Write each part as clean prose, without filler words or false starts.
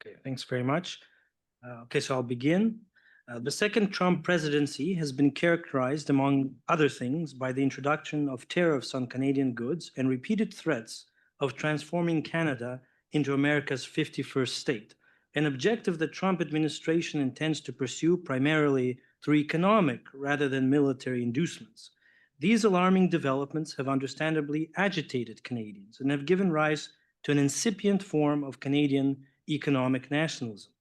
Okay, thanks very much. Okay, so I'll begin. The second Trump presidency has been characterized, among other things, by the introduction of tariffs on Canadian goods and repeated threats of transforming Canada into America's 51st state, an objective the Trump administration intends to pursue primarily through economic rather than military inducements. These alarming developments have understandably agitated Canadians and have given rise to an incipient form of Canadian economic nationalism.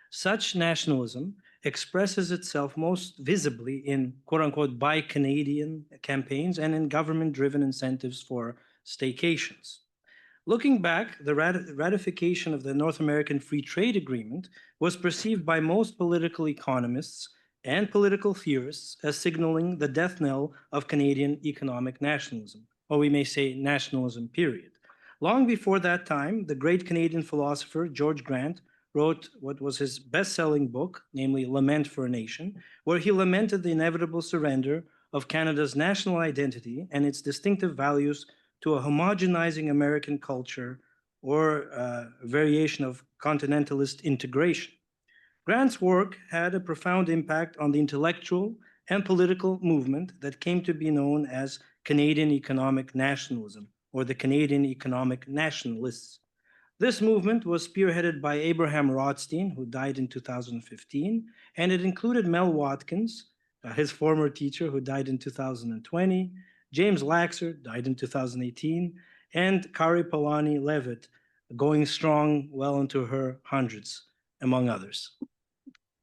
Such nationalism expresses itself most visibly in quote unquote buy Canadian campaigns and in government driven incentives for staycations. Looking back, the ratification of the North American Free Trade Agreement was perceived by most political economists and political theorists as signaling the death knell of Canadian economic nationalism, or we may say nationalism, period. Long before that time, the great Canadian philosopher George Grant wrote what was his best-selling book, namely Lament For A Nation, where he lamented the inevitable surrender of Canada's national identity and its distinctive values to a homogenizing American culture or a variation of continentalist integration. Grant's work had a profound impact on the intellectual and political movement that came to be known as Canadian economic nationalism, or the Canadian economic nationalists. This movement was spearheaded by Abraham Rothstein, who died in 2015, and it included Mel Watkins, his former teacher, who died in 2020, James Laxer, died in 2018, and Kari Palani Levitt, going strong well into her hundreds, among others.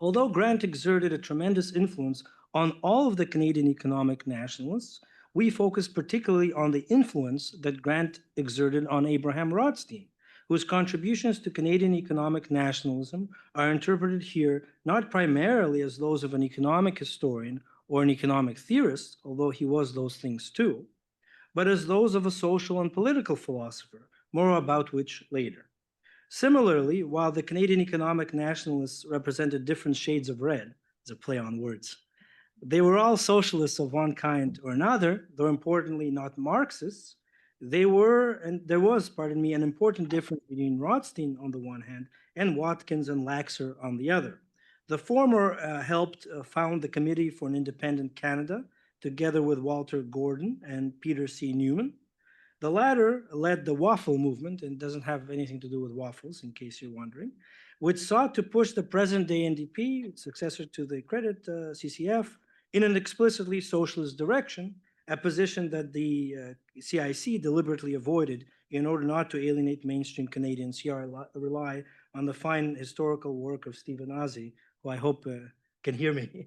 Although Grant exerted a tremendous influence on all of the Canadian economic nationalists, we focus particularly on the influence that Grant exerted on Abraham Rothstein, whose contributions to Canadian economic nationalism are interpreted here not primarily as those of an economic historian or an economic theorist, although he was those things too, but as those of a social and political philosopher, more about which later. Similarly, while the Canadian economic nationalists represented different shades of red, it's a play on words, they were all socialists of one kind or another, though importantly not Marxists. They were, and there was, pardon me, an important difference between Rothstein on the one hand and Watkins and Laxer on the other. The former helped found the Committee for an Independent Canada, together with Walter Gordon and Peter C. Newman. The latter led the waffle movement, and doesn't have anything to do with waffles, in case you're wondering, which sought to push the present-day NDP, successor to the credit CCF, in an explicitly socialist direction, a position that the CIC deliberately avoided in order not to alienate mainstream Canadians. Here I rely on the fine historical work of Stephen Ozzie, who I hope can hear me.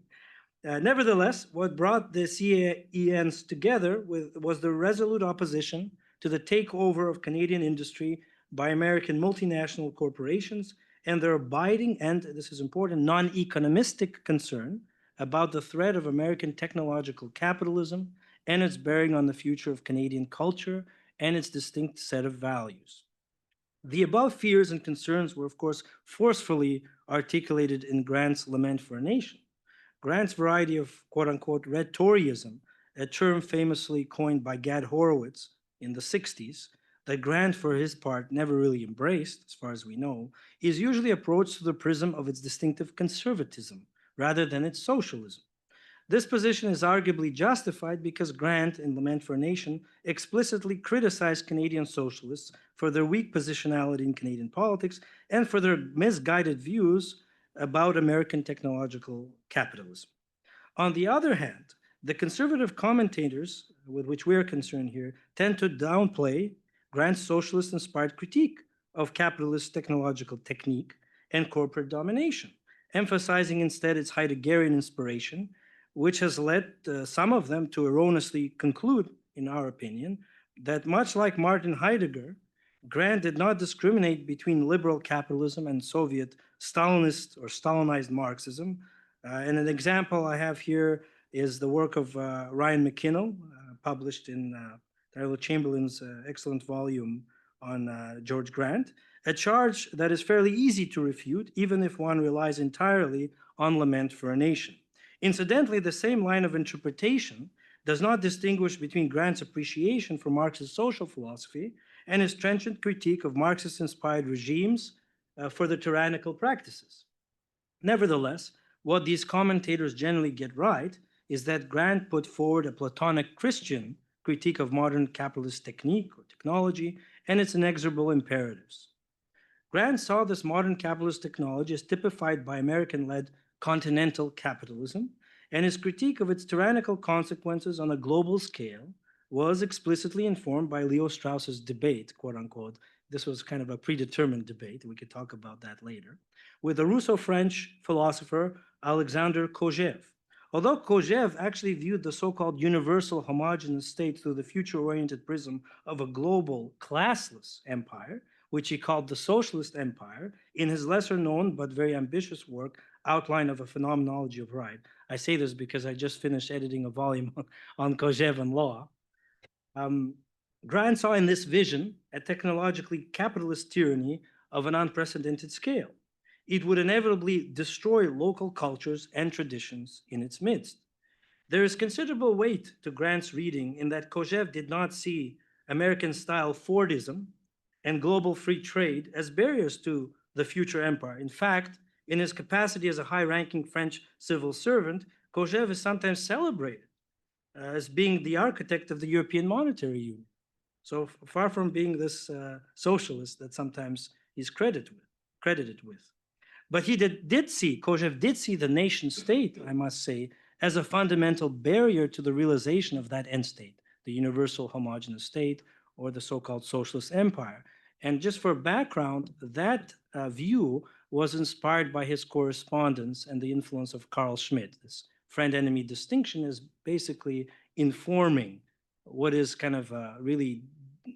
Nevertheless, what brought the CENs together was the resolute opposition to the takeover of Canadian industry by American multinational corporations and their abiding, and this is important, non-economistic concern about the threat of American technological capitalism and its bearing on the future of Canadian culture and its distinct set of values. The above fears and concerns were, of course, forcefully articulated in Grant's Lament For A Nation. Grant's variety of quote-unquote red Toryism, a term famously coined by Gad Horowitz in the 60s, that Grant, for his part, never really embraced, as far as we know, is usually approached through the prism of its distinctive conservatism, rather than its socialism. This position is arguably justified because Grant, in Lament For A Nation, explicitly criticized Canadian socialists for their weak positionality in Canadian politics and for their misguided views about American technological capitalism. On the other hand, the conservative commentators with which we are concerned here tend to downplay Grant's socialist-inspired critique of capitalist technological technique and corporate domination, emphasizing instead its Heideggerian inspiration, which has led some of them to erroneously conclude, in our opinion, that much like Martin Heidegger, Grant did not discriminate between liberal capitalism and Soviet Stalinist or Stalinized Marxism. And an example I have here is the work of Ryan McKinnell, published in Tyler Chamberlain's excellent volume on George Grant, a charge that is fairly easy to refute, even if one relies entirely on Lament For A Nation. Incidentally, the same line of interpretation does not distinguish between Grant's appreciation for Marxist social philosophy and his trenchant critique of Marxist-inspired regimes, for the tyrannical practices. Nevertheless, what these commentators generally get right is that Grant put forward a Platonic Christian critique of modern capitalist technique or technology and its inexorable imperatives. Grant saw this modern capitalist technology as typified by American led continental capitalism, and his critique of its tyrannical consequences on a global scale was explicitly informed by Leo Strauss's debate, quote unquote. This was kind of a predetermined debate. We could talk about that later, with the Russo French philosopher Alexander Kojève. Although Kojève actually viewed the so called universal homogeneous state through the future oriented prism of a global classless empire, which he called the Socialist Empire, in his lesser known but very ambitious work, Outline of a Phenomenology of Right. I say this because I just finished editing a volume on Kojève and law. Um, Grant saw in this vision a technologically capitalist tyranny of an unprecedented scale. It would inevitably destroy local cultures and traditions in its midst. There is considerable weight to Grant's reading in that Kojève did not see American style Fordism and global free trade as barriers to the future empire. In fact, in his capacity as a high ranking French civil servant, Kojève is sometimes celebrated as being the architect of the European Monetary Union. So far from being this socialist that sometimes he's credited with. But he did see, Kojève did see the nation state, I must say, as a fundamental barrier to the realization of that end state, the universal homogeneous state or the so-called socialist empire. And just for background, that view was inspired by his correspondence and the influence of Carl Schmitt. This friend-enemy distinction is basically informing what is kind of a really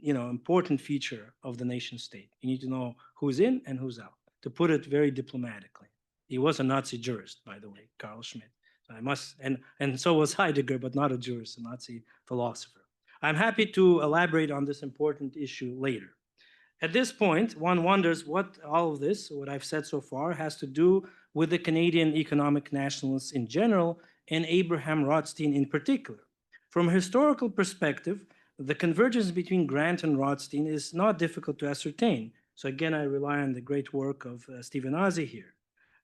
important feature of the nation state. You need to know who's in and who's out, to put it very diplomatically. He was a Nazi jurist, by the way, Carl Schmitt. I must, and so was Heidegger, but not a jurist, a Nazi philosopher. I'm happy to elaborate on this important issue later. At this point, one wonders what all of this, what I've said so far, has to do with the Canadian economic nationalists in general and Abraham Rothstein in particular. From a historical perspective, the convergence between Grant and Rothstein is not difficult to ascertain. So again, I rely on the great work of Stephen Ozzie here.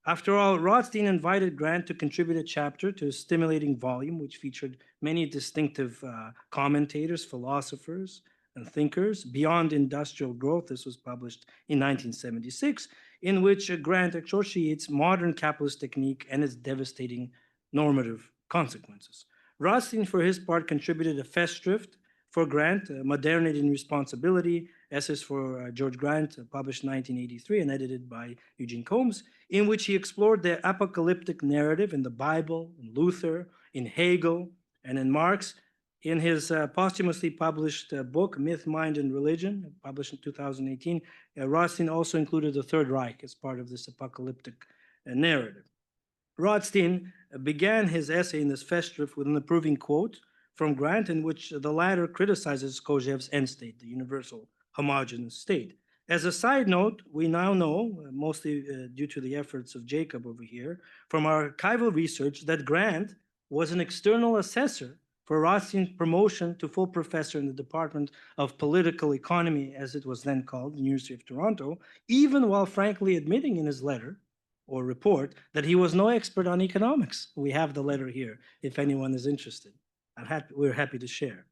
After all, Rothstein invited Grant to contribute a chapter to his stimulating volume, which featured many distinctive commentators, philosophers, and thinkers. Beyond Industrial Growth, this was published in 1976, in which Grant associates modern capitalist technique and its devastating normative consequences. Rothstein, for his part, contributed a Festschrift for Grant, Modernity and Responsibility, essays for George Grant, published in 1983 and edited by Eugene Combs, in which he explored the apocalyptic narrative in the Bible, in Luther, in Hegel, and in Marx. In his posthumously published book, Myth, Mind, and Religion, published in 2018, Rothstein also included the Third Reich as part of this apocalyptic narrative. Rothstein began his essay in this Festschrift with an approving quote from Grant, in which the latter criticizes Kojève's end state, the universal homogeneous state. As a side note, we now know, mostly due to the efforts of Jacob over here, from our archival research that Grant was an external assessor for Rothstein's promotion to full professor in the Department of Political Economy, as it was then called, the University of Toronto, even while frankly admitting in his letter or report that he was no expert on economics. We have the letter here, if anyone is interested. We're happy to share.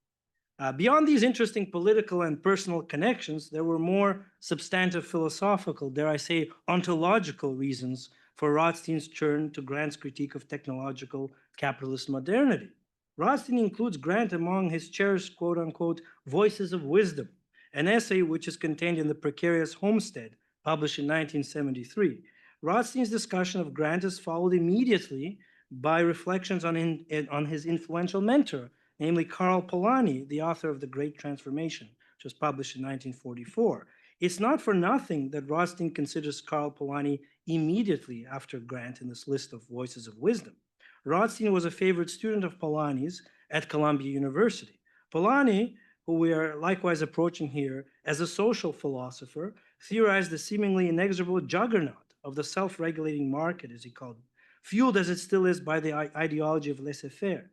Beyond these interesting political and personal connections, there were more substantive philosophical, dare I say, ontological reasons for Rothstein's turn to Grant's critique of technological capitalist modernity. Rothstein includes Grant among his cherished quote-unquote voices of wisdom, an essay which is contained in The Precarious Homestead, published in 1973. Rothstein's discussion of Grant is followed immediately by reflections on his influential mentor, namely Karl Polanyi, the author of The Great Transformation, which was published in 1944. It's not for nothing that Rothstein considers Karl Polanyi immediately after Grant in this list of voices of wisdom. Rothstein was a favorite student of Polanyi's at Columbia University. Polanyi, who we are likewise approaching here as a social philosopher, theorized the seemingly inexorable juggernaut of the self-regulating market, as he called it, fueled as it still is by the ideology of laissez-faire.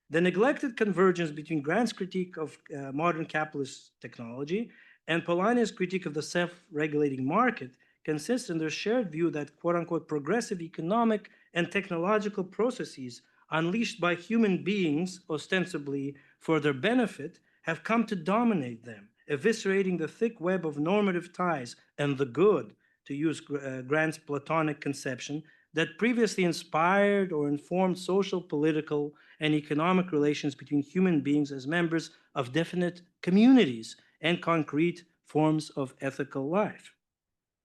The neglected convergence between Grant's critique of modern capitalist technology and Polanyi's critique of the self-regulating market consists in their shared view that quote-unquote progressive economic and technological processes unleashed by human beings, ostensibly for their benefit, have come to dominate them, eviscerating the thick web of normative ties and the good, to use Grant's Platonic conception, that previously inspired or informed social, political, and economic relations between human beings as members of definite communities and concrete forms of ethical life.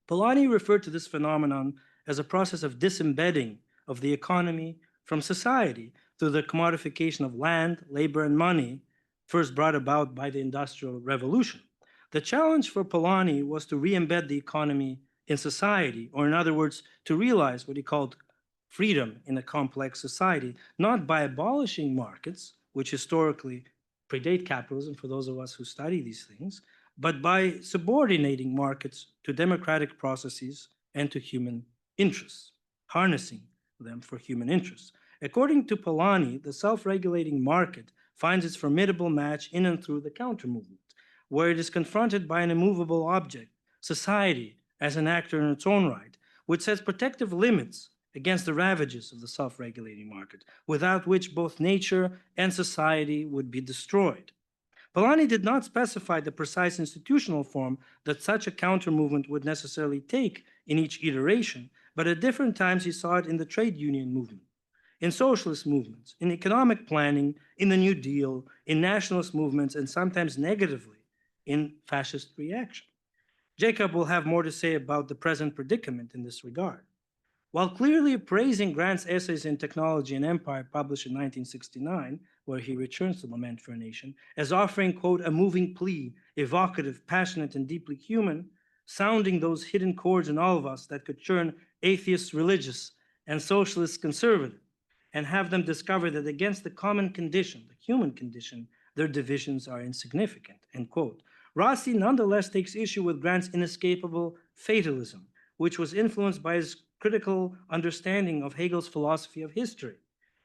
Polanyi referred to this phenomenon as a process of disembedding of the economy from society through the commodification of land, labor, and money, first brought about by the Industrial Revolution. The challenge for Polanyi was to re-embed the economy in society, or in other words, to realize what he called freedom in a complex society, not by abolishing markets, which historically predate capitalism for those of us who study these things, but by subordinating markets to democratic processes and to human interests, harnessing them for human interests. According to Polanyi, the self-regulating market finds its formidable match in and through the counter-movement, where it is confronted by an immovable object, society, as an actor in its own right, which sets protective limits against the ravages of the self-regulating market, without which both nature and society would be destroyed. Polanyi did not specify the precise institutional form that such a counter-movement would necessarily take in each iteration, but at different times he saw it in the trade union movement, in socialist movements, in economic planning, in the New Deal, in nationalist movements, and sometimes negatively in fascist reaction. Jacob will have more to say about the present predicament in this regard. While clearly praising Grant's essays in Technology and Empire, published in 1969, where he returns to Lament for a Nation, as offering, quote, a moving plea, evocative, passionate, and deeply human, sounding those hidden chords in all of us that could turn atheists religious and socialists conservative, and have them discover that against the common condition, the human condition, their divisions are insignificant, end quote. Rossi nonetheless takes issue with Grant's inescapable fatalism, which was influenced by his critical understanding of Hegel's philosophy of history,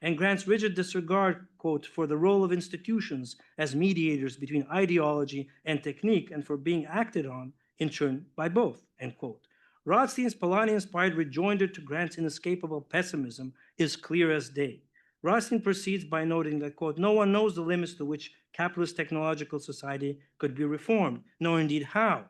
and Grant's rigid disregard, quote, for the role of institutions as mediators between ideology and technique and for being acted on in turn by both, end quote. Rothstein's Polanyi-inspired rejoinder to Grant's inescapable pessimism is clear as day. Rothstein proceeds by noting that, quote, no one knows the limits to which capitalist technological society could be reformed, nor indeed how.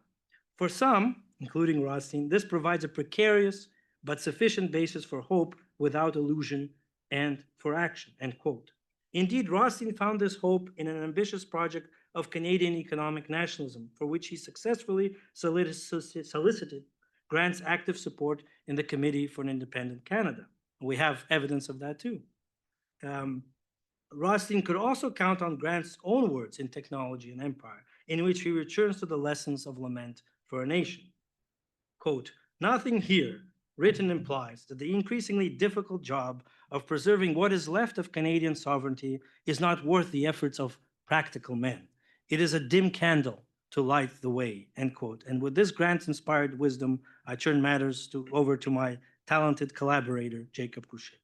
For some, including Rothstein, this provides a precarious but sufficient basis for hope without illusion and for action, end quote. Indeed, Rothstein found this hope in an ambitious project of Canadian economic nationalism, for which he successfully solicited Grant's active support in the Committee for an Independent Canada. We have evidence of that too. Rothstein could also count on Grant's own words in Technology and Empire, in which he returns to the lessons of Lament for a Nation. Quote, nothing here written implies that the increasingly difficult job of preserving what is left of Canadian sovereignty is not worth the efforts of practical men. It is a dim candle to light the way, end quote. And with this Grant-inspired wisdom, I turn matters over to my talented collaborator, Jacob Couchet.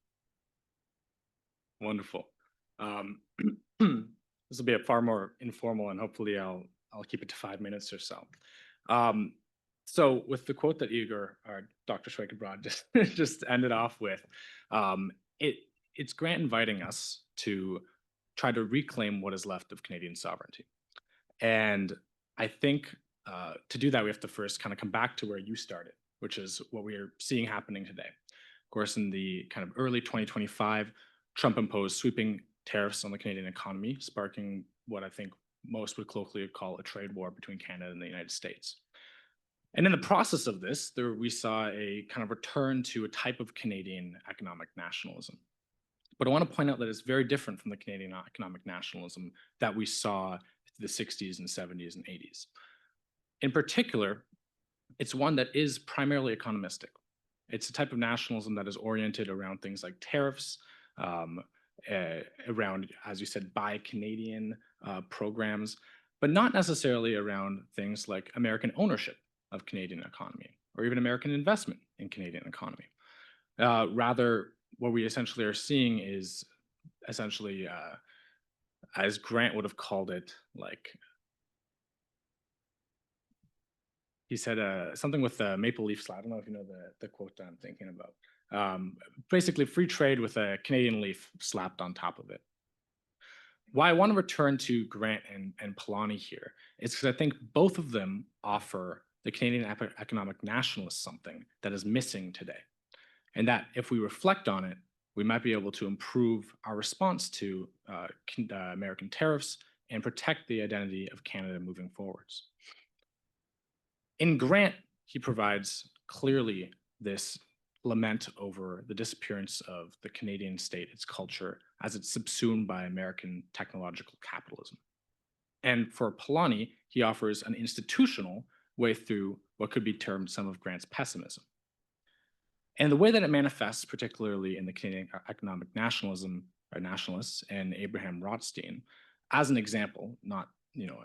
Wonderful. This will be a far more informal, and hopefully I'll keep it to 5 minutes or so. So with the quote that Igor or Dr. Schweikerbrod just ended off with, it's Grant inviting us to try to reclaim what is left of Canadian sovereignty. And I think to do that, we have to first kind of come back to where you started, which is what we are seeing happening today. Of course, in the kind of early 2025, Trump imposed sweeping tariffs on the Canadian economy, sparking what I think most would colloquially call a trade war between Canada and the United States. And in the process of this, we saw a kind of return to a type of Canadian economic nationalism. But I want to point out that it's very different from the Canadian economic nationalism that we saw in the 60s and 70s and 80s. In particular, it's one that is primarily economistic. It's a type of nationalism that is oriented around things like tariffs, around, as you said, buy Canadian programs, but not necessarily around things like American ownership of Canadian economy or even American investment in Canadian economy. Rather, what we essentially are seeing is essentially, as Grant would have called it, like he said something with the maple leaf slap. I don't know if you know the quote that I'm thinking about. Basically, free trade with a Canadian leaf slapped on top of it. Why I want to return to Grant and Polanyi here is because I think both of them offer the Canadian economic nationalists something that is missing today. And that if we reflect on it, we might be able to improve our response to American tariffs and protect the identity of Canada moving forwards. In Grant, he provides clearly this lament over the disappearance of the Canadian state, its culture, as it's subsumed by American technological capitalism. And for Polanyi, he offers an institutional way through what could be termed some of Grant's pessimism. And the way that it manifests, particularly in the Canadian economic nationalism or nationalists and Abraham Rothstein, as an example, not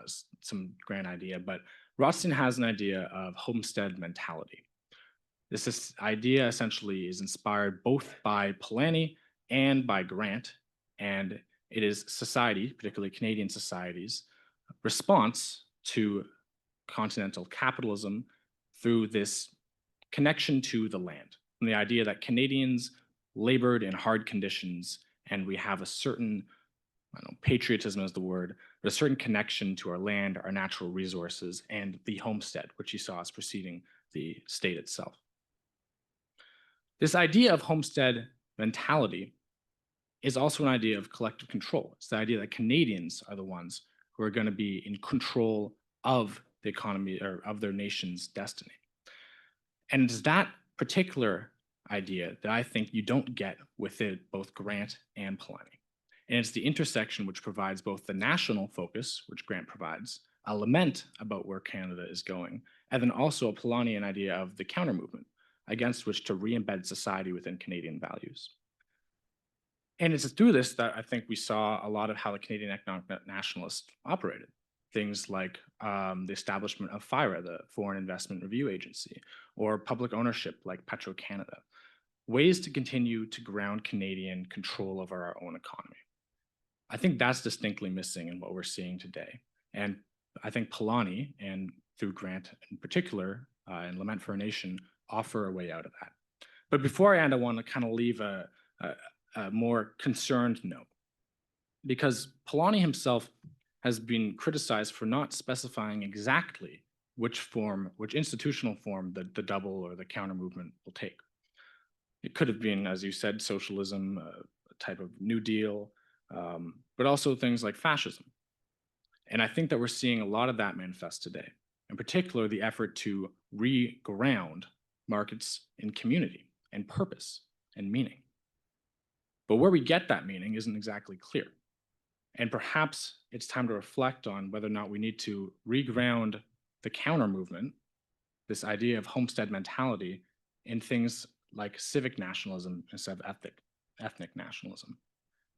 as some grand idea, but Rothstein has an idea of homestead mentality. This idea essentially is inspired both by Polanyi and by Grant, and it is society, particularly Canadian society's, response to continental capitalism through this connection to the land. And the idea that Canadians labored in hard conditions and we have a certain, patriotism is the word, but a certain connection to our land, our natural resources, and the homestead, which he saw as preceding the state itself. This idea of homestead mentality is also an idea of collective control. It's the idea that Canadians are the ones who are going to be in control of the economy or of their nation's destiny. And it's that particular idea that I think you don't get with both Grant and Polanyi. And it's the intersection which provides both the national focus, which Grant provides, a lament about where Canada is going, and then also a Polanyian idea of the counter movement, against which to re-embed society within Canadian values. And it's through this that I think we saw a lot of how the Canadian economic nationalists operated. Things like the establishment of FIRA, the Foreign Investment Review Agency, or public ownership like Petro-Canada. Ways to continue to ground Canadian control over our own economy. I think that's distinctly missing in what we're seeing today. And I think Polanyi, and through Grant in particular, and Lament For A Nation, offer a way out of that. But before I end, I want to kind of leave a more concerned note, because Polanyi himself has been criticized for not specifying exactly which institutional form the double or the counter movement will take. It could have been, as you said, socialism, a type of New Deal, but also things like fascism. And I think that we're seeing a lot of that manifest today, in particular, the effort to re-ground markets in community and purpose and meaning. But where we get that meaning isn't exactly clear. And perhaps it's time to reflect on whether or not we need to reground the counter movement, this idea of homestead mentality, in things like civic nationalism instead of ethnic nationalism.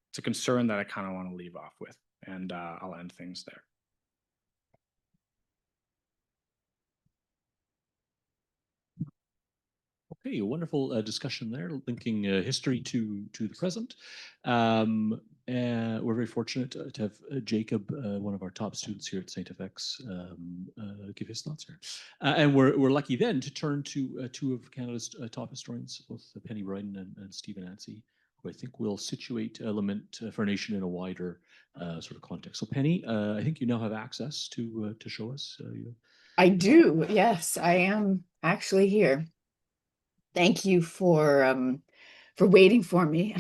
It's a concern that I kind of want to leave off with, and I'll end things there. Okay, a wonderful discussion there, linking history to the present. We're very fortunate to have Jacob, one of our top students here at St. FX, give his thoughts here. And we're lucky then to turn to two of Canada's top historians, both Penny Bryden and Stephen Ansey, who I think will situate Lament For A Nation in a wider sort of context. So Penny, I think you now have access to show us. I do, yes, I am actually here. Thank you for waiting for me.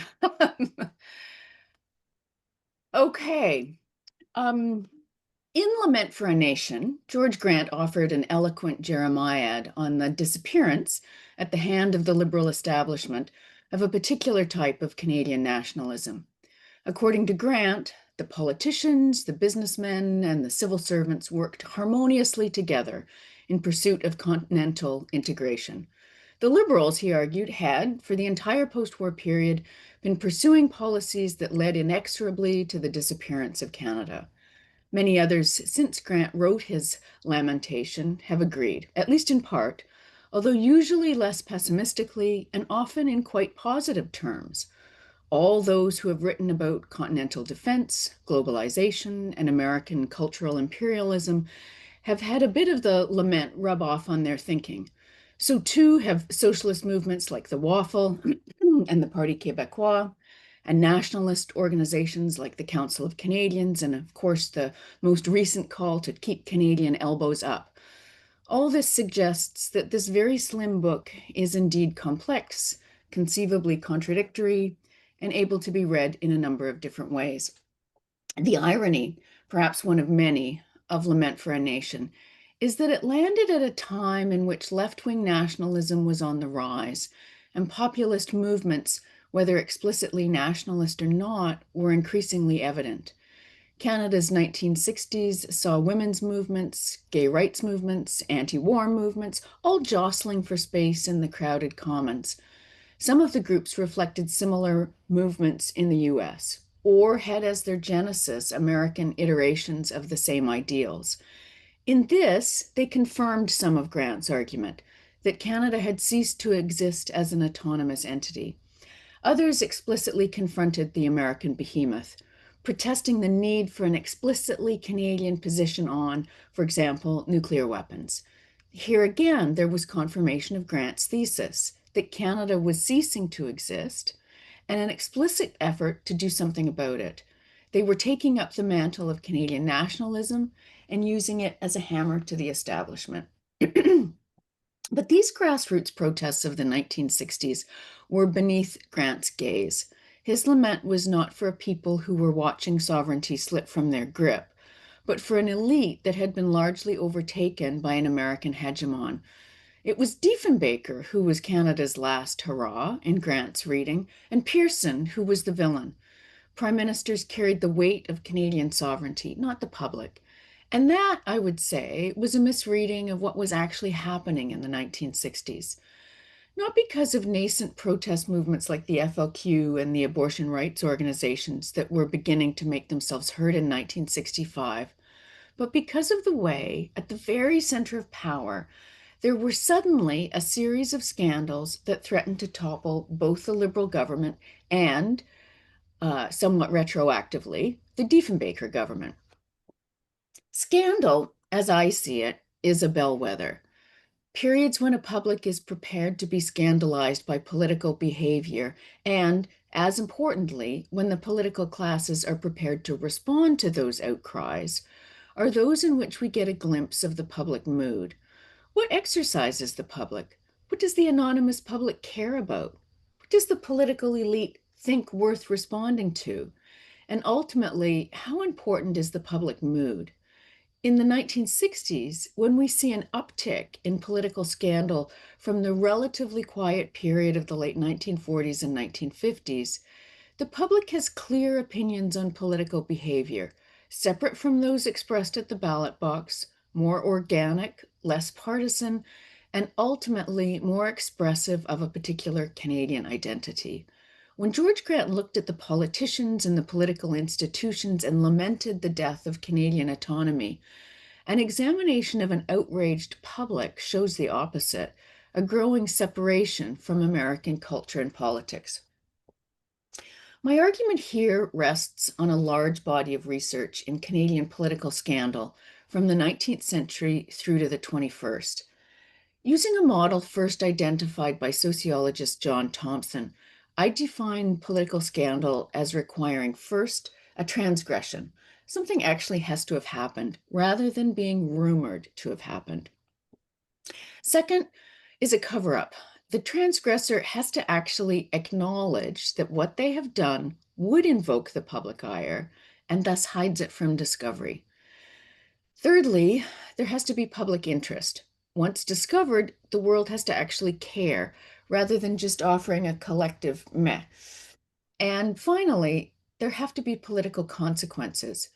Okay. In Lament For A Nation, George Grant offered an eloquent jeremiad on the disappearance at the hand of the Liberal establishment of a particular type of Canadian nationalism. According to Grant, the politicians, the businessmen, and the civil servants worked harmoniously together in pursuit of continental integration. The Liberals, he argued, had, for the entire post-war period, been pursuing policies that led inexorably to the disappearance of Canada. Many others since Grant wrote his lamentation have agreed, at least in part, although usually less pessimistically and often in quite positive terms. All those who have written about continental defense, globalization, and American cultural imperialism have had a bit of the lament rub off on their thinking. So too have socialist movements like the Waffle and the Parti Québécois, and nationalist organizations like the Council of Canadians, and of course the most recent call to keep Canadian elbows up. All this suggests that this very slim book is indeed complex, conceivably contradictory, and able to be read in a number of different ways. The irony, perhaps one of many, of Lament for a Nation is that it landed at a time in which left-wing nationalism was on the rise, and populist movements, whether explicitly nationalist or not, were increasingly evident. Canada's 1960s saw women's movements, gay rights movements, anti-war movements, all jostling for space in the crowded commons. Some of the groups reflected similar movements in the US, or had as their genesis American iterations of the same ideals. In this, they confirmed some of Grant's argument that Canada had ceased to exist as an autonomous entity. Others explicitly confronted the American behemoth, protesting the need for an explicitly Canadian position on, for example, nuclear weapons. Here again, there was confirmation of Grant's thesis that Canada was ceasing to exist and an explicit effort to do something about it. They were taking up the mantle of Canadian nationalism and using it as a hammer to the establishment. But these grassroots protests of the 1960s were beneath Grant's gaze. His lament was not for a people who were watching sovereignty slip from their grip, but for an elite that had been largely overtaken by an American hegemon. It was Diefenbaker who was Canada's last hurrah in Grant's reading, and Pearson who was the villain. Prime ministers carried the weight of Canadian sovereignty, not the public. And that, I would say, was a misreading of what was actually happening in the 1960s. Not because of nascent protest movements like the FLQ and the abortion rights organizations that were beginning to make themselves heard in 1965, but because of the way, at the very center of power, there were suddenly a series of scandals that threatened to topple both the Liberal government and, somewhat retroactively, the Diefenbaker government. Scandal, as I see it, is a bellwether. Periods when a public is prepared to be scandalized by political behavior, and, as importantly, when the political classes are prepared to respond to those outcries, are those in which we get a glimpse of the public mood. What exercises the public? What does the anonymous public care about? What does the political elite think worth responding to? And ultimately, how important is the public mood? In the 1960s, when we see an uptick in political scandal from the relatively quiet period of the late 1940s and 1950s, the public has clear opinions on political behavior, separate from those expressed at the ballot box, more organic, less partisan, and ultimately more expressive of a particular Canadian identity. When George Grant looked at the politicians and the political institutions and lamented the death of Canadian autonomy, an examination of an outraged public shows the opposite, a growing separation from American culture and politics. My argument here rests on a large body of research in Canadian political scandal from the 19th century through to the 21st. Using a model first identified by sociologist John Thompson, I define political scandal as requiring first a transgression. Something actually has to have happened rather than being rumored to have happened. Second is a cover-up. The transgressor has to actually acknowledge that what they have done would invoke the public ire and thus hides it from discovery. Thirdly, there has to be public interest. Once discovered, the world has to actually care rather than just offering a collective meh. And finally, there have to be political consequences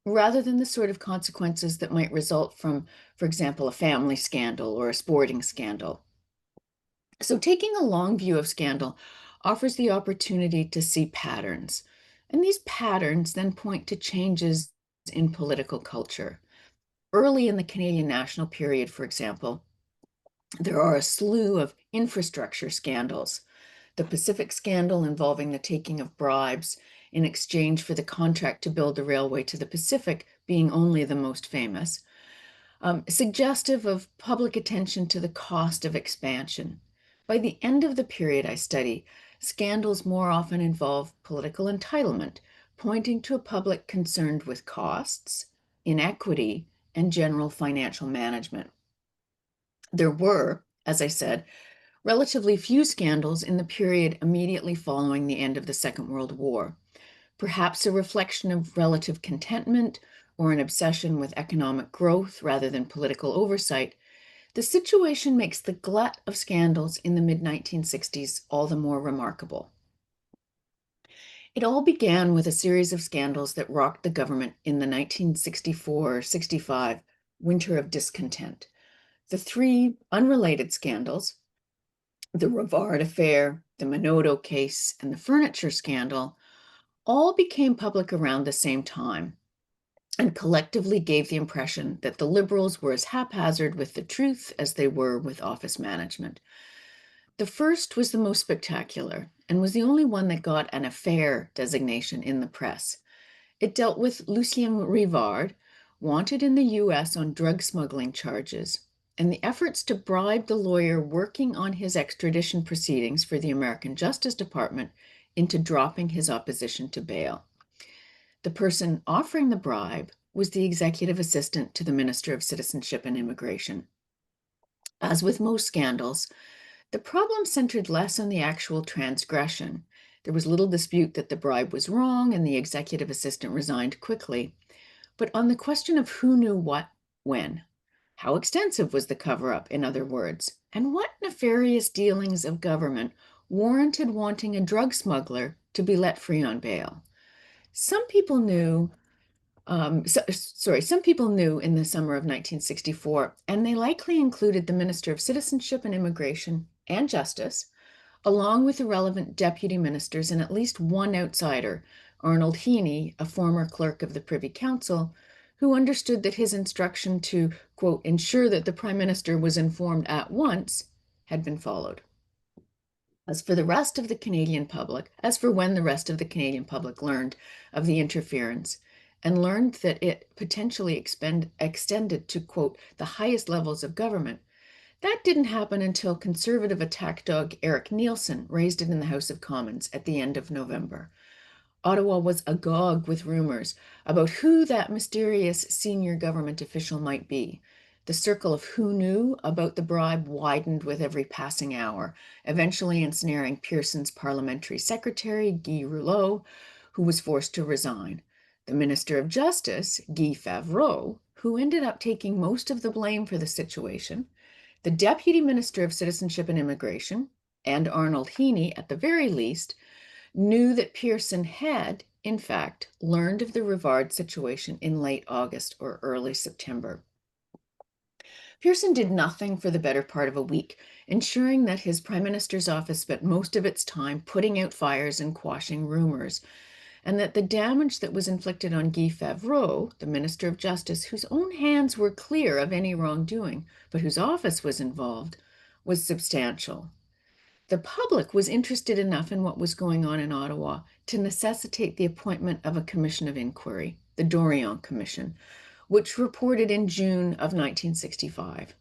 rather than the sort of consequences that might result from, for example, a family scandal or a sporting scandal. So taking a long view of scandal offers the opportunity to see patterns. And these patterns then point to changes in political culture. Early in the Canadian national period, for example, there are a slew of infrastructure scandals. The Pacific scandal involving the taking of bribes in exchange for the contract to build the railway to the Pacific being only the most famous. suggestive of public attention to the cost of expansion. By the end of the period I study, scandals more often involve political entitlement, pointing to a public concerned with costs, inequity, and general financial management. There were, as I said, relatively few scandals in the period immediately following the end of the Second World War, perhaps a reflection of relative contentment or an obsession with economic growth rather than political oversight. The situation makes the glut of scandals in the mid-1960s all the more remarkable. It all began with a series of scandals that rocked the government in the 1964-65 winter of discontent. The three unrelated scandals, the Rivard affair, the Minodo case, and the furniture scandal, all became public around the same time and collectively gave the impression that the Liberals were as haphazard with the truth as they were with office management. The first was the most spectacular and was the only one that got an affair designation in the press. It dealt with Lucien Rivard, wanted in the US on drug smuggling charges, and the efforts to bribe the lawyer working on his extradition proceedings for the American Justice Department into dropping his opposition to bail. The person offering the bribe was the executive assistant to the Minister of Citizenship and Immigration. As with most scandals, the problem centered less on the actual transgression. There was little dispute that the bribe was wrong and the executive assistant resigned quickly, but on the question of who knew what when. How extensive was the cover-up, in other words, and what nefarious dealings of government warranted wanting a drug smuggler to be let free on bail? Some people knew in the summer of 1964, and they likely included the Minister of Citizenship and Immigration and Justice, along with the relevant deputy ministers and at least one outsider, Arnold Heaney, a former clerk of the Privy Council, who understood that his instruction to, quote, ensure that the Prime Minister was informed at once had been followed. As for when the rest of the Canadian public learned of the interference and learned that it potentially extended to, quote, the highest levels of government, that didn't happen until Conservative attack dog Eric Nielsen raised it in the House of Commons at the end of November. Ottawa was agog with rumors about who that mysterious senior government official might be. The circle of who knew about the bribe widened with every passing hour, eventually ensnaring Pearson's parliamentary secretary, Guy Rouleau, who was forced to resign. The Minister of Justice, Guy Favreau, who ended up taking most of the blame for the situation, the Deputy Minister of Citizenship and Immigration, and Arnold Heaney, at the very least, knew that Pearson had, in fact, learned of the Rivard situation in late August or early September. Pearson did nothing for the better part of a week, ensuring that his Prime Minister's office spent most of its time putting out fires and quashing rumors, and that the damage that was inflicted on Guy Favreau, the Minister of Justice, whose own hands were clear of any wrongdoing, but whose office was involved, was substantial. The public was interested enough in what was going on in Ottawa to necessitate the appointment of a commission of inquiry, the Dorion Commission, which reported in June of 1965.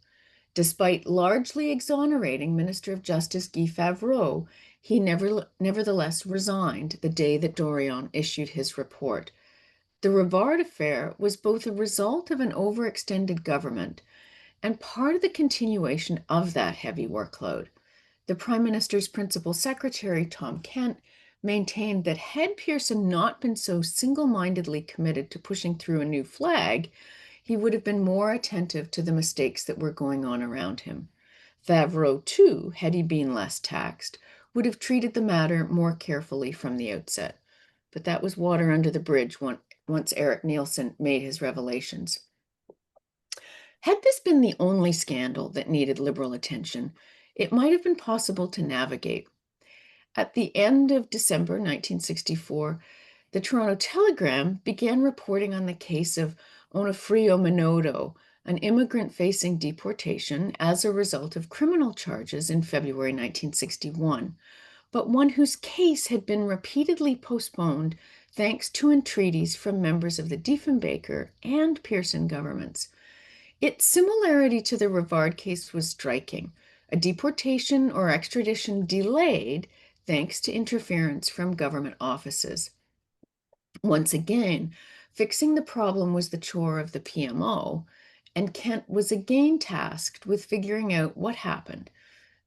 Despite largely exonerating Minister of Justice Guy Favreau, he nevertheless resigned the day that Dorion issued his report. The Rivard affair was both a result of an overextended government and part of the continuation of that heavy workload. The Prime Minister's principal secretary, Tom Kent, maintained that had Pearson not been so single-mindedly committed to pushing through a new flag, he would have been more attentive to the mistakes that were going on around him. Favreau, too, had he been less taxed, would have treated the matter more carefully from the outset. But that was water under the bridge once Eric Nielsen made his revelations. Had this been the only scandal that needed Liberal attention, it might have been possible to navigate. At the end of December 1964, the Toronto Telegram began reporting on the case of Onofrio Minodo, an immigrant facing deportation as a result of criminal charges in February 1961, but one whose case had been repeatedly postponed thanks to entreaties from members of the Diefenbaker and Pearson governments. Its similarity to the Rivard case was striking. A deportation or extradition delayed thanks to interference from government offices. Once again, fixing the problem was the chore of the PMO, and Kent was again tasked with figuring out what happened.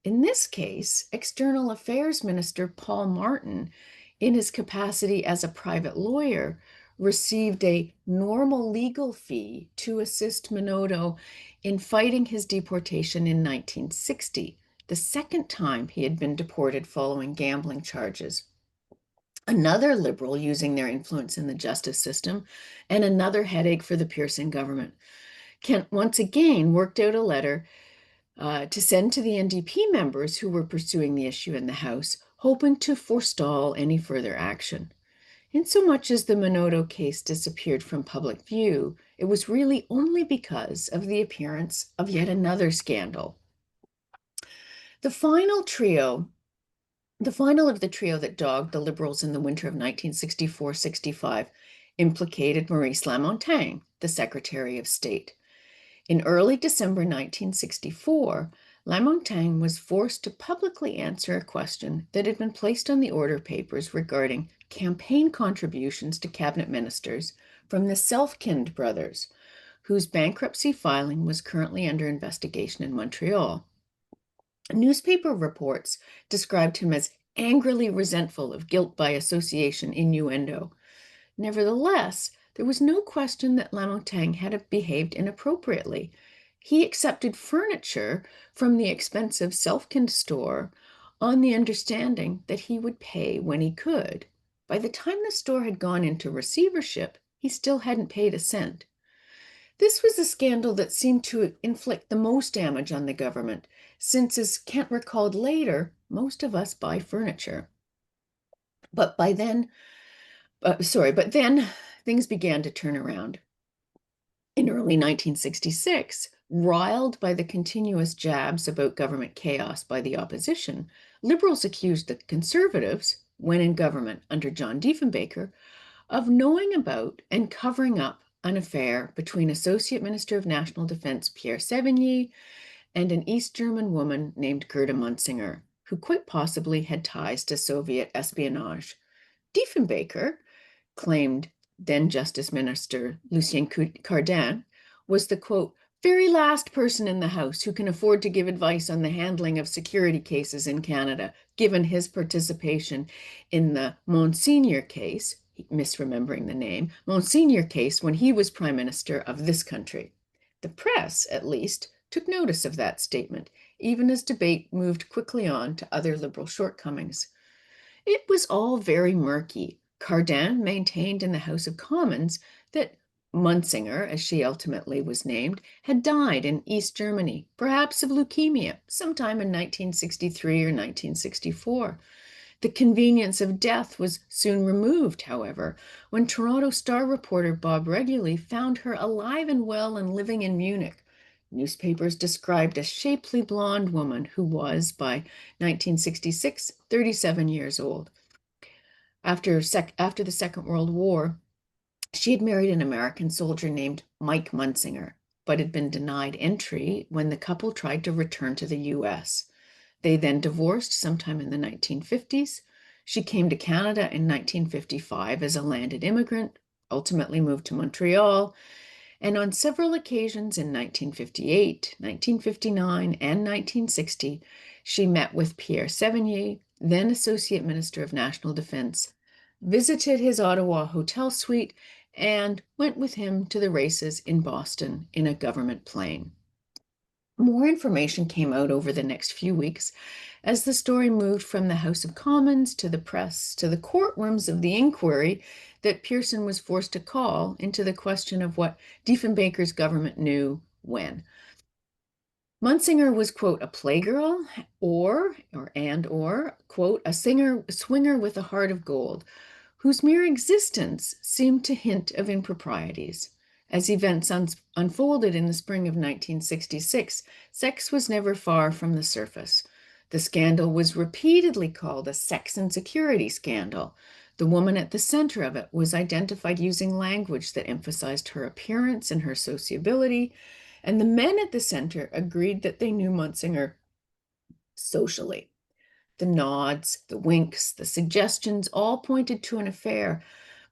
In this case, External Affairs Minister Paul Martin, in his capacity as a private lawyer, received a normal legal fee to assist Minoto in fighting his deportation in 1960, the second time he had been deported following gambling charges. Another liberal using their influence in the justice system, and another headache for the Pearson government. Kent once again worked out a letter to send to the NDP members who were pursuing the issue in the House, hoping to forestall any further action. Insomuch as the Minoto case disappeared from public view, it was really only because of the appearance of yet another scandal. The final of the trio that dogged the Liberals in the winter of 1964-65 implicated Maurice Lamontagne, the Secretary of State. In early December 1964, Lamontagne was forced to publicly answer a question that had been placed on the order papers regarding campaign contributions to cabinet ministers from the Selfkind brothers, whose bankruptcy filing was currently under investigation in Montreal. Newspaper reports described him as angrily resentful of guilt by association innuendo. Nevertheless, there was no question that Lamontagne had behaved inappropriately. He accepted furniture from the expensive Selfkind store on the understanding that he would pay when he could. By the time the store had gone into receivership, he still hadn't paid a cent. This was a scandal that seemed to inflict the most damage on the government, since, as Kent recalled later, most of us buy furniture. But then things began to turn around. In early 1966, riled by the continuous jabs about government chaos by the opposition, Liberals accused the Conservatives, when in government under John Diefenbaker, of knowing about and covering up an affair between Associate Minister of National Defense Pierre Sévigné and an East German woman named Gerda Munsinger, who quite possibly had ties to Soviet espionage. Diefenbaker, claimed then Justice Minister Lucien Cardin, was the, quote, very last person in the House who can afford to give advice on the handling of security cases in Canada, given his participation in the Monsignor case, misremembering the name, Monsignor case when he was Prime Minister of this country. The press, at least, took notice of that statement, even as debate moved quickly on to other Liberal shortcomings. It was all very murky. Cardin maintained in the House of Commons that Munsinger, as she ultimately was named, had died in East Germany, perhaps of leukemia, sometime in 1963 or 1964. The convenience of death was soon removed, however, when Toronto Star reporter Bob Reguly found her alive and well and living in Munich. Newspapers described a shapely blonde woman who was, by 1966, 37 years old. After the Second World War, she had married an American soldier named Mike Munsinger, but had been denied entry when the couple tried to return to the U.S. They then divorced sometime in the 1950s. She came to Canada in 1955 as a landed immigrant, ultimately moved to Montreal, and on several occasions in 1958, 1959, and 1960, she met with Pierre Sévigné, then Associate Minister of National Defense, visited his Ottawa hotel suite, and went with him to the races in Boston in a government plane. More information came out over the next few weeks as the story moved from the House of Commons to the press to the courtrooms of the inquiry that Pearson was forced to call into the question of what Diefenbaker's government knew when. Munsinger was, quote, a playgirl or, quote, a swinger with a heart of gold, whose mere existence seemed to hint of improprieties. As events unfolded in the spring of 1966, sex was never far from the surface. The scandal was repeatedly called a sex and security scandal. The woman at the center of it was identified using language that emphasized her appearance and her sociability, and the men at the center agreed that they knew Munsinger socially. The nods, the winks, the suggestions all pointed to an affair,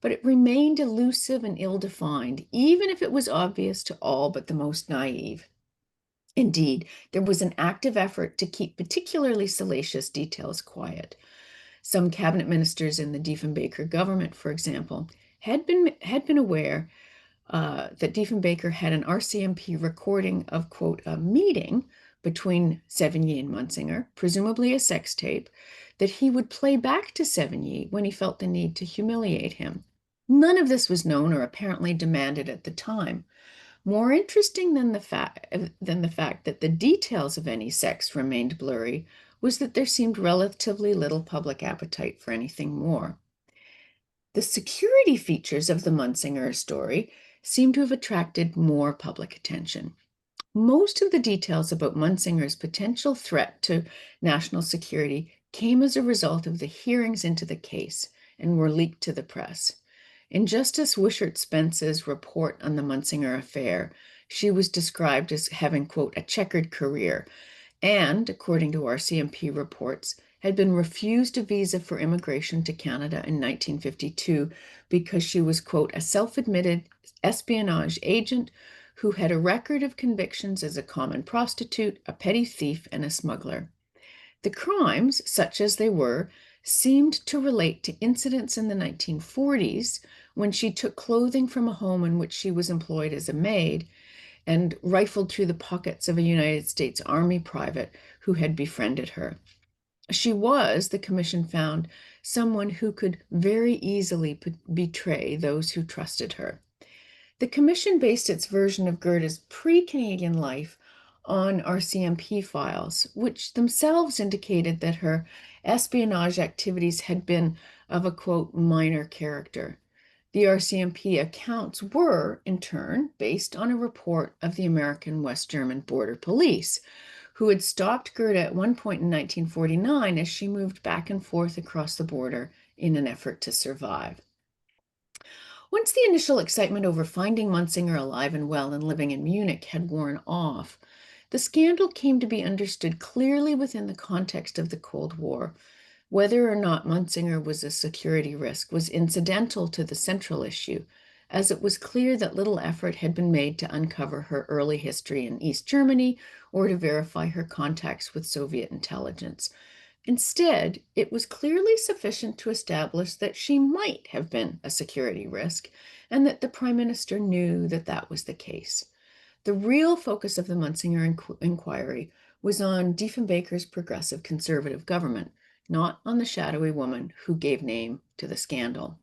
but it remained elusive and ill-defined, even if it was obvious to all but the most naive. Indeed, there was an active effort to keep particularly salacious details quiet. Some cabinet ministers in the Diefenbaker government, for example, had been aware that Diefenbaker had an RCMP recording of, quote, a meeting between Sevigny and Munsinger, presumably a sex tape, that he would play back to Sevigny when he felt the need to humiliate him. None of this was known or apparently demanded at the time. More interesting than the fact that the details of any sex remained blurry was that there seemed relatively little public appetite for anything more. The security features of the Munsinger story seem to have attracted more public attention. Most of the details about Munsinger's potential threat to national security came as a result of the hearings into the case and were leaked to the press. In Justice Wishart-Spence's report on the Munsinger affair, she was described as having, quote, a checkered career, and, according to RCMP reports, had been refused a visa for immigration to Canada in 1952 because she was, quote, a self-admitted espionage agent who had a record of convictions as a common prostitute, a petty thief, and a smuggler. The crimes, such as they were, seemed to relate to incidents in the 1940s when she took clothing from a home in which she was employed as a maid and rifled through the pockets of a United States Army private who had befriended her. She was, the commission found, someone who could very easily betray those who trusted her. The commission based its version of Gerda's pre-Canadian life on RCMP files, which themselves indicated that her espionage activities had been of a, quote, minor character. The RCMP accounts were, in turn, based on a report of the American West German Border Police, who had stopped Gerda at one point in 1949 as she moved back and forth across the border in an effort to survive. Once the initial excitement over finding Munsinger alive and well and living in Munich had worn off, the scandal came to be understood clearly within the context of the Cold War. Whether or not Munsinger was a security risk was incidental to the central issue, as it was clear that little effort had been made to uncover her early history in East Germany or to verify her contacts with Soviet intelligence. Instead, it was clearly sufficient to establish that she might have been a security risk and that the Prime Minister knew that that was the case. The real focus of the Munsinger inquiry was on Diefenbaker's progressive conservative government, not on the shadowy woman who gave name to the scandal.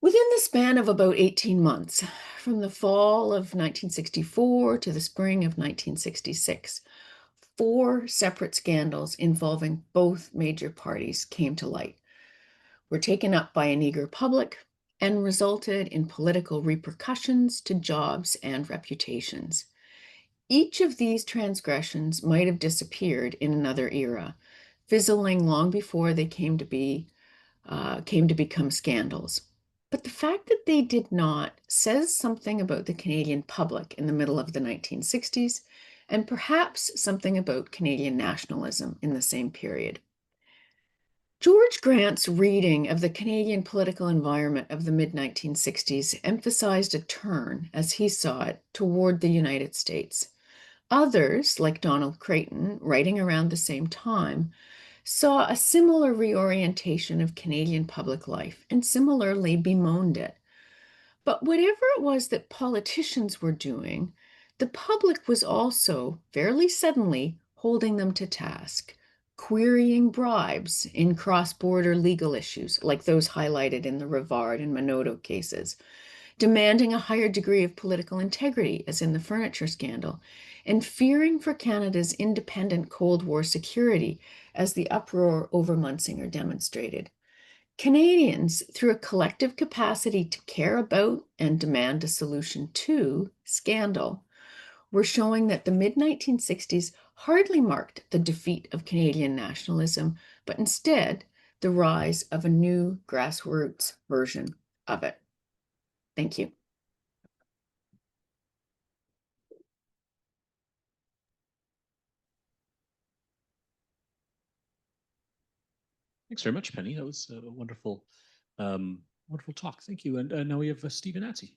Within the span of about 18 months, from the fall of 1964 to the spring of 1966, 4 separate scandals involving both major parties came to light, were taken up by an eager public, and resulted in political repercussions to jobs and reputations. Each of these transgressions might have disappeared in another era, fizzling long before they came to become scandals. But the fact that they did not says something about the Canadian public in the middle of the 1960s, and perhaps something about Canadian nationalism in the same period. George Grant's reading of the Canadian political environment of the mid-1960s emphasized a turn, as he saw it, toward the United States. Others, like Donald Creighton, writing around the same time, saw a similar reorientation of Canadian public life and similarly bemoaned it. But whatever it was that politicians were doing, the public was also, fairly suddenly, holding them to task, querying bribes in cross-border legal issues like those highlighted in the Rivard and Minoto cases, demanding a higher degree of political integrity, as in the furniture scandal, and fearing for Canada's independent Cold War security, as the uproar over Munsinger demonstrated. Canadians, through a collective capacity to care about and demand a solution to scandal, were showing that the mid-1960s hardly marked the defeat of Canadian nationalism, but instead the rise of a new grassroots version of it. Thank you. Thanks very much, Penny. That was a wonderful, wonderful talk. Thank you. And now we have Stephen Atty.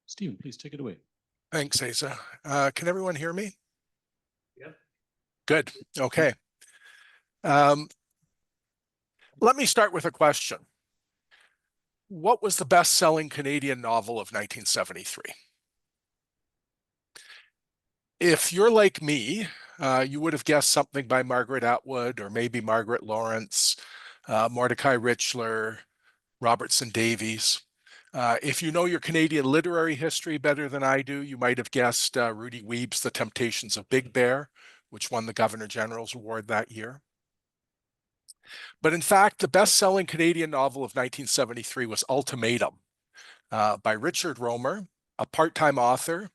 Stephen, please take it away. Thanks, Asa. Can everyone hear me? Yep. Good. Okay. Let me start with a question. What was the best-selling Canadian novel of 1973? If you're like me, you would have guessed something by Margaret Atwood or maybe Margaret Lawrence, Mordecai Richler, Robertson Davies. If you know your Canadian literary history better than I do, you might have guessed Rudy Weeb's The Temptations of Big Bear, which won the Governor General's Award that year. But in fact, the best-selling Canadian novel of 1973 was Ultimatum by Richard Romer, a part-time author,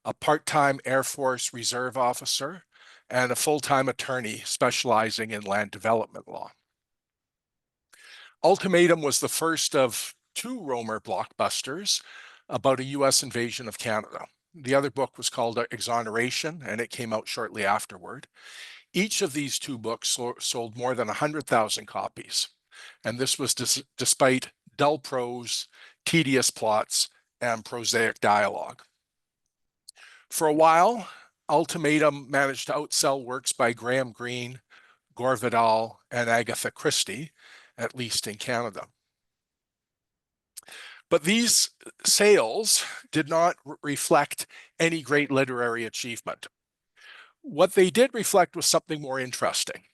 a part-time Air Force Reserve officer, and a full-time attorney specializing in land development law. Ultimatum was the first of two Romer blockbusters about a US invasion of Canada. The other book was called Exoneration, and it came out shortly afterward. Each of these two books sold more than 100,000 copies, and this was despite dull prose, tedious plots, and prosaic dialogue. For a while, Ultimatum managed to outsell works by Graham Greene, Gore Vidal, and Agatha Christie, at least in Canada. But these sales did not reflect any great literary achievement. What they did reflect was something more interesting: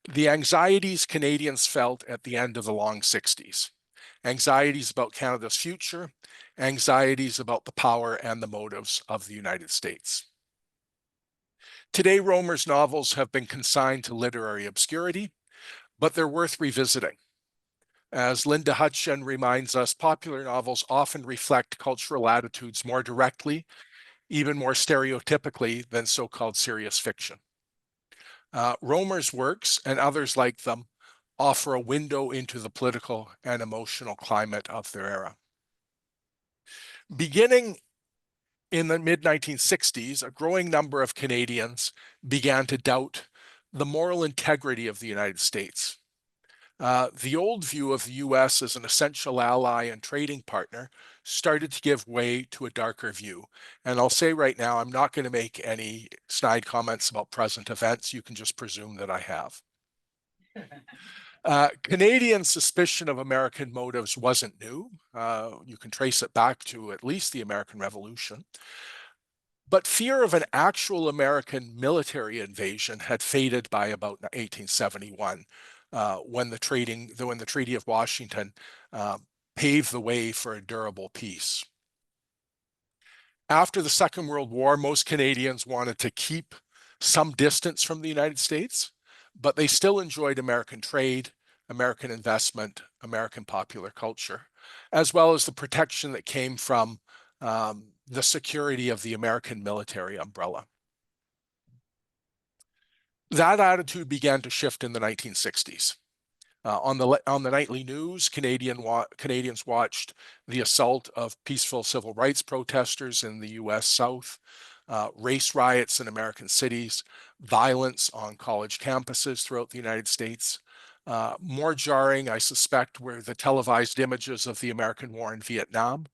the anxieties Canadians felt at the end of the long 60s. Anxieties about Canada's future, anxieties about the power and the motives of the United States. Today, Romer's novels have been consigned to literary obscurity, but they're worth revisiting. As Linda Hutcheon reminds us, popular novels often reflect cultural attitudes more directly, even more stereotypically than so-called serious fiction. Romer's works and others like them offer a window into the political and emotional climate of their era. Beginning in the mid-1960s, a growing number of Canadians began to doubt the moral integrity of the United States. The old view of the US as an essential ally and trading partner started to give way to a darker view. And I'll say right now, I'm not going to make any snide comments about present events. You can just presume that I have. Canadian suspicion of American motives wasn't new. You can trace it back to at least the American Revolution. But fear of an actual American military invasion had faded by about 1871, when the Treaty of Washington paved the way for a durable peace. After the Second World War, most Canadians wanted to keep some distance from the United States, but they still enjoyed American trade, American investment, American popular culture, as well as the protection that came from the security of the American military umbrella. That attitude began to shift in the 1960s. On the nightly news, Canadians watched the assault of peaceful civil rights protesters in the US South, race riots in American cities, violence on college campuses throughout the United States. More jarring, I suspect, were the televised images of the American war in Vietnam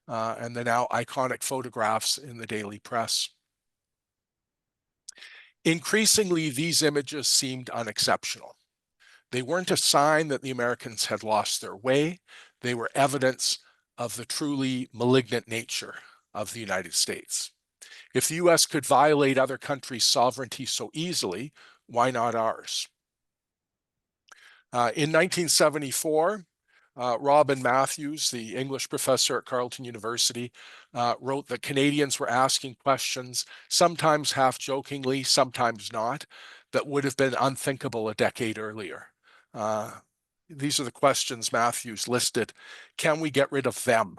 and the now iconic photographs in the daily press. Increasingly, these images seemed unexceptional. They weren't a sign that the Americans had lost their way. They were evidence of the truly malignant nature of the United States. If the US could violate other countries' sovereignty so easily, why not ours? In 1974, Robin Matthews, the English professor at Carleton University, wrote that Canadians were asking questions, sometimes half-jokingly, sometimes not, that would have been unthinkable a decade earlier. These are the questions Matthews listed. Can we get rid of them?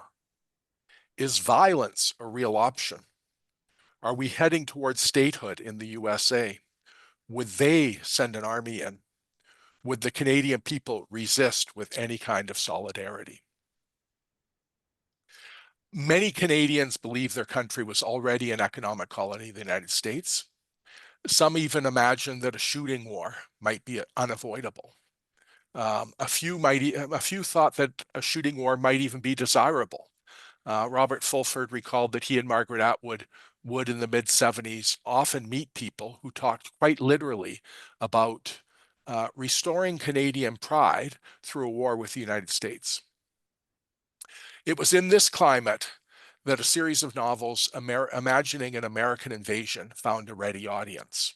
Is violence a real option? Are we heading towards statehood in the USA? Would they send an army in? Would the Canadian people resist with any kind of solidarity? Many Canadians believed their country was already an economic colony of the United States. Some even imagined that a shooting war might be unavoidable. A few thought that a shooting war might even be desirable. Robert Fulford recalled that he and Margaret Atwood would, in the mid-70s, often meet people who talked quite literally about restoring Canadian pride through a war with the United States. It was in this climate that a series of novels imagining an American invasion found a ready audience.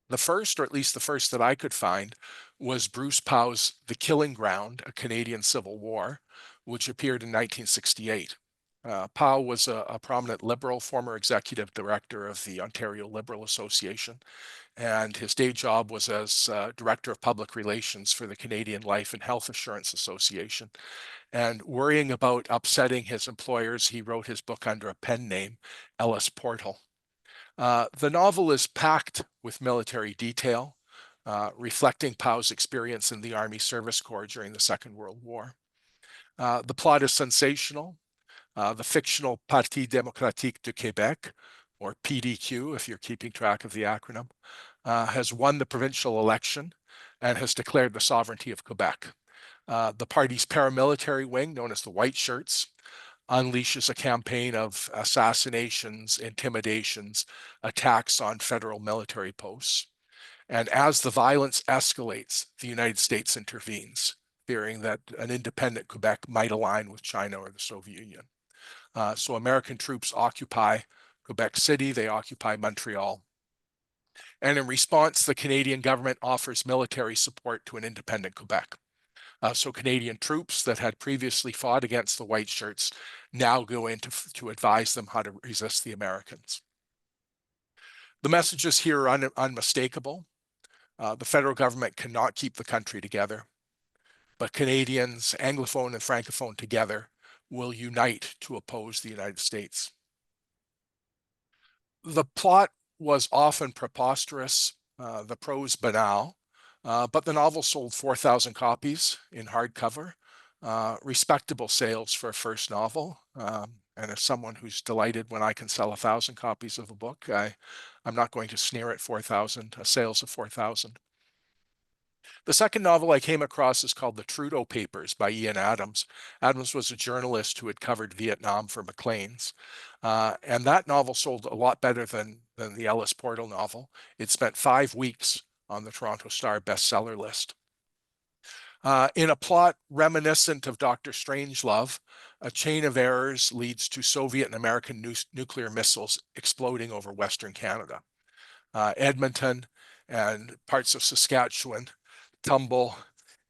The first, or at least the first that I could find, was Bruce Powell's The Killing Ground, A Canadian Civil War, which appeared in 1968. Powell was a prominent Liberal, former executive director of the Ontario Liberal Association, and his day job was as Director of Public Relations for the Canadian Life and Health Assurance Association. And worrying about upsetting his employers, he wrote his book under a pen name, Ellis Portal. The novel is packed with military detail, reflecting Powell's experience in the Army Service Corps during the Second World War. The plot is sensational. The fictional Parti démocratique du Québec, or PDQ, if you're keeping track of the acronym, has won the provincial election and has declared the sovereignty of Quebec. The party's paramilitary wing, known as the White Shirts, unleashes a campaign of assassinations, intimidations, attacks on federal military posts. And as the violence escalates, the United States intervenes, fearing that an independent Quebec might align with China or the Soviet Union. So American troops occupy Quebec City, they occupy Montreal. And in response, the Canadian government offers military support to an independent Quebec. So Canadian troops that had previously fought against the White Shirts now go in to advise them how to resist the Americans. The messages here are unmistakable. The federal government cannot keep the country together, but Canadians, Anglophone and Francophone together, will unite to oppose the United States. The plot was often preposterous, the prose banal, but the novel sold 4,000 copies in hardcover, respectable sales for a first novel. And as someone who's delighted when I can sell 1,000 copies of a book, I'm not going to sneer at 4,000, sales of 4,000. The second novel I came across is called The Trudeau Papers by Ian Adams. Adams was a journalist who had covered Vietnam for Maclean's. And that novel sold a lot better than the Ellis Portal novel. It spent 5 weeks on the Toronto Star bestseller list. In a plot reminiscent of Dr. Strangelove, a chain of errors leads to Soviet and American nuclear missiles exploding over Western Canada. Edmonton and parts of Saskatchewan tumble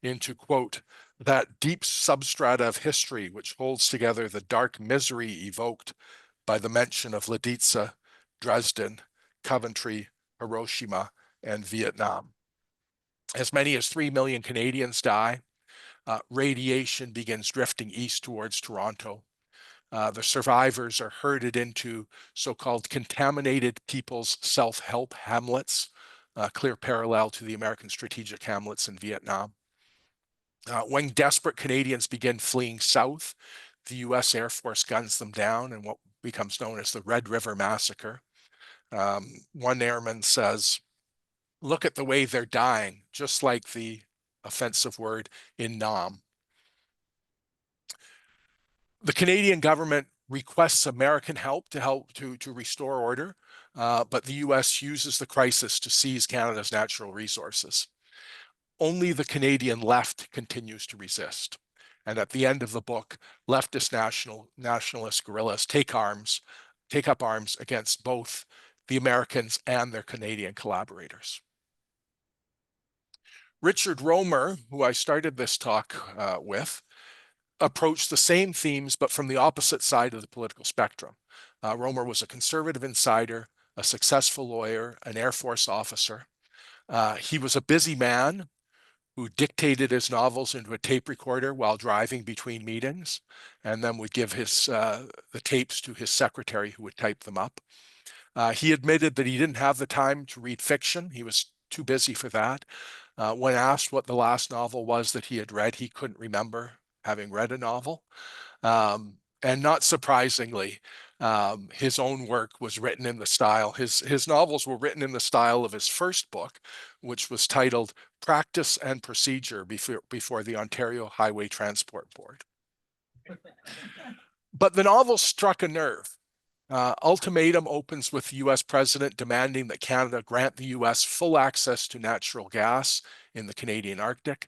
into, quote, that deep substrata of history which holds together the dark misery evoked by the mention of Lidice, Dresden, Coventry, Hiroshima, and Vietnam. As many as 3 million Canadians die. Radiation begins drifting east towards Toronto. The survivors are herded into so-called contaminated people's self-help hamlets, clear parallel to the American strategic hamlets in Vietnam. When desperate Canadians begin fleeing south, the US Air Force guns them down in what becomes known as the Red River Massacre. One airman says, "Look at the way they're dying," just like the offensive word in Nam. The Canadian government requests American help to restore order, but the US uses the crisis to seize Canada's natural resources. Only the Canadian left continues to resist. And at the end of the book, leftist nationalist guerrillas take up arms against both the Americans and their Canadian collaborators. Richard Romer, who I started this talk with, approached the same themes, but from the opposite side of the political spectrum. Romer was a conservative insider, a successful lawyer, an Air Force officer. He was a busy man who dictated his novels into a tape recorder while driving between meetings, and then would give the tapes to his secretary who would type them up. He admitted that he didn't have the time to read fiction. He was too busy for that. When asked what the last novel was that he had read, he couldn't remember having read a novel. And not surprisingly, His own work was written in the style, his novels were written in the style of his first book, which was titled Practice and Procedure before the Ontario Highway Transport Board. But the novel struck a nerve. Ultimatum opens with the US president demanding that Canada grant the US full access to natural gas in the Canadian Arctic.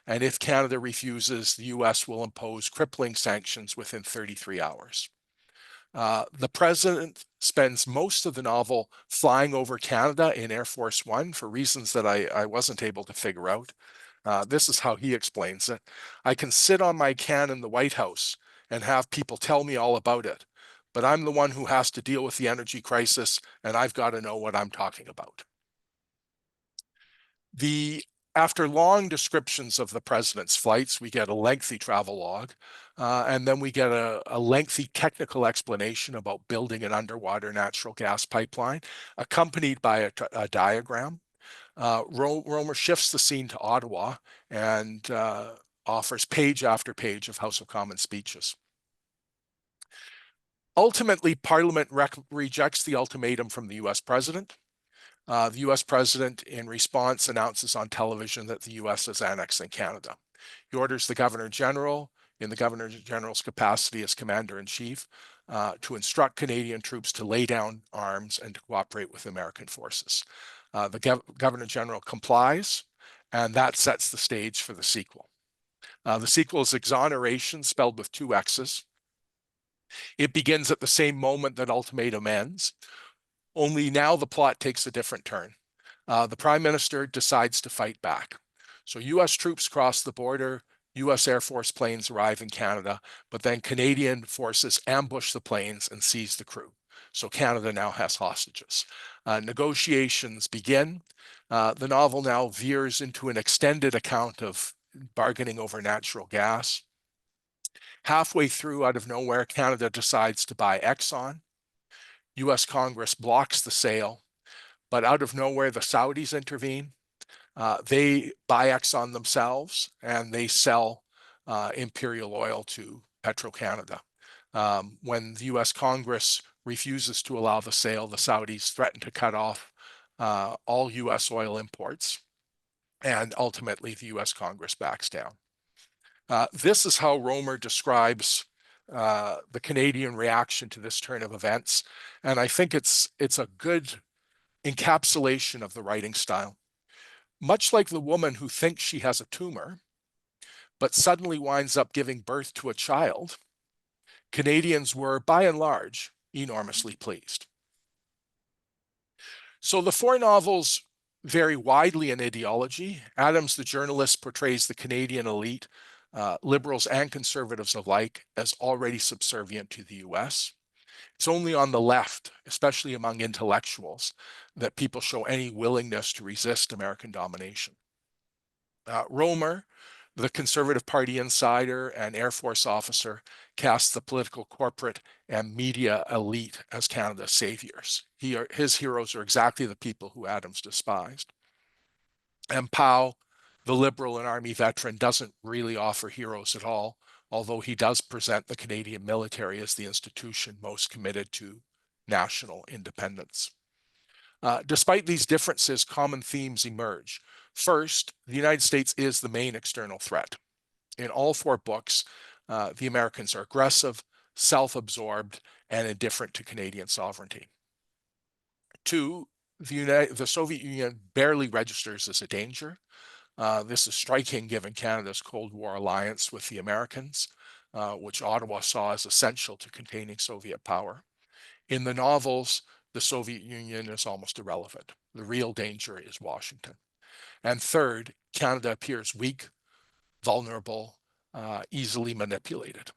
And if Canada refuses, the US will impose crippling sanctions within 33 hours. The president spends most of the novel flying over Canada in Air Force One for reasons that I wasn't able to figure out. This is how he explains it. I can sit on my can in the White House and have people tell me all about it, but I'm the one who has to deal with the energy crisis, and I've got to know what I'm talking about. After long descriptions of the president's flights, we get a lengthy travel log, and then we get a lengthy technical explanation about building an underwater natural gas pipeline, accompanied by a diagram. Romer shifts the scene to Ottawa and offers page after page of House of Commons speeches. Ultimately, Parliament rejects the ultimatum from the US president. The US president, in response, announces on television that the US is annexing Canada. He orders the Governor General, in the Governor General's capacity as Commander-in-Chief, to instruct Canadian troops to lay down arms and to cooperate with American forces. The Governor General complies, and that sets the stage for the sequel. The sequel is Exoneration, spelled with 2 X's. It begins at the same moment that Ultimatum ends, only now the plot takes a different turn. The Prime Minister decides to fight back. So US troops cross the border, US Air Force planes arrive in Canada, but then Canadian forces ambush the planes and seize the crew. So Canada now has hostages. Negotiations begin. The novel now veers into an extended account of bargaining over natural gas. Halfway through, out of nowhere, Canada decides to buy Exxon. US Congress blocks the sale, but out of nowhere, the Saudis intervene. They buy Exxon themselves, and they sell Imperial Oil to Petro-Canada. When the US Congress refuses to allow the sale, the Saudis threaten to cut off all US oil imports, and ultimately the US Congress backs down. This is how Romer describes the Canadian reaction to this turn of events, and I think it's a good encapsulation of the writing style. Much like the woman who thinks she has a tumor, but suddenly winds up giving birth to a child, Canadians were, by and large, enormously pleased. So the 4 novels vary widely in ideology. Adams, the journalist, portrays the Canadian elite, liberals and conservatives alike, as already subservient to the US. It's only on the left, especially among intellectuals, that people show any willingness to resist American domination. Romer, the Conservative Party insider and Air Force officer, casts the political, corporate, and media elite as Canada's saviors. His heroes are exactly the people who Adams despised. And Powell, the Liberal and Army veteran, doesn't really offer heroes at all, although he does present the Canadian military as the institution most committed to national independence. Despite these differences, common themes emerge. First, the United States is the main external threat. In all 4 books, the Americans are aggressive, self-absorbed, and indifferent to Canadian sovereignty. 2, the Soviet Union barely registers as a danger. This is striking given Canada's Cold War alliance with the Americans, which Ottawa saw as essential to containing Soviet power. In the novels, the Soviet Union is almost irrelevant. The real danger is Washington. And third, Canada appears weak, vulnerable, easily manipulated.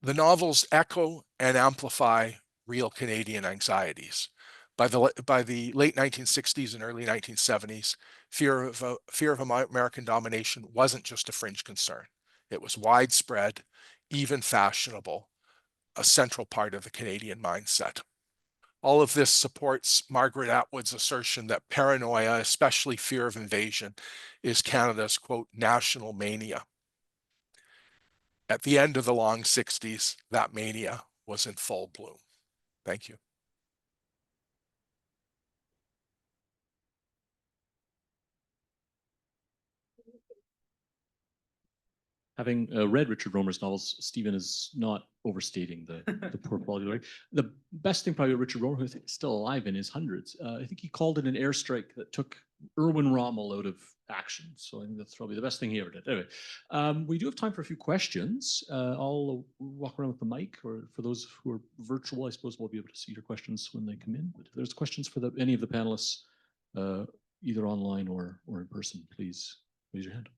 The novels echo and amplify real Canadian anxieties. By the late 1960s and early 1970s, fear of American domination wasn't just a fringe concern. It was widespread, even fashionable, a central part of the Canadian mindset. All of this supports Margaret Atwood's assertion that paranoia, especially fear of invasion, is Canada's, quote, national mania. At the end of the long 60s, that mania was in full bloom. Thank you. Having read Richard Romer's novels, Stephen is not overstating the poor quality of writing. The best thing probably Richard Romer, who I think is still alive in his hundreds, I think he called it an airstrike that took Erwin Rommel out of action. So I think that's probably the best thing he ever did. Anyway, we do have time for a few questions. I'll walk around with the mic, or for those who are virtual, I suppose we'll be able to see your questions when they come in. But if there's questions for any of the panelists, either online or in person, please raise your hand.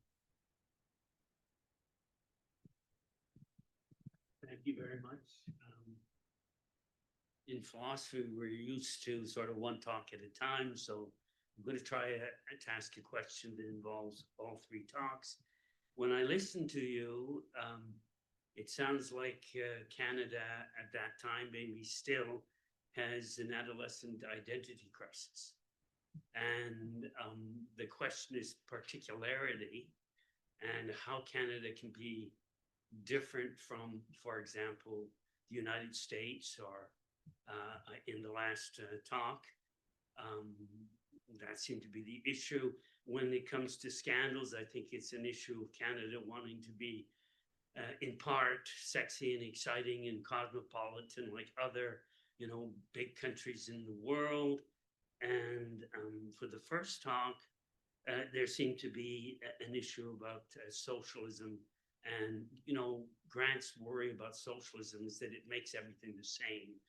Thank you very much. In philosophy, we're used to sort of one talk at a time, so I'm going to try to ask a question that involves all three talks. When I listen to you, it sounds like Canada at that time, maybe still, has an adolescent identity crisis. And the question is particularity and how Canada can be different from, for example, the United States, or in the last talk. That seemed to be the issue. When it comes to scandals, I think it's an issue of Canada wanting to be, in part, sexy and exciting and cosmopolitan like other, big countries in the world. And for the first talk, there seemed to be an issue about socialism. And, Grant's worry about socialism is that it makes everything the same,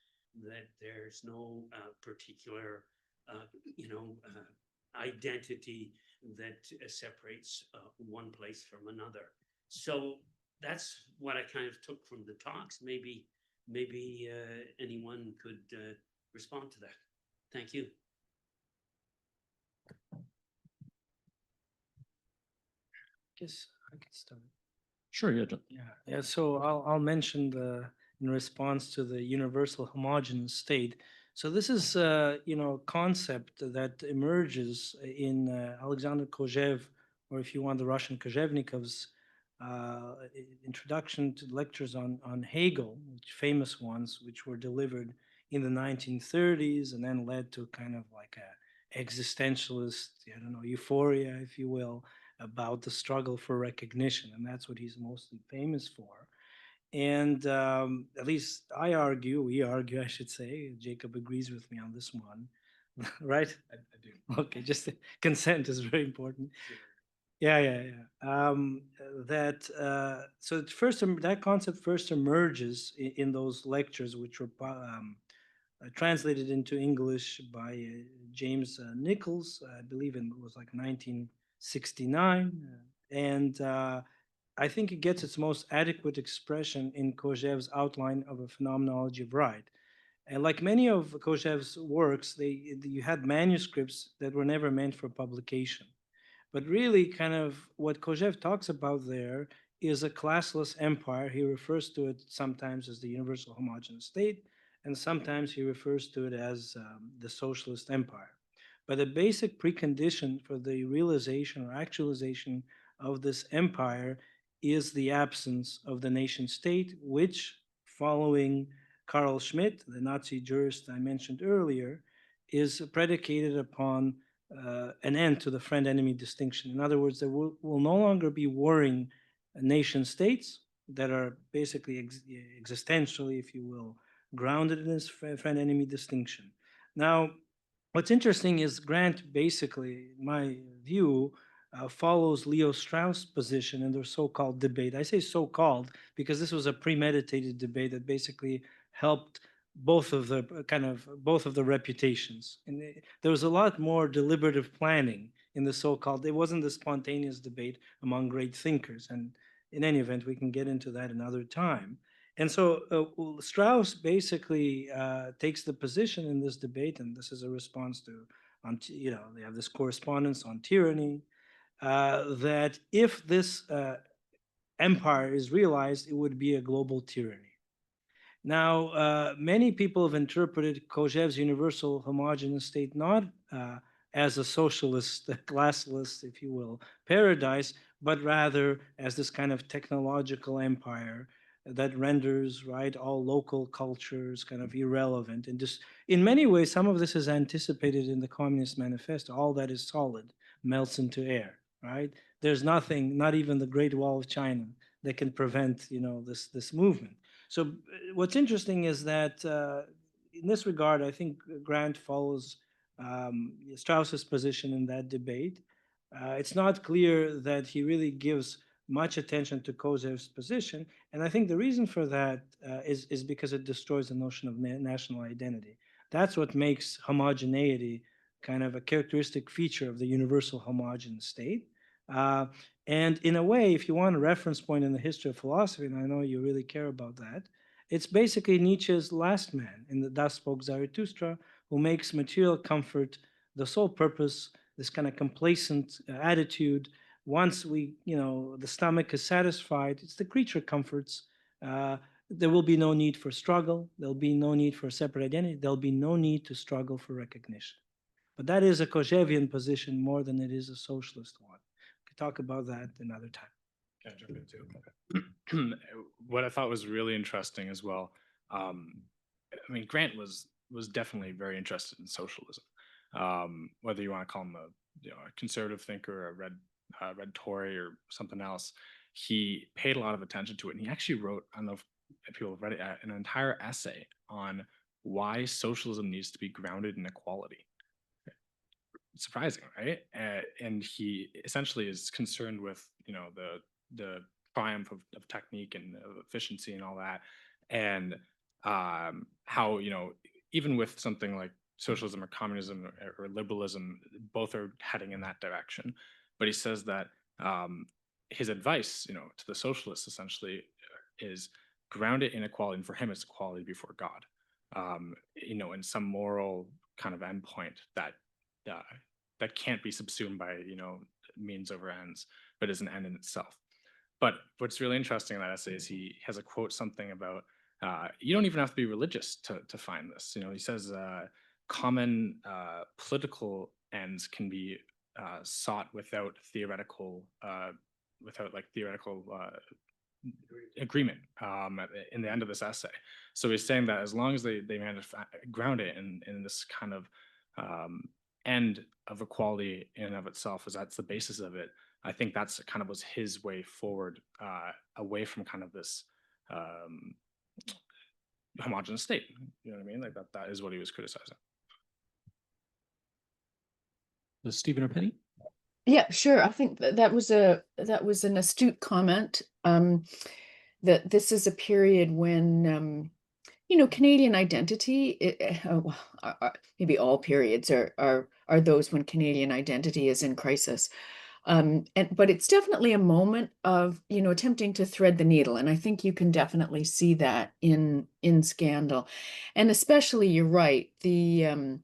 that there's no particular, identity that separates one place from another. So that's what I kind of took from the talks. Maybe anyone could respond to that. Thank you. I guess I could start. Sure, yeah, John. Yeah. So I'll mention in response to the universal homogeneous state. So this is concept that emerges in Alexander Kojev, or if you want, the Russian Kozhevnikov's introduction to lectures on Hegel, which famous ones, which were delivered in the 1930s and then led to kind of like a existentialist, euphoria, if you will, about the struggle for recognition, and that's what he's mostly famous for. And at least we argue, I should say, Jacob agrees with me on this one, right? I do. Okay, just consent is very important. Yeah. That concept first emerges in those lectures, which were translated into English by James Nichols, I believe it was like 1969. And I think it gets its most adequate expression in Kojev's outline of a phenomenology of right. And like many of Kojev's works, you had manuscripts that were never meant for publication. But really, kind of what Kojev talks about there is a classless empire. He refers to it sometimes as the universal homogeneous state, and sometimes he refers to it as the socialist empire. But a basic precondition for the realization or actualization of this empire is the absence of the nation state, which, following Carl Schmitt, the Nazi jurist I mentioned earlier, is predicated upon an end to the friend-enemy distinction. In other words, there will no longer be warring nation states that are basically existentially, if you will, grounded in this friend-enemy distinction. Now, what's interesting is Grant basically, in my view, follows Leo Strauss' position in their so-called debate. I say so-called because this was a premeditated debate that basically helped both of the reputations. And there was a lot more deliberative planning in the so-called, it wasn't the spontaneous debate among great thinkers. And in any event, we can get into that another time. And so Strauss basically takes the position in this debate, and this is a response to, they have this correspondence on tyranny, that if this empire is realized, it would be a global tyranny. Now, many people have interpreted Kojev's universal homogeneous state not as a socialist, classless, if you will, paradise, but rather as this kind of technological empire that renders, right, all local cultures kind of irrelevant. And just in many ways, some of this is anticipated in the Communist Manifesto. All that is solid melts into air, right? There's nothing, not even the Great Wall of China, that can prevent, this movement. So what's interesting is that in this regard, I think Grant follows Strauss's position in that debate. It's not clear that he really gives much attention to Kozer's position, and I think the reason for that is because it destroys the notion of national identity. That's what makes homogeneity kind of a characteristic feature of the universal homogeneous state. And in a way, if you want a reference point in the history of philosophy, and I know you really care about that, it's basically Nietzsche's last man in the Thus Spoke Zarathustra, who makes material comfort the sole purpose, this kind of complacent attitude. Once the stomach is satisfied, it's the creature comforts. There will be no need for struggle. There'll be no need for separate identity. There'll be no need to struggle for recognition. But that is a Kojevian position more than it is a socialist one. We could talk about that another time. Can I jump in too? What I thought was really interesting as well. I mean, Grant was definitely very interested in socialism. Whether you want to call him a conservative thinker, a red Tory, or something else, he paid a lot of attention to it, and he actually wrote, I don't know if people have read it, an entire essay on why socialism needs to be grounded in equality. Surprising, right? And he essentially is concerned with the triumph of technique and of efficiency and all that, and how even with something like socialism or communism or liberalism, both are heading in that direction. But he says that his advice, to the socialists essentially is ground it in equality, and for him, it's equality before God. In some moral kind of endpoint that can't be subsumed by means over ends, but is an end in itself. But what's really interesting in that essay is he has a quote, something about you don't even have to be religious to find this. He says common political ends can be sought without theoretical agreement in the end of this essay. So he's saying that as long as they manage to ground it in this kind of end of equality in and of itself, as that's the basis of it, I think that's kind of was his way forward, away from kind of this homogenous state. You know what I mean? Like that is what he was criticizing. Stephen or Penny? Yeah, sure. I think that was an astute comment. That this is a period when Canadian identity, maybe all periods are those when Canadian identity is in crisis. But it's definitely a moment of, attempting to thread the needle. And I think you can definitely see that in Scandal. And especially, you're right, the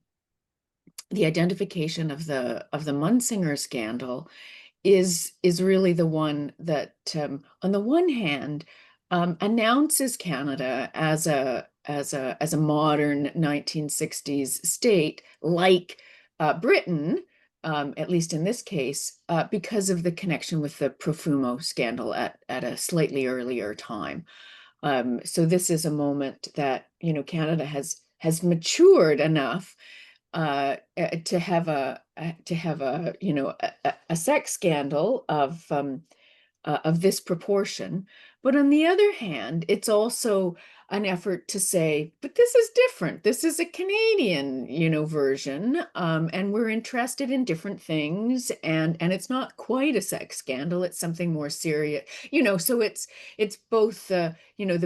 identification of the Munsinger scandal is really the one that, on the one hand, announces Canada as a modern 1960s state, like Britain, at least in this case, because of the connection with the Profumo scandal at a slightly earlier time. So this is a moment that Canada has matured enough to have a sex scandal of this proportion. But on the other hand, it's also an effort to say, but this is different. This is a Canadian, version, and we're interested in different things, and it's not quite a sex scandal. It's something more serious, So it's both, the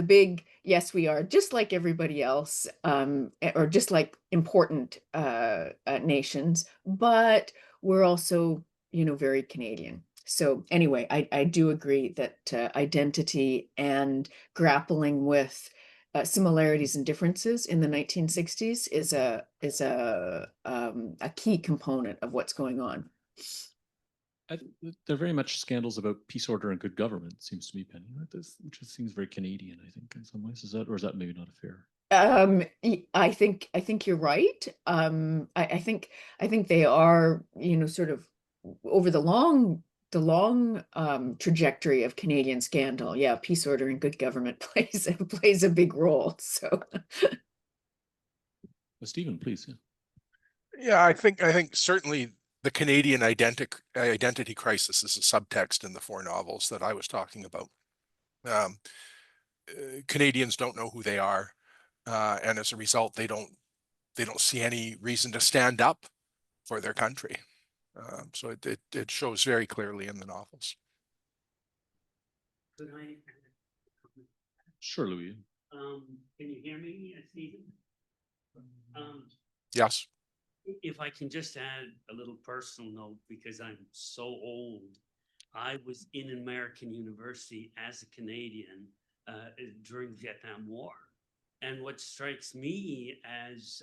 big, yes, we are just like everybody else, or just like important nations, but we're also, very Canadian. So anyway, I do agree that identity and grappling with similarities and differences in the 1960s is a key component of what's going on. They're very much scandals about peace, order, and good government. It seems to me, Penny, right? Which seems very Canadian, I think, in some ways. Is that maybe not a fair? I think you're right. I think they are, sort of over the long trajectory of Canadian scandal, yeah, peace, order, and good government plays a big role. So, Stephen, please. Yeah, I think certainly the Canadian identity crisis is a subtext in the four novels that I was talking about. Canadians don't know who they are, and as a result, they don't see any reason to stand up for their country. So it shows very clearly in the novels. Could I? Sure, Louis. Can you hear me, Stephen? Yes. If I can just add a little personal note, because I'm so old, I was in American University as a Canadian during the Vietnam War. And what strikes me as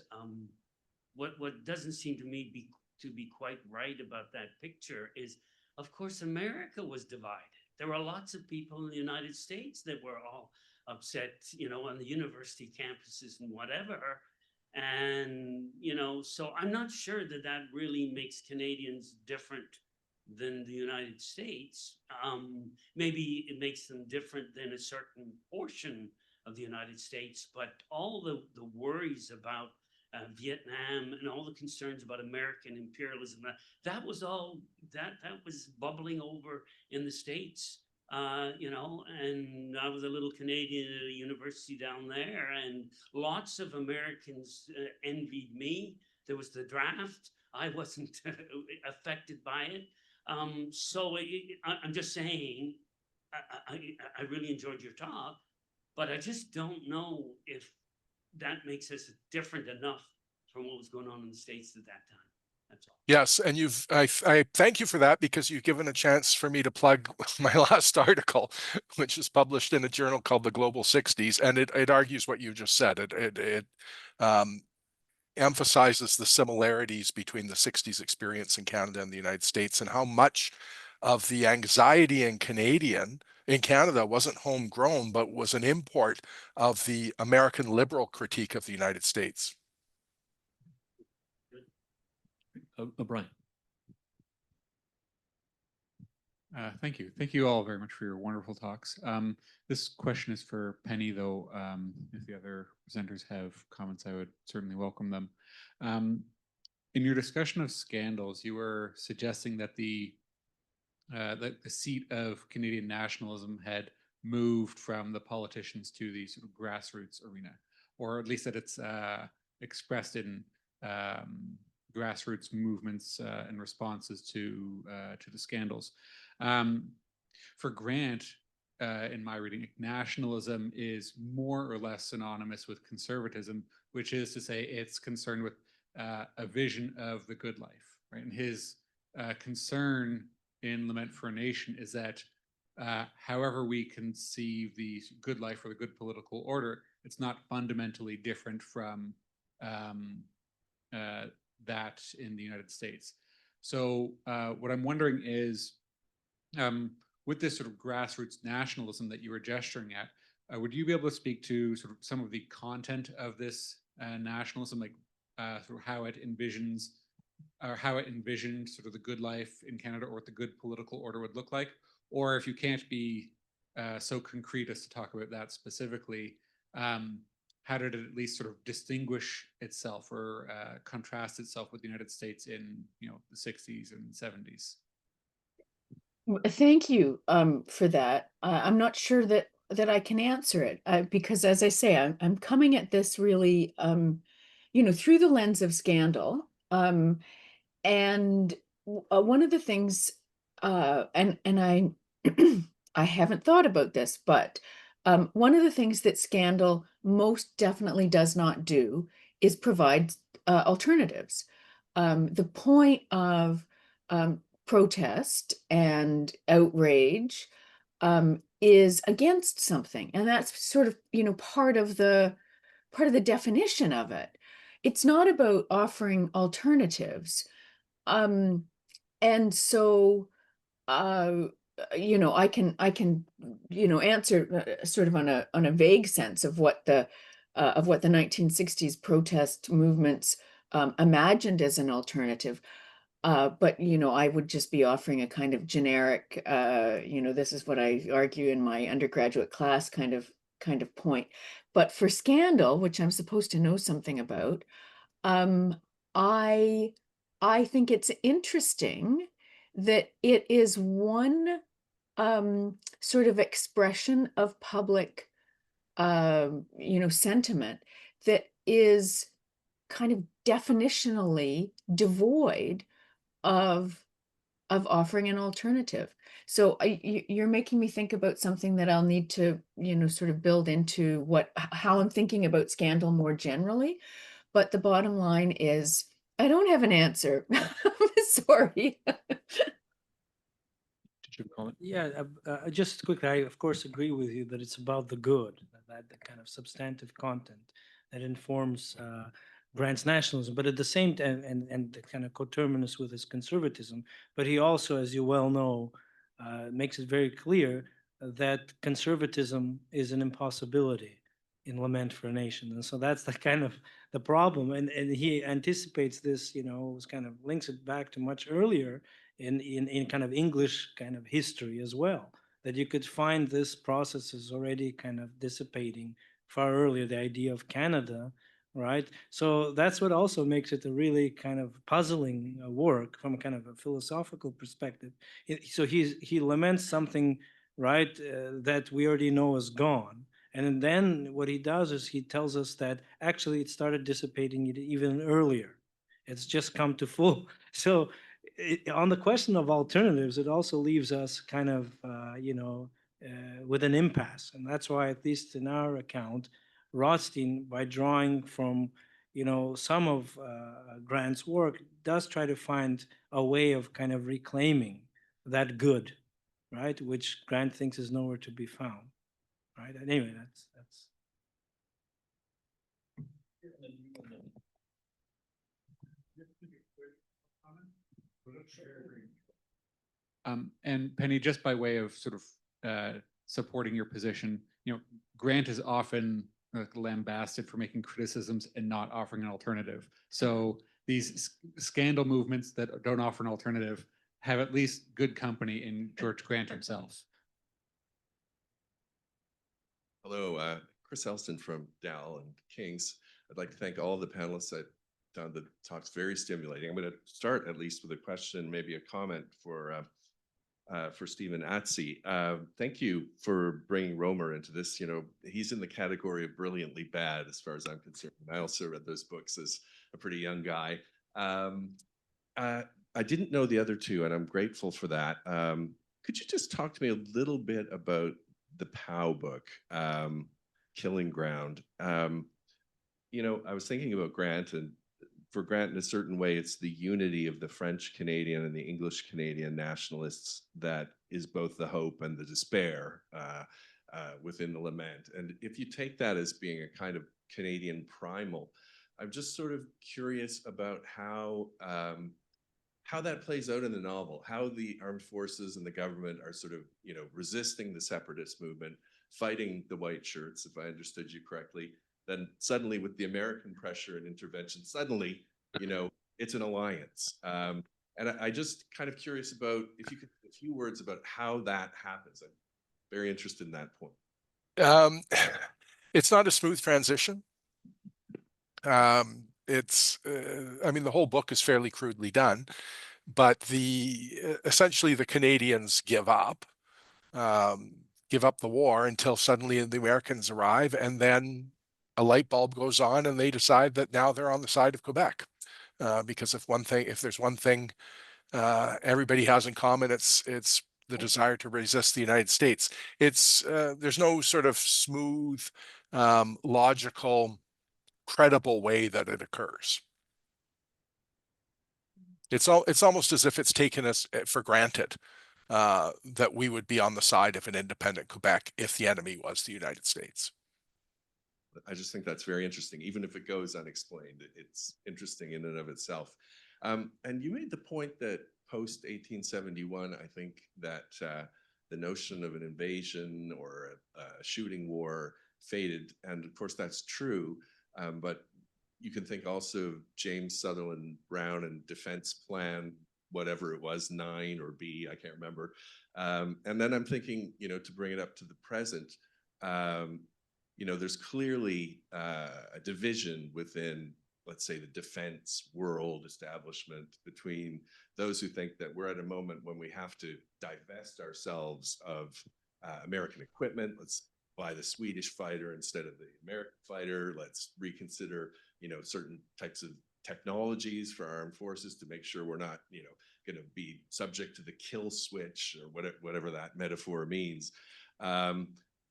what doesn't seem to me to be quite right about that picture is, of course, America was divided. There were lots of people in the United States that were all upset, you know, on the university campuses and whatever. And, you know, so I'm not sure that that really makes Canadians different than the United States. Maybe it makes them different than a certain portion of the United States, but all the worries about Vietnam and all the concerns about American imperialism, that was all that was bubbling over in the States. You know, and I was a little Canadian at a university down there, and lots of Americans envied me. There was the draft. I wasn't affected by it. So I'm just saying, I really enjoyed your talk, but I just don't know if that makes us different enough from what was going on in the States at that time. That's all. Yes, and I thank you for that, because you've given a chance for me to plug my last article, which is published in a journal called The Global 60s, and it argues what you just said. It emphasizes the similarities between the 60s experience in Canada and the United States, and how much of the anxiety in Canada wasn't homegrown, but was an import of the American liberal critique of the United States. Brian. Thank you. Thank you all very much for your wonderful talks. This question is for Penny, though. If the other presenters have comments, I would certainly welcome them. In your discussion of scandals, you were suggesting that the seat of Canadian nationalism had moved from the politicians to the sort of grassroots arena, or at least that it's expressed in grassroots movements and responses to the scandals. For Grant, in my reading, nationalism is more or less synonymous with conservatism, which is to say it's concerned with a vision of the good life, right? And his concern in Lament for a Nation is that however we conceive the good life or the good political order, it's not fundamentally different from that in the United States. So what I'm wondering is, with this sort of grassroots nationalism that you were gesturing at, would you be able to speak to sort of some of the content of this nationalism, like sort of how it envisions, or how it envisioned sort of the good life in Canada, or what the good political order would look like? Or if you can't be so concrete as to talk about that specifically, how did it at least sort of distinguish itself or contrast itself with the United States in, you know, the 60s and 70s? Thank you for that. I'm not sure that I can answer it because, as I say, I'm coming at this really, you know, through the lens of scandal. And one of the things, and I I haven't thought about this, but one of the things that scandal most definitely does not do is provide alternatives. The point of protest and outrage is against something, and that's sort of, you know, part of the definition of it. It's not about offering alternatives. And so you know, I can you know, answer sort of on a vague sense of what the 1960s protest movements imagined as an alternative. But, I would just be offering a kind of generic, this is what I argue in my undergraduate class kind of point. But for scandal, which I'm supposed to know something about, I think it's interesting that it is one sort of expression of public, sentiment that is kind of definitionally devoid of offering an alternative. So you're making me think about something that I'll need to, sort of build into how I'm thinking about scandal more generally. But the bottom line is, I don't have an answer. Sorry. Did you have a comment? Yeah, just quickly, I of course agree with you that it's about the good, that the kind of substantive content that informs Grant's nationalism, but at the same time, and the kind of coterminous with his conservatism. But he also, as you well know, makes it very clear that conservatism is an impossibility in Lament for a Nation, and so that's the kind of the problem. And he anticipates this, kind of links it back to much earlier in kind of English kind of history as well, that you could find this process is already kind of dissipating far earlier, the idea of Canada, right? So that's what also makes it a really kind of puzzling work from kind of a philosophical perspective. So he laments something, right, that we already know is gone. And then what he does is he tells us that actually it started dissipating even earlier. It's just come to full. So on the question of alternatives, it also leaves us kind of, with an impasse. And that's why, at least in our account, Rothstein, by drawing from, some of Grant's work, does try to find a way of kind of reclaiming that good, right, which Grant thinks is nowhere to be found, right? And anyway, that's. And Penny, just by way of sort of supporting your position, Grant is often lambasted for making criticisms and not offering an alternative. So these scandal movements that don't offer an alternative have at least good company in George Grant himself. Hello, Chris Elston from Dal and King's. I'd like to thank all the panelists. I found the talks very stimulating. I'm going to start at least with a question, maybe a comment for Stephen Atsey. Thank you for bringing Romer into this. He's in the category of brilliantly bad as far as I'm concerned. I also read those books as a pretty young guy. I didn't know the other two, and I'm grateful for that. Could you just talk to me a little bit about the Pow book, Killing Ground? I was thinking about Grant, and for Grant, in a certain way, it's the unity of the French Canadian and the English Canadian nationalists that is both the hope and the despair within the lament. And if you take that as being a kind of Canadian primal, I'm just sort of curious about how that plays out in the novel, how the armed forces and the government are sort of, resisting the separatist movement, fighting the white shirts, if I understood you correctly. Then suddenly, with the American pressure and intervention, suddenly, it's an alliance. And I just kind of curious about, if you could, a few words about how that happens. I'm very interested in that point. It's not a smooth transition. I mean, the whole book is fairly crudely done, but essentially the Canadians give up the war until suddenly the Americans arrive, and then a light bulb goes on and they decide that now they're on the side of Quebec. Because if there's one thing everybody has in common, it's the desire to resist the United States. There's no sort of smooth, logical, credible way that it occurs. It's almost as if it's taken us for granted that we would be on the side of an independent Quebec if the enemy was the United States. I just think that's very interesting. Even if it goes unexplained, it's interesting in and of itself. And you made the point that post 1871, I think that the notion of an invasion or a shooting war faded. And of course, that's true. But you can think also of James Sutherland Brown and Defense Plan whatever it was, 9 or B, I can't remember. And then I'm thinking, to bring it up to the present, there's clearly a division within, let's say, the defense world establishment between those who think that we're at a moment when we have to divest ourselves of American equipment. Let's buy the Swedish fighter instead of the American fighter. Let's reconsider, certain types of technologies for our armed forces to make sure we're not, going to be subject to the kill switch or whatever that metaphor means. And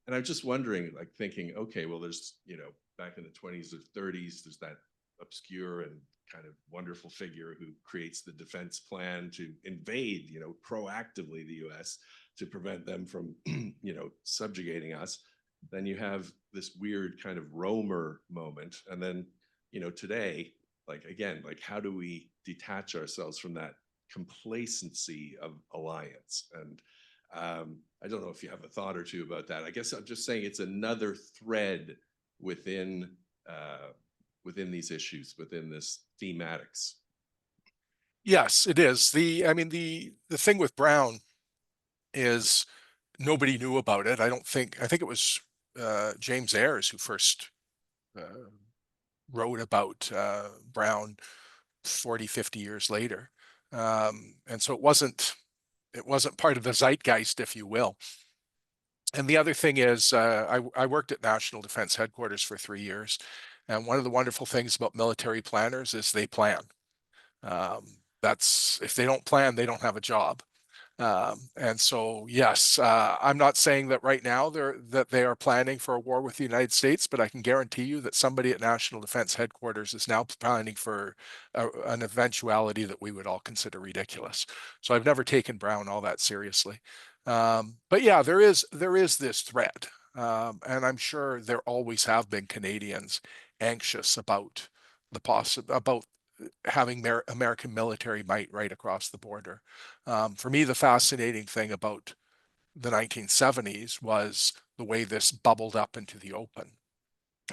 I'm just wondering, like thinking, okay, well, there's, back in the 20s or 30s, there's that obscure and kind of wonderful figure who creates the defense plan to invade, proactively the US to prevent them from, subjugating us. Then you have this weird kind of roamer moment. And then, today, again, how do we detach ourselves from that complacency of alliance? And I don't know if you have a thought or two about that. I guess I'm just saying it's another thread within these issues, within this thematics. Yes, it is. The thing with Brown is nobody knew about it. I think it was James Ayres who first wrote about Brown 40, 50 years later. And so it wasn't part of the zeitgeist, if you will. And the other thing is, I worked at National Defense Headquarters for 3 years. And one of the wonderful things about military planners is they plan. If they don't plan, they don't have a job. And so, yes, I'm not saying that right now that they are planning for a war with the United States, but I can guarantee you that somebody at National Defense Headquarters is now planning for an eventuality that we would all consider ridiculous. So I've never taken Brown all that seriously. But yeah, there is this threat, and I'm sure there always have been Canadians anxious about about having American military might right across the border. For me, the fascinating thing about the 1970s was the way this bubbled up into the open.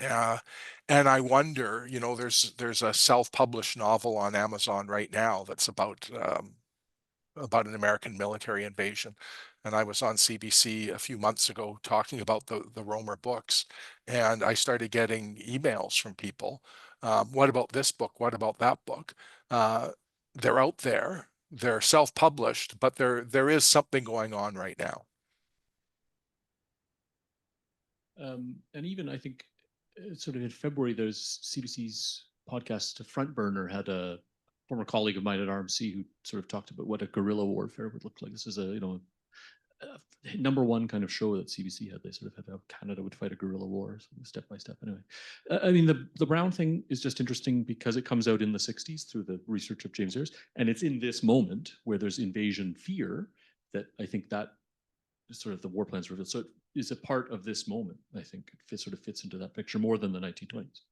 And I wonder, there's a self-published novel on Amazon right now that's about an American military invasion. And I was on CBC a few months ago talking about the Romer books, and I started getting emails from people. What about this book? What about that book? They're out there. They're self-published, but there is something going on right now. And even I think sort of in February, there's CBC's podcast, Front Burner, had a former colleague of mine at RMC who sort of talked about what a guerrilla warfare would look like. This is a #1 kind of show that CBC had. They sort of had how Canada would fight a guerrilla war, step by step. Anyway, I mean, the Brown thing is just interesting because it comes out in the 60s through the research of James Ayres, and it's in this moment where there's invasion fear that I think that sort of the war plans revealed. So it is a part of this moment. I think it sort of fits into that picture more than the 1920s.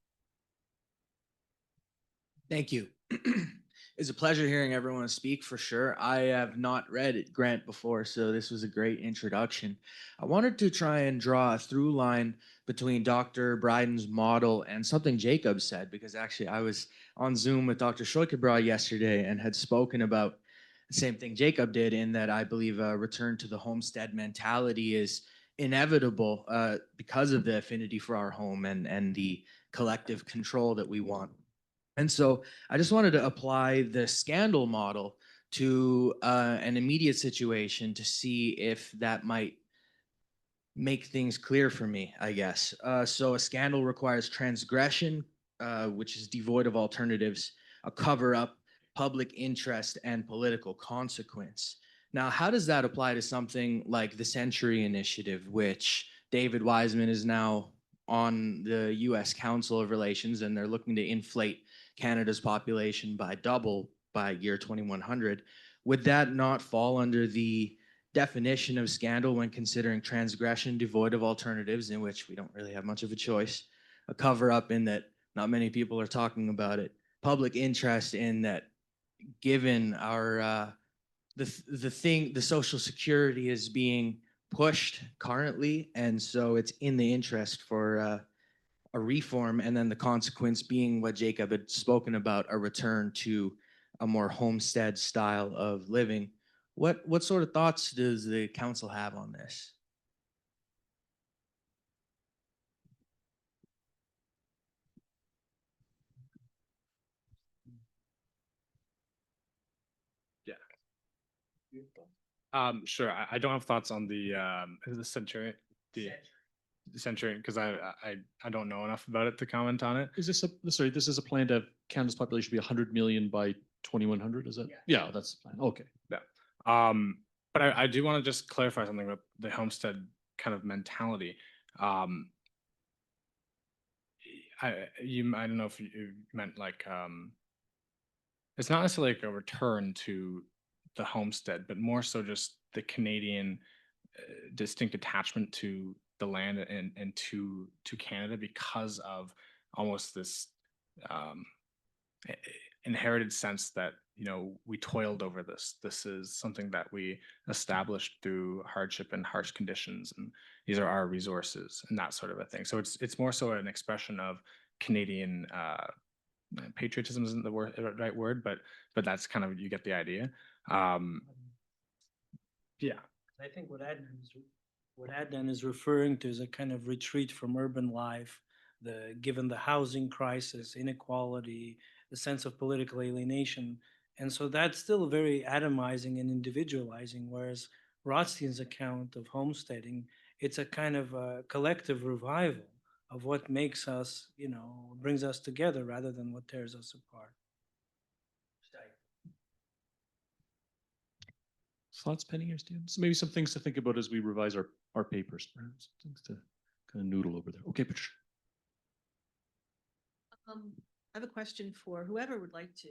Thank you. It's a pleasure hearing everyone speak, for sure. I have not read Grant before, so this was a great introduction. I wanted to try and draw a through line between Dr. Bryden's model and something Jacob said, because actually I was on Zoom with Dr. Schoikebrod yesterday and had spoken about the same thing Jacob did, in that I believe a return to the homestead mentality is inevitable because of the affinity for our home and the collective control that we want. And so I just wanted to apply the scandal model to an immediate situation to see if that might make things clear for me, I guess. So a scandal requires transgression, which is devoid of alternatives, a cover-up, public interest, and political consequence. Now, how does that apply to something like the Century Initiative, which David Wiseman is now on the US Council of Relations, and they're looking to inflate Canada's population by double by year 2100? Would that not fall under the definition of scandal when considering transgression devoid of alternatives, in which we don't really have much of a choice, a cover-up in that not many people are talking about it, public interest in that given our the Social Security is being pushed currently, and so it's in the interest for a reform, and then the consequence being what Jacob had spoken about, a return to a more homestead style of living. What sort of thoughts does the council have on this? Sure. I don't have thoughts on the centurion, the centurion, because I don't know enough about it to comment on it. Is this sorry, this is a plan to have Canada's population be 100 million by 2100, is that? Yeah, that's the plan. Okay. Yeah. But I do want to just clarify something about the homestead kind of mentality. I don't know if you meant like it's not necessarily like a return to the homestead, but more so just the Canadian distinct attachment to the land and to Canada because of almost this inherited sense that, you know, we toiled over this. This is something that we established through hardship and harsh conditions, and these are our resources and that sort of a thing. So it's more so an expression of Canadian patriotism isn't the right word, but that's kind of, you get the idea. Yeah. I think what Adnan is referring to is a kind of retreat from urban life, given the housing crisis, inequality, the sense of political alienation. And so that's still very atomizing and individualizing, whereas Rothstein's account of homesteading, it's a kind of a collective revival of what makes us, you know, brings us together rather than what tears us apart. Thoughts, Penny or Steve? So maybe some things to think about as we revise our papers, perhaps. Things to kind of noodle over there. Okay, Patricia. I have a question for whoever would like to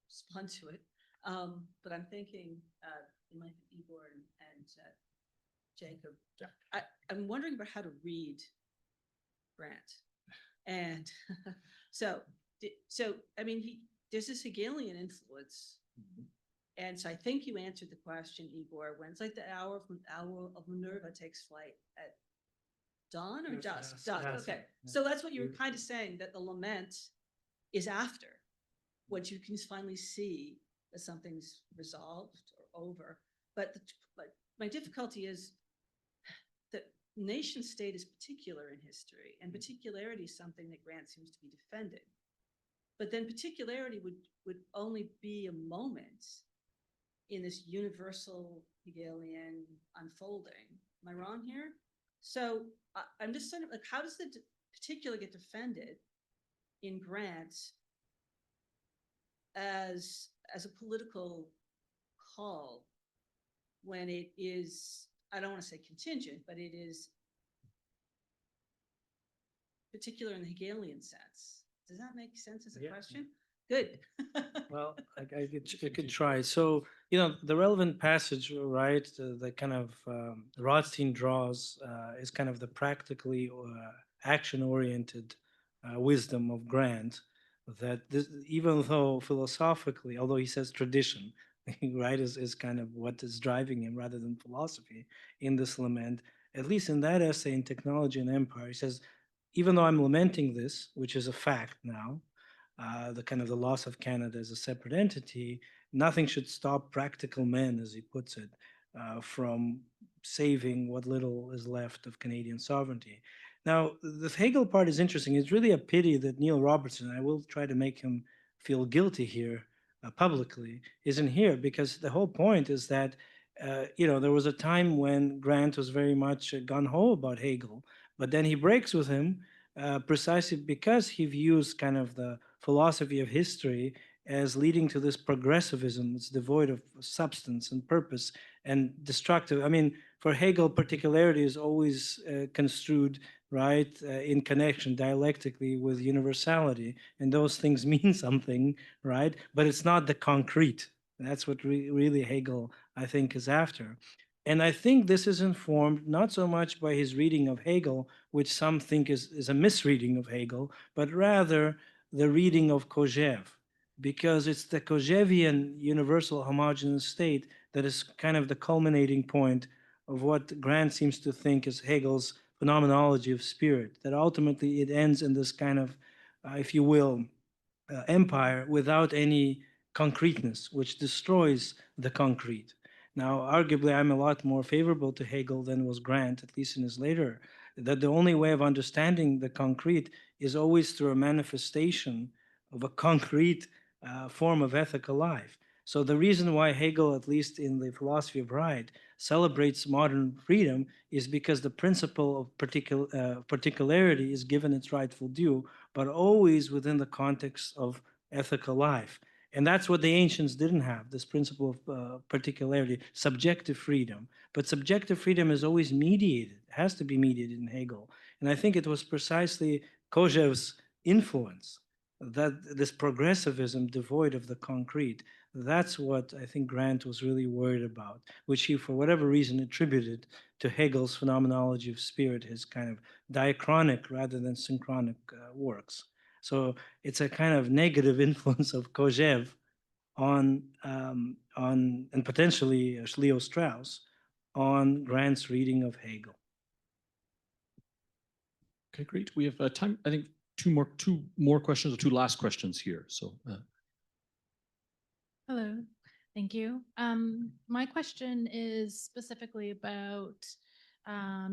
respond to it. But I'm thinking it might be Igor and Jacob. Yeah. I'm wondering about how to read Grant. And so I mean, there's this Hegelian influence. Mm-hmm. And so I think you answered the question, Igor, when it's like the hour of Minerva takes flight at dawn or dusk? Dusk. Okay. Yeah. So that's what you were kind of saying, that the lament is after, once you can finally see that something's resolved or over. But my difficulty is that nation state is particular in history, and particularity is something that Grant seems to be defending. But then particularity would only be a moment in this universal Hegelian unfolding. Am I wrong here? So I'm just saying, like, how does the particular get defended in Grant as a political call when it is, I don't want to say contingent, but it is particular in the Hegelian sense? Does that make sense as a question? Good. Well, I could try. So, you know, the relevant passage, right, the kind of Rothstein draws is kind of the practically action-oriented wisdom of Grant, that this, even though philosophically, although he says tradition, right, is kind of what is driving him rather than philosophy in this lament, at least in that essay in Technology and Empire, he says, even though I'm lamenting this, which is a fact now, the kind of the loss of Canada as a separate entity, nothing should stop practical men, as he puts it, from saving what little is left of Canadian sovereignty. Now, the Hegel part is interesting. It's really a pity that Neil Robertson, I will try to make him feel guilty here publicly, isn't here, because the whole point is that, you know, there was a time when Grant was very much gung-ho about Hegel, but then he breaks with him precisely because he views kind of the philosophy of history as leading to this progressivism that's devoid of substance and purpose and destructive. I mean, for Hegel, particularity is always construed, right, in connection dialectically with universality, and those things mean something, right, but it's not the concrete. That's what really Hegel, I think, is after. And I think this is informed not so much by his reading of Hegel, which some think is a misreading of Hegel, but rather the reading of Kojève, because it's the Kojevian universal homogeneous state that is kind of the culminating point of what Grant seems to think is Hegel's phenomenology of spirit, that ultimately it ends in this kind of, if you will, empire without any concreteness, which destroys the concrete. Now, arguably, I'm a lot more favorable to Hegel than was Grant, at least in his later, that the only way of understanding the concrete is always through a manifestation of a concrete form of ethical life. So the reason why Hegel, at least in the philosophy of right, celebrates modern freedom is because the principle of particularity is given its rightful due, but always within the context of ethical life. And that's what the ancients didn't have, this principle of particularity, subjective freedom. But subjective freedom is always mediated, has to be mediated in Hegel. And I think it was precisely Kojève's influence, that this progressivism devoid of the concrete, that's what I think Grant was really worried about, which he, for whatever reason, attributed to Hegel's phenomenology of spirit, his kind of diachronic rather than synchronic works. So it's a kind of negative influence of Kojève on and potentially Leo Strauss on Grant's reading of Hegel. Okay, great. We have time, I think, two more questions, or two last questions here. So hello, thank you. My question is specifically about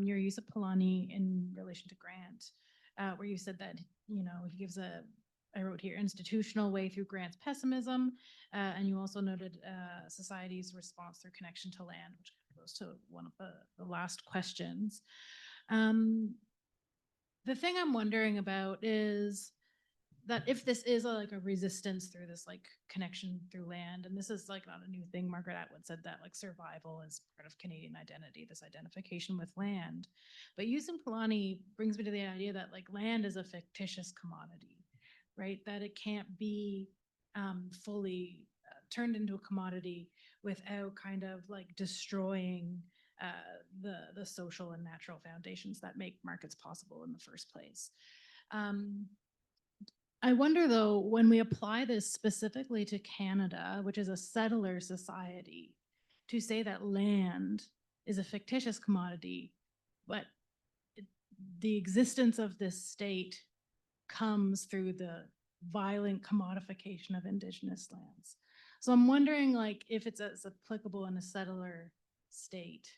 your use of Polanyi in relation to Grant, where you said that, you know, he gives a, I wrote here, institutional way through Grant's pessimism, and you also noted society's response through connection to land, which goes to one of the last questions. The thing I'm wondering about is that if this is like a resistance through this like connection through land, and this is like not a new thing, Margaret Atwood said that like survival is part of Canadian identity, this identification with land. But using Polanyi brings me to the idea that like land is a fictitious commodity, right? That it can't be fully turned into a commodity without kind of like destroying the social and natural foundations that make markets possible in the first place. I wonder though, when we apply this specifically to Canada, which is a settler society, to say that land is a fictitious commodity, but the existence of this state comes through the violent commodification of Indigenous lands. So I'm wondering, like, if it's as applicable in a settler state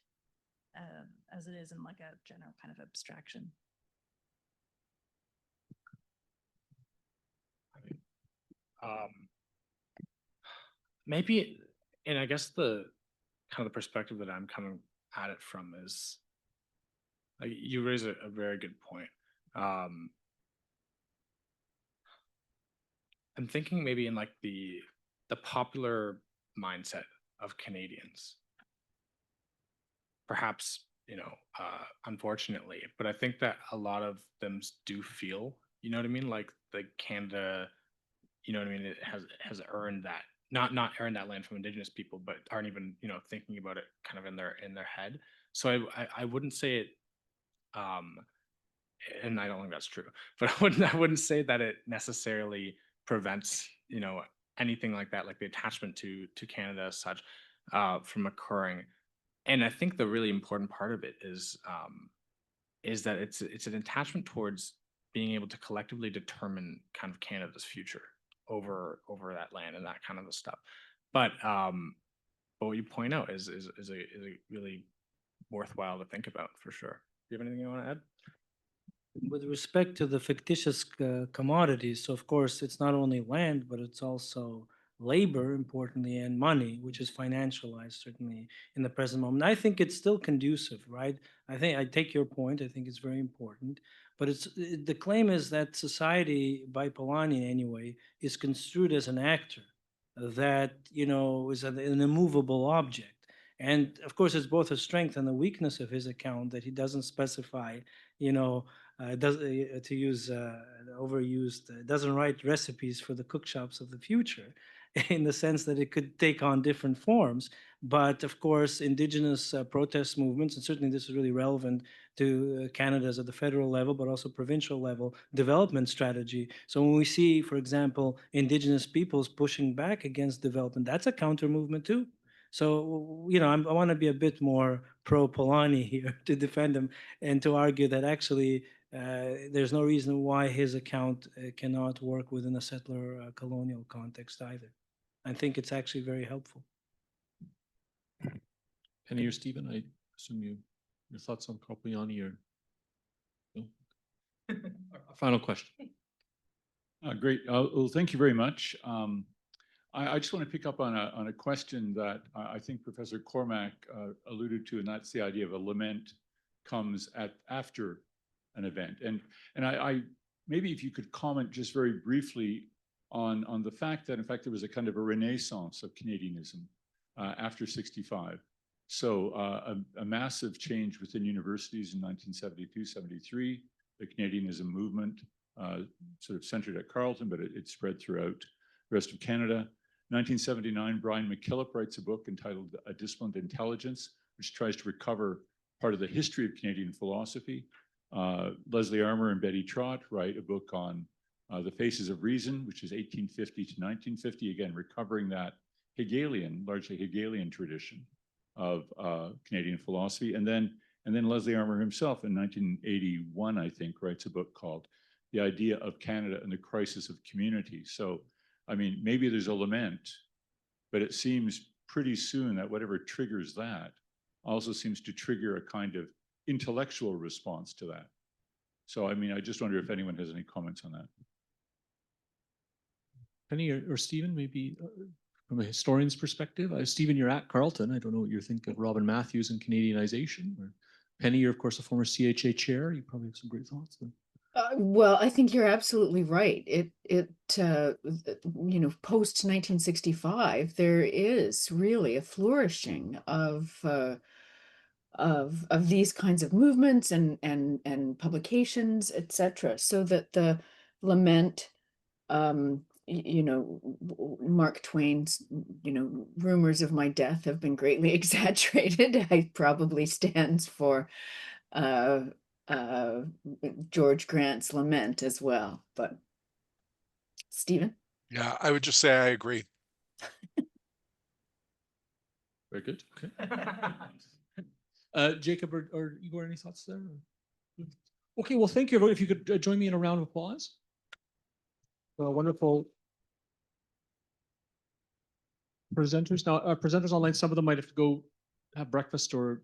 as it is in like a general kind of abstraction. Maybe, and I guess the kind of the perspective that I'm coming at it from is, like, you raise a very good point. I'm thinking maybe in like the popular mindset of Canadians, perhaps, you know, unfortunately, but I think that a lot of them do feel, you know what I mean, like Canada, you know what I mean, it has earned that, not earned that land from Indigenous people, but aren't even, you know, thinking about it kind of in their head. So I wouldn't say it, and I don't think that's true, but I wouldn't say that it necessarily prevents, you know, anything like that, like the attachment to Canada as such, from occurring. And I think the really important part of it is that it's an attachment towards being able to collectively determine kind of Canada's future over that land and that kind of stuff. But what you point out is a really worthwhile to think about for sure. Do you have anything you want to add? With respect to the fictitious commodities, so of course it's not only land, but it's also labor, importantly, and money, which is financialized certainly in the present moment. I think it's still conducive, right? I think I take your point. I think it's very important, but the claim is that society, by Polanyi anyway, is construed as an actor that, you know, is an immovable object. And of course, it's both a strength and a weakness of his account that he doesn't specify, you know, to use overused, doesn't write recipes for the cookshops of the future, in the sense that it could take on different forms. But of course, indigenous protest movements, and certainly this is really relevant to Canada's at the federal level, but also provincial level development strategy. So when we see, for example, indigenous peoples pushing back against development, that's a counter movement too. So, you know, I want to be a bit more pro Polanyi here to defend him and to argue that actually there's no reason why his account cannot work within a settler colonial context either. I think it's actually very helpful. Penny or Stephen, I assume your thoughts on Carpiani or no? A final question. Great. Well, thank you very much. I just want to pick up on a question that I think Professor Cormack alluded to, and that's the idea of a lament comes after an event. And I maybe if you could comment just very briefly on the fact that in fact there was a kind of a renaissance of Canadianism after '65. So a massive change within universities in 1972, 73, the Canadianism movement sort of centered at Carleton, but it spread throughout the rest of Canada. 1979, Brian McKillop writes a book entitled A Disciplined Intelligence, which tries to recover part of the history of Canadian philosophy. Leslie Armour and Betty Trott write a book on The Faces of Reason, which is 1850 to 1950, again, recovering that Hegelian, largely Hegelian tradition of Canadian philosophy. And then Leslie Armour himself in 1981, I think, writes a book called The Idea of Canada and the Crisis of Community. So, I mean, maybe there's a lament, but it seems pretty soon that whatever triggers that also seems to trigger a kind of intellectual response to that. So, I mean, I just wonder if anyone has any comments on that. Penny or Stephen, maybe from a historian's perspective. Stephen, you're at Carleton. I don't know what you think of Robin Matthews and Canadianization. Or Penny, you're of course a former CHA chair. You probably have some great thoughts there. Well, I think you're absolutely right. Post 1965, there is really a flourishing of these kinds of movements and publications, etc. So that the lament, Mark Twain's, rumors of my death have been greatly exaggerated. It probably stands for George Grant's lament as well. But Stephen? Yeah, I would just say I agree. Very good. Okay. Jacob or Igor, any thoughts there? Okay, well, thank you, everyone. If you could join me in a round of applause. Wonderful presenters. Now, presenters online, some of them might have to go have breakfast or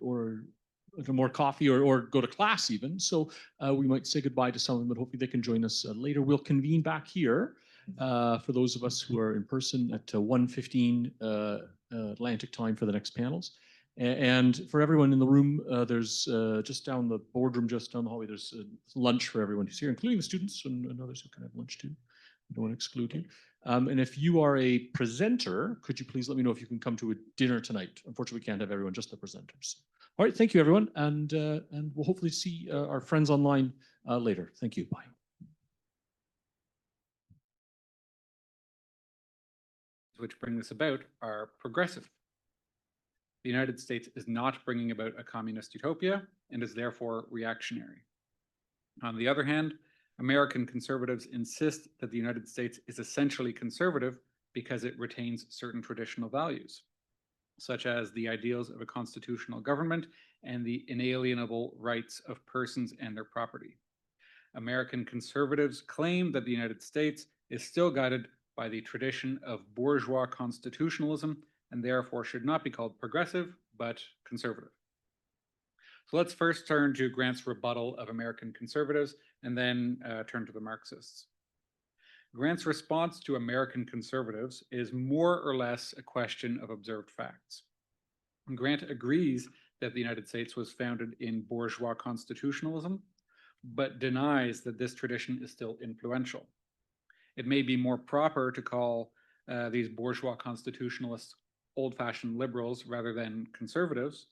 more coffee or go to class even. So we might say goodbye to some of them, but hopefully they can join us later. We'll convene back here for those of us who are in person at 1:15 Atlantic time for the next panels. And for everyone in the room, there's just down the boardroom, just down the hallway, there's lunch for everyone who's here, including the students and others who can have lunch too. I don't want to exclude you. And if you are a presenter, could you please let me know if you can come to a dinner tonight? Unfortunately, we can't have everyone, just the presenters. All right, thank you, everyone. And we'll hopefully see our friends online later. Thank you. Bye. Which bring this about are progressive. The United States is not bringing about a communist utopia and is therefore reactionary. On the other hand, American conservatives insist that the United States is essentially conservative because it retains certain traditional values, such as the ideals of a constitutional government and the inalienable rights of persons and their property. American conservatives claim that the United States is still guided by the tradition of bourgeois constitutionalism and therefore should not be called progressive, but conservative. So let's first turn to Grant's rebuttal of American conservatives and then turn to the Marxists. Grant's response to American conservatives is more or less a question of observed facts. Grant agrees that the United States was founded in bourgeois constitutionalism, but denies that this tradition is still influential. It may be more proper to call these bourgeois constitutionalists old-fashioned liberals rather than conservatives,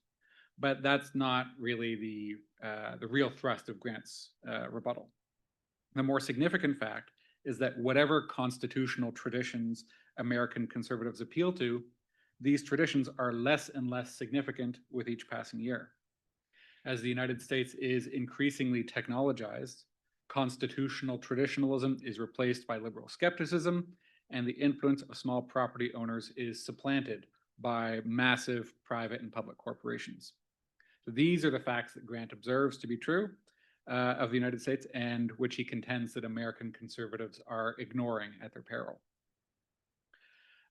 but that's not really the real thrust of Grant's rebuttal. The more significant fact is that whatever constitutional traditions American conservatives appeal to, these traditions are less and less significant with each passing year. As the United States is increasingly technologized, constitutional traditionalism is replaced by liberal skepticism, and the influence of small property owners is supplanted by massive private and public corporations. So these are the facts that Grant observes to be true of the United States and which he contends that American conservatives are ignoring at their peril.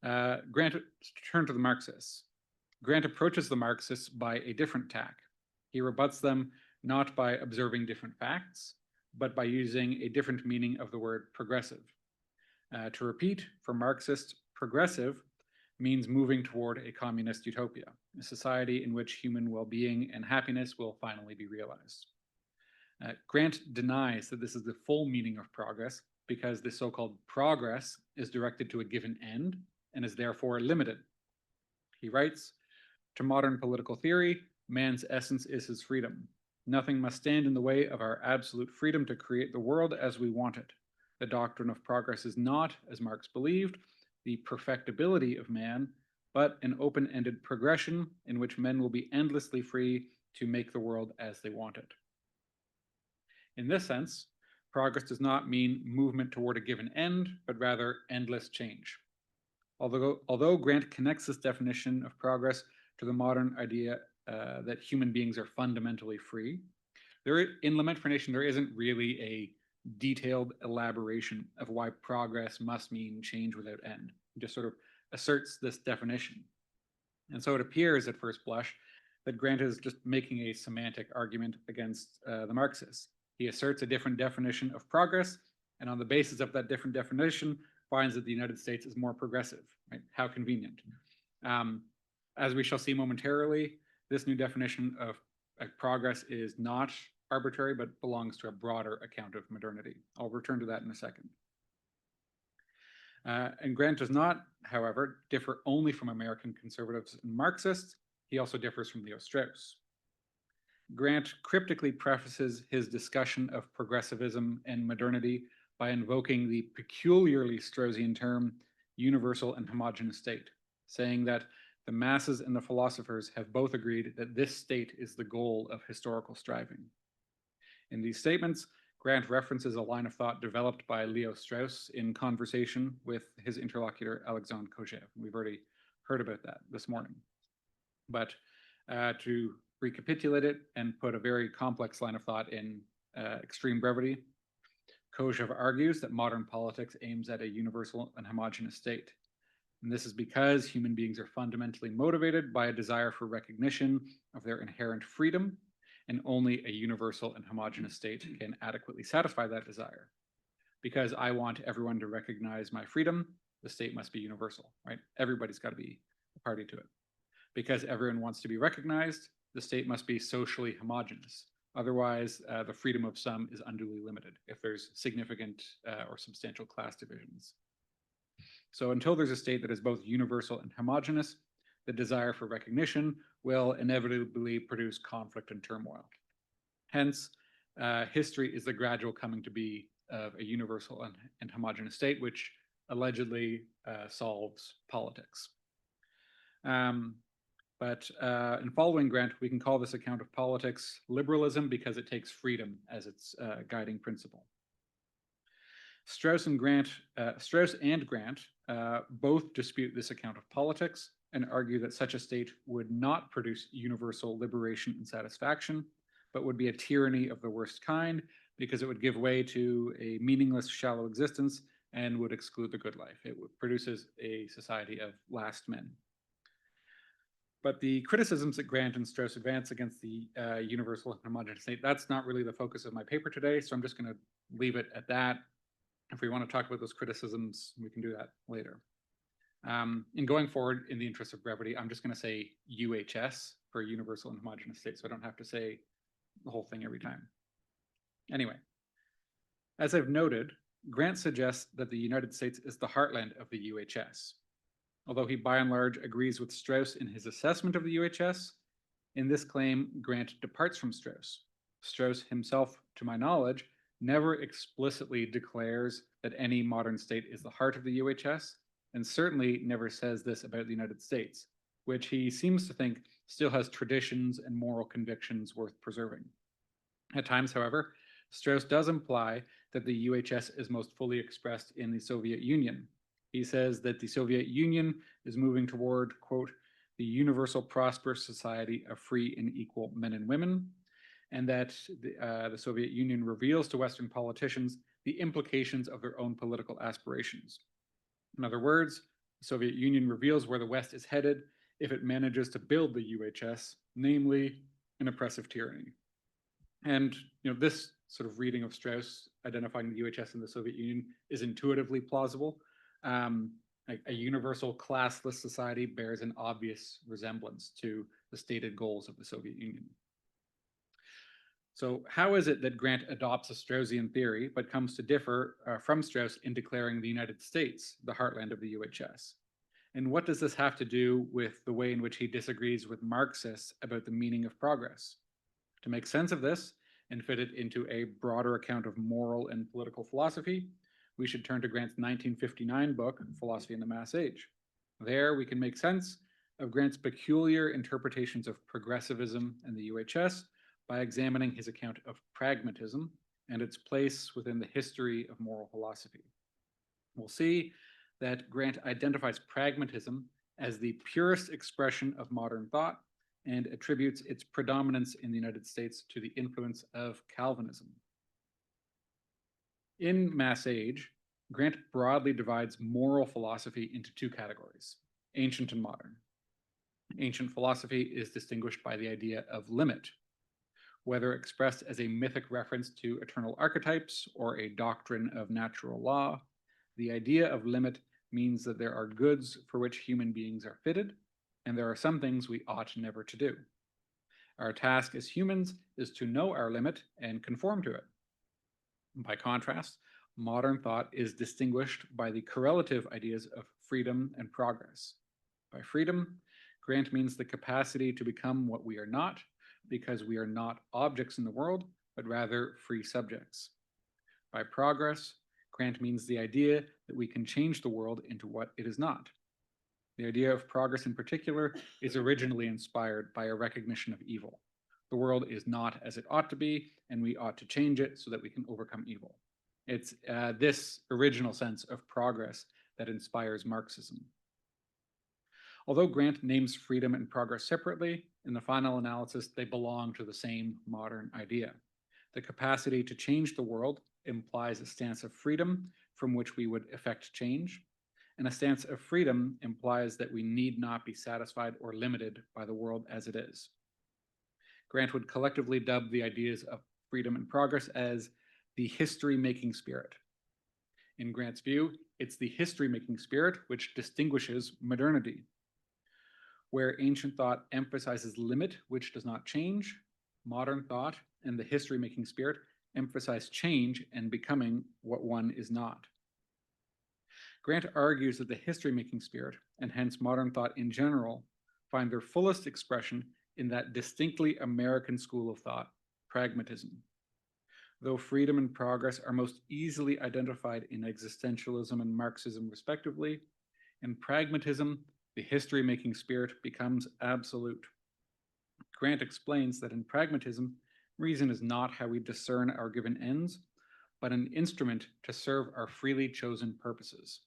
Grant turned to the Marxists. Grant approaches the Marxists by a different tack. He rebuts them not by observing different facts, but by using a different meaning of the word progressive. To repeat, for Marxists, progressive means moving toward a communist utopia, a society in which human well-being and happiness will finally be realized. Grant denies that this is the full meaning of progress because the so-called progress is directed to a given end and is therefore limited. He writes, "To modern political theory, man's essence is his freedom. Nothing must stand in the way of our absolute freedom to create the world as we want it. The doctrine of progress is not, as Marx believed, the perfectibility of man, but an open-ended progression in which men will be endlessly free to make the world as they want it." In this sense, progress does not mean movement toward a given end, but rather endless change. Although Grant connects this definition of progress to the modern idea that human beings are fundamentally free, in Lament for a Nation, there isn't really a detailed elaboration of why progress must mean change without end. He just sort of asserts this definition. And so it appears at first blush that Grant is just making a semantic argument against the Marxists. He asserts a different definition of progress, and on the basis of that different definition, finds that the United States is more progressive. Right? How convenient. As we shall see momentarily, this new definition of progress is not arbitrary, but belongs to a broader account of modernity. I'll return to that in a second. And Grant does not, however, differ only from American conservatives and Marxists. He also differs from Leo Strauss. Grant cryptically prefaces his discussion of progressivism and modernity by invoking the peculiarly Straussian term universal and homogeneous state, saying that the masses and the philosophers have both agreed that this state is the goal of historical striving. In these statements, Grant references a line of thought developed by Leo Strauss in conversation with his interlocutor Alexandre Kojève. We've already heard about that this morning. But to recapitulate it and put a very complex line of thought in extreme brevity, Kojève argues that modern politics aims at a universal and homogeneous state. And this is because human beings are fundamentally motivated by a desire for recognition of their inherent freedom, and only a universal and homogeneous state can adequately satisfy that desire. Because I want everyone to recognize my freedom, the state must be universal, right? Everybody's got to be a party to it. Because everyone wants to be recognized, the state must be socially homogeneous. Otherwise, the freedom of some is unduly limited if there's significant or substantial class divisions. So until there's a state that is both universal and homogeneous, the desire for recognition will inevitably produce conflict and turmoil. Hence, history is the gradual coming to be of a universal and homogeneous state, which allegedly solves politics. But in following Grant, we can call this account of politics liberalism because it takes freedom as its guiding principle. Strauss and Grant both dispute this account of politics and argue that such a state would not produce universal liberation and satisfaction, but would be a tyranny of the worst kind because it would give way to a meaningless, shallow existence and would exclude the good life. It produces a society of last men. But the criticisms that Grant and Strauss advance against the universal and homogeneous state, that's not really the focus of my paper today, so I'm just going to leave it at that. If we want to talk about those criticisms, we can do that later. In going forward, in the interest of brevity, I'm just going to say UHS for universal and homogeneous state, so I don't have to say the whole thing every time. Anyway, as I've noted, Grant suggests that the United States is the heartland of the UHS. Although he by and large agrees with Strauss in his assessment of the UHS, in this claim, Grant departs from Strauss. Strauss himself, to my knowledge, never explicitly declares that any modern state is the heart of the UHS, and certainly never says this about the United States, which he seems to think still has traditions and moral convictions worth preserving. At times, however, Strauss does imply that the UHS is most fully expressed in the Soviet Union. He says that the Soviet Union is moving toward, quote, the universal prosperous society of free and equal men and women, and that the Soviet Union reveals to Western politicians the implications of their own political aspirations. In other words, The Soviet Union reveals where the West is headed if it manages to build the UHS, namely an oppressive tyranny. And this sort of reading of Strauss identifying the UHS and the Soviet Union is intuitively plausible. A universal classless society bears an obvious resemblance to the stated goals of the Soviet Union. So how is it that Grant adopts a Straussian theory, but comes to differ from Strauss in declaring the United States the heartland of the UHS? And what does this have to do with the way in which he disagrees with Marxists about the meaning of progress? To make sense of this and fit it into a broader account of moral and political philosophy, we should turn to Grant's 1959 book, Philosophy in the Mass Age. There we can make sense of Grant's peculiar interpretations of progressivism and the UHS by examining his account of pragmatism and its place within the history of moral philosophy. We'll see that Grant identifies pragmatism as the purest expression of modern thought and attributes its predominance in the United States to the influence of Calvinism. In Mass Age, Grant broadly divides moral philosophy into two categories, ancient and modern. Ancient philosophy is distinguished by the idea of limit, whether expressed as a mythic reference to eternal archetypes or a doctrine of natural law. The idea of limit means that there are goods for which human beings are fitted, and there are some things we ought never to do. Our task as humans is to know our limit and conform to it. By contrast, modern thought is distinguished by the correlative ideas of freedom and progress. By freedom, Grant means the capacity to become what we are not, because we are not objects in the world, but rather free subjects. By progress, Grant means the idea that we can change the world into what it is not. The idea of progress in particular is originally inspired by a recognition of evil. The world is not as it ought to be, and we ought to change it so that we can overcome evil. It's this original sense of progress that inspires Marxism. Although Grant names freedom and progress separately, in the final analysis, they belong to the same modern idea. The capacity to change the world implies a stance of freedom from which we would effect change, and a stance of freedom implies that we need not be satisfied or limited by the world as it is. Grant would collectively dub the ideas of freedom and progress as the history-making spirit. In Grant's view, it's the history-making spirit which distinguishes modernity. Where ancient thought emphasizes limit, which does not change, modern thought and the history-making spirit emphasize change and becoming what one is not. Grant argues that the history-making spirit, and hence modern thought in general, find their fullest expression in that distinctly American school of thought, pragmatism. Though freedom and progress are most easily identified in existentialism and Marxism respectively, in pragmatism, the history-making spirit becomes absolute. Grant explains that in pragmatism, reason is not how we discern our given ends, but an instrument to serve our freely chosen purposes.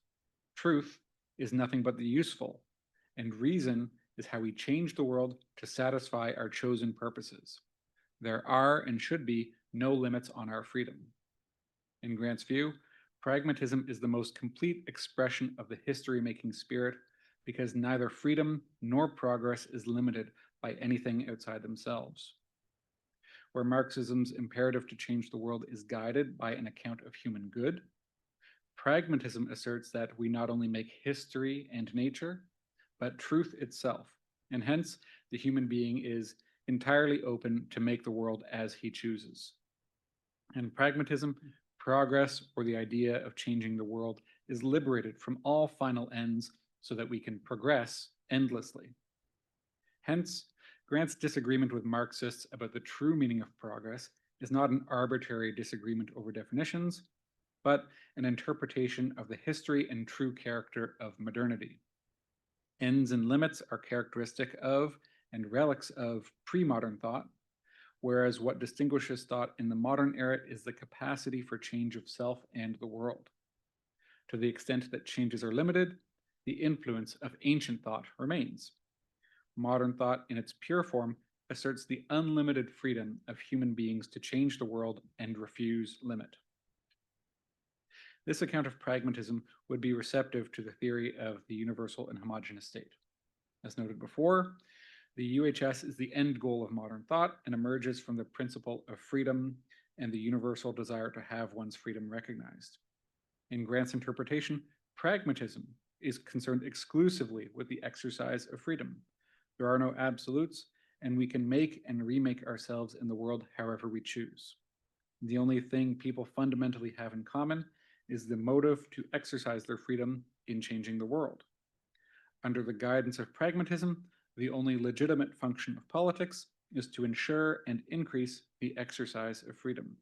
Truth is nothing but the useful, and reason is how we change the world to satisfy our chosen purposes. There are and should be no limits on our freedom. In Grant's view, pragmatism is the most complete expression of the history-making spirit because neither freedom nor progress is limited by anything outside themselves. Where Marxism's imperative to change the world is guided by an account of human good, pragmatism asserts that we not only make history and nature, but truth itself, and hence the human being is entirely open to make the world as he chooses. In pragmatism, progress, or the idea of changing the world, is liberated from all final ends so that we can progress endlessly. Hence, Grant's disagreement with Marxists about the true meaning of progress is not an arbitrary disagreement over definitions, but an interpretation of the history and true character of modernity. Ends and limits are characteristic of and relics of pre-modern thought, whereas what distinguishes thought in the modern era is the capacity for change of self and the world. To the extent that changes are limited, the influence of ancient thought remains. Modern thought in its pure form asserts the unlimited freedom of human beings to change the world and refuse limit. This account of pragmatism would be receptive to the theory of the universal and homogeneous state. As noted before, the UHS is the end goal of modern thought and emerges from the principle of freedom and the universal desire to have one's freedom recognized. In Grant's interpretation, pragmatism is concerned exclusively with the exercise of freedom. There are no absolutes, and we can make and remake ourselves in the world however we choose. The only thing people fundamentally have in common is the motive to exercise their freedom in changing the world. Under the guidance of pragmatism, the only legitimate function of politics is to ensure and increase the exercise of freedom.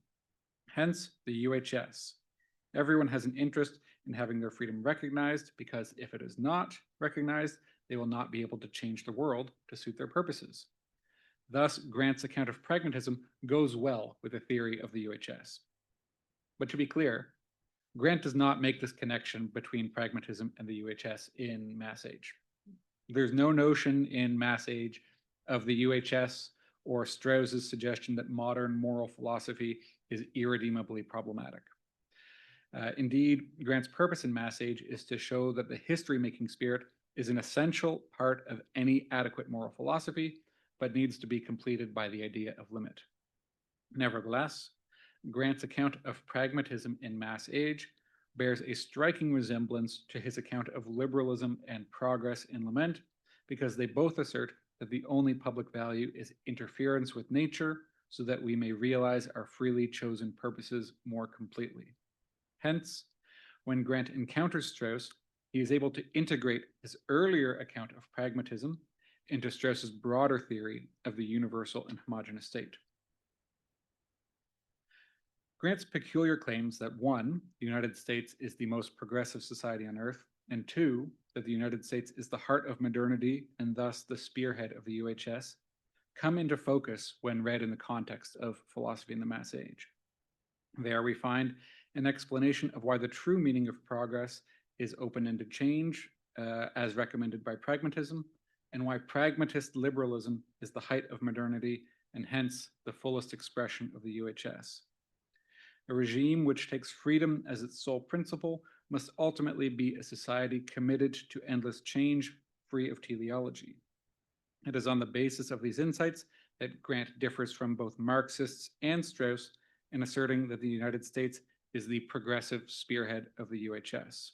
Hence, the UHS. Everyone has an interest in having their freedom recognized, because if it is not recognized, they will not be able to change the world to suit their purposes. Thus, Grant's account of pragmatism goes well with the theory of the UHS. But to be clear, Grant does not make this connection between pragmatism and the UHS in Mass Age. There's no notion in Mass Age of the UHS or Strauss's suggestion that modern moral philosophy is irredeemably problematic. Indeed, Grant's purpose in Mass Age is to show that the history-making spirit is an essential part of any adequate moral philosophy, but needs to be completed by the idea of limit. Nevertheless, Grant's account of pragmatism in Mass Age bears a striking resemblance to his account of liberalism and progress in Lament, because they both assert that the only public value is interference with nature so that we may realize our freely chosen purposes more completely. Hence, when Grant encounters Strauss, he is able to integrate his earlier account of pragmatism into Strauss's broader theory of the universal and homogeneous state. Grant's peculiar claims that 1, the United States is the most progressive society on earth, and 2, that the United States is the heart of modernity and thus the spearhead of the UHS, come into focus when read in the context of philosophy in the Mass Age. There we find an explanation of why the true meaning of progress is open-ended change, as recommended by pragmatism, and why pragmatist liberalism is the height of modernity and hence the fullest expression of the UHS. A regime which takes freedom as its sole principle must ultimately be a society committed to endless change, free of teleology. It is on the basis of these insights that Grant differs from both Marxists and Strauss in asserting that the United States is the progressive spearhead of the UHS.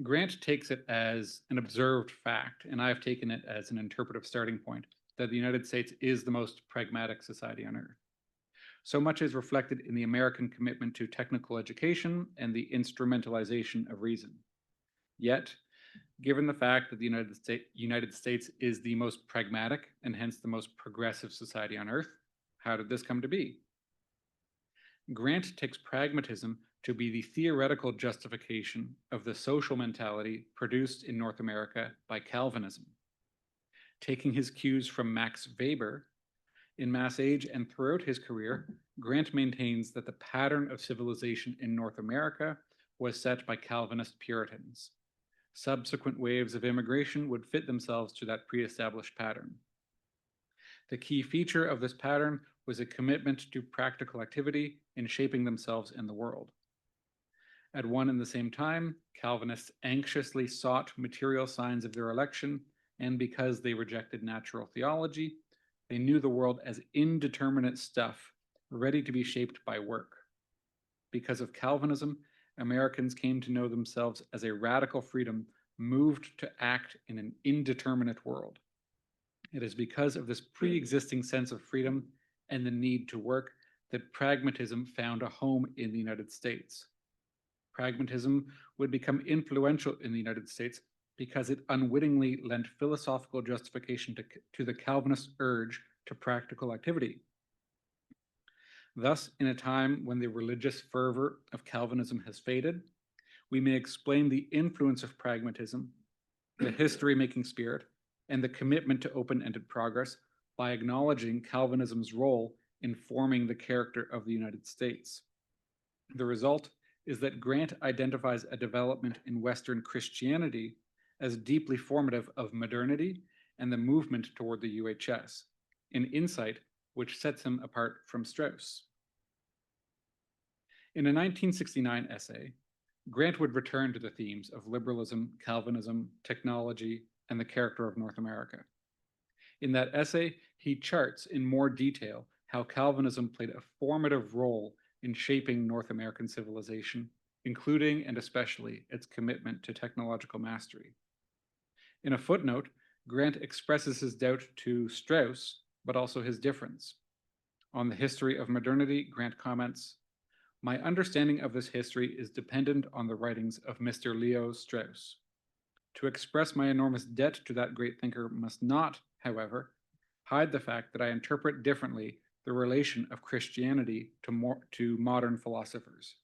Grant takes it as an observed fact, and I have taken it as an interpretive starting point, that the United States is the most pragmatic society on earth. So much is reflected in the American commitment to technical education and the instrumentalization of reason. Yet, given the fact that the United States is the most pragmatic and hence the most progressive society on earth, how did this come to be? Grant takes pragmatism to be the theoretical justification of the social mentality produced in North America by Calvinism. Taking his cues from Max Weber, in Mass Age and throughout his career, Grant maintains that the pattern of civilization in North America was set by Calvinist Puritans. Subsequent waves of immigration would fit themselves to that pre-established pattern. The key feature of this pattern was a commitment to practical activity in shaping themselves in the world. At one and the same time, Calvinists anxiously sought material signs of their election, and because they rejected natural theology, they knew the world as indeterminate stuff, ready to be shaped by work. Because of Calvinism, Americans came to know themselves as a radical freedom moved to act in an indeterminate world. It is because of this pre-existing sense of freedom and the need to work that pragmatism found a home in the United States. Pragmatism would become influential in the United States because it unwittingly lent philosophical justification to the Calvinist urge to practical activity. Thus, in a time when the religious fervor of Calvinism has faded, we may explain the influence of pragmatism, the history-making spirit, and the commitment to open-ended progress by acknowledging Calvinism's role in forming the character of the United States. The result is that Grant identifies a development in Western Christianity as deeply formative of modernity and the movement toward the UHS, an insight which sets him apart from Strauss. In a 1969 essay, Grant would return to the themes of liberalism, Calvinism, technology, and the character of North America. In that essay, he charts in more detail how Calvinism played a formative role in shaping North American civilization, including and especially its commitment to technological mastery. In a footnote, Grant expresses his doubt to Strauss, but also his difference. On the history of modernity, Grant comments, "My understanding of this history is dependent on the writings of Mr. Leo Strauss. To express my enormous debt to that great thinker must not, however, hide the fact that I interpret differently the relation of Christianity to modern philosophers.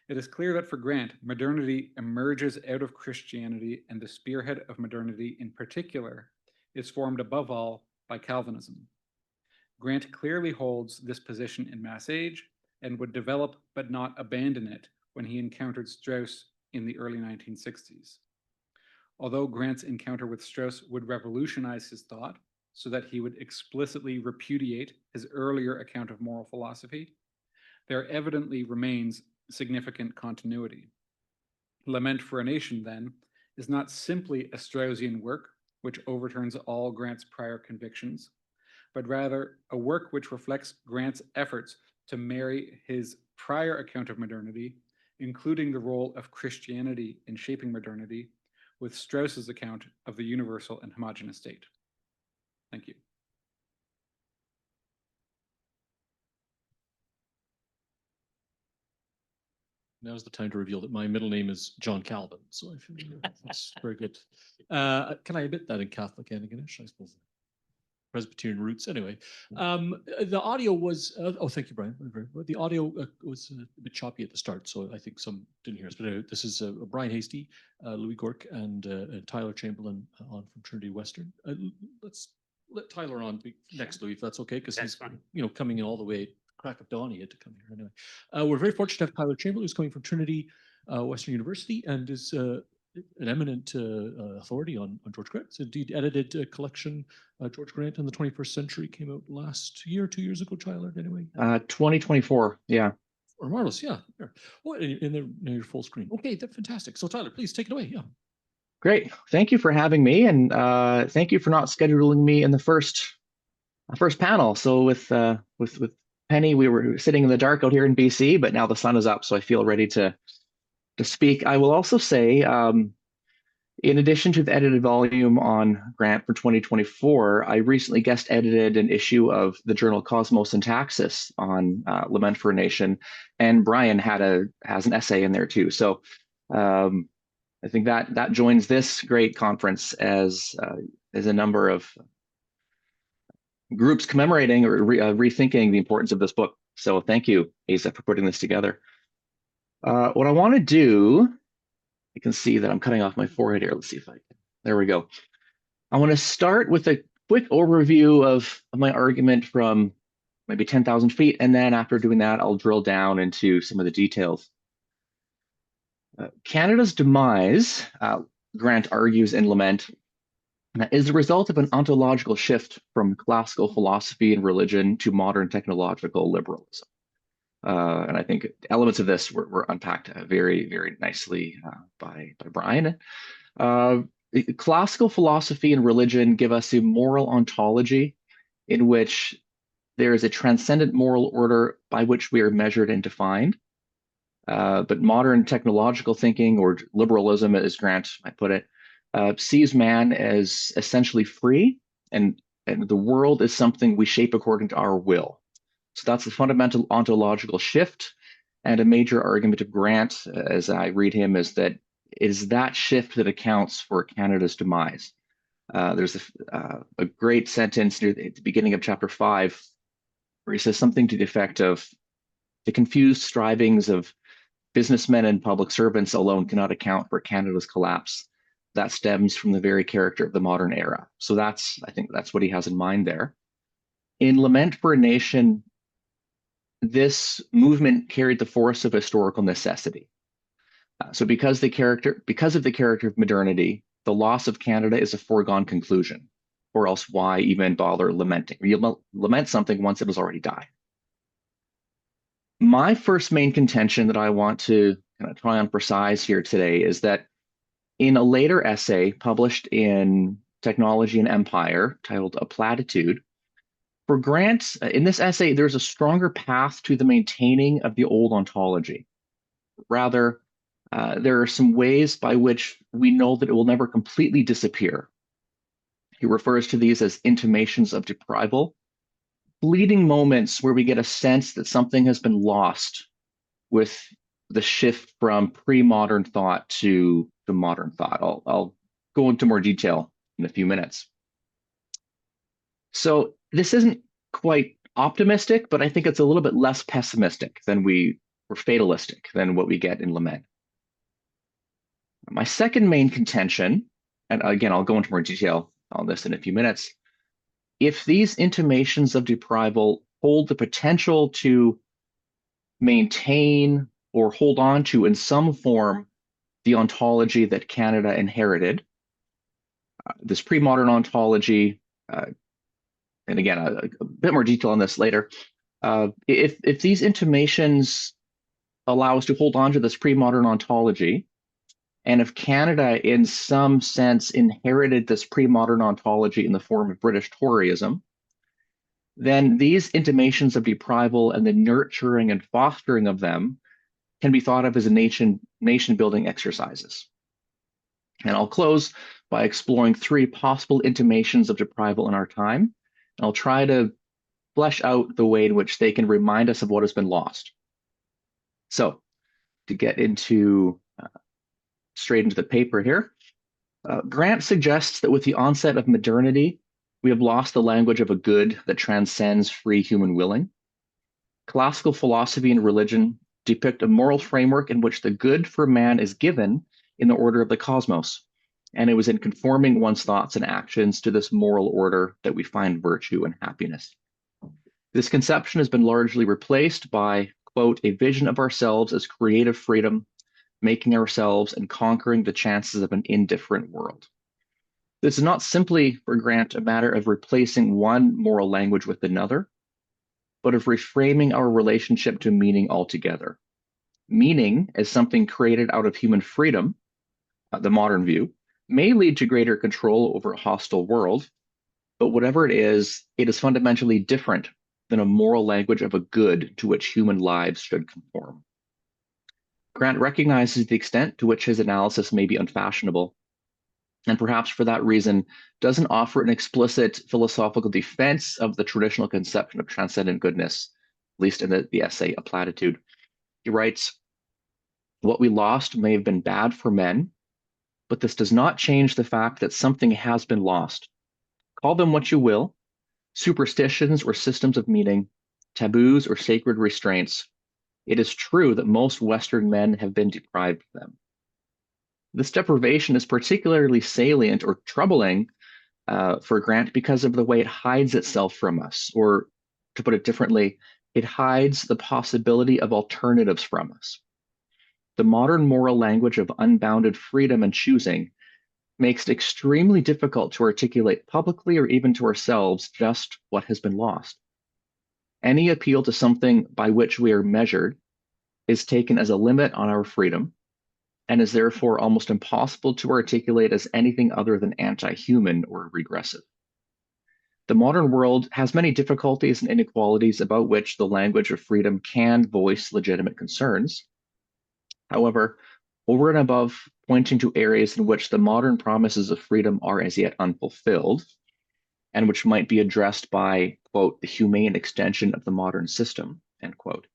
It is clear that for Grant, modernity emerges out of Christianity, and the spearhead of modernity in particular is formed above all by Calvinism. Grant clearly holds this position in Mass Age and would develop but not abandon it when he encountered Strauss in the early 1960s. Although Grant's encounter with Strauss would revolutionize his thought so that he would explicitly repudiate his earlier account of moral philosophy, there evidently remains significant continuity. Lament for a Nation, then, is not simply a Straussian work which overturns all Grant's prior convictions, but rather a work which reflects Grant's efforts to marry his prior account of modernity, including the role of Christianity in shaping modernity, with Strauss's account of the universal and homogeneous state. Thank you. Now's the time to reveal that my middle name is John Calvin, so I feel that's very good. Can I admit that in Catholic and Ganesh, I suppose? Presbyterian roots. Anyway, the audio was, oh, thank you, Brian. The audio was a bit choppy at the start, so I think some didn't hear us. But anyway, this is Brian Hasty, Louis Gork, and Tyler Chamberlain on from Trinity Western. Let's let Tyler on next, Louis, if that's okay, because he's fine. Coming in all the way crack of dawn. He had to come here anyway. We're very fortunate to have Tyler Chamberlain, who's coming from Trinity Western University, and is an eminent authority on George Grant. It's indeed edited a collection, George Grant in the 21st Century, came out last year, 2 years ago, Tyler, anyway. 2024, yeah. Or marvelous, yeah. Oh, in your full screen. Okay, that's fantastic. So Tyler, please take it away. Yeah. Great. Thank you for having me, and thank you for not scheduling me in the first panel. So with Penny, we were sitting in the dark out here in BC, but now the sun is up, so I feel ready to speak. I will also say, in addition to the edited volume on Grant for 2024, I recently guest edited an issue of the journal Cosmos and Taxis on Lament for a Nation, and Brian has an essay in there too. So I think that joins this great conference as a number of groups commemorating or rethinking the importance of this book. So thank you, Asa, for putting this together. What I want to do, you can see that I'm cutting off my forehead here. Let's see if I can. There we go. I want to start with a quick overview of my argument from maybe 10,000 feet. And then after doing that, I'll drill down into some of the details. Canada's demise, Grant argues in Lament, is the result of an ontological shift from classical philosophy and religion to modern technological liberalism. And I think elements of this were unpacked very, very nicely by Brian. Classical philosophy and religion give us a moral ontology in which there is a transcendent moral order by which we are measured and defined. But modern technological thinking, or liberalism, as Grant might put it, sees man as essentially free, and the world is something we shape according to our will. So that's the fundamental ontological shift, and a major argument of Grant, as I read him, is that it is that shift that accounts for Canada's demise. There's a great sentence near the beginning of chapter 5 where he says something to the effect of, "The confused strivings of businessmen and public servants alone cannot account for Canada's collapse. That stems from the very character of the modern era." So I think that's what he has in mind there. In Lament for a Nation, this movement carried the force of historical necessity. So because of the character of modernity, the loss of Canada is a foregone conclusion, or else why even bother lamenting? You lament something once it has already died. My first main contention that I want to kind of try and precise here today is that in a later essay published in Technology and Empire titled A Platitude, for Grant, in this essay, there's a stronger path to the maintaining of the old ontology. Rather, there are some ways by which we know that it will never completely disappear. He refers to these as intimations of deprival, fleeting moments where we get a sense that something has been lost with the shift from pre-modern thought to modern thought. I'll go into more detail in a few minutes. So this isn't quite optimistic, but I think it's a little bit less pessimistic than or fatalistic than what we get in Lament. My second main contention, and again, I'll go into more detail on this in a few minutes, if these intimations of deprival hold the potential to maintain or hold on to in some form the ontology that Canada inherited, this pre-modern ontology, and again, a bit more detail on this later, if these intimations allow us to hold on to this pre-modern ontology, and if Canada in some sense inherited this pre-modern ontology in the form of British Toryism, then these intimations of deprival and the nurturing and fostering of them can be thought of as a nation-building exercises. And I'll close by exploring three possible intimations of deprival in our time. And I'll try to flesh out the way in which they can remind us of what has been lost. So, to get into straight into the paper here, Grant suggests that with the onset of modernity, we have lost the language of a good that transcends free human willing. Classical philosophy and religion depict a moral framework in which the good for man is given in the order of the cosmos, and it was in conforming one's thoughts and actions to this moral order that we find virtue and happiness. This conception has been largely replaced by, quote, a vision of ourselves as creative freedom, making ourselves and conquering the chances of an indifferent world. This is not simply, for Grant, a matter of replacing one moral language with another, but of reframing our relationship to meaning altogether. Meaning, as something created out of human freedom, the modern view, may lead to greater control over a hostile world, but whatever it is fundamentally different than a moral language of a good to which human lives should conform. Grant recognizes the extent to which his analysis may be unfashionable, and perhaps for that reason doesn't offer an explicit philosophical defense of the traditional conception of transcendent goodness, at least in the essay A Platitude. He writes, "What we lost may have been bad for men, but this does not change the fact that something has been lost. Call them what you will, superstitions or systems of meaning, taboos or sacred restraints. It is true that most Western men have been deprived of them." This deprivation is particularly salient or troubling for Grant because of the way it hides itself from us, or to put it differently, it hides the possibility of alternatives from us. The modern moral language of unbounded freedom and choosing makes it extremely difficult to articulate publicly or even to ourselves just what has been lost. Any appeal to something by which we are measured is taken as a limit on our freedom, and is therefore almost impossible to articulate as anything other than anti-human or regressive. The modern world has many difficulties and inequalities about which the language of freedom can voice legitimate concerns. However, over and above pointing to areas in which the modern promises of freedom are as yet unfulfilled, and which might be addressed by, quote, the humane extension of the modern system, end quote,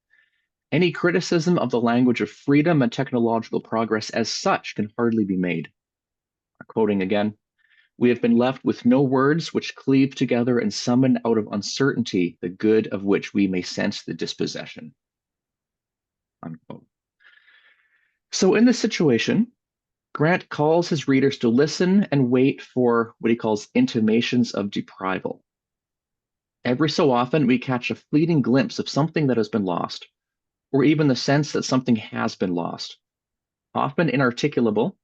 any criticism of the language of freedom and technological progress as such can hardly be made. Quoting again, "We have been left with no words which cleave together and summon out of uncertainty the good of which we may sense the dispossession." Unquote. So in this situation, Grant calls his readers to listen and wait for what he calls intimations of deprival. Every so often, we catch a fleeting glimpse of something that has been lost, or even the sense that something has been lost. Often inarticulable,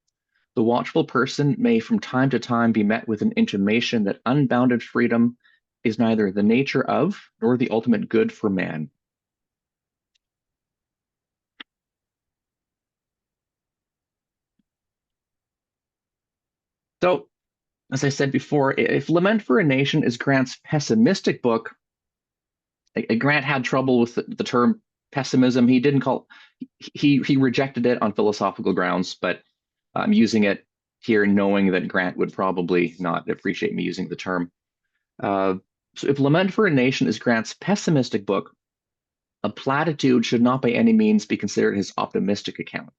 the watchful person may from time to time be met with an intimation that unbounded freedom is neither the nature of nor the ultimate good for man. So, as I said before, if Lament for a Nation is Grant's pessimistic book, Grant had trouble with the term pessimism. He didn't call he rejected it on philosophical grounds, but I'm using it here knowing that Grant would probably not appreciate me using the term. So if Lament for a Nation is Grant's pessimistic book, a platitude should not by any means be considered his optimistic account.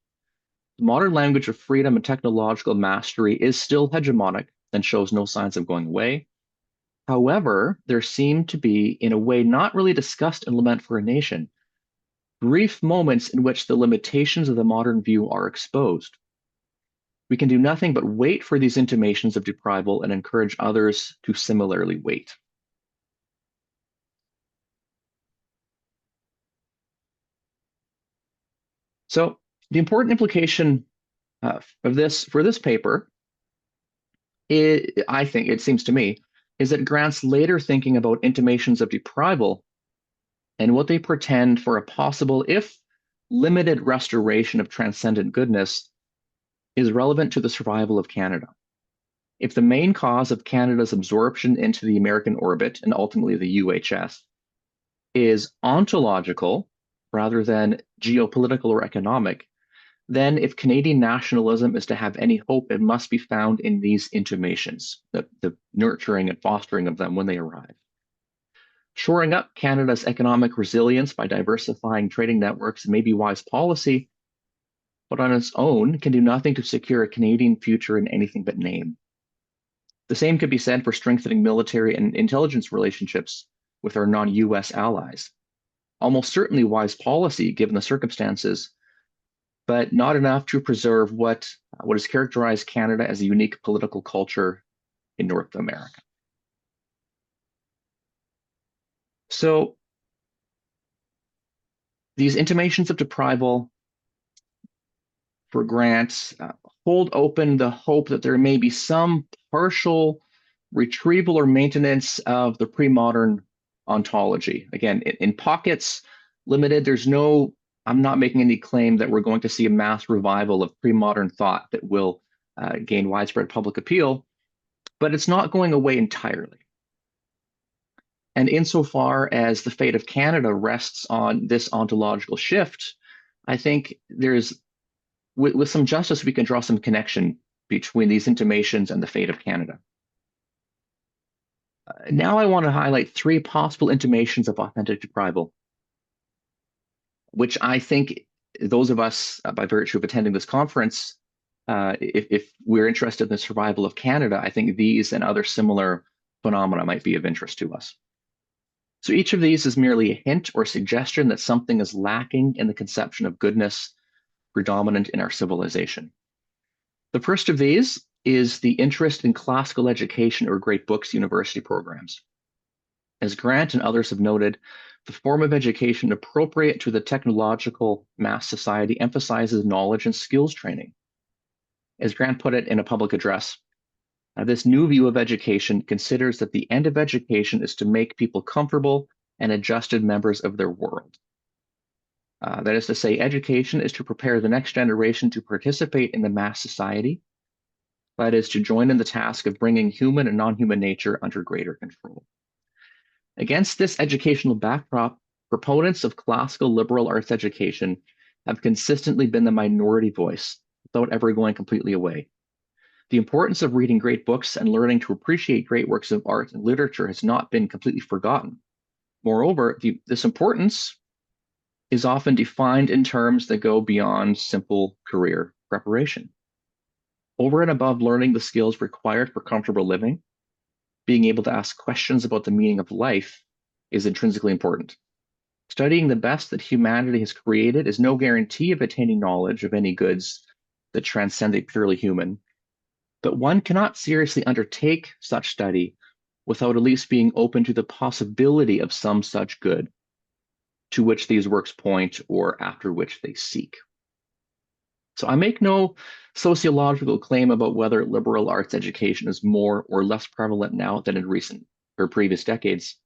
The modern language of freedom and technological mastery is still hegemonic and shows no signs of going away. However, there seem to be, in a way not really discussed in Lament for a Nation, brief moments in which the limitations of the modern view are exposed. We can do nothing but wait for these intimations of deprival and encourage others to similarly wait. So the important implication for this paper, I think, it seems to me, is that Grant's later thinking about intimations of deprival and what they portend for a possible, if limited, restoration of transcendent goodness is relevant to the survival of Canada. If the main cause of Canada's absorption into the American orbit and ultimately the UHS is ontological rather than geopolitical or economic, then if Canadian nationalism is to have any hope, it must be found in these intimations, the nurturing and fostering of them when they arrive. Shoring up Canada's economic resilience by diversifying trading networks may be wise policy, but on its own can do nothing to secure a Canadian future in anything but name. The same could be said for strengthening military and intelligence relationships with our non-US allies. Almost certainly wise policy given the circumstances, but not enough to preserve what has characterized Canada as a unique political culture in North America. So these intimations of deprival for Grant hold open the hope that there may be some partial retrieval or maintenance of the pre-modern ontology. Again, in pockets, limited, I'm not making any claim that we're going to see a mass revival of pre-modern thought that will gain widespread public appeal, but it's not going away entirely. And insofar as the fate of Canada rests on this ontological shift, I think with some justice, we can draw some connection between these intimations and the fate of Canada. Now I want to highlight three possible intimations of authentic deprival, which I think those of us, by virtue of attending this conference, if we're interested in the survival of Canada, I think these and other similar phenomena might be of interest to us. So each of these is merely a hint or suggestion that something is lacking in the conception of goodness predominant in our civilization. The first of these is the interest in classical education or great books university programs. As Grant and others have noted, the form of education appropriate to the technological mass society emphasizes knowledge and skills training. As Grant put it in a public address, this new view of education considers that the end of education is to make people comfortable and adjusted members of their world. That is to say, education is to prepare the next generation to participate in the mass society. That is to join in the task of bringing human and non-human nature under greater control. Against this educational backdrop, proponents of classical liberal arts education have consistently been the minority voice without ever going completely away. The importance of reading great books and learning to appreciate great works of art and literature has not been completely forgotten. Moreover, this importance is often defined in terms that go beyond simple career preparation. Over and above learning the skills required for comfortable living, being able to ask questions about the meaning of life is intrinsically important. Studying the best that humanity has created is no guarantee of attaining knowledge of any goods that transcend the purely human, but one cannot seriously undertake such study without at least being open to the possibility of some such good to which these works point or after which they seek. So I make no sociological claim about whether liberal arts education is more or less prevalent now than in recent or previous decades.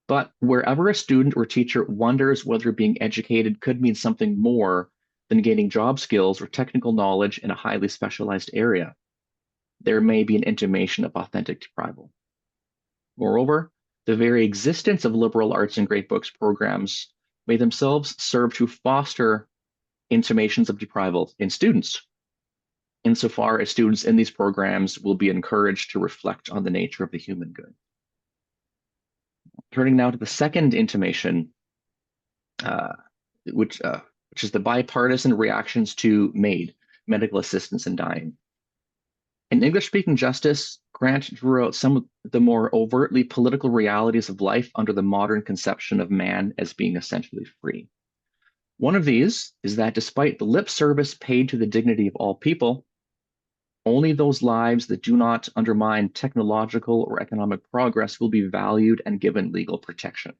But wherever a student or teacher wonders whether being educated could mean something more than gaining job skills or technical knowledge in a highly specialized area, there may be an intimation of authentic deprival. Moreover, the very existence of liberal arts and great books programs may themselves serve to foster intimations of deprival in students, insofar as students in these programs will be encouraged to reflect on the nature of the human good. Turning now to the second intimation, which is the bipartisan reactions to MAID, medical assistance in dying. In English-speaking justice, Grant drew out some of the more overtly political realities of life under the modern conception of man as being essentially free. One of these is that despite the lip service paid to the dignity of all people, only those lives that do not undermine technological or economic progress will be valued and given legal protection.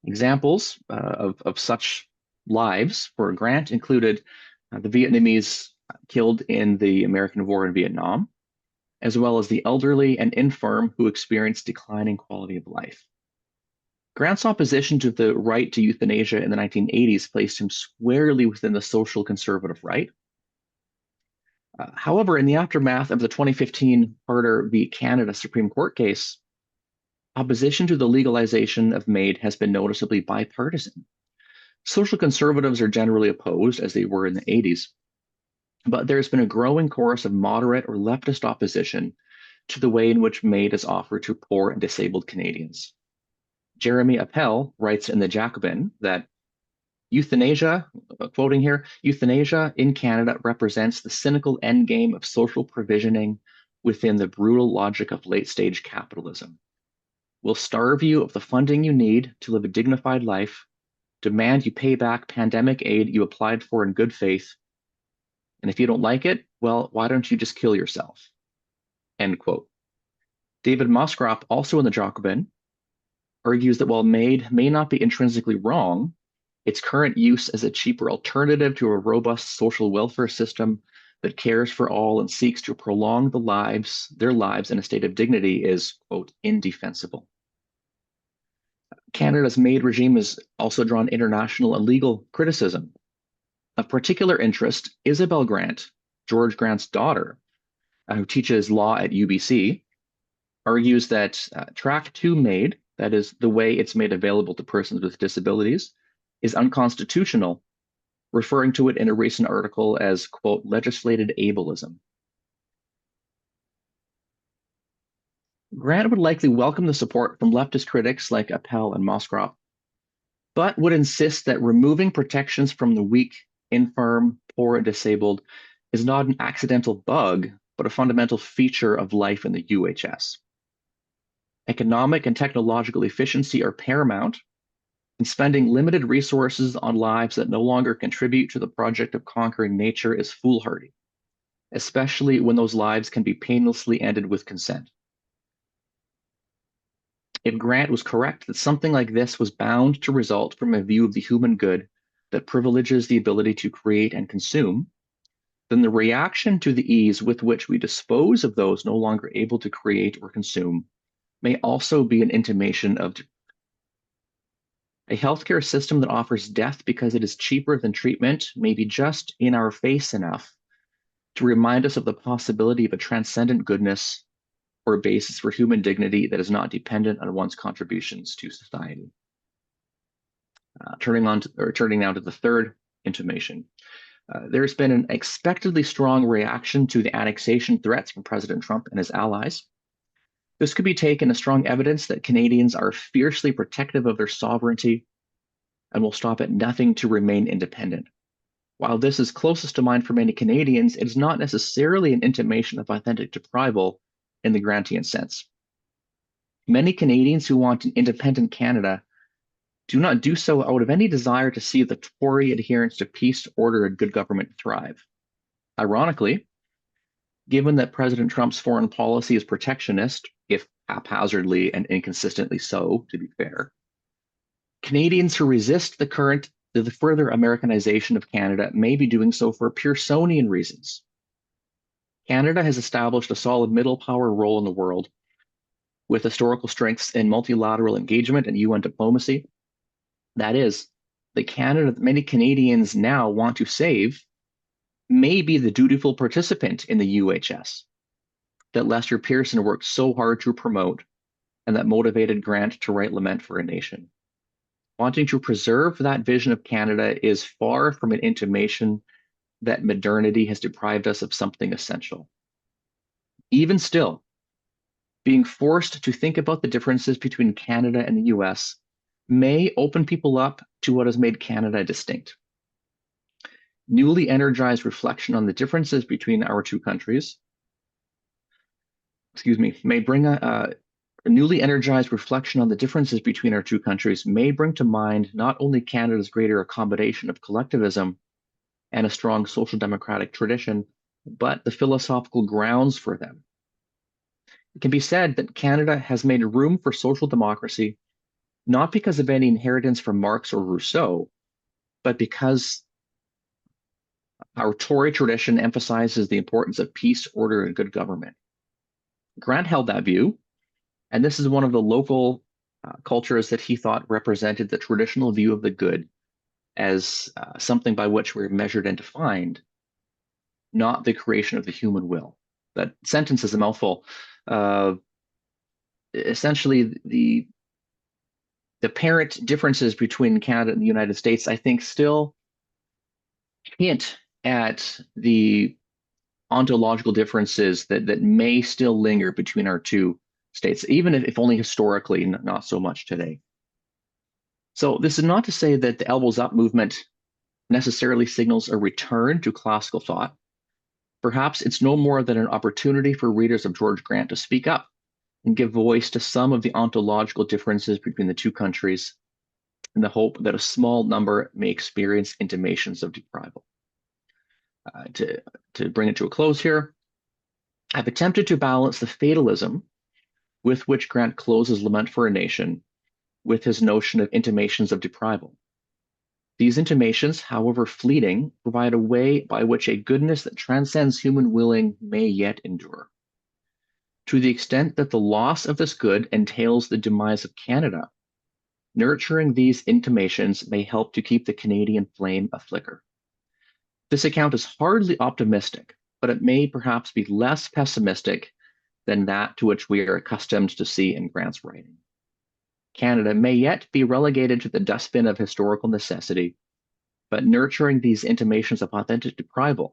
Examples of such lives for Grant included the Vietnamese killed in the American War in Vietnam, as well as the elderly and infirm who experienced declining quality of life. Grant's opposition to the right to euthanasia in the 1980s placed him squarely within the social conservative right. However, in the aftermath of the 2015 Carter v. Canada Supreme Court case, opposition to the legalization of MAID has been noticeably bipartisan. Social conservatives are generally opposed, as they were in the 80s, but there's been a growing chorus of moderate or leftist opposition to the way in which MAID is offered to poor and disabled Canadians. Jeremy Appel writes in The Jacobin that euthanasia, quoting here, euthanasia in Canada represents the cynical endgame of social provisioning within the brutal logic of late-stage capitalism. We'll starve you of the funding you need to live a dignified life, demand you pay back pandemic aid you applied for in good faith, and if you don't like it, well, why don't you just kill yourself? End quote. David Moskrop, also in The Jacobin, argues that while MAID may not be intrinsically wrong, its current use as a cheaper alternative to a robust social welfare system that cares for all and seeks to prolong their lives in a state of dignity is, quote, indefensible. Canada's MAID regime has also drawn international and legal criticism. Of particular interest, Isabel Grant, George Grant's daughter, who teaches law at UBC, argues that Track 2 MAID, that is, the way it's made available to persons with disabilities, is unconstitutional, referring to it in a recent article as, quote, legislated ableism. Grant would likely welcome the support from leftist critics like Appel and Moskrop, but would insist that removing protections from the weak, infirm, poor, and disabled is not an accidental bug, but a fundamental feature of life in the UHS. Economic and technological efficiency are paramount, and spending limited resources on lives that no longer contribute to the project of conquering nature is foolhardy, especially when those lives can be painlessly ended with consent. If Grant was correct that something like this was bound to result from a view of the human good that privileges the ability to create and consume, then the reaction to the ease with which we dispose of those no longer able to create or consume may also be an intimation of a healthcare system that offers death because it is cheaper than treatment may be just in our face enough to remind us of the possibility of a transcendent goodness or a basis for human dignity that is not dependent on one's contributions to society. Turning now to the third intimation. There's been an expectedly strong reaction to the annexation threats from President Trump and his allies. This could be taken as strong evidence that Canadians are fiercely protective of their sovereignty and will stop at nothing to remain independent. While this is closest to mind for many Canadians, it is not necessarily an intimation of authentic deprival in the Grantian sense. Many Canadians who want an independent Canada do not do so out of any desire to see the Tory adherence to peace, order, and good government thrive. Ironically, given that President Trump's foreign policy is protectionist, if haphazardly and inconsistently so, to be fair, Canadians who resist the further Americanization of Canada may be doing so for Pearsonian reasons. Canada has established a solid middle power role in the world, with historical strengths in multilateral engagement and UN diplomacy. That is, the Canada that many Canadians now want to save may be the dutiful participant in the UHS that Lester Pearson worked so hard to promote and that motivated Grant to write Lament for a Nation. Wanting to preserve that vision of Canada is far from an intimation that modernity has deprived us of something essential. Even still, being forced to think about the differences between Canada and the US may open people up to what has made Canada distinct. Newly energized reflection on the differences between our two countries, may bring a newly energized reflection on the differences between our two countries may bring to mind not only Canada's greater accommodation of collectivism and a strong social democratic tradition, but the philosophical grounds for them. It can be said that Canada has made room for social democracy, not because of any inheritance from Marx or Rousseau, but because our Tory tradition emphasizes the importance of peace, order, and good government. Grant held that view, and this is one of the local cultures that he thought represented the traditional view of the good as something by which we're measured and defined, not the creation of the human will. That sentence is a mouthful. Essentially, the apparent differences between Canada and the United States, I think, still hint at the ontological differences that may still linger between our two states, even if only historically, not so much today. So this is not to say that the Elbows Up movement necessarily signals a return to classical thought. Perhaps it's no more than an opportunity for readers of George Grant to speak up and give voice to some of the ontological differences between the two countries in the hope that a small number may experience intimations of deprival. To bring it to a close here, I've attempted to balance the fatalism with which Grant closes Lament for a Nation with his notion of intimations of deprival. These intimations, however fleeting, provide a way by which a goodness that transcends human willing may yet endure. To the extent that the loss of this good entails the demise of Canada, nurturing these intimations may help to keep the Canadian flame a flicker. This account is hardly optimistic, but it may perhaps be less pessimistic than that to which we are accustomed to see in Grant's writing. Canada may yet be relegated to the dustbin of historical necessity, but nurturing these intimations of authentic deprival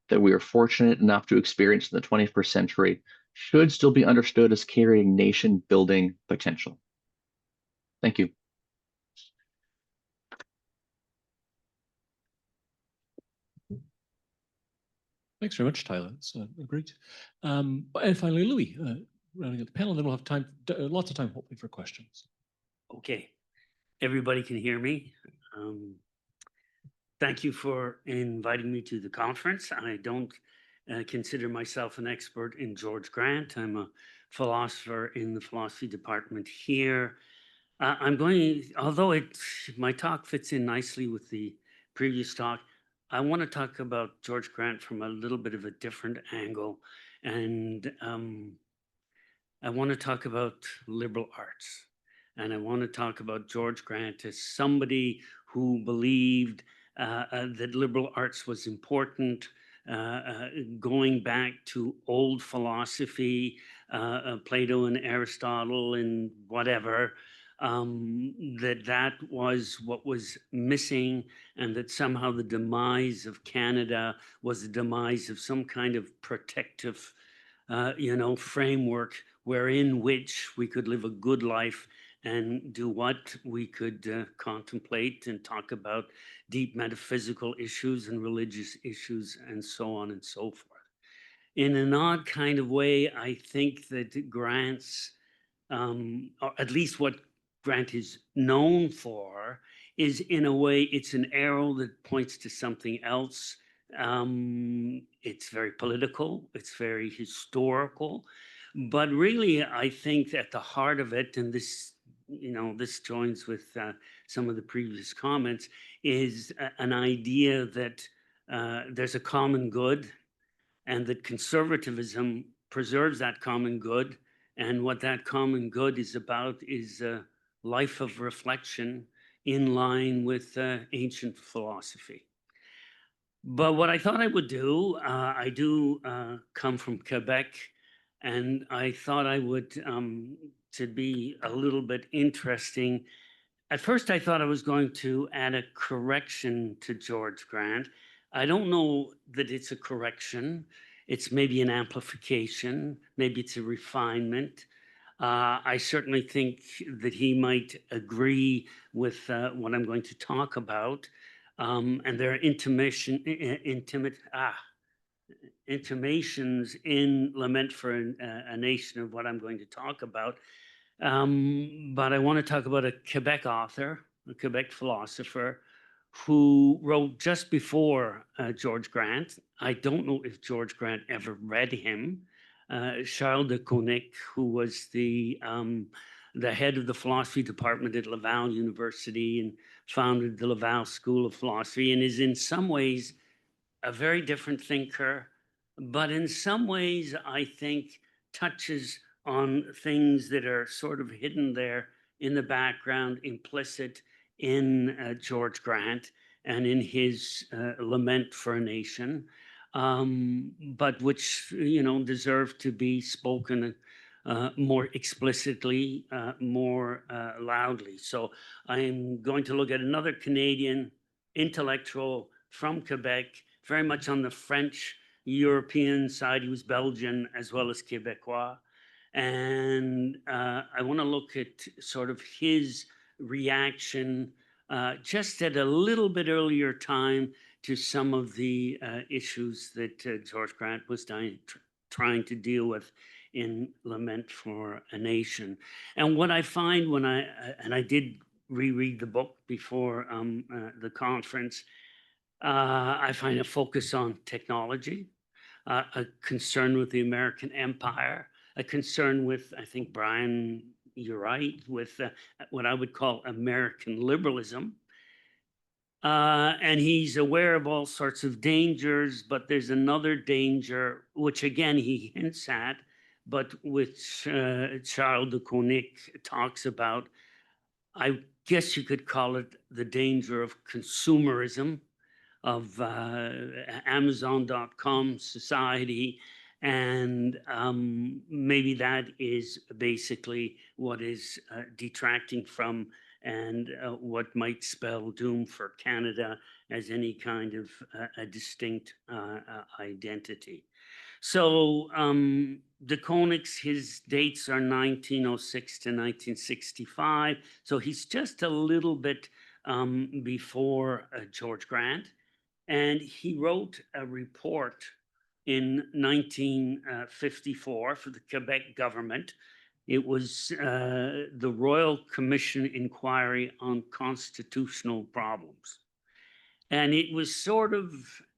that we are fortunate enough to experience in the 21st century should still be understood as carrying nation-building potential. Thank you. Thanks very much, Tyler. It's great. And finally, Louis, rounding up the panel, then we'll have time, lots of time, hopefully, for questions. Okay, everybody can hear me. Thank you for inviting me to the conference. I don't consider myself an expert in George Grant. I'm a philosopher in the philosophy department here. I'm going, although my talk fits in nicely with the previous talk, I want to talk about George Grant from a little bit of a different angle. And I want to talk about liberal arts. And I want to talk about George Grant as somebody who believed that liberal arts was important, going back to old philosophy, Plato and Aristotle and whatever, that was what was missing, and that somehow the demise of Canada was the demise of some kind of protective, framework wherein which we could live a good life and do what we could contemplate and talk about deep metaphysical issues and religious issues and so on and so forth. In an odd kind of way, I think that Grant's, or at least what Grant is known for, is in a way, it's an arrow that points to something else. It's very political, it's very historical, but really, I think at the heart of it, and this joins with some of the previous comments, is an idea that there's a common good and that conservatism preserves that common good. And what that common good is about is a life of reflection in line with ancient philosophy. But what I thought I would do, I do come from Quebec, and I thought I would, to be a little bit interesting. At first, I thought I was going to add a correction to George Grant. I don't know that it's a correction. It's maybe an amplification, maybe it's a refinement. I certainly think that he might agree with what I'm going to talk about. And there are intimations in Lament for a Nation of what I'm going to talk about. But I want to talk about a Quebec author, a Quebec philosopher, who wrote just before George Grant. I don't know if George Grant ever read him. Charles de Coninck, who was the head of the philosophy department at Laval University and founded the Laval School of Philosophy, and is in some ways a very different thinker, but in some ways, I think, touches on things that are sort of hidden there in the background, implicit in George Grant and in his Lament for a Nation, but which, deserve to be spoken more explicitly, more loudly. So I'm going to look at another Canadian intellectual from Quebec, very much on the French European side. He was Belgian as well as Quebecois. And I want to look at sort of his reaction just at a little bit earlier time to some of the issues that George Grant was trying to deal with in Lament for a Nation. And what I find when I did reread the book before the conference, I find a focus on technology, a concern with the American empire, a concern with, I think, Brian, you're right, with what I would call American liberalism. And he's aware of all sorts of dangers, but there's another danger, which again he hints at, but which Charles de Coninck talks about. I guess you could call it the danger of consumerism, of Amazon.com society. And maybe that is basically what is detracting from and what might spell doom for Canada as any kind of a distinct identity. So de Conick's, his dates are 1906 to 1965. So he's just a little bit before George Grant. And he wrote a report in 1954 for the Quebec government. It was the Royal Commission Inquiry on Constitutional Problems. And it was sort of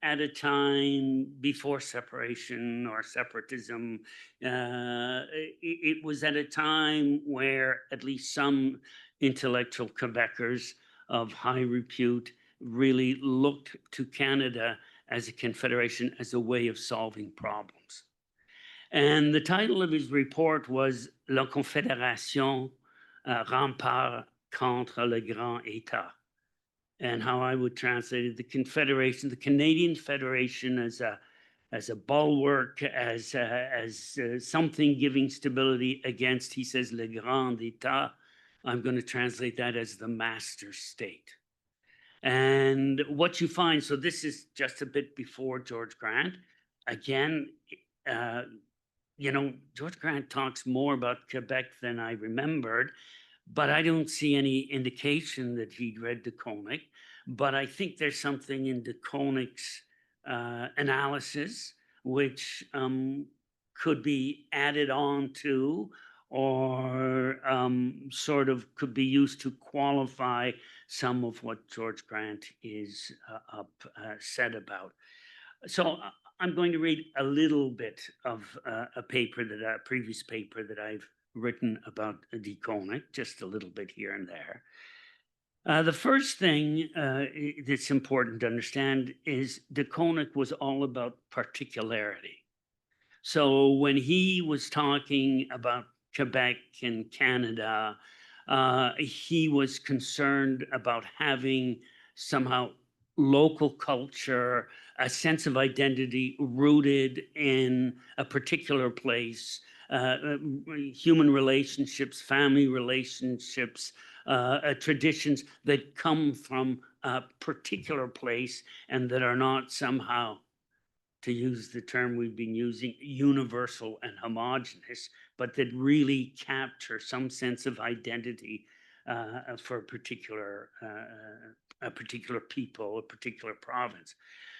at a time before separation or separatism. It was at a time where at least some intellectual Quebecers of high repute really looked to Canada as a confederation as a way of solving problems. And the title of his report was La Confédération, rempart contre le grand État. And how I would translate it, the Confederation, the Canadian Federation as a bulwark, as something giving stability against, he says, le grand État. I'm going to translate that as the master state. And what you find, so this is just a bit before George Grant. Again, George Grant talks more about Quebec than I remembered, but I don't see any indication that he'd read de Coninck. But I think there's something in de Conick's analysis which could be added on to, or sort of could be used to qualify some of what George Grant is said about. So I'm going to read a little bit of a previous paper that I've written about de Coninck, just a little bit here and there. The first thing that's important to understand is de Coninck was all about particularity. So when he was talking about Quebec and Canada, he was concerned about having somehow local culture, a sense of identity rooted in a particular place, human relationships, family relationships, traditions that come from a particular place and that are not somehow, to use the term we've been using, universal and homogenous, but that really capture some sense of identity for a particular people, a particular province.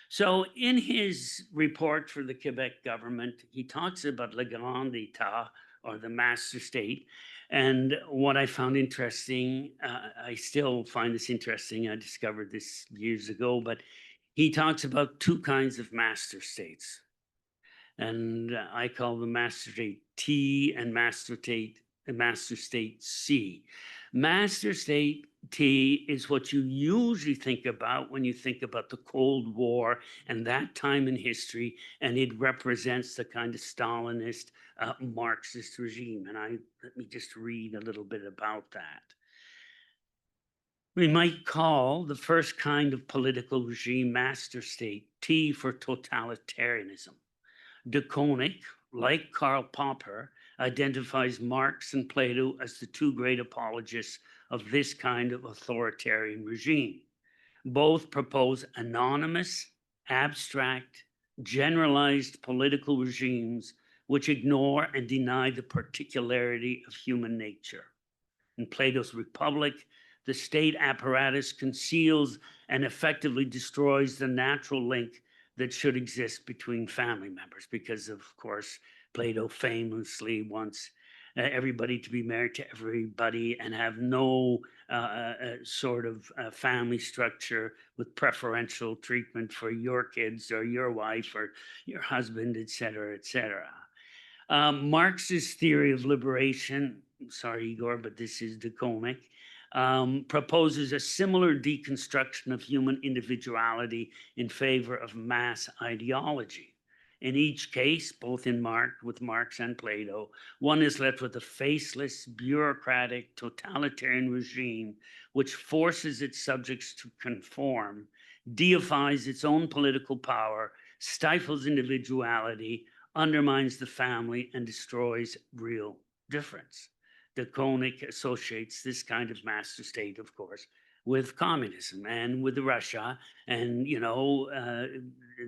So in his report for the Quebec government, he talks about le grand état, or the master state. And what I found interesting, I still find this interesting, I discovered this years ago, but he talks about two kinds of master states. And I call them master state T and master state C. Master state T is what you usually think about when you think about the Cold War and that time in history, and it represents the kind of Stalinist, Marxist regime. And let me just read a little bit about that. We might call the first kind of political regime master state, T for totalitarianism. De Koning, like Karl Popper, identifies Marx and Plato as the two great apologists of this kind of authoritarian regime. Both propose anonymous, abstract, generalized political regimes which ignore and deny the particularity of human nature. In Plato's Republic, the state apparatus conceals and effectively destroys the natural link that should exist between family members, because of course, Plato famously wants everybody to be married to everybody and have no sort of family structure with preferential treatment for your kids or your wife or your husband, et cetera, et cetera. Marx's theory of liberation, sorry, Igor, but this is de Koning, proposes a similar deconstruction of human individuality in favor of mass ideology. In each case, both with Marx and Plato, one is left with a faceless, bureaucratic, totalitarian regime which forces its subjects to conform, deifies its own political power, stifles individuality, undermines the family, and destroys real difference. De Koning associates this kind of master state, of course, with communism and with Russia. And,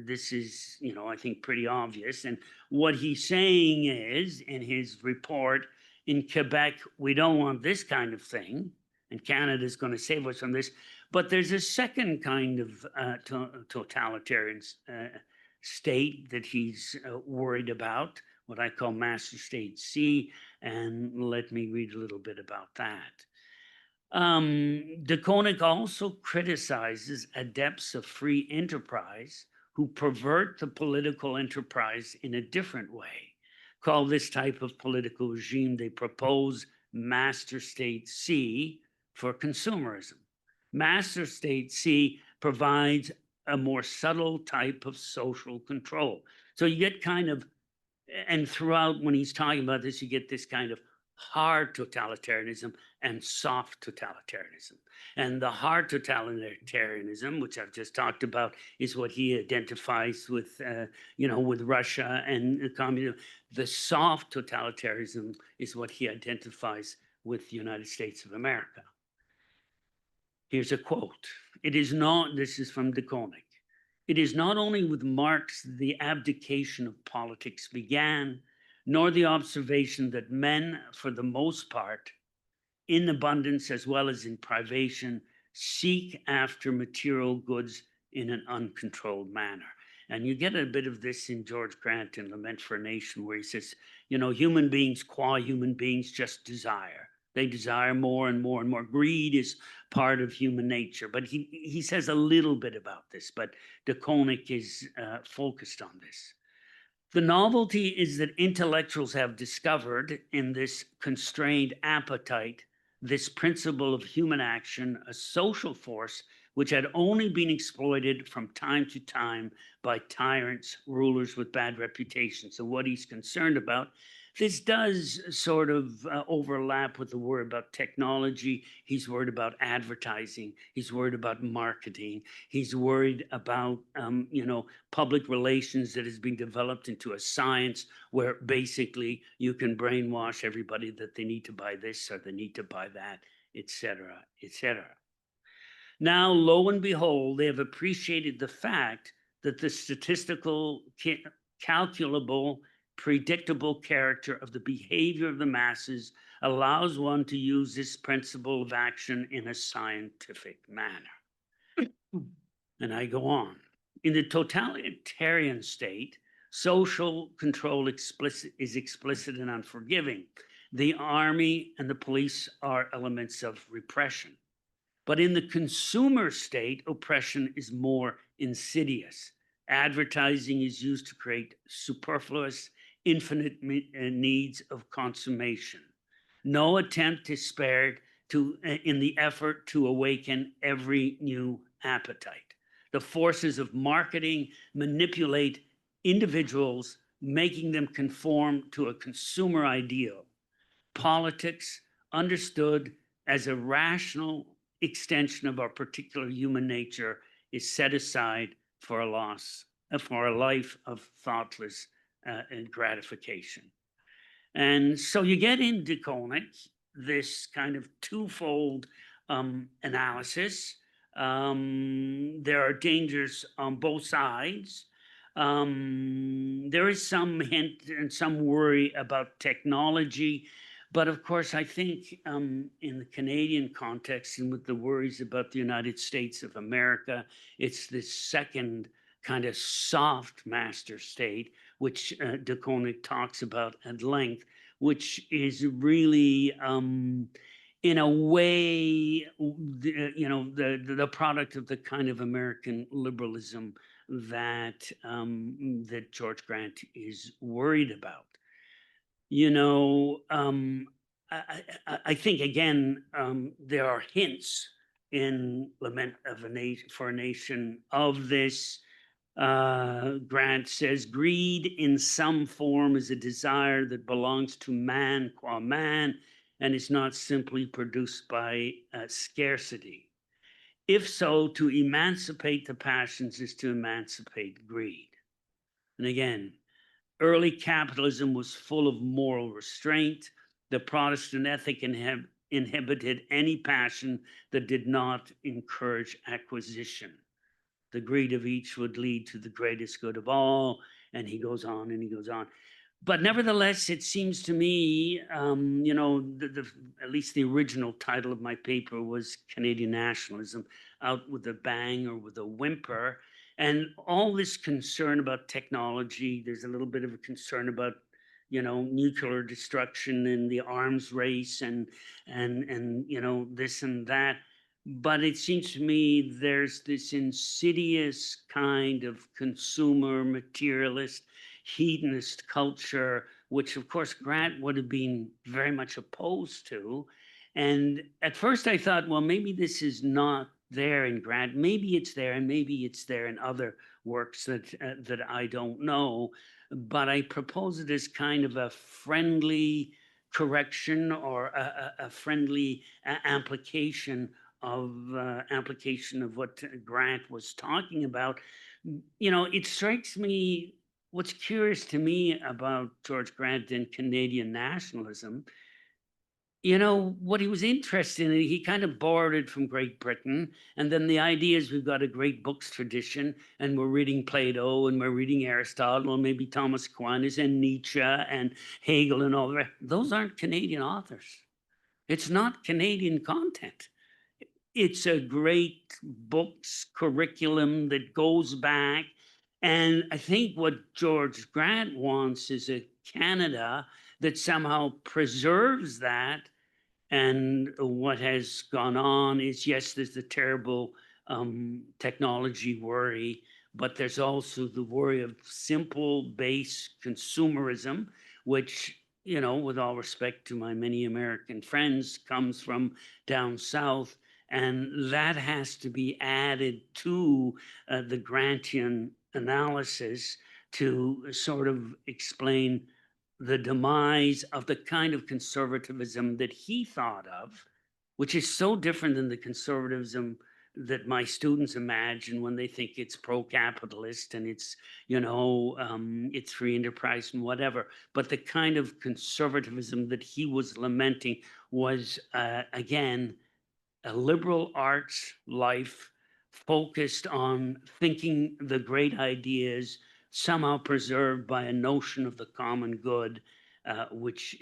this is, I think pretty obvious. And what he's saying is, in his report, in Quebec, we don't want this kind of thing, and Canada is going to save us from this. But there's a second kind of totalitarian state that he's worried about, what I call master state C, and let me read a little bit about that. De Koning also criticizes adepts of free enterprise who pervert the political enterprise in a different way. Call this type of political regime they propose master state C for consumerism. Master state C provides a more subtle type of social control. So you get kind of, and throughout when he's talking about this, you get this kind of hard totalitarianism and soft totalitarianism. And the hard totalitarianism, which I've just talked about, is what he identifies with, with Russia and communism. The soft totalitarianism is what he identifies with the United States of America. Here's a quote. This is from de Koning. It is not only with Marx the abdication of politics began, nor the observation that men, for the most part, in abundance as well as in privation, seek after material goods in an uncontrolled manner. And you get a bit of this in George Grant in Lament For A Nation, where he says, human beings, qua human beings, just desire. They desire more and more and more. Greed is part of human nature. But he says a little bit about this, but de Koning is focused on this. The novelty is that intellectuals have discovered in this constrained appetite this principle of human action, a social force which had only been exploited from time to time by tyrants, rulers with bad reputations. So what he's concerned about, this does sort of overlap with the worry about technology. He's worried about advertising. He's worried about marketing. He's worried about, public relations that has been developed into a science where basically you can brainwash everybody that they need to buy this or they need to buy that, et cetera, et cetera. Now, lo and behold, they have appreciated the fact that the statistical, calculable, predictable character of the behavior of the masses allows one to use this principle of action in a scientific manner. And I go on. In the totalitarian state, social control is explicit and unforgiving. The army and the police are elements of repression. But in the consumer state, oppression is more insidious. Advertising is used to create superfluous, infinite needs of consummation. No attempt is spared in the effort to awaken every new appetite. The forces of marketing manipulate individuals, making them conform to a consumer ideal. Politics, understood as a rational extension of our particular human nature, is set aside for a life of thoughtless gratification. And so you get in De Koninck this kind of twofold analysis. There are dangers on both sides. There is some hint and some worry about technology. But of course, I think in the Canadian context and with the worries about the United States of America, it's this second kind of soft master state, which De Koninck talks about at length, which is really, in a way, the product of the kind of American liberalism that that George Grant is worried about. I think, again, there are hints in Lament for a Nation of this. Grant says, greed in some form is a desire that belongs to man qua man and is not simply produced by scarcity. If so, to emancipate the passions is to emancipate greed. And again, early capitalism was full of moral restraint. The Protestant ethic inhibited any passion that did not encourage acquisition. The greed of each would lead to the greatest good of all. And he goes on and he goes on. But nevertheless, it seems to me, at least the original title of my paper was Canadian Nationalism, out with a bang or with a whimper. And all this concern about technology, there's a little bit of a concern about, nuclear destruction and the arms race and this and that. But it seems to me there's this insidious kind of consumer, materialist, hedonist culture, which of course Grant would have been very much opposed to. And at first I thought, well, maybe this is not there in Grant. Maybe it's there, and maybe it's there in other works that I don't know. But I propose it as kind of a friendly correction or a friendly application of what Grant was talking about. It strikes me, what's curious to me about George Grant and Canadian nationalism, what he was interested in, he kind of borrowed it from Great Britain. And then the idea is we've got a great books tradition and we're reading Plato and we're reading Aristotle and maybe Thomas Aquinas and Nietzsche and Hegel and all the rest. Those aren't Canadian authors. It's not Canadian content. It's a great books curriculum that goes back. And I think what George Grant wants is a Canada that somehow preserves that. And what has gone on is, yes, there's the terrible technology worry, but there's also the worry of simple base consumerism, which, with all respect to my many American friends, comes from down south. And that has to be added to the Grantian analysis to sort of explain the demise of the kind of conservatism that he thought of, which is so different than the conservatism that my students imagine when they think it's pro-capitalist and it's, it's free enterprise and whatever. But the kind of conservatism that he was lamenting was, again, a liberal arts life focused on thinking the great ideas somehow preserved by a notion of the common good, which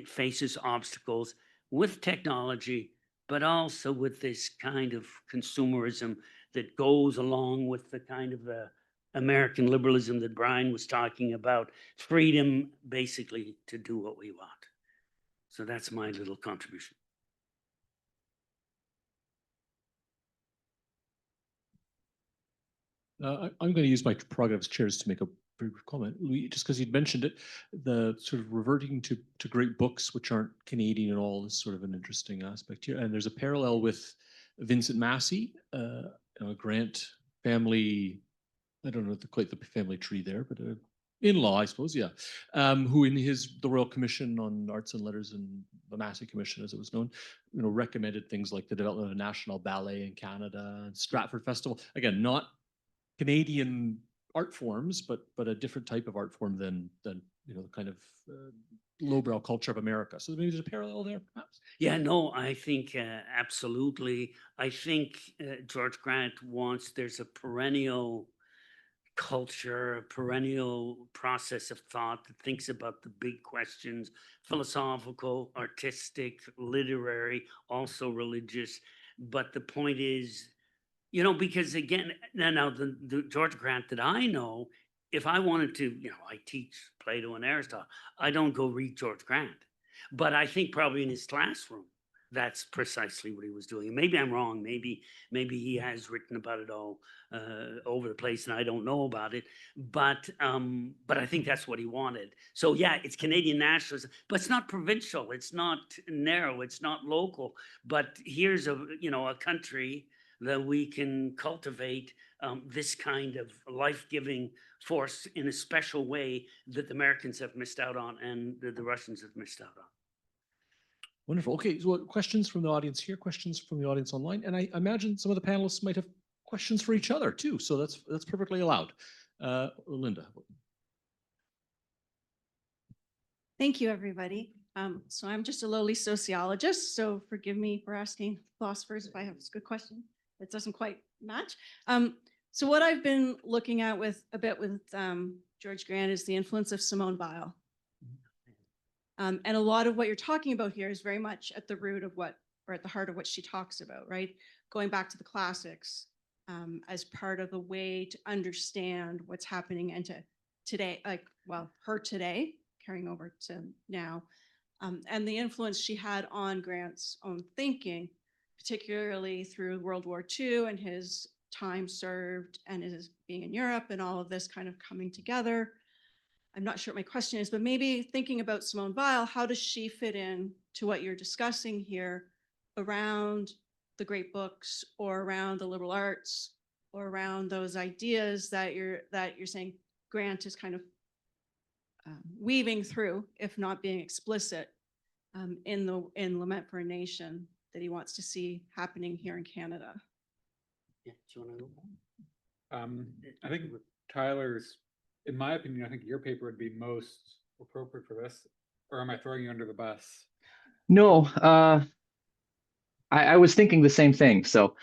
faces obstacles with technology, but also with this kind of consumerism that goes along with the kind of American liberalism that Brian was talking about, freedom basically to do what we want. So that's my little contribution. I'm going to use my prerogative as chairs to make a brief comment. Louis, just because you'd mentioned it, the sort of reverting to great books which aren't Canadian at all is sort of an interesting aspect here. And there's a parallel with Vincent Massey, Grant family, I don't know quite the family tree there, but in-law, I suppose, yeah, who in the Royal Commission on Arts and Letters and the Massey Commission, as it was known, recommended things like the development of a national ballet in Canada and Stratford Festival. Again, not Canadian art forms, but a different type of art form than the kind of lowbrow culture of America. So maybe there's a parallel there, perhaps. Yeah, no, I think absolutely. I think George Grant there's a perennial culture, a perennial process of thought that thinks about the big questions, philosophical, artistic, literary, also religious. But the point is, because again, now the George Grant that I know, if I wanted to, I teach Plato and Aristotle, I don't go read George Grant. But I think probably in his classroom, that's precisely what he was doing. Maybe I'm wrong. Maybe he has written about it all over the place, and I don't know about it. But I think that's what he wanted. So yeah, it's Canadian nationalism, but it's not provincial. It's not narrow. It's not local. But here's a country that we can cultivate this kind of life-giving force in a special way that the Americans have missed out on and the Russians have missed out on. Wonderful. Okay, so questions from the audience here, questions from the audience online, and I imagine some of the panelists might have questions for each other too, so that's perfectly allowed. Linda. Thank you, everybody. So I'm just a lowly sociologist, so forgive me for asking philosophers if I have a good question that doesn't quite match. So what I've been looking at with George Grant is the influence of Simone Weil. And a lot of what you're talking about here is very much at the root of at the heart of what she talks about, right? Going back to the classics as part of a way to understand what's happening and to today, her today, carrying over to now, and the influence she had on Grant's own thinking, particularly through World War II and his time served and his being in Europe and all of this kind of coming together. I'm not sure what my question is, but maybe thinking about Simone Weil, how does she fit in to what you're discussing here around the great books or around the liberal arts or around those ideas that you're saying Grant is kind of weaving through, if not being explicit, in Lament for a Nation that he wants to see happening here in Canada? Yeah, do you want to go? I think Tyler's, in my opinion, I think your paper would be most appropriate for this. Or am I throwing you under the bus? No, I was thinking the same thing. So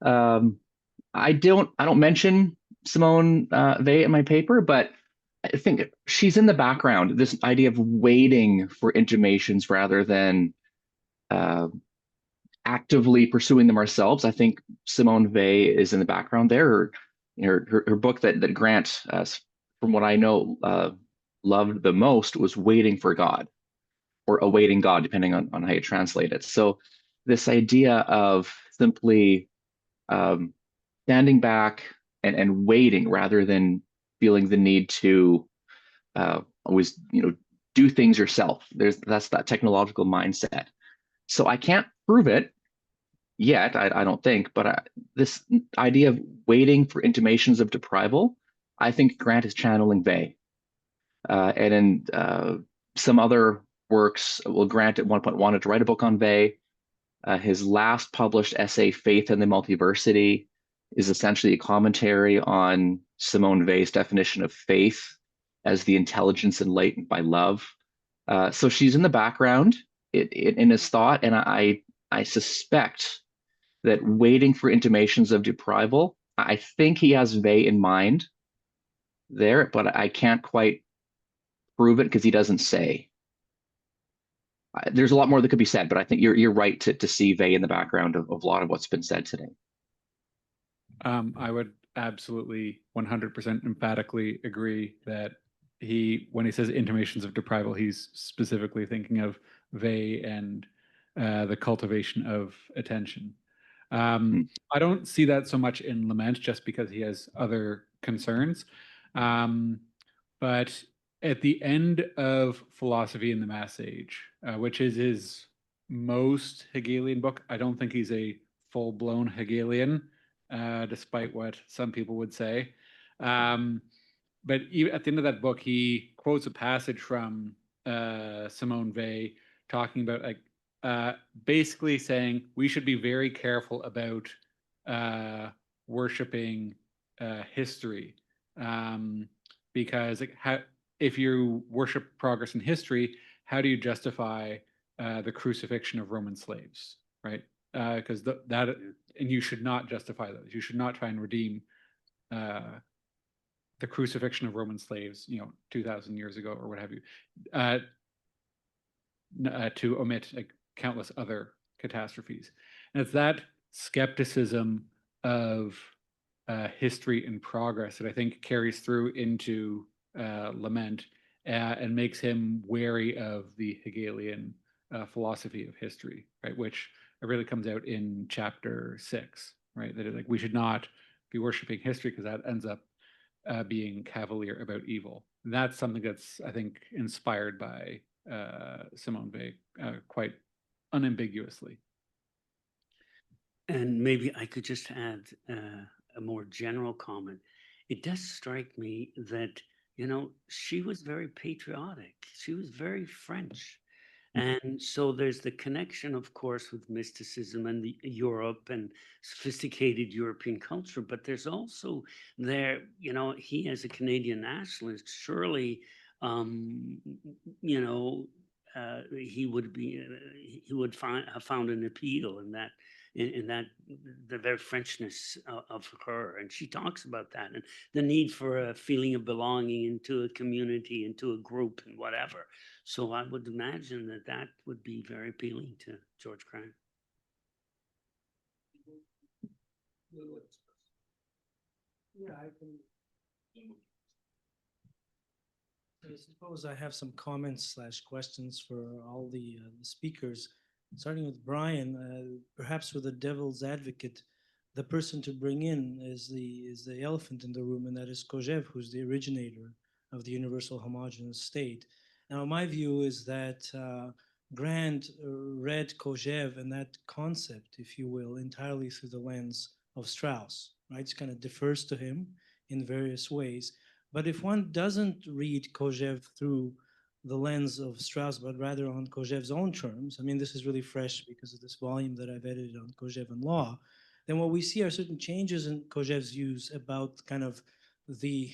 I don't mention Simone Weil in my paper, but I think she's in the background. This idea of waiting for intimations rather than actively pursuing them ourselves. I think Simone Weil is in the background there. Her book that Grant, from what I know, loved the most was Waiting for God, or Awaiting God, depending on how you translate it. So this idea of simply standing back and waiting rather than feeling the need to always do things yourself. That's that technological mindset. So I can't prove it yet, I don't think, but this idea of waiting for intimations of deprival, I think Grant is channeling Weil. And in some other works, well, Grant at one point wanted to write a book on Vey. His last published essay, Faith and the Multiversity, is essentially a commentary on Simone Weil's definition of faith as the intelligence enlightened by love. So she's in the background in his thought, and I suspect that waiting for intimations of deprival, I think he has Wey in mind there, but I can't quite prove it because he doesn't say. There's a lot more that could be said, but I think you're right to see Wey in the background of a lot of what's been said today. I would absolutely 100% emphatically agree that when he says intimations of deprival, he's specifically thinking of Wey and the cultivation of attention. I don't see that so much in Lament, just because he has other concerns. But at the end of Philosophy in the Mass Age, which is his most Hegelian book, I don't think he's a full-blown Hegelian, despite what some people would say. But even at the end of that book, he quotes a passage from Simone Weil talking about basically saying we should be very careful about worshiping history, because if you worship progress in history, how do you justify the crucifixion of Roman slaves, right? Because and you should not justify those. You should not try and redeem the crucifixion of Roman slaves, 2,000 years ago or what have you, to omit countless other catastrophes. And it's that skepticism of history and progress that I think carries through into Lament and makes him wary of the Hegelian philosophy of history, right? Which really comes out in chapter 6, right? That we should not be worshiping history because that ends up being cavalier about evil. And that's something that's, I think, inspired by Simone Weil quite unambiguously. And maybe I could just add a more general comment. It does strike me that, she was very patriotic. She was very French. And so there's the connection, of course, with mysticism and Europe and sophisticated European culture. But there's also he as a Canadian nationalist, surely, he would have found an appeal in that the very Frenchness of her, and she talks about that and the need for a feeling of belonging into a community, into a group, and whatever. So I would imagine that would be very appealing to George Grant. Yeah, I can. I suppose I have some comments / questions for all the speakers, starting with Brian. Perhaps with the devil's advocate, the person to bring in is the elephant in the room, and that is Kojève, who's the originator of the universal homogeneous state. Now, my view is that Grant read Kojève and that concept, if you will, entirely through the lens of Strauss, right? It kind of differs to him in various ways. But if one doesn't read Kojève through the lens of Strauss, but rather on Kojève's own terms, I mean, this is really fresh because of this volume that I've edited on Kojève and law, then what we see are certain changes in Kojève's views about kind of the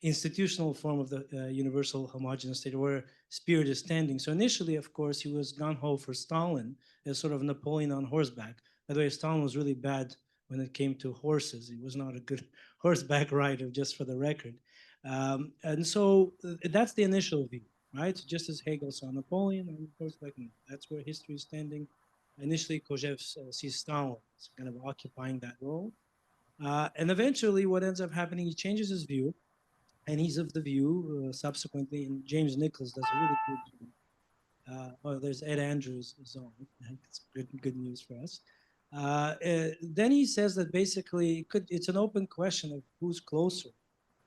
institutional form of the universal homogeneous state, where spirit is standing. So initially, of course, he was gung-ho for Stalin as sort of Napoleon on horseback. By the way, Stalin was really bad when it came to horses. He was not a good horseback rider, just for the record. And so that's the initial view, right? Just as Hegel saw Napoleon on horseback, that's where history is standing. Initially, Kojève sees Stalin as kind of occupying that role. And eventually what ends up happening, he changes his view, and he's of the view subsequently, and James Nichols does a really good job. Well, there's Ed Andrews is on. It's good news for us. Then he says that basically it's an open question of who's closer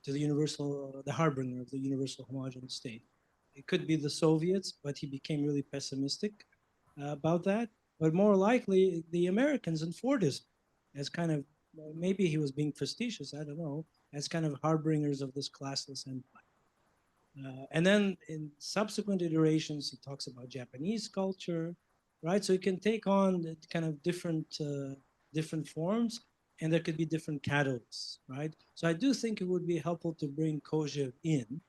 to the universal, the harbinger of the universal homogeneous state. It could be the Soviets, but he became really pessimistic about that. But more likely, the Americans and Fordism as kind of, maybe he was being facetious, I don't know, as kind of harbingers of this classless empire. And then in subsequent iterations, he talks about Japanese culture, right? So it can take on the kind of different forms, and there could be different catalysts, right? So I do think it would be helpful to bring Kojève in,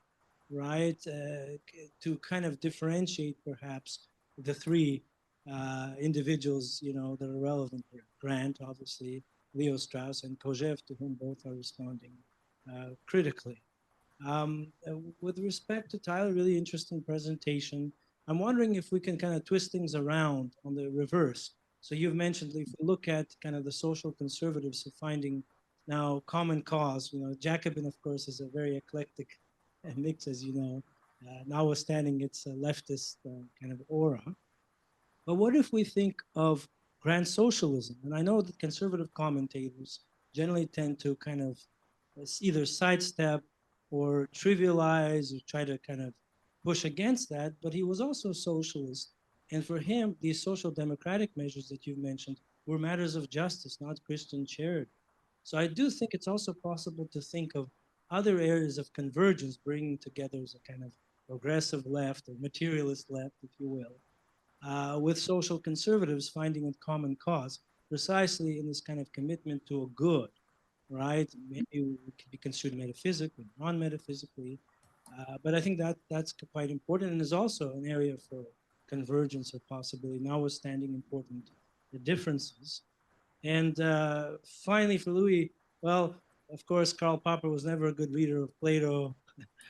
right, to kind of differentiate perhaps the three individuals, you know, that are relevant here. Grant, obviously, Leo Strauss, and Kojève, to whom both are responding critically. With respect to Tyler, really interesting presentation. I'm wondering if we can kind of twist things around on the reverse. So you've mentioned, if we look at kind of the social conservatives who finding now common cause, you know, Jacobin, of course, is a very eclectic mix, as you know, notwithstanding its leftist kind of aura. But what if we think of grand socialism? And I know that conservative commentators generally tend to kind of either sidestep or trivialize or try to kind of push against that, but he was also a socialist. And for him, these social democratic measures that you've mentioned were matters of justice, not Christian charity. So I do think it's also possible to think of other areas of convergence bringing together as a kind of progressive left or materialist left, if you will, with social conservatives finding a common cause precisely in this kind of commitment to a good, right? Maybe it could be considered metaphysically, non-metaphysically, but I think that that's quite important and is also an area for convergence or possibility, notwithstanding important differences. And finally, for Louis, well, of course, Karl Popper was never a good reader of Plato.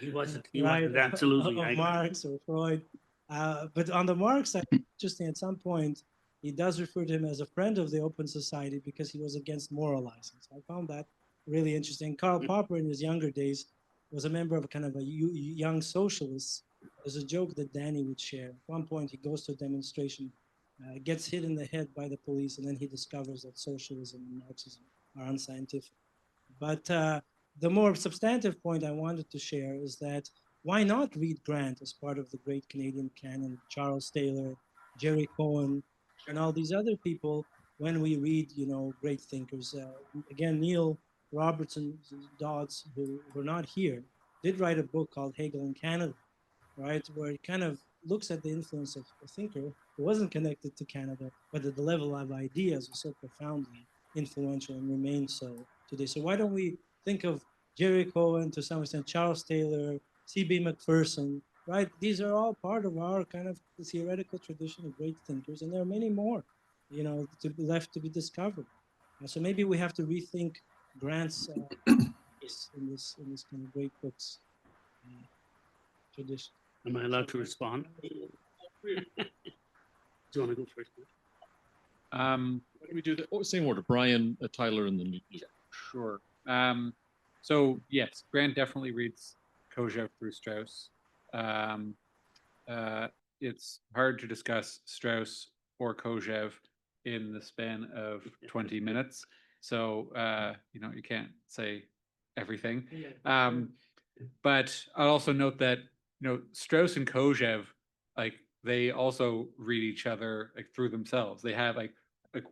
He wasn't. He Right, wasn't absolutely. of Marx or Freud. But on the Marx side, interesting, at some point, he does refer to him as a friend of the Open Society because he was against moralizing. So I found that really interesting. Karl Popper, in his younger days, was a member of a kind of a young socialists. There's a joke that Danny would share. At one point, he goes to a demonstration, gets hit in the head by the police, and then he discovers that socialism and Marxism are unscientific. But the more substantive point I wanted to share is that why not read Grant as part of the great Canadian canon, Charles Taylor, Jerry Cohen, and all these other people when we read, you know, great thinkers. Again, Neil Robertson Dodds, who were not here, did write a book called Hegel in Canada, right, where it kind of looks at the influence of a thinker who wasn't connected to Canada, but at the level of ideas was so profoundly influential and remains so today. So why don't we think of Jerry Cohen, to some extent, Charles Taylor, C.B. Macpherson, right? These are all part of our kind of theoretical tradition of great thinkers, and there are many more, you know, left to be discovered. So maybe we have to rethink Grant's place in this kind of great books tradition. Am I allowed to respond? Do you want to go first? Why don't we do the same order? Brian, Tyler, and then you. Sure. So yes, Grant definitely reads Kojève through Strauss. It's hard to discuss Strauss or Kojève in the span of 20 minutes. So, you know, you can't say everything. But I'll also note that, you know, Strauss and Kojève, like, they also read each other like through themselves. They have like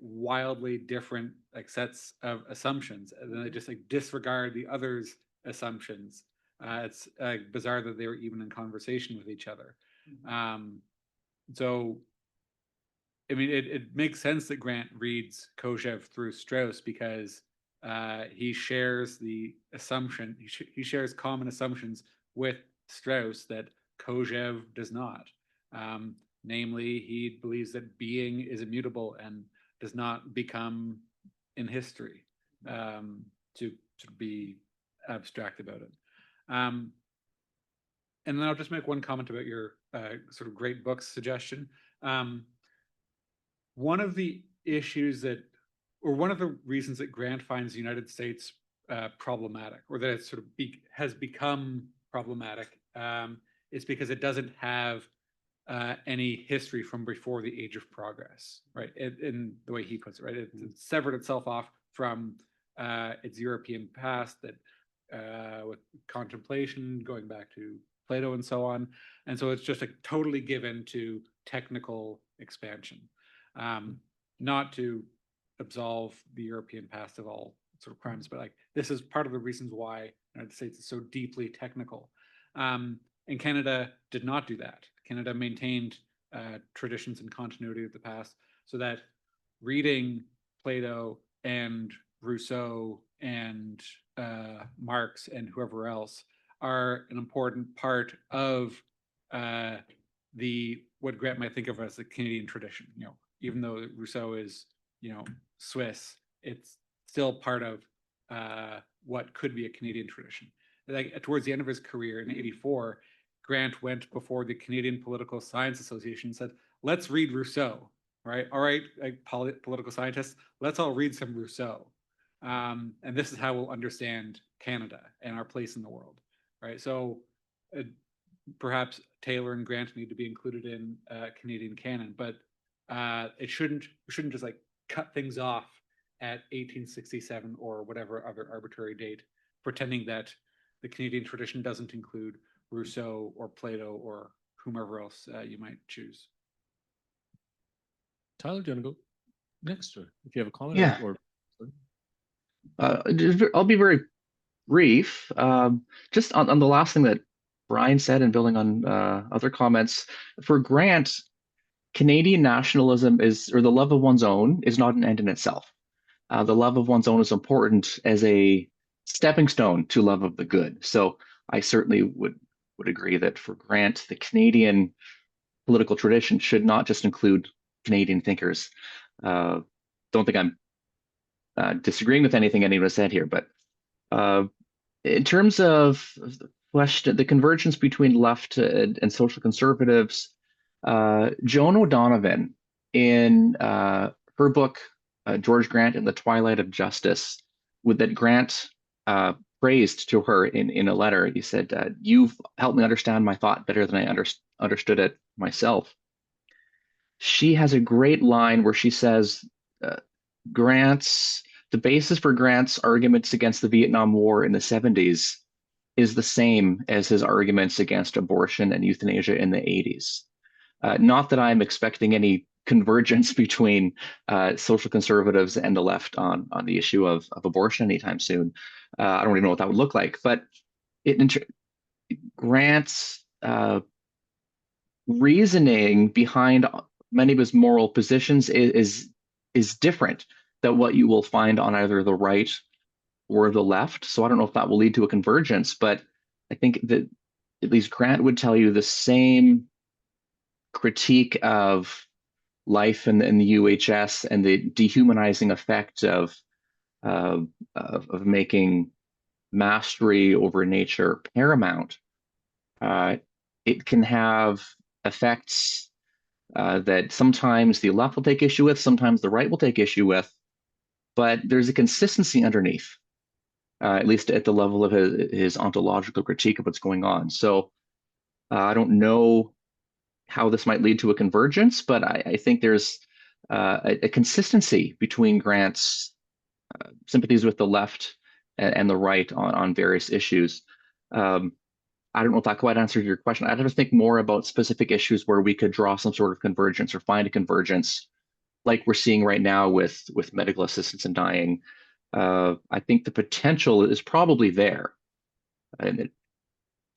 wildly different like sets of assumptions, and then they just like disregard the other's assumptions. It's bizarre that they were even in conversation with each other. So, I mean, it makes sense that Grant reads Kojève through Strauss because he shares the assumption, he shares common assumptions with Strauss that Kojève does not. Namely, he believes that being is immutable and does not become in history, to be abstract about it. And then I'll just make one comment about your sort of great books suggestion. One of the issues that, or one of the reasons that Grant finds the United States problematic, or that it sort of has become problematic, is because it doesn't have any history from before the age of progress, right? In the way he puts it, right? It severed itself off from its European past, that with contemplation going back to Plato and so on. And so it's just like totally given to technical expansion, not to absolve the European past of all sort of crimes, but like this is part of the reasons why the United States is so deeply technical. And Canada did not do that. Canada maintained traditions and continuity of the past, so that reading Plato and Rousseau and Marx and whoever else are an important part of what Grant might think of as the Canadian tradition. You know, even though Rousseau is, you know, Swiss, it's still part of what could be a Canadian tradition. Like towards the end of his career in '84, Grant went before the Canadian Political Science Association and said, "Let's read Rousseau." Right? All right, like political scientists, let's all read some Rousseau. And this is how we'll understand Canada and our place in the world. Right? So perhaps Taylor and Grant need to be included in Canadian canon, but we shouldn't just like cut things off at 1867 or whatever other arbitrary date, pretending that the Canadian tradition doesn't include Rousseau or Plato or whomever else you might choose. Tyler, do you want to go next, or if you have a comment? Yeah. I'll be very brief. Just on the last thing that Brian said, and building on other comments, for Grant, Canadian nationalism or the love of one's own is not an end in itself. The love of one's own is important as a stepping stone to love of the good. So I certainly would agree that for Grant, the Canadian political tradition should not just include Canadian thinkers. Don't think I'm disagreeing with anything anyone said here, but in terms of the question, the convergence between left and social conservatives, Joan O'Donovan, in her book, George Grant and the Twilight of Justice, that Grant praised to her in a letter. He said, "You've helped me understand my thought better than I understood it myself." She has a great line where she says, the basis for Grant's arguments against the Vietnam War in the 70s is the same as his arguments against abortion and euthanasia in the 80s. Not that I'm expecting any convergence between social conservatives and the left on the issue of abortion anytime soon. I don't really know what that would look like, but Grant's reasoning behind many of his moral positions is different than what you will find on either the right or the left. So I don't know if that will lead to a convergence, but I think that at least Grant would tell you the same critique of life in the UHS and the dehumanizing effect of making mastery over nature paramount. It can have effects that sometimes the left will take issue with, sometimes the right will take issue with, but there's a consistency underneath, at least at the level of his ontological critique of what's going on. So I don't know how this might lead to a convergence, but I think there's a consistency between Grant's sympathies with the left and the right on various issues. I don't know if that quite answered your question. I'd have to think more about specific issues where we could draw some sort of convergence or find a convergence, like we're seeing right now with medical assistance in dying. I think the potential is probably there, and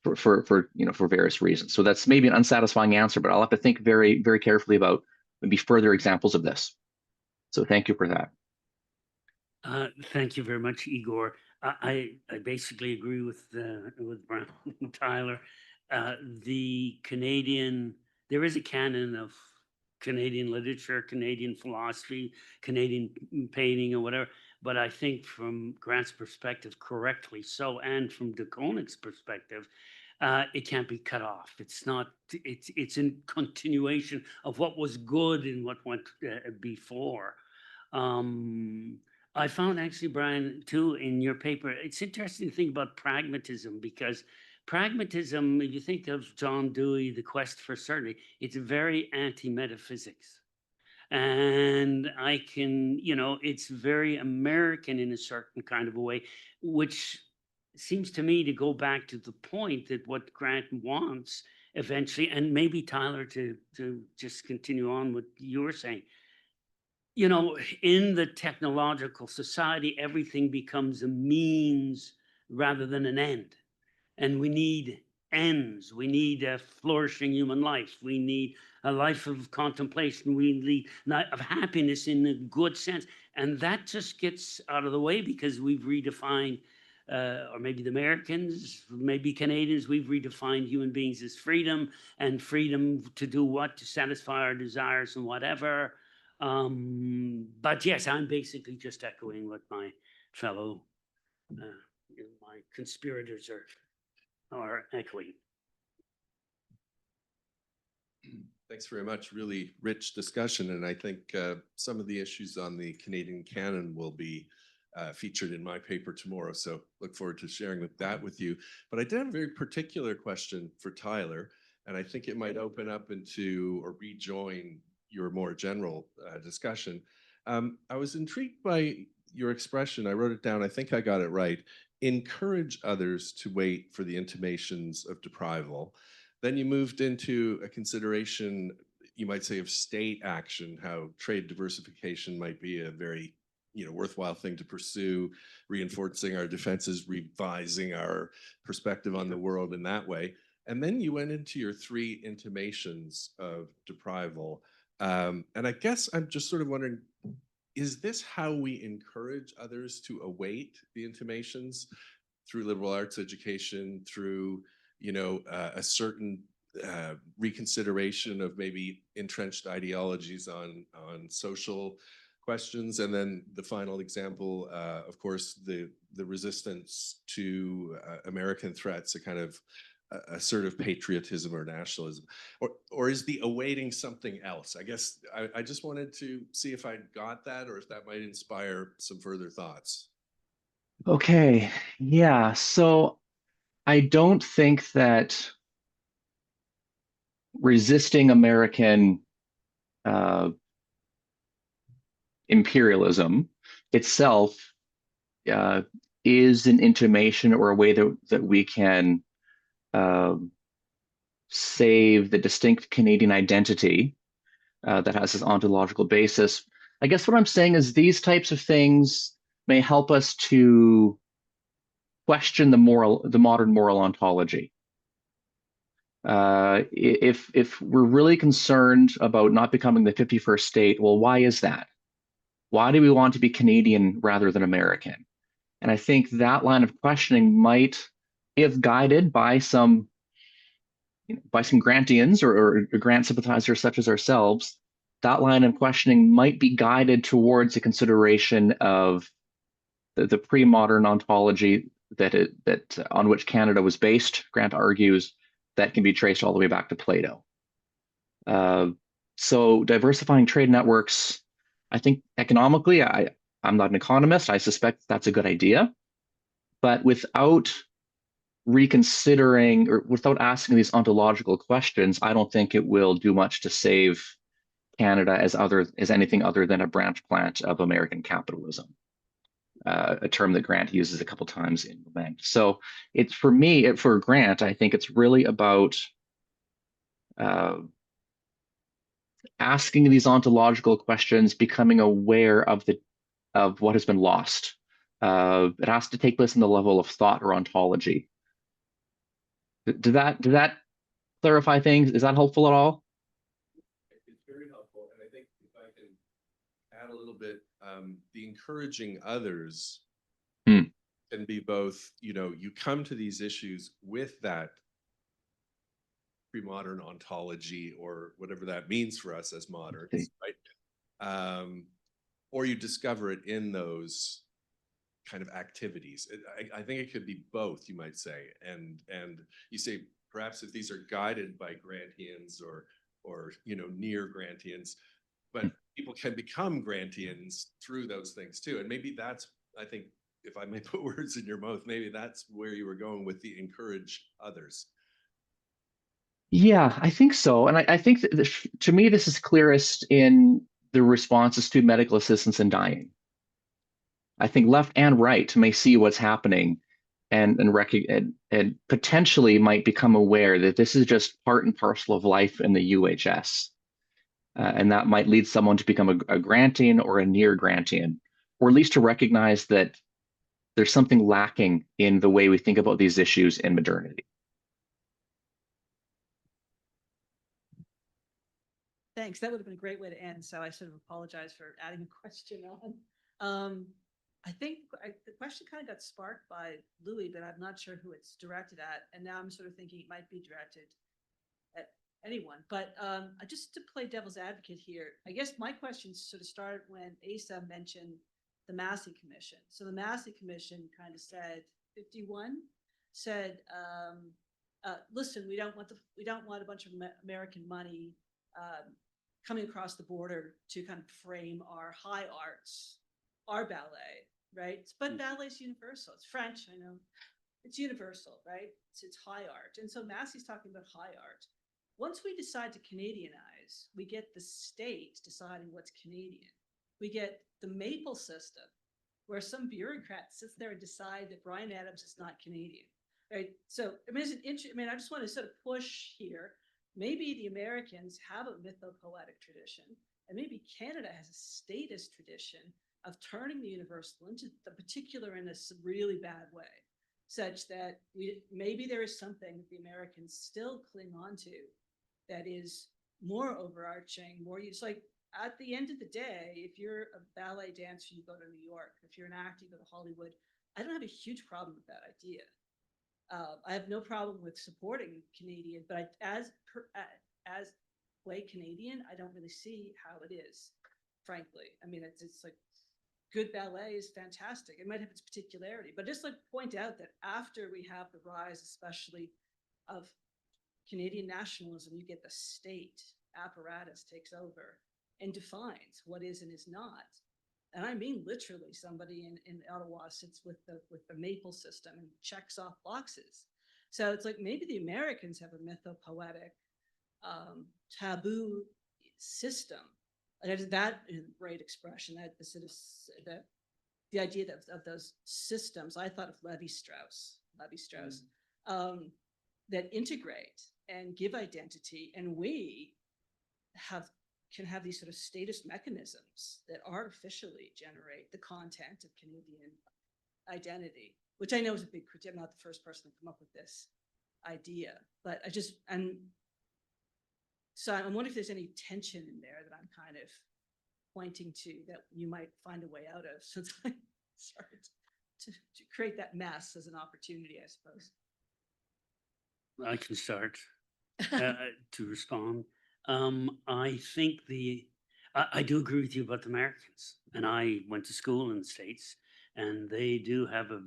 for various reasons. So that's maybe an unsatisfying answer, but I'll have to think very, very carefully about maybe further examples of this. So thank you for that. Thank you very much, Igor. I basically agree with Brian and Tyler. There is a canon of Canadian literature, Canadian philosophy, Canadian painting, or whatever. But I think from Grant's perspective, correctly so, and from de Koninck's perspective, it can't be cut off. It's not. It's in continuation of what was good and what went before. I found actually, Brian, too, in your paper, it's interesting to think about pragmatism, because pragmatism, if you think of John Dewey, The Quest for Certainty, it's very anti-metaphysics. And it's very American in a certain kind of a way, which seems to me to go back to the point that what Grant wants eventually, and maybe Tyler to just continue on what you were saying, in the technological society, everything becomes a means rather than an end. And we need ends. We need a flourishing human life. We need a life of contemplation. We need of happiness in a good sense. And that just gets out of the way because we've redefined, or maybe the Americans, maybe Canadians, we've redefined human beings as freedom, and freedom to do what? To satisfy our desires and whatever. But yes, I'm basically just echoing what my fellow, my conspirators are echoing. Thanks very much. Really rich discussion. And I think some of the issues on the Canadian canon will be featured in my paper tomorrow. So look forward to sharing that with you. But I did have a very particular question for Tyler, and I think it might open up into or rejoin your more general discussion. I was intrigued by your expression. I wrote it down. I think I got it right. Encourage others to wait for the intimations of deprival. Then you moved into a consideration, you might say, of state action, how trade diversification might be a very worthwhile thing to pursue, reinforcing our defenses, revising our perspective on the world in that way. And then you went into your 3 intimations of deprival. And I guess I'm just sort of wondering, is this how we encourage others to await the intimations through liberal arts education, through a certain reconsideration of maybe entrenched ideologies on social questions? And then the final example, of course, the resistance to American threats, a kind of assertive patriotism or nationalism, or is the awaiting something else? I guess I just wanted to see if I got that, or if that might inspire some further thoughts. Okay, yeah. So I don't think that resisting American imperialism itself is an intimation or a way that we can save the distinct Canadian identity that has this ontological basis. I guess what I'm saying is these types of things may help us to question the modern moral ontology. If we're really concerned about not becoming the 51st state, well, why is that? Why do we want to be Canadian rather than American? And I think that line of questioning might, if guided by some Grantians or Grant sympathizers such as ourselves, that line of questioning might be guided towards a consideration of the pre-modern ontology that on which Canada was based. Grant argues that can be traced all the way back to Plato. So diversifying trade networks, I think economically, I'm not an economist. I suspect that's a good idea, but without reconsidering or without asking these ontological questions, I don't think it will do much to save Canada as anything other than a branch plant of American capitalism, a term that Grant uses a couple times in Lament. So it's for Grant, I think it's really about asking these ontological questions, becoming aware of what has been lost. It has to take place in the level of thought or ontology. Did that clarify things? Is that helpful at all? It's very helpful, and I think if I can add a little bit, the encouraging others can be both. You come to these issues with that pre-modern ontology, or whatever that means for us as moderns, right? Or you discover it in those kind of activities. I think it could be both, you might say. And you say, perhaps if these are guided by Grantians or near Grantians, but people can become Grantians through those things too. And maybe that's, I think, if I may put words in your mouth, maybe that's where you were going with the encourage others. Yeah, I think so. And I think that to me, this is clearest in the responses to medical assistance in dying. I think left and right may see what's happening and potentially might become aware that this is just part and parcel of life in the UHS. And that might lead someone to become a Grantian or a near Grantian, or at least to recognize that there's something lacking in the way we think about these issues in modernity. Thanks. That would have been a great way to end. So I sort of apologize for adding a question on. I think the question kind of got sparked by Louis, but I'm not sure who it's directed at. And now I'm sort of thinking it might be directed at anyone. But just to play devil's advocate here, I guess my question sort of started when Asa mentioned the Massey Commission. So the Massey Commission kind of said, 51 said, listen, we don't want a bunch of American money coming across the border to kind of frame our high arts, our ballet, right? But ballet's universal. It's French, I know. It's universal, right? It's high art. And so Massey's talking about high art. Once we decide to Canadianize, we get the state deciding what's Canadian. We get the maple system, where some bureaucrat sits there and decide that Bryan Adams is not Canadian, right? So, I mean, I just want to sort of push here. Maybe the Americans have a mythopoetic tradition, and maybe Canada has a statist tradition of turning the universal into the particular in a really bad way, such that maybe there is something that the Americans still cling on to that is more overarching, more use. Like at the end of the day, if you're a ballet dancer, you go to New York. If you're an actor, you go to Hollywood. I don't have a huge problem with that idea. I have no problem with supporting Canadian, but as white Canadian, I don't really see how it is, frankly. I mean, it's like good ballet is fantastic. It might have its particularity, but just like point out that after we have the rise, especially of Canadian nationalism, you get the state apparatus takes over and defines what is and is not. And I mean, literally, somebody in Ottawa sits with the maple system and checks off boxes. So it's like maybe the Americans have a mythopoetic taboo system. That is a great expression. That the sort of the idea of those systems. I thought of Levi-Strauss, that integrate and give identity, and we can have these sort of statist mechanisms that artificially generate the content of Canadian identity, which I know is a big critique. I'm not the first person to come up with this idea, but so I'm wondering if there's any tension in there that I'm kind of pointing to that you might find a way out of, since I started to create that mess as an opportunity, I suppose. I can start to respond. I think I do agree with you about the Americans, and I went to school in the States, and they do have a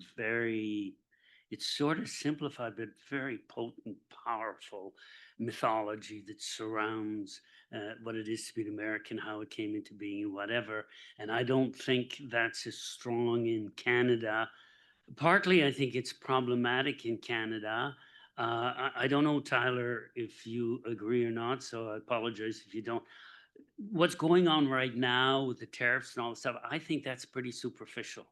it's sort of simplified, but very potent, powerful mythology that surrounds what it is to be an American, how it came into being, whatever. And I don't think that's as strong in Canada. Partly, I think it's problematic in Canada. I don't know, Tyler, if you agree or not, so I apologize if you don't. What's going on right now with the tariffs and all this stuff, I think that's pretty superficial.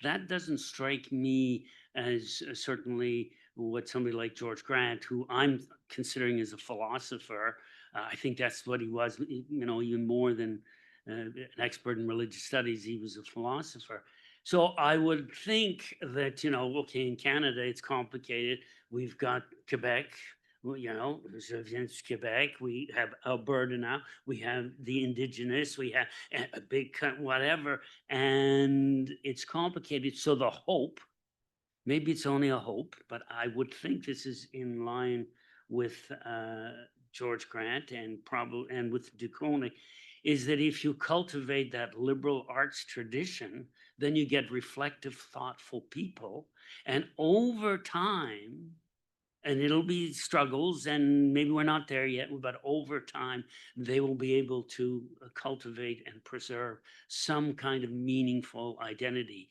That doesn't strike me as certainly what somebody like George Grant, who I'm considering as a philosopher, I think that's what he was, even more than an expert in religious studies, he was a philosopher. So I would think that, okay, in Canada, it's complicated. We've got Quebec, Quebec, we have Alberta now, we have the Indigenous, we have a big whatever, and it's complicated. So the hope, maybe it's only a hope, but I would think this is in line with George Grant and with de Koning, is that if you cultivate that liberal arts tradition, then you get reflective, thoughtful people. And over time, and it'll be struggles, and maybe we're not there yet, but over time, they will be able to cultivate and preserve some kind of meaningful identity.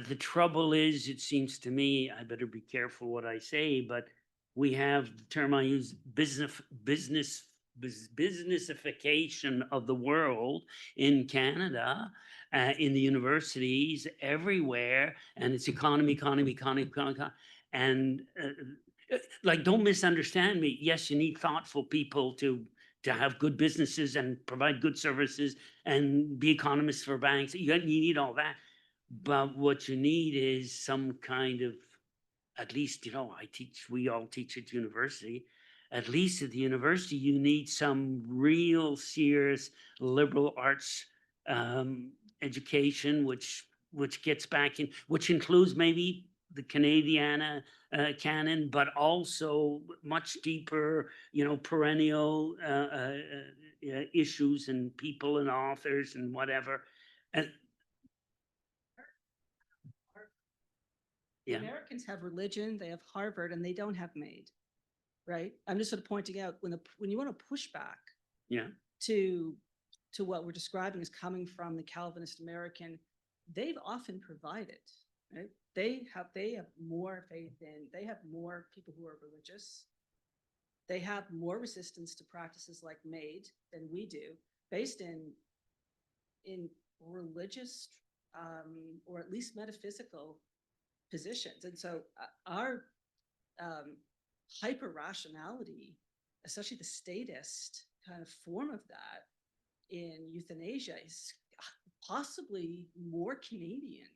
The trouble is, it seems to me, I better be careful what I say, but we have the term I use, businessification of the world in Canada, in the universities, everywhere, and it's economy. And don't misunderstand me. Yes, you need thoughtful people to have good businesses and provide good services and be economists for banks. You need all that. But what you need is some kind of, at least, we all teach at university, at least at the university, you need some real serious liberal arts education, which gets back in, which includes maybe the Canadiana canon, but also much deeper, perennial issues and people and authors and whatever. And The yeah, Americans have religion, they have Harvard, and they don't have MAID, right? I'm just sort of pointing out when you want to push back yeah. to what we're describing as coming from the Calvinist American, they've often provided, right? They have more faith in, they have more people who are religious. They have more resistance to practices like MAID than we do, based in religious or at least metaphysical positions. And so our hyper rationality, especially the statist kind of form of that in euthanasia, is possibly more Canadian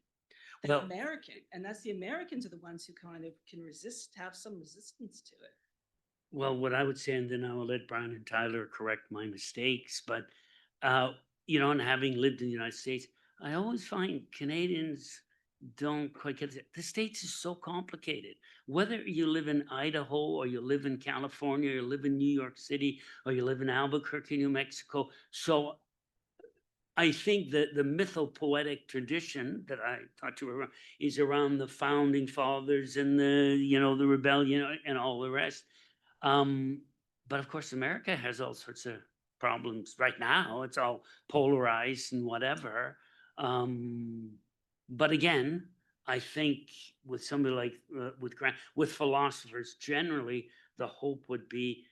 than American. And that's the Americans are the ones who kind of can have some resistance to it. Well, what I would say, and then I will let Brian and Tyler correct my mistakes, but, and having lived in the United States, I always find Canadians don't quite get it. The States is so complicated. Whether you live in Idaho or you live in California, or you live in New York City, or you live in Albuquerque, New Mexico. So I think that the mythopoetic tradition that I thought you were around is around the founding fathers and the rebellion and all the rest. But of course, America has all sorts of problems right now. It's all polarized and whatever. But again, I think with somebody like with Grant, with philosophers generally, the hope would be,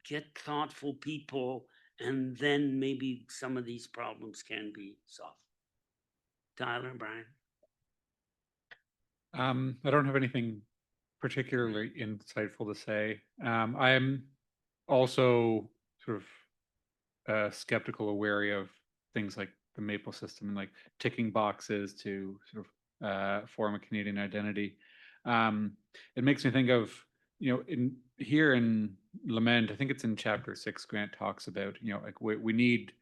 get thoughtful people, and then maybe some of these problems can be solved. Tyler and Brian. I don't have anything particularly insightful to say. I am also sort of skeptical or wary of things like the Maple system and like ticking boxes to sort of form a Canadian identity. It makes me think of, here in Lament, I think it's in chapter 6, Grant talks about, like we need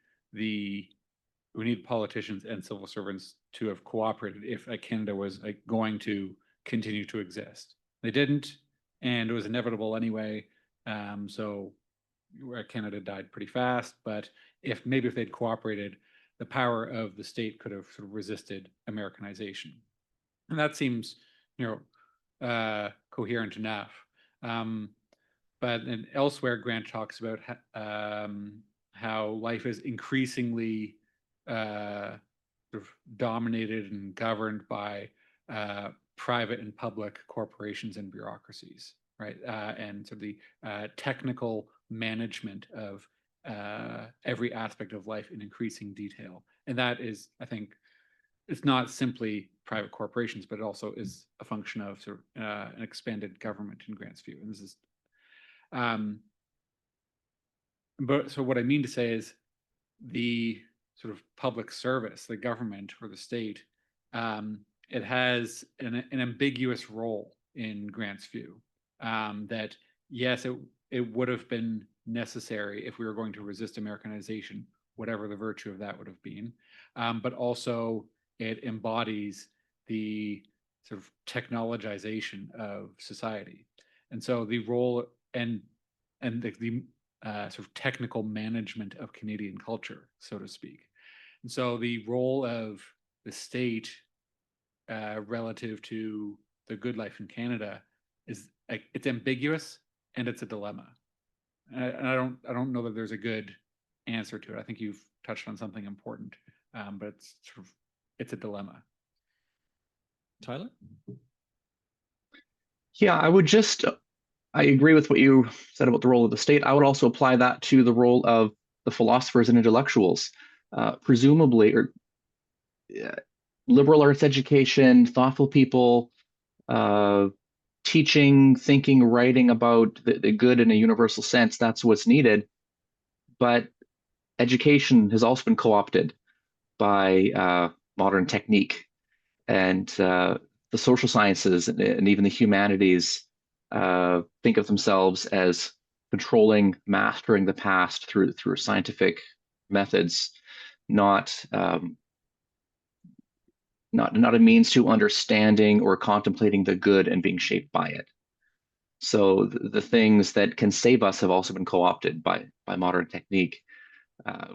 politicians and civil servants to have cooperated if Canada was like going to continue to exist. They didn't, and it was inevitable anyway. So Canada died pretty fast, but if they'd cooperated, the power of the state could have sort of resisted Americanization. And that seems, coherent enough. But elsewhere, Grant talks about how life is increasingly sort of dominated and governed by private and public corporations and bureaucracies, right? And so the technical management of every aspect of life in increasing detail. And that is, I think, it's not simply private corporations, but it also is a function of sort of an expanded government in Grant's view. And this is, but so what I mean to say is the sort of public service, the government or the state, it has an ambiguous role in Grant's view. That yes, it would have been necessary if we were going to resist Americanization, whatever the virtue of that would have been, but also it embodies the sort of technologization of society. And so the role and the sort of technical management of Canadian culture, so to speak. And so the role of the state relative to the good life in Canada is it's ambiguous and it's a dilemma. And I don't know that there's a good answer to it. I think you've touched on something important, but it's a dilemma. Tyler? Yeah, I agree with what you said about the role of the state. I would also apply that to the role of the philosophers and intellectuals. Presumably, or liberal arts education, thoughtful people, teaching, thinking, writing about the good in a universal sense, that's what's needed. But education has also been co-opted by modern technique, and the social sciences and even the humanities think of themselves as controlling, mastering the past through scientific methods, not a means to understanding or contemplating the good and being shaped by it. So the things that can save us have also been co-opted by modern technique,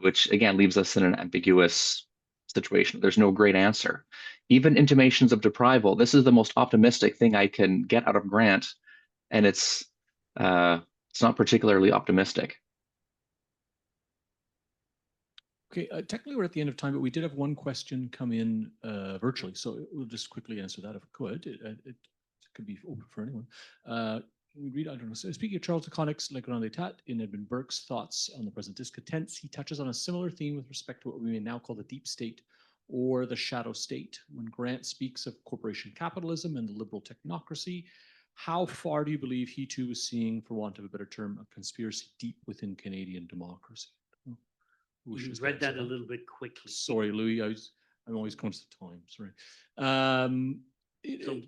which again leaves us in an ambiguous situation. There's no great answer. Even intimations of deprival, this is the most optimistic thing I can get out of Grant, and it's not particularly optimistic. Okay, technically we're at the end of time, but we did have one question come in virtually, so we'll just quickly answer that if we could. It could be open for anyone. We read, I don't know. So speaking of Charles de Connick's Le Grand État in Edmund Burke's thoughts on the present discontents, he touches on a similar theme with respect to what we may now call the deep state or the shadow state. When Grant speaks of corporation capitalism and the liberal technocracy, how far do you believe he too is seeing, for want of a better term, a conspiracy deep within Canadian democracy? You read that a little bit quickly. Sorry, Louis, I'm always conscious of time, sorry. So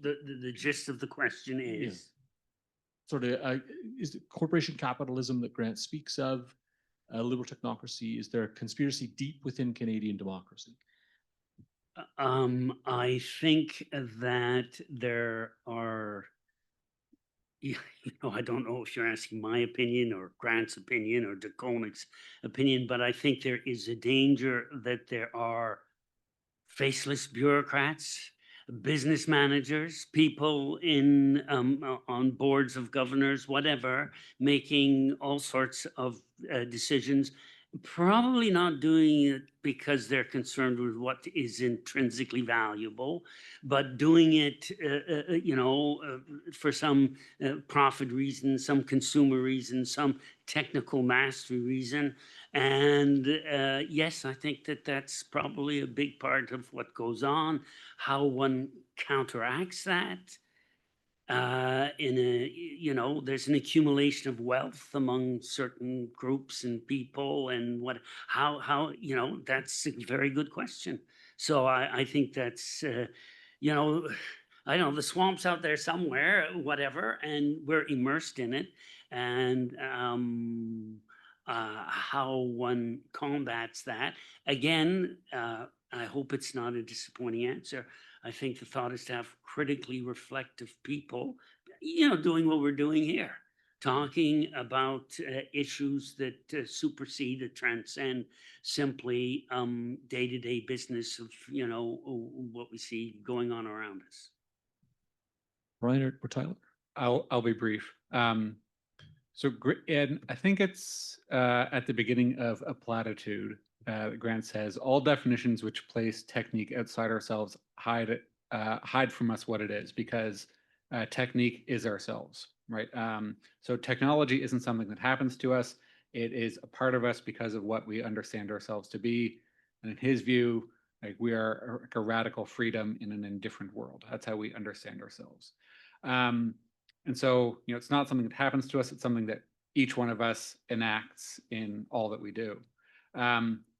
the gist of the question is? Sort of, is it corporation capitalism that Grant speaks of, liberal technocracy, is there a conspiracy deep within Canadian democracy? I think that there are, I don't know if you're asking my opinion or Grant's opinion or de Connick's opinion, but I think there is a danger that there are faceless bureaucrats, business managers, people in on boards of governors, whatever, making all sorts of decisions, probably not doing it because they're concerned with what is intrinsically valuable, but doing it, for some profit reason, some consumer reason, some technical mastery reason. And yes, I think that that's probably a big part of what goes on. How one counteracts that there's an accumulation of wealth among certain groups and people, and how that's a very good question. So I think that's I don't know, the swamp's out there somewhere, whatever, and we're immersed in it, and how one combats that. Again, I hope it's not a disappointing answer. I think the thought is to have critically reflective people, doing what we're doing here, talking about issues that supersede, that transcend simply day-to-day business of, what we see going on around us. Brian or Tyler? I'll be brief. And I think it's at the beginning of a platitude. Grant says, all definitions which place technique outside ourselves hide from us what it is, because technique is ourselves, right? So technology isn't something that happens to us. It is a part of us because of what we understand ourselves to be. And in his view, like, we are like a radical freedom in an indifferent world. That's how we understand ourselves. And so, it's not something that happens to us. It's something that each one of us enacts in all that we do.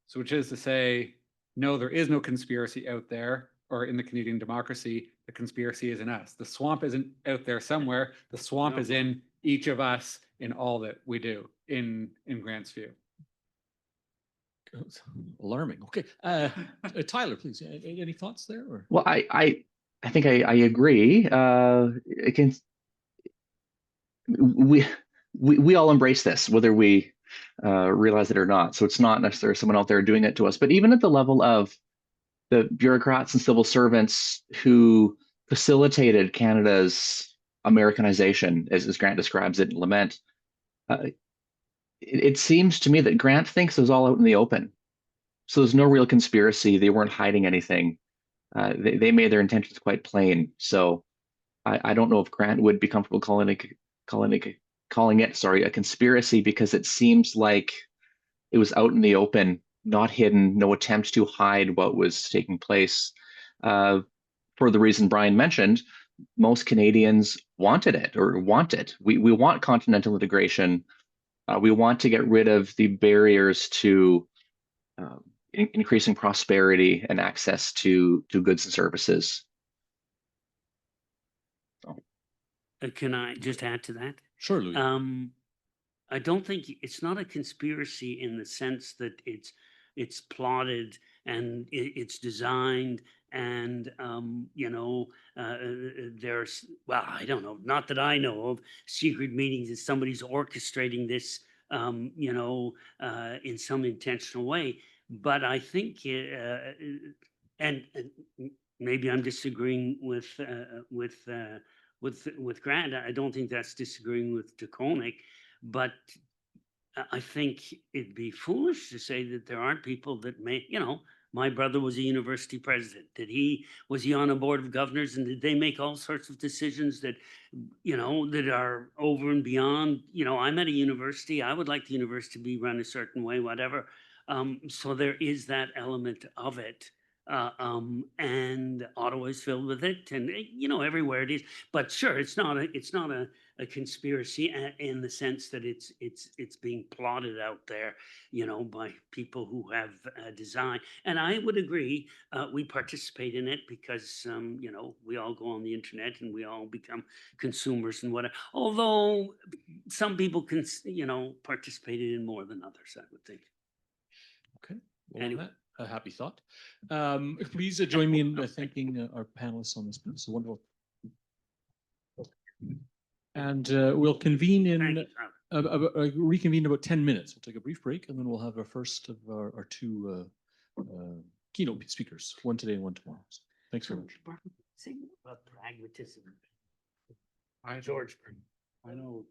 So which is to say, no, there is no conspiracy out there or in the Canadian democracy. The conspiracy is in us. The swamp isn't out there somewhere. The swamp is in each of us in all that we do, in Grant's view. Alarming. Okay. Tyler, please. Any thoughts there? Or? Well, I think I agree. We all embrace this, whether we realize it or not. So it's not necessarily someone out there doing it to us. But even at the level of the bureaucrats and civil servants who facilitated Canada's Americanization, as Grant describes it in Lament, it seems to me that Grant thinks it was all out in the open. So there's no real conspiracy. They weren't hiding anything. They made their intentions quite plain. So I don't know if Grant would be comfortable calling it a conspiracy, because it seems like it was out in the open, not hidden, no attempt to hide what was taking place. For the reason Brian mentioned, most Canadians wanted it, or want it. We want continental integration. We want to get rid of the barriers to increasing prosperity and access to goods and services. So. Can I just add to that? Sure, Louis. I don't think it's not a conspiracy in the sense that it's plotted and it's designed and there's, well, I don't know, not that I know of, secret meetings that somebody's orchestrating this in some intentional way. But I think and maybe I'm disagreeing with Grant. I don't think that's disagreeing with DeConnick, but I think it'd be foolish to say that there aren't people that may, my brother was a university president. Was he on a board of governors, and did they make all sorts of decisions that, that are over and beyond, I'm at a university, I would like the university to be run a certain way, whatever. So there is that element of it. And Ottawa is filled with it, and everywhere it is. But sure, it's not a conspiracy in the sense that it's being plotted out there, by people who have design. And I would agree, we participate in it because we all go on the internet and we all become consumers and whatever. Although some people can participated in more than others, I would think. Okay. Well, Anyway. on that, a happy thought. Please join me in thanking our panelists on this. It's wonderful. And we'll convene in reconvene about 10 minutes. We'll take a brief break, and then we'll have our first of our two keynote speakers, one today and one tomorrow. So thanks very much. Say about pragmatism. George, I know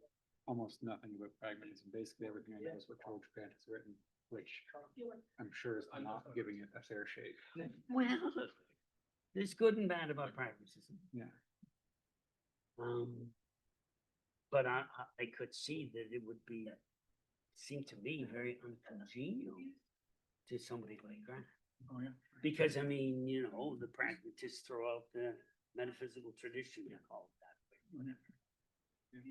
almost nothing about pragmatism. Basically, everything I know is what George Grant has written, which I'm sure is not giving it a fair shake. Well, there's good and bad about pragmatism. Yeah. But I could see that it would seem to me very uncongenial to somebody like Grant. Oh yeah. Because the pragmatists throw out the metaphysical tradition, you call it that way.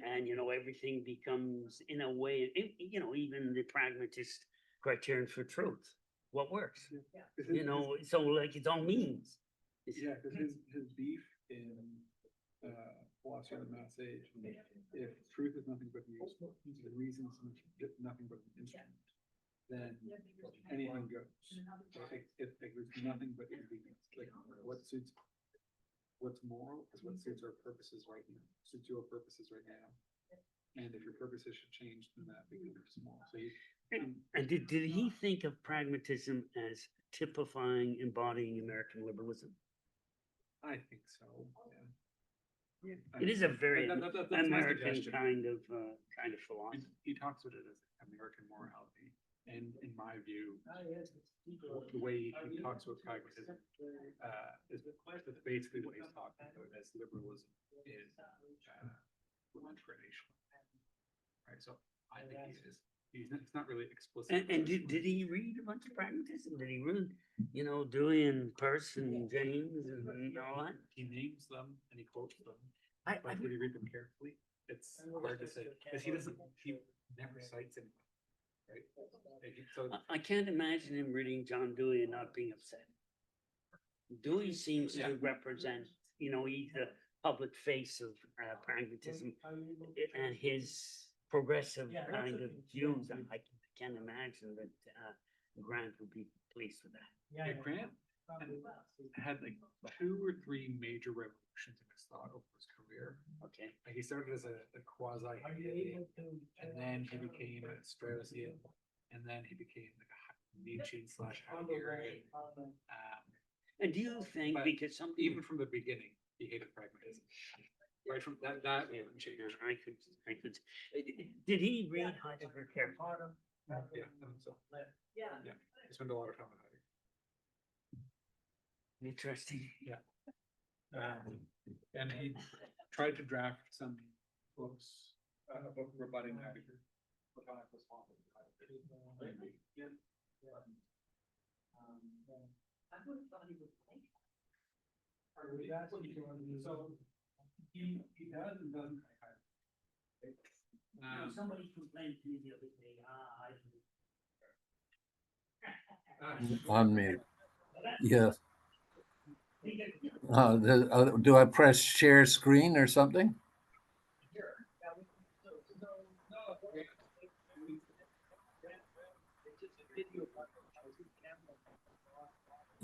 And everything becomes, in a way, even the pragmatist criterion for truth, what works, so like it's all means. Yeah, because his beef in philosophy of the mass age, if truth is nothing but news, the reason is nothing but an instrument, then anything goes. If there's nothing but ingredients, like what's moral is what suits our purposes right now, suits your purposes right now. And if your purposes should change, then that becomes moral. So and did he think of pragmatism as typifying, embodying American liberalism? I think so. Yeah. It is a very that's American kind of philosophy. He talks about it as American morality, and in my view, the way he talks about pragmatism is basically what he's talking about as liberalism is Lament For A Nation. Right. So I think he is. It's not really explicit. And did he read a bunch of pragmatism? Did he read, Dewey and Peirce and James and all that? He names them and he quotes them. But did he read them carefully? It's hard to say because he never cites anyone. Right. So I can't imagine him reading John Dewey and not being upset. Dewey seems to represent, he's the public face of pragmatism, and his progressive kind of views. I can't imagine that Grant would be pleased with that. Yeah, Grant had like 2 or 3 major revolutions in his thought over his career. Okay. Like he started as a quasi Hegelian, and then he became a Straussian, and then he became like a Nietzschean / Heideggerian. And do you think, because some even from the beginning, he hated pragmatism. Right from that wouldn't change. I could. Did he read Heidegger carefully? Yeah, I think so. Yeah, he spent a lot of time with Heidegger. Interesting. Yeah. And he tried to draft some books about rebutting Heidegger. I would have thought he would think. So he does and doesn't like Heidegger. Somebody complained to me the other day, On me. Yes. Do I press share screen or something?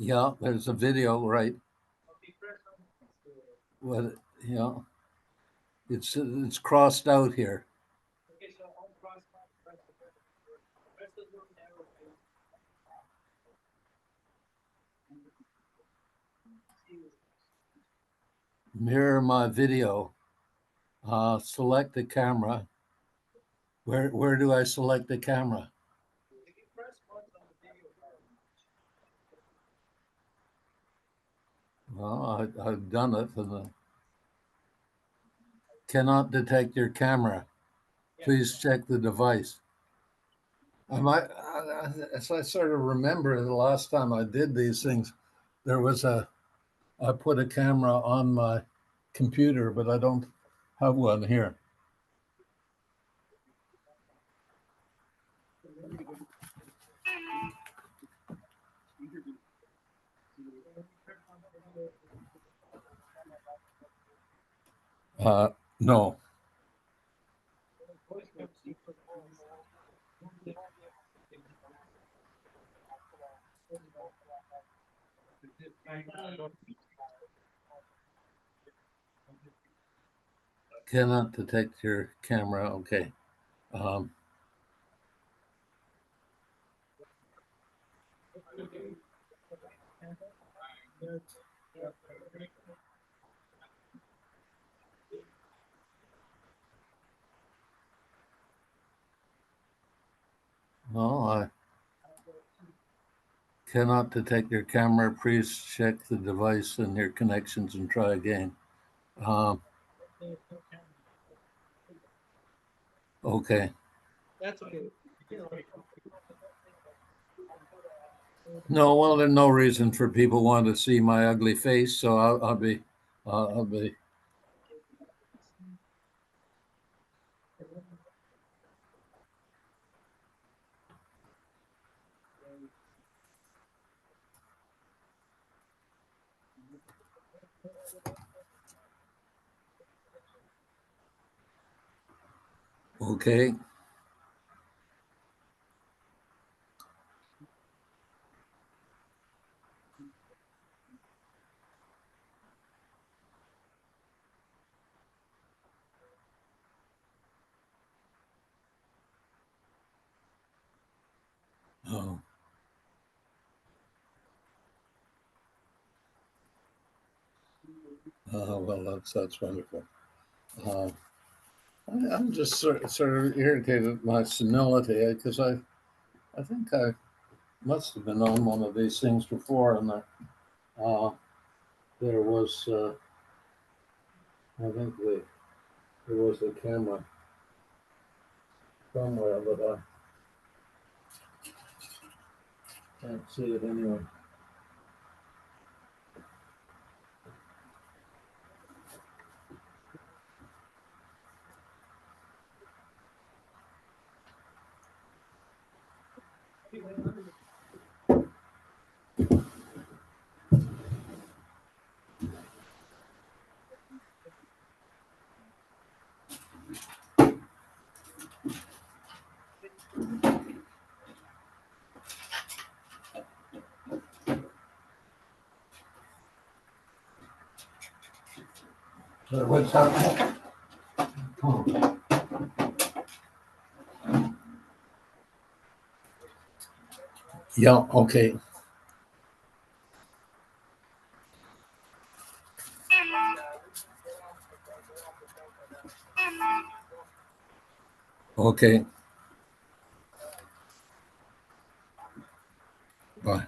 Yeah, there's a video, right? What, yeah, it's crossed out here. Mirror my video. Select the camera. Where do I select the camera? Well, I've done it. Cannot detect your camera. Please check the device. As I sort of remember the last time I did these things, I put a camera on my computer, but I don't have one here. No. Cannot detect your camera. Okay. Well, I cannot detect your camera. Please check the device and your connections and try again. Okay. That's okay. No, well, there's no reason for people want to see my ugly face, so I'll be. Okay. Oh. Well, that's wonderful. I'm just sort of irritated at my senility because I think I must have been on one of these things before, and there was I think there was a camera somewhere, but I can't see it anyway. What's happening? Oh. Yeah. Okay. Okay. Bye.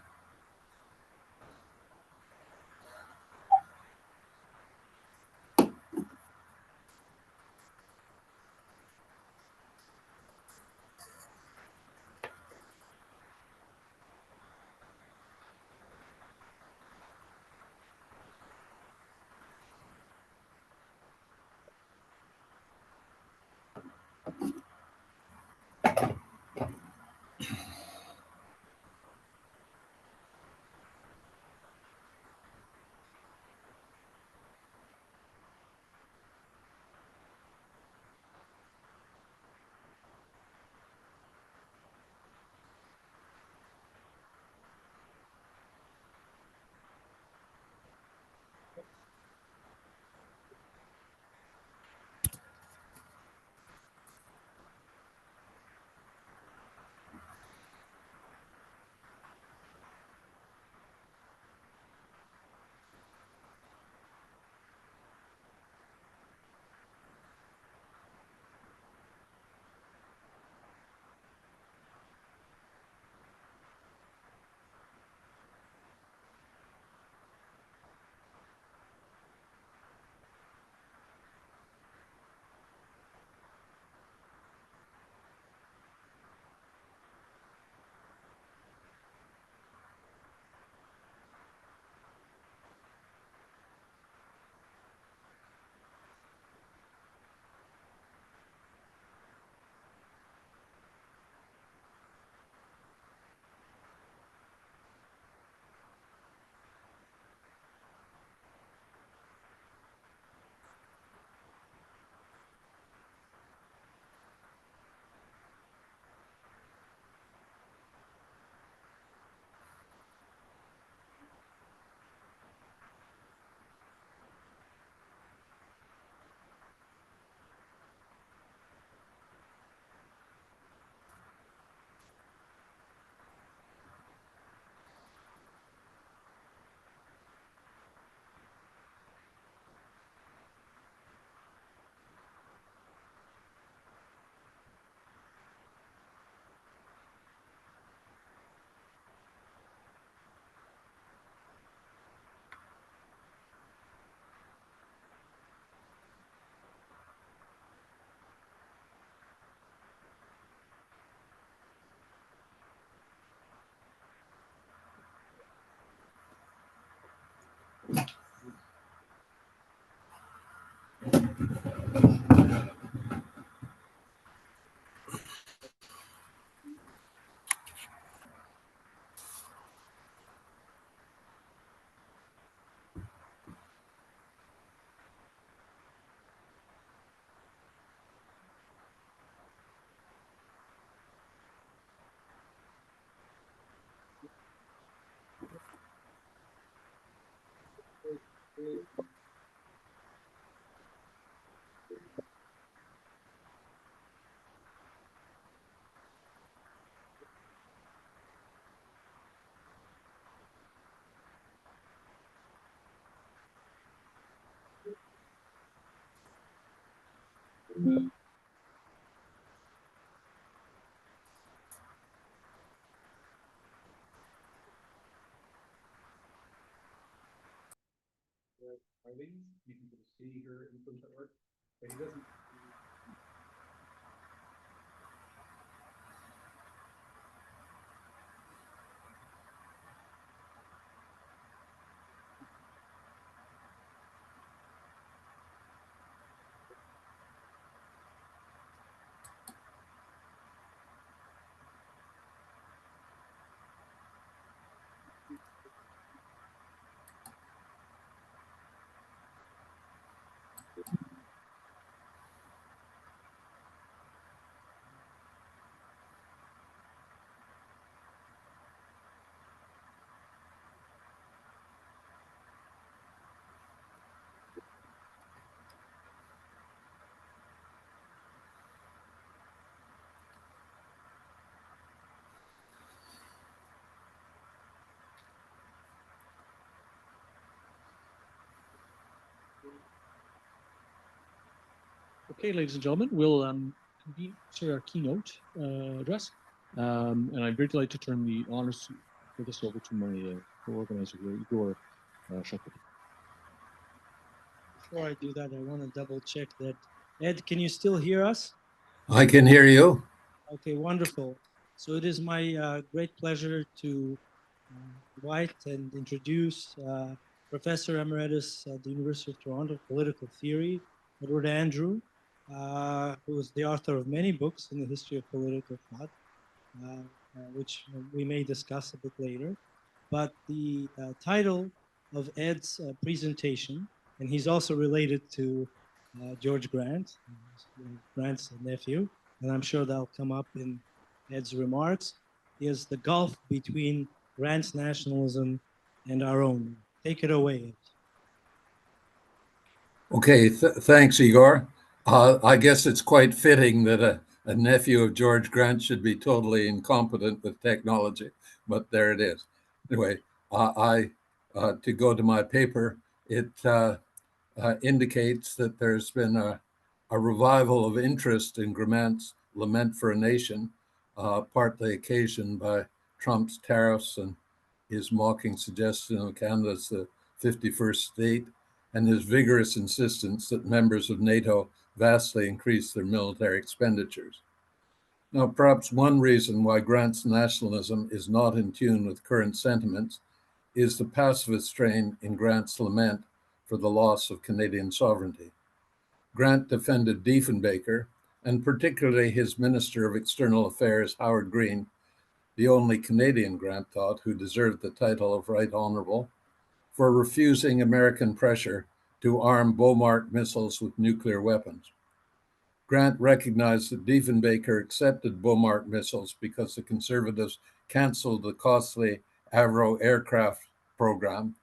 You can see her influence at work, but he doesn't. Okay, ladies and gentlemen, we'll share our keynote address. And I'm very delighted to turn the honors for this over to my co-organizer here, Igor Shakov. Before I do that, I want to double check that. Ed, can you still hear us? I can hear you. Okay, wonderful. So it is my great pleasure to invite and introduce Professor Emeritus at the University of Toronto, Political Theory, Edward Andrew, who is the author of many books in the history of political thought, which we may discuss a bit later. But the title of Ed's presentation, and he's also related to George Grant, Grant's nephew, and I'm sure that'll come up in Ed's remarks, is the gulf between Grant's nationalism and our own. Take it away, Ed. Okay, thanks, Igor. I guess it's quite fitting that a nephew of George Grant should be totally incompetent with technology, but there it is. Anyway, to go to my paper, it indicates that there's been a revival of interest in Grant's Lament for a Nation, partly occasioned by Trump's tariffs and his mocking suggestion of Canada as the 51st state, and his vigorous insistence that members of NATO vastly increase their military expenditures. Now, perhaps one reason why Grant's nationalism is not in tune with current sentiments is the pacifist strain in Grant's lament for the loss of Canadian sovereignty. Grant defended Diefenbaker, and particularly his Minister of External Affairs, Howard Green, the only Canadian, Grant thought, who deserved the title of Right Honorable, for refusing American pressure to arm Beaumark missiles with nuclear weapons. Grant recognized that Diefenbaker accepted Beaumark missiles because the Conservatives canceled the costly Avro aircraft program,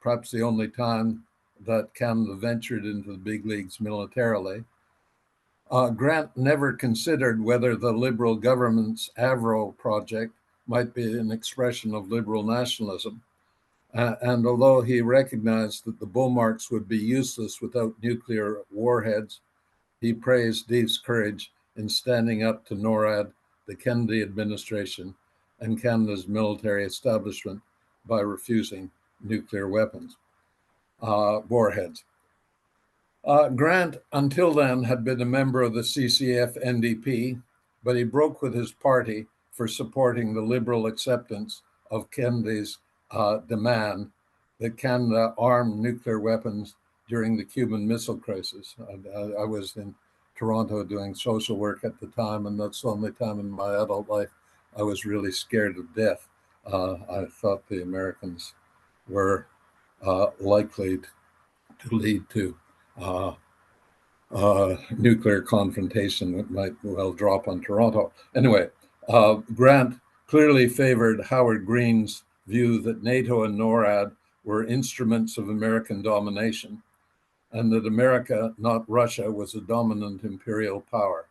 perhaps the only time that Canada ventured into the big leagues militarily. Grant never considered whether the Liberal government's Avro project might be an expression of liberal nationalism. And although he recognized that the Beaumarks would be useless without nuclear warheads, he praised Dief's courage in standing up to NORAD, the Kennedy administration, and Canada's military establishment by refusing nuclear weapons, warheads. Grant, until then, had been a member of the CCF-NDP, but he broke with his party for supporting the Liberal acceptance of Kennedy's demand that Canada arm nuclear weapons during the Cuban Missile Crisis. I was in Toronto doing social work at the time, and that's the only time in my adult life I was really scared of death. I thought the Americans were likely to lead to nuclear confrontation that might well drop on Toronto. Anyway, Grant clearly favored Howard Green's view that NATO and NORAD were instruments of American domination, and that America, not Russia, was a dominant imperial power.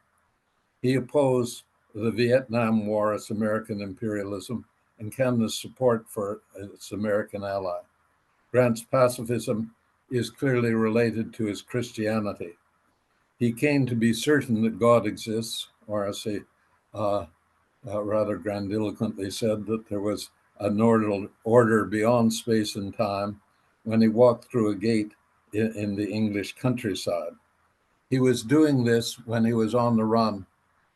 He opposed the Vietnam War as American imperialism and Canada's support for its American ally. Grant's pacifism is clearly related to his Christianity. He came to be certain that God exists, or as he rather grandiloquently said, that there was an order beyond space and time when he walked through a gate in the English countryside. He was doing this when he was on the run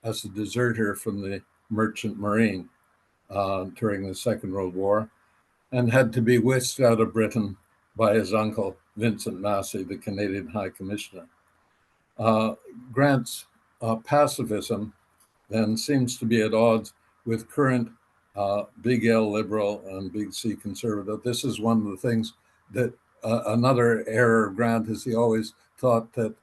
as a deserter from the Merchant Marine during the Second World War, and had to be whisked out of Britain by his uncle, Vincent Massey, the Canadian High Commissioner. Grant's pacifism then seems to be at odds with current big L liberal and big C conservative. This is one of the things that another error of Grant is he always thought that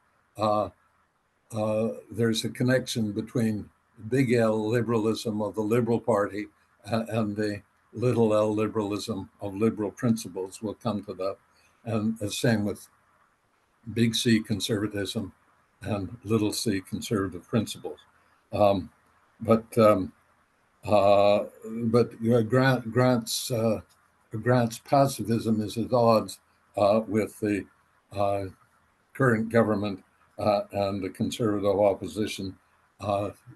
there's a connection between big L liberalism of the Liberal Party and the little L liberalism of liberal principles. We'll come to that. And the same with big C conservatism and little c conservative principles. But Grant's pacifism is at odds with the current government and the conservative opposition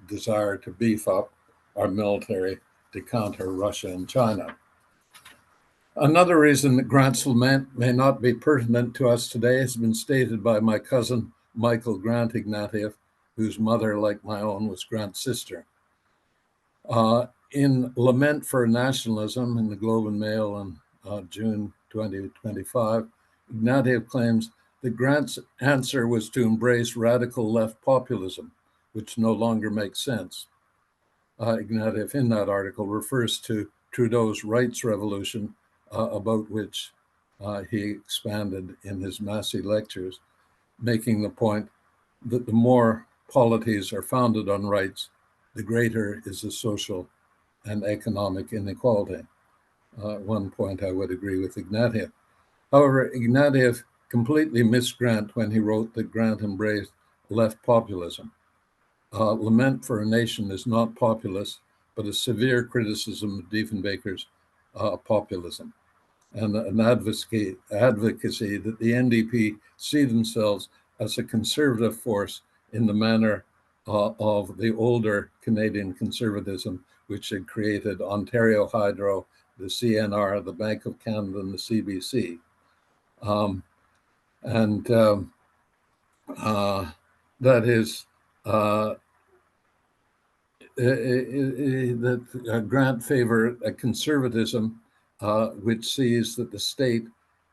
desire to beef up our military to counter Russia and China. Another reason that Grant's lament may not be pertinent to us today has been stated by my cousin, Michael Grant Ignatieff, whose mother, like my own, was Grant's sister. In Lament for a Nationalism in the Globe and Mail in June 2025, Ignatieff claims that Grant's answer was to embrace radical left populism, which no longer makes sense. Ignatieff, in that article, refers to Trudeau's rights revolution, about which he expanded in his Massey lectures, making the point that the more polities are founded on rights, the greater is the social and economic inequality. One point I would agree with Ignatieff. However, Ignatieff completely missed Grant when he wrote that Grant embraced left populism. Lament for a Nation is not populist, but a severe criticism of Diefenbaker's populism and an advocacy that the NDP see themselves as a conservative force in the manner of the older Canadian conservatism, which had created Ontario Hydro, the CNR, the Bank of Canada, and the CBC. That is that Grant favored a conservatism which sees that the state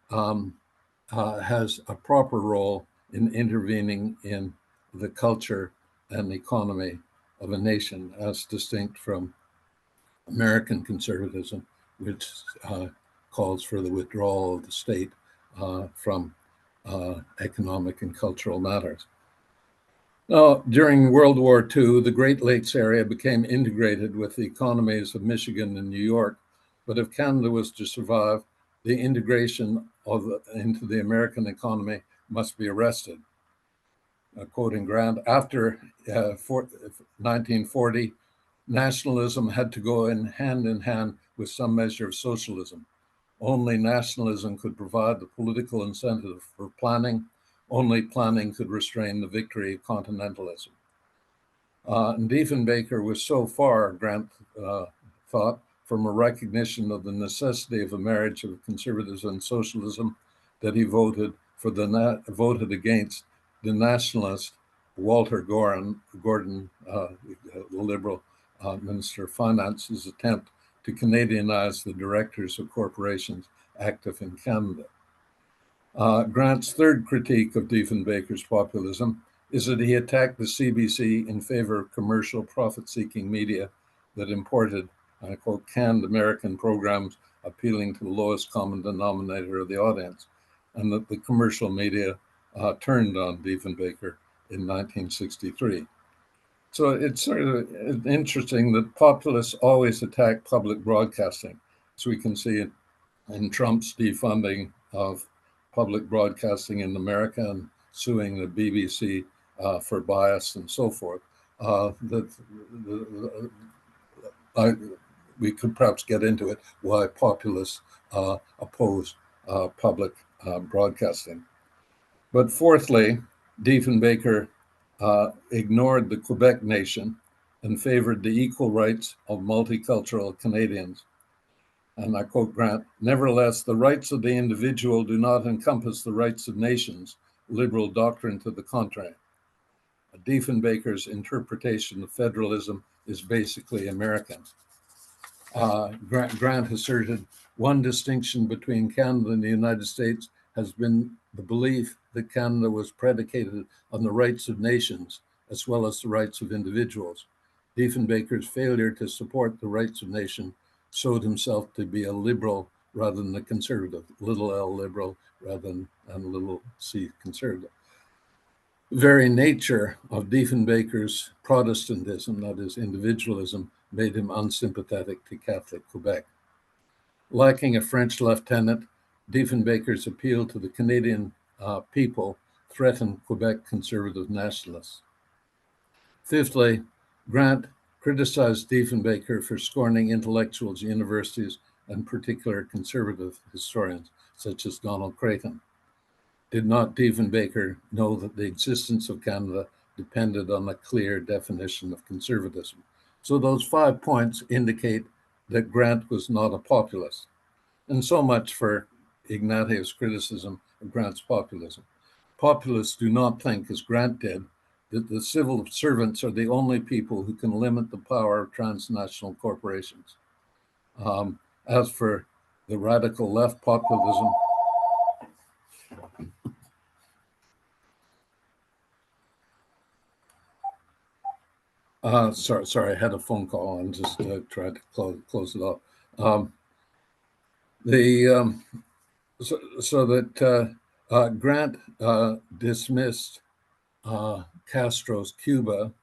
has a proper role in intervening in the culture and economy of a nation, as distinct from American conservatism, which calls for the withdrawal of the state from economic and cultural matters. Now, during World War II, the Great Lakes area became integrated with the economies of Michigan and New York. But if Canada was to survive, the integration into the American economy must be arrested. Quoting Grant, after 1940, nationalism had to go in hand with some measure of socialism. Only nationalism could provide the political incentive for planning. Only planning could restrain the victory of continentalism. And Diefenbaker was so far, Grant thought, from a recognition of the necessity of a marriage of conservatism and socialism that he voted against the nationalist Walter Gordon, the Liberal Minister of Finance's attempt to Canadianize the directors of corporations active in Canada. Grant's third critique of Diefenbaker's populism is that he attacked the CBC in favor of commercial profit-seeking media that imported, I quote, canned American programs appealing to the lowest common denominator of the audience, and that the commercial media turned on Diefenbaker in 1963. So it's sort of interesting that populists always attack public broadcasting. So we can see and Trump's defunding of public broadcasting in America and suing the BBC for bias and so forth. We could perhaps get into it, why populists oppose public broadcasting. But fourthly, Diefenbaker ignored the Quebec nation and favored the equal rights of multicultural Canadians. And I quote Grant, "Nevertheless, the rights of the individual do not encompass the rights of nations, liberal doctrine to the contrary. Diefenbaker's interpretation of federalism is basically American." Grant asserted, "One distinction between Canada and the United States has been the belief that Canada was predicated on the rights of nations as well as the rights of individuals. Diefenbaker's failure to support the rights of nations showed himself to be a liberal rather than a conservative, little l liberal rather than little c conservative. The very nature of Diefenbaker's Protestantism, that is individualism, made him unsympathetic to Catholic Quebec. Lacking a French lieutenant, Diefenbaker's appeal to the Canadian people threatened Quebec conservative nationalists. Fifthly, Grant criticized Diefenbaker for scorning intellectuals, universities, and particular conservative historians, such as Donald Creighton. Did not Diefenbaker know that the existence of Canada depended on a clear definition of conservatism? So those 5 points indicate that Grant was not a populist. And so much for Ignatieff's criticism of Grant's populism. Populists do not think, as Grant did, that the civil servants are the only people who can limit the power of transnational corporations. As for the radical left populism, sorry, I had a phone call and just tried to close it off. So that Grant dismissed Castro's Cuba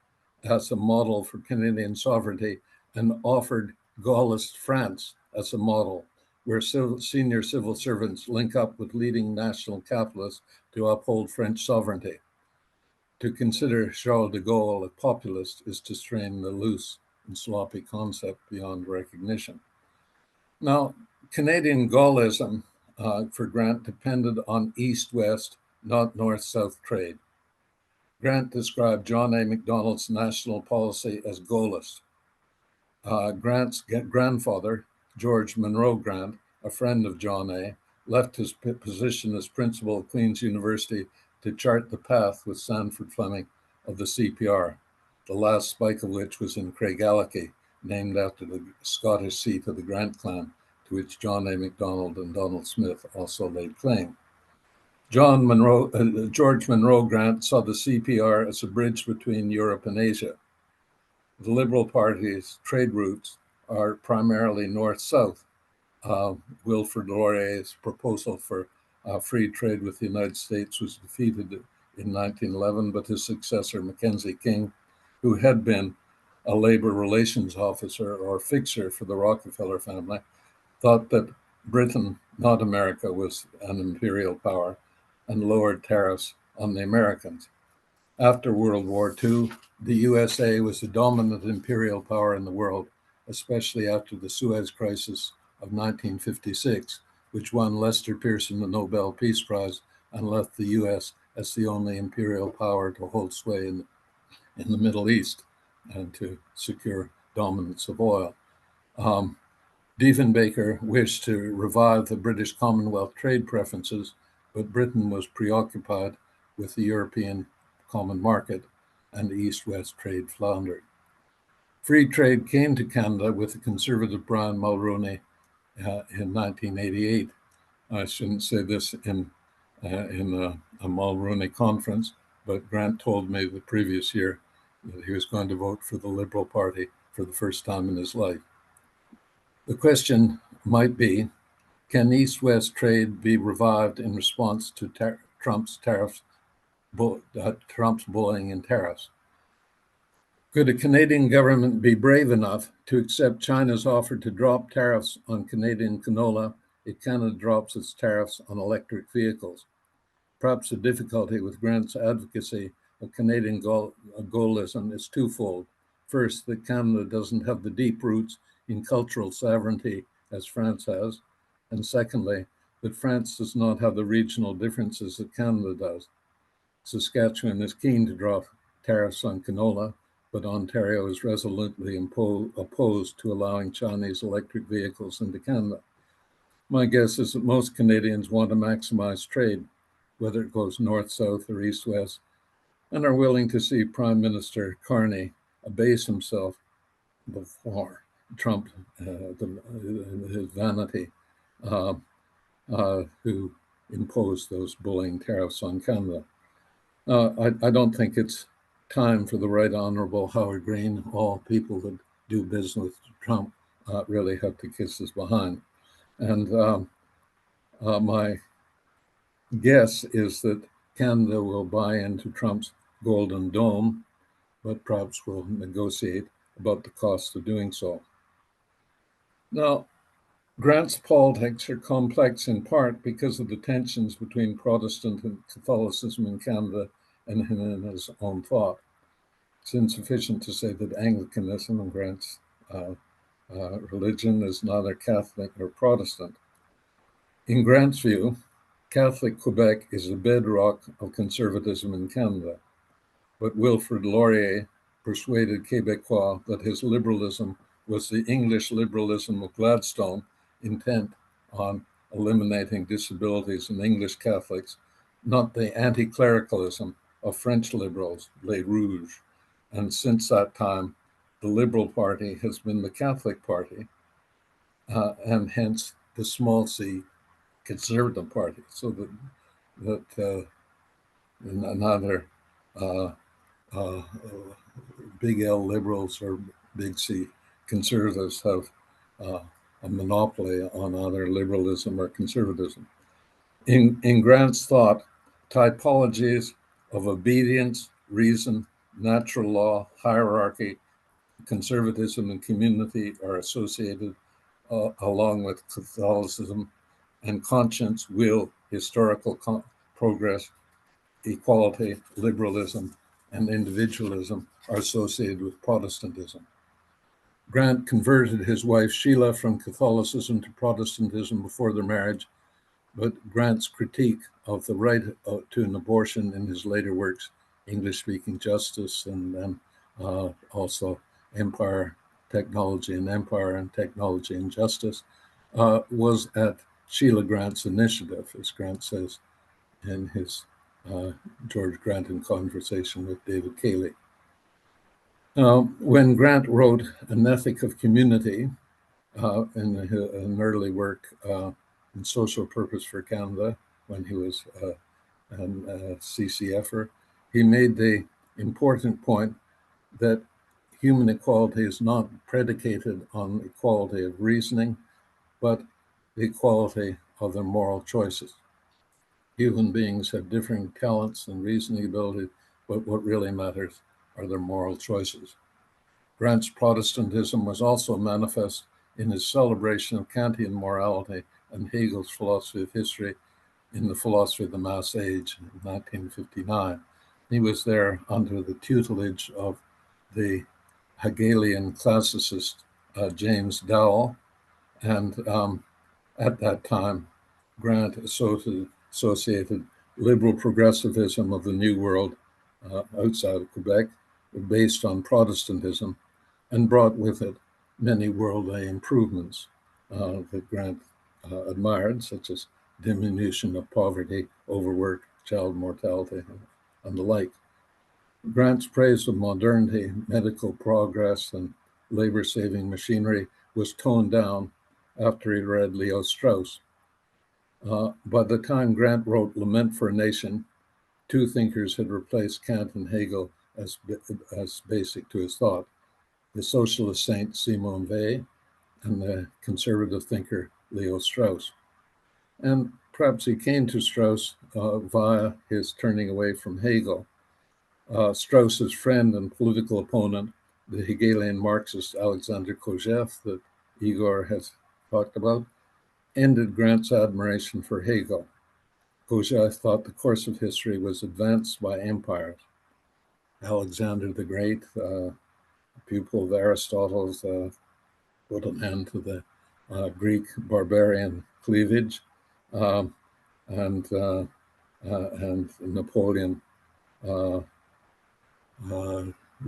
as a model for Canadian sovereignty and offered Gaullist France as a model, where senior civil servants link up with leading national capitalists to uphold French sovereignty. To consider Charles de Gaulle a populist is to strain the loose and sloppy concept beyond recognition. Now, Canadian Gaullism for Grant depended on East-West, not North-South trade. Grant described John A. Macdonald's national policy as Gaullist. Grant's grandfather, George Monroe Grant, a friend of John A., left his position as principal of Queen's University to chart the path with Sanford Fleming of the CPR, the last spike of which was in Craigellachie, named after the Scottish seat of the Grant clan, to which John A. Macdonald and Donald Smith also laid claim. George Monroe Grant saw the CPR as a bridge between Europe and Asia. The Liberal Party's trade routes are primarily north-south. Wilfrid Laurier's proposal for free trade with the United States was defeated in 1911, but his successor, Mackenzie King, who had been a labor relations officer or fixer for the Rockefeller family, thought that Britain, not America, was an imperial power and lowered tariffs on the Americans. After World War II, the USA was the dominant imperial power in the world, especially after the Suez Crisis of 1956, which won Lester Pearson the Nobel Peace Prize and left the US as the only imperial power to hold sway in the Middle East and to secure dominance of oil. Diefenbaker wished to revive the British Commonwealth trade preferences, but Britain was preoccupied with the European common market and the East-West trade floundered. Free trade came to Canada with the conservative Brian Mulroney in 1988. I shouldn't say this in a Mulroney conference, but Grant told me the previous year that he was going to vote for the Liberal Party for the first time in his life. The question might be, can East-West trade be revived in response to Trump's bullying and tariffs? Could a Canadian government be brave enough to accept China's offer to drop tariffs on Canadian canola if Canada drops its tariffs on electric vehicles. Perhaps the difficulty with Grant's advocacy of Canadian goalism is twofold. First, that Canada doesn't have the deep roots in cultural sovereignty as France has. And secondly, that France does not have the regional differences that Canada does. Saskatchewan is keen to drop tariffs on canola, but Ontario is resolutely opposed to allowing Chinese electric vehicles into Canada. My guess is that most Canadians want to maximize trade, whether it goes north-south or east-west, and are willing to see Prime Minister Carney abase himself before Trump, his vanity, who imposed those bullying tariffs on Canada. I don't think it's time for the Right Honorable Howard Green. All people that do business with Trump really have to kiss his behind. And my guess is that Canada will buy into Trump's Golden Dome, but perhaps will negotiate about the cost of doing so. Now, Grant's politics are complex in part because of the tensions between Protestant and Catholicism in Canada and in his own thought. It's insufficient to say that Anglicanism, and Grant's religion, is neither Catholic nor Protestant. In Grant's view, Catholic Quebec is the bedrock of conservatism in Canada, but Wilfrid Laurier persuaded Québécois that his liberalism was the English liberalism of Gladstone, intent on eliminating disabilities in English Catholics, not the anti-clericalism of French liberals, Les Rouges. And since that time, the Liberal Party has been the Catholic Party, and hence the small c Conservative Party. So that neither big L liberals or big C conservatives have a monopoly on either liberalism or conservatism. In Grant's thought, typologies of obedience, reason, natural law, hierarchy, conservatism, and community are associated along with Catholicism, and conscience, will, historical progress, equality, liberalism, and individualism are associated with Protestantism. Grant converted his wife Sheila from Catholicism to Protestantism before their marriage, but Grant's critique of the right to an abortion in his later works, English-Speaking Justice, and then also Empire, Technology and Technology and Justice, was at Sheila Grant's initiative, as Grant says in his George Granton conversation with David Cayley. When Grant wrote An Ethic of Community in an early work in Social Purpose for Canada, when he was a CCFer, he made the important point that human equality is not predicated on equality of reasoning, but the equality of their moral choices. Human beings have differing talents and reasoning ability, but what really matters are their moral choices. Grant's Protestantism was also manifest in his celebration of Kantian morality and Hegel's philosophy of history in the Philosophy of the Mass Age in 1959. He was there under the tutelage of the Hegelian classicist James Dowell, and at that time, Grant associated liberal progressivism of the New World outside of Quebec, based on Protestantism, and brought with it many worldly improvements that Grant admired, such as diminution of poverty, overwork, child mortality, and the like. Grant's praise of modernity, medical progress, and labor-saving machinery was toned down after he read Leo Strauss. By the time Grant wrote Lament for a Nation, two thinkers had replaced Kant and Hegel as basic to his thought: the socialist saint Simone Weil and the conservative thinker Leo Strauss. And perhaps he came to Strauss via his turning away from Hegel. Strauss's friend and political opponent, the Hegelian Marxist Alexander Kojève that Igor has talked about, ended Grant's admiration for Hegel. Kojève thought the course of history was advanced by empires. Alexander the Great, pupil of Aristotle's, put an end to the Greek barbarian cleavage, and Napoleon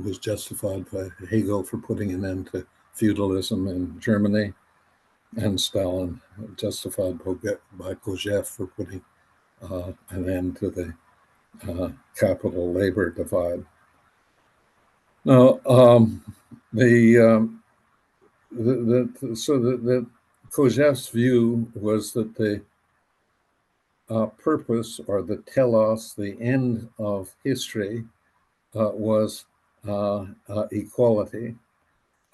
was justified by Hegel for putting an end to feudalism in Germany, and Stalin justified by Kojève for putting an end to the capital labor divide. Now, the Kojève's view was that the purpose, or the telos, the end of history, was equality,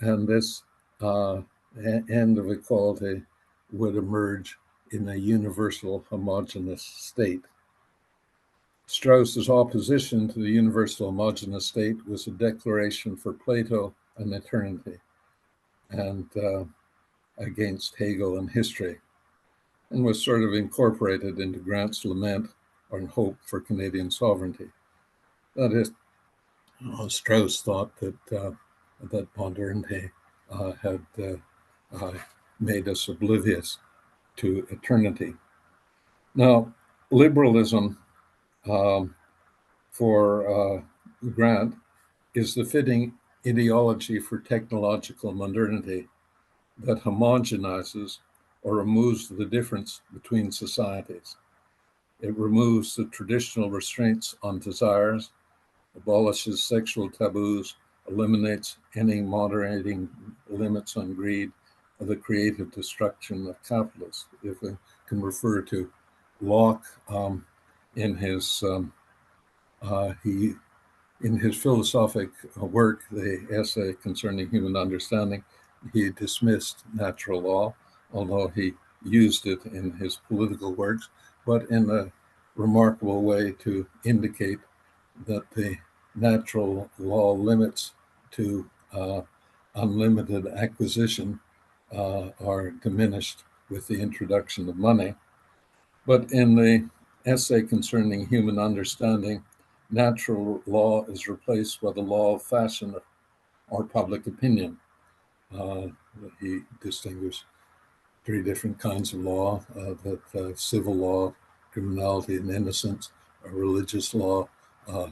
and this end of equality would emerge in a universal homogeneous state. Strauss's opposition to the universal homogeneous state was a declaration for Plato and eternity, and against Hegel and history, and was sort of incorporated into Grant's lament or hope for Canadian sovereignty. That is, Strauss thought that modernity had made us oblivious to eternity. Now, liberalism for Grant is the fitting ideology for technological modernity that homogenizes or removes the difference between societies. It removes the traditional restraints on desires, abolishes sexual taboos, eliminates any moderating limits on greed, or the creative destruction of capitalists. If we can refer to Locke in his philosophic work, the essay concerning human understanding, he dismissed natural law, although he used it in his political works, but in a remarkable way to indicate that the natural law limits to unlimited acquisition are diminished with the introduction of money. But in the essay concerning human understanding, natural law is replaced by the law of fashion or public opinion. He distinguished three different kinds of law, that civil law, criminality and innocence, religious law,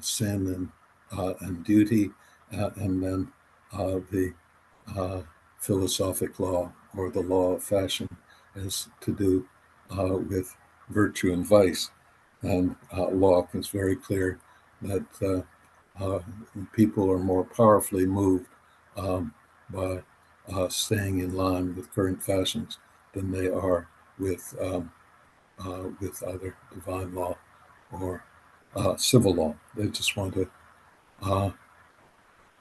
sin and duty, and then the philosophic law, or the law of fashion, has to do with virtue and vice. And Locke is very clear that people are more powerfully moved by staying in line with current fashions than they are with either divine law or civil law. They just want to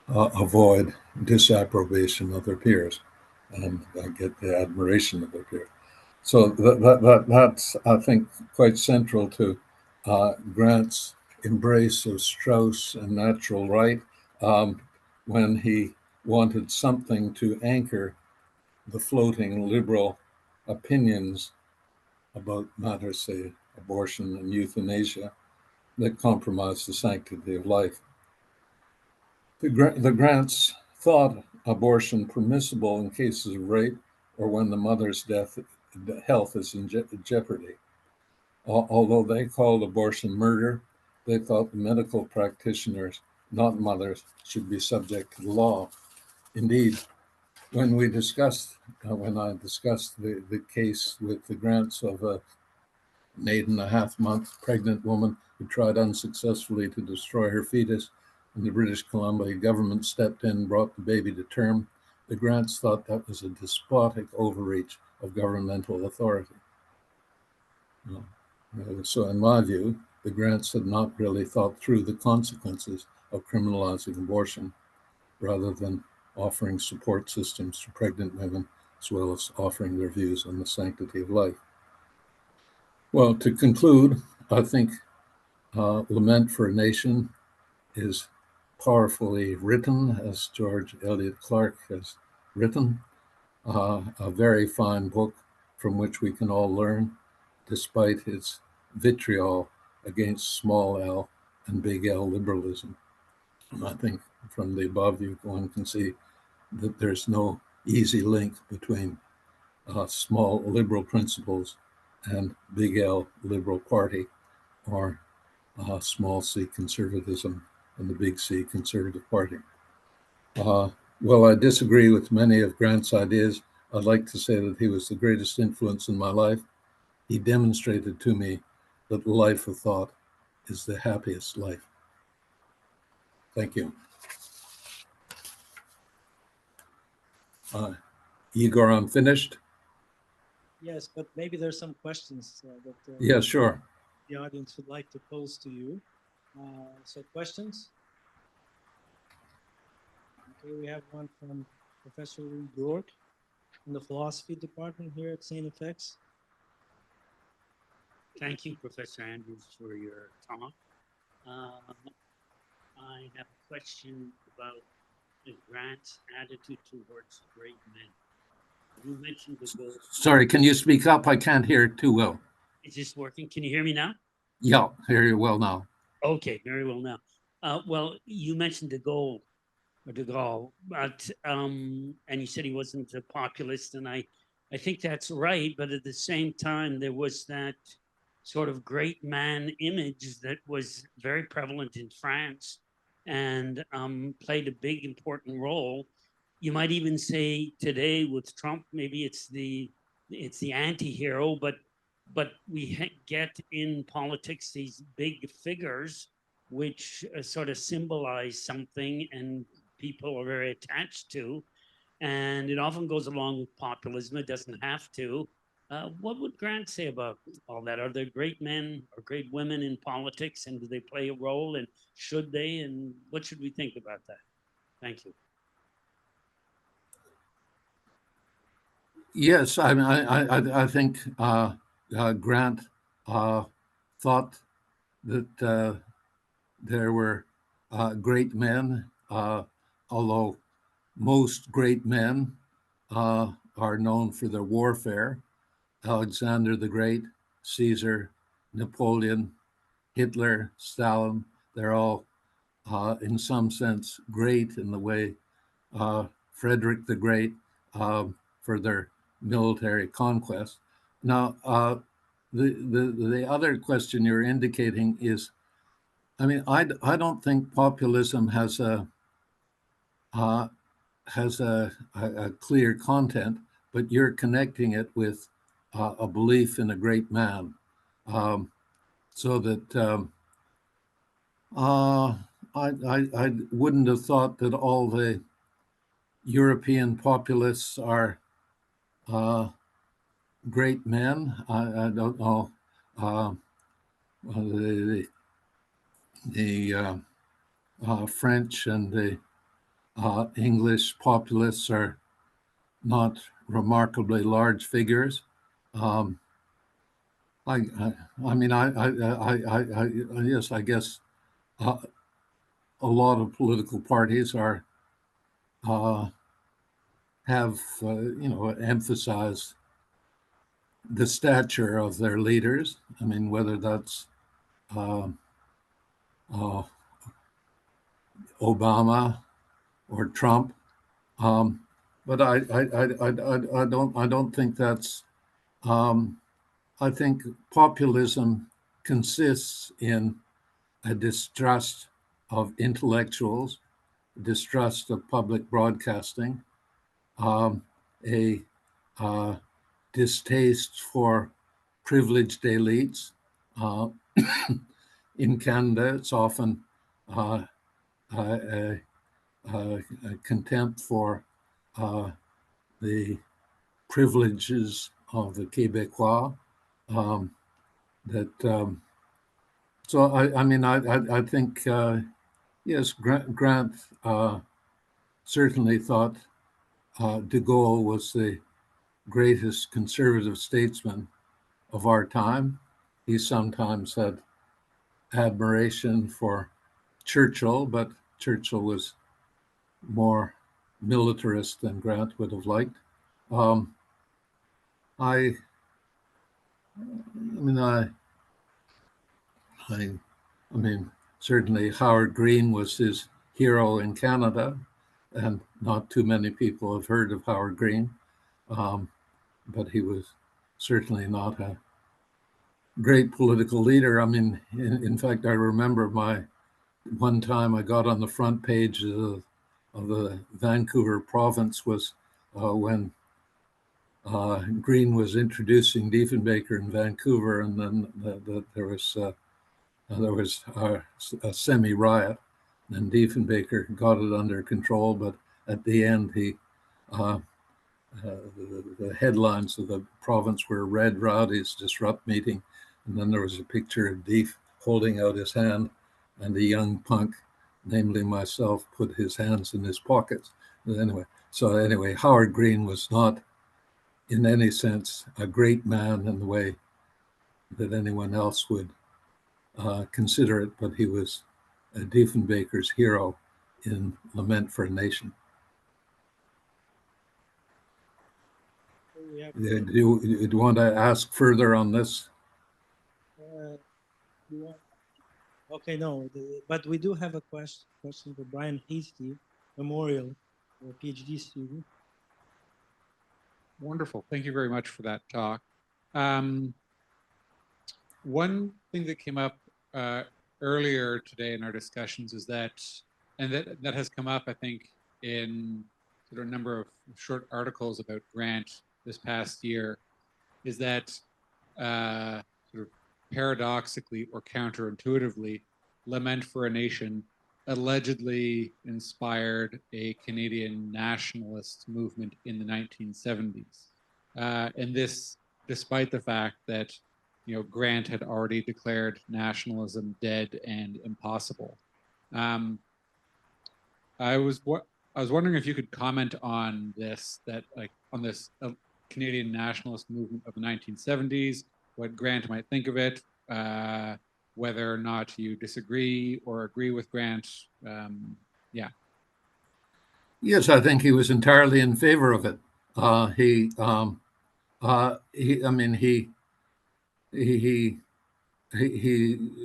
avoid disapprobation of their peers and get the admiration of their peers. So that's, I think, quite central to Grant's embrace of Strauss and natural right, when he wanted something to anchor the floating liberal opinions about matters, say, abortion and euthanasia, that compromise the sanctity of life. The Grants thought abortion permissible in cases of rape or when the mother's health is in jeopardy. Although they called abortion murder, they thought the medical practitioners, not mothers, should be subject to the law. Indeed, when I discussed the case with the Grants of a 8.5-month pregnant woman who tried unsuccessfully to destroy her fetus, and the British Columbia government stepped in and brought the baby to term, the Grants thought that was a despotic overreach of governmental authority. So in my view, the Grants had not really thought through the consequences of criminalizing abortion, rather than offering support systems to pregnant women, as well as offering their views on the sanctity of life. Well, to conclude, I think Lament for a Nation is powerfully written, as George Eliot Clark has written, a very fine book from which we can all learn, despite his vitriol against small L and big L liberalism. And I think from the above, one can see that there's no easy link between small liberal principles and big L liberal party, or small c conservatism and the big C conservative party. While I disagree with many of Grant's ideas, I'd like to say that he was the greatest influence in my life. He demonstrated to me that the life of thought is the happiest life. Thank you. Igor, I'm finished. Yes, but maybe there's some questions that Yeah, sure. the audience would like to pose to you. So questions? Okay, we have one from Professor Lee York in the philosophy department here at St. FX. Thank you, Professor Andrews, for your talk. I have a question about Grant's attitude towards great men. You mentioned the goal. Sorry, can you speak up? I can't hear it too well. Is this working? Can you hear me now? Yeah, hear you well now. Okay, very well now. Well, you mentioned de Gaulle, but and you said he wasn't a populist, and I think that's right. But at the same time, there was that sort of great man image that was very prevalent in France and played a big important role. You might even say today with Trump, maybe it's the anti-hero, but we get in politics these big figures which sort of symbolize something and people are very attached to. And it often goes along with populism. It doesn't have to. What would Grant say about all that? Are there great men or great women in politics, and do they play a role, and should they, and what should we think about that? Thank you. Yes, I mean, I think Grant thought that there were great men, although most great men are known for their warfare. Alexander the Great, Caesar, Napoleon, Hitler, Stalin, they're all in some sense great in the way Frederick the Great for their military conquest. Now, the other question you're indicating is, I mean, I don't think populism has a clear content, but you're connecting it with a belief in a great man, so that I wouldn't have thought that all the European populists are great men. I don't know. The French and the English populists are not remarkably large figures. I mean, yes, I guess a lot of political parties are have emphasized the stature of their leaders. I mean, whether that's Obama or Trump, but I don't think that's. I think populism consists in a distrust of intellectuals, distrust of public broadcasting, a distaste for privileged elites. In Canada, it's often a contempt for the privileges of the Québécois. So I mean, I think yes, Grant certainly thought de Gaulle was the greatest conservative statesman of our time. He sometimes had admiration for Churchill, but Churchill was more militarist than Grant would have liked. I mean, I mean, certainly Howard Green was his hero in Canada, and not too many people have heard of Howard Green, but he was certainly not a great political leader. I mean, in fact, I remember one time I got on the front page of the Vancouver province was when Green was introducing Diefenbaker in Vancouver, and then there was a semi-riot, and Diefenbaker got it under control. But at the end, the headlines of the province were "Red Rowdies Disrupt Meeting," and then there was a picture of Dief holding out his hand, and a young punk, namely myself, put his hands in his pockets. But anyway, Howard Green was not, in any sense, a great man in the way that anyone else would consider it, but he was Diefenbaker's hero in Lament for a Nation. Do you want to ask further on this? Okay, no, but we do have a question for Brian Hasty, Memorial, a PhD student. Wonderful. Thank you very much for that talk. One thing that came up earlier today in our discussions is that, and that has come up, I think, in sort of a number of short articles about Grant this past year, is that sort of paradoxically or counterintuitively, Lament for a Nation allegedly inspired a Canadian nationalist movement in the 1970s. And this, despite the fact that Grant had already declared nationalism dead and impossible. I was wondering if you could comment on this, on this Canadian nationalist movement of the 1970s, what Grant might think of it, whether or not you disagree or agree with Grant. Yeah. Yes, I think he was entirely in favor of it. He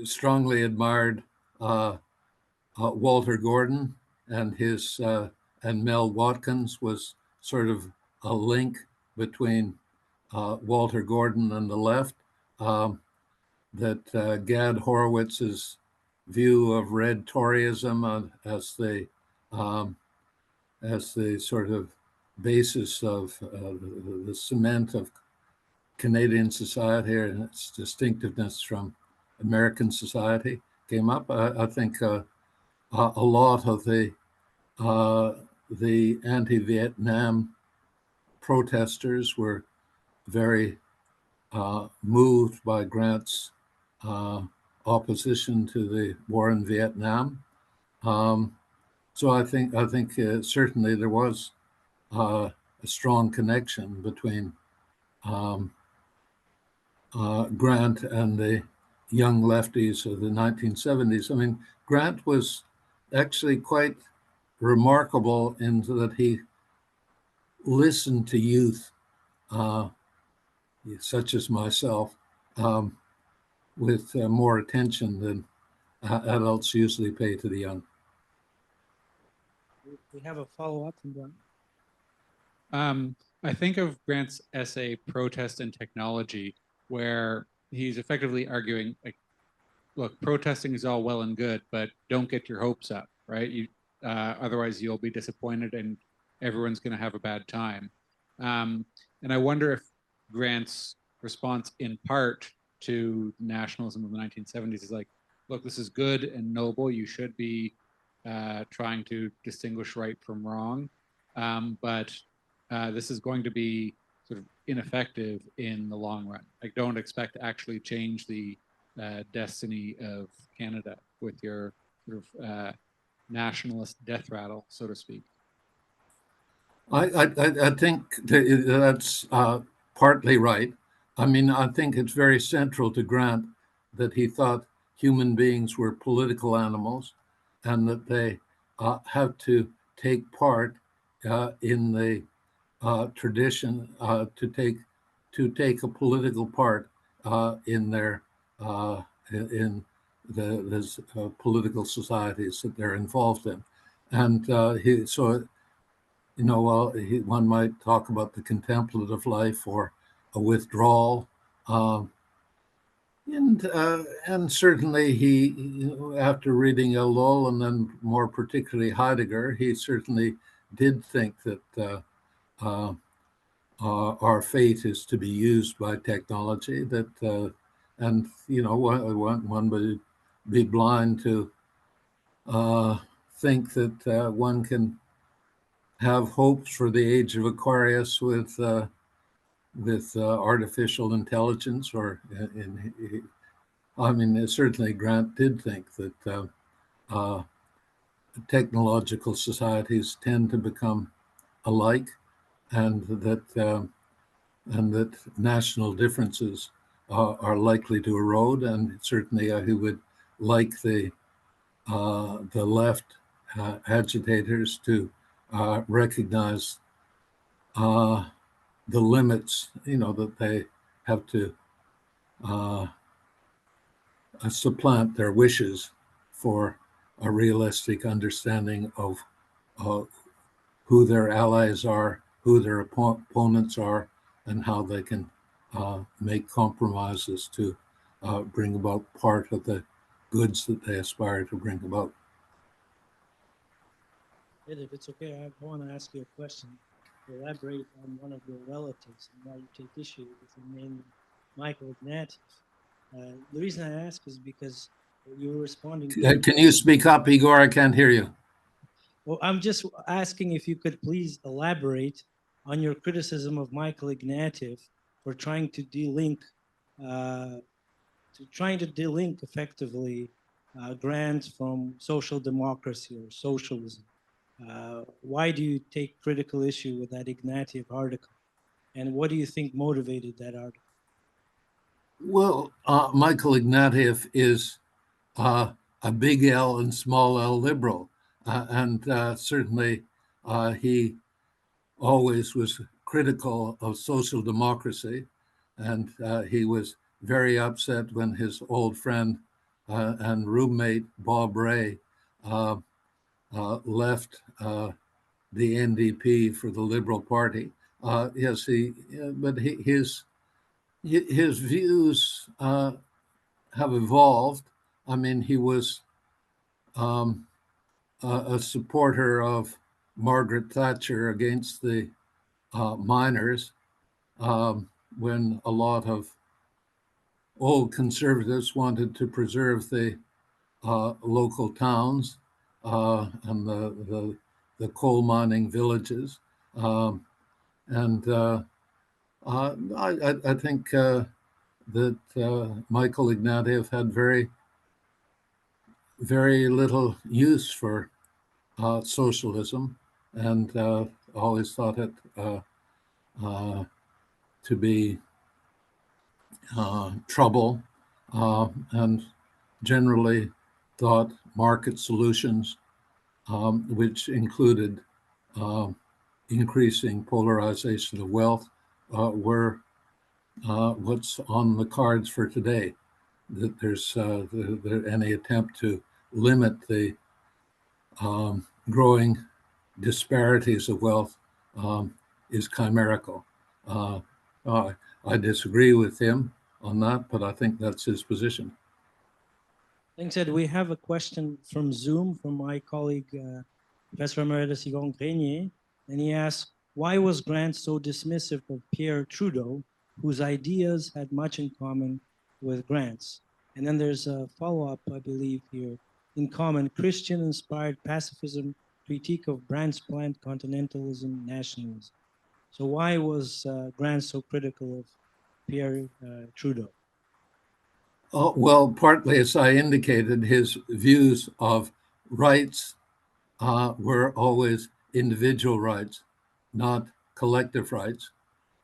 strongly admired Walter Gordon, and and Mel Watkins was sort of a link between Walter Gordon and the left. That Gad Horowitz's view of red Toryism as the sort of basis of the cement of Canadian society and its distinctiveness from American society came up. I think a lot of the anti-Vietnam protesters were very moved by Grant's opposition to the war in Vietnam. So I think certainly there was a strong connection between Grant and the young lefties of the 1970s. I mean, Grant was actually quite remarkable in that he listened to youth, such as myself, with more attention than adults usually pay to the young. We have a follow-up from Brian. I think of Grant's essay, Protest and Technology, where he's effectively arguing, like, look, protesting is all well and good, but don't get your hopes up, right? Otherwise you'll be disappointed and everyone's going to have a bad time. And I wonder if Grant's response in part to nationalism of the 1970s is like, look, this is good and noble. You should be trying to distinguish right from wrong. But this is going to be sort of ineffective in the long run. Like, don't expect to actually change the destiny of Canada with your sort of nationalist death rattle, so to speak. I think that's partly right. I mean, I think it's very central to Grant that he thought human beings were political animals and that they have to take part in the tradition, to take to take a political part in their in the political societies that they're involved in. And one might talk about the contemplative life or a withdrawal. And certainly after reading Ellul and then more particularly Heidegger, he certainly did think that our fate is to be used by technology. One would be blind to think that one can have hopes for the age of Aquarius with artificial intelligence, or certainly Grant did think that technological societies tend to become alike, and that national differences are likely to erode. And certainly he would like the left agitators to recognize the limits, that they have to supplant their wishes for a realistic understanding of who their allies are, who their opponents are, and how they can make compromises to bring about part of the goods that they aspire to bring about. If it's okay, I want to ask you a question. Elaborate on one of your relatives and why you take issue with the name Michael Ignatieff. The reason I ask is because you were responding to... Can you speak up, Igor? I can't hear you. Well, I'm just asking if you could please elaborate on your criticism of Michael Ignatieff for trying to delink effectively grants from social democracy or socialism. Why do you take critical issue with that Ignatieff article? And what do you think motivated that article? Well, Michael Ignatieff is a big L and small L liberal. And certainly he always was critical of social democracy. And he was very upset when his old friend and roommate, Bob Rae, left the NDP for the Liberal Party. Yes, but his views have evolved. I mean, he was a supporter of Margaret Thatcher against the miners when a lot of old conservatives wanted to preserve the local towns and the coal mining villages. I think that Michael Ignatieff had very little use for socialism, and always thought it to be trouble, and generally thought market solutions, which included increasing polarization of wealth, were what's on the cards for today. That there's any attempt to limit the growing disparities of wealth is chimerical. I disagree with him on that, but I think that's his position. Thanks, Ed. We have a question from Zoom from my colleague, Professor Emeritus Yvon Grenier, and he asks, why was Grant so dismissive of Pierre Trudeau, whose ideas had much in common with Grant's? And then there's a follow-up, I believe, here. In common, Christian-inspired pacifism, critique of transplant continentalism, nationalism. So why was Grant so critical of Pierre Trudeau? Well, partly, as I indicated, his views of rights were always individual rights, not collective rights.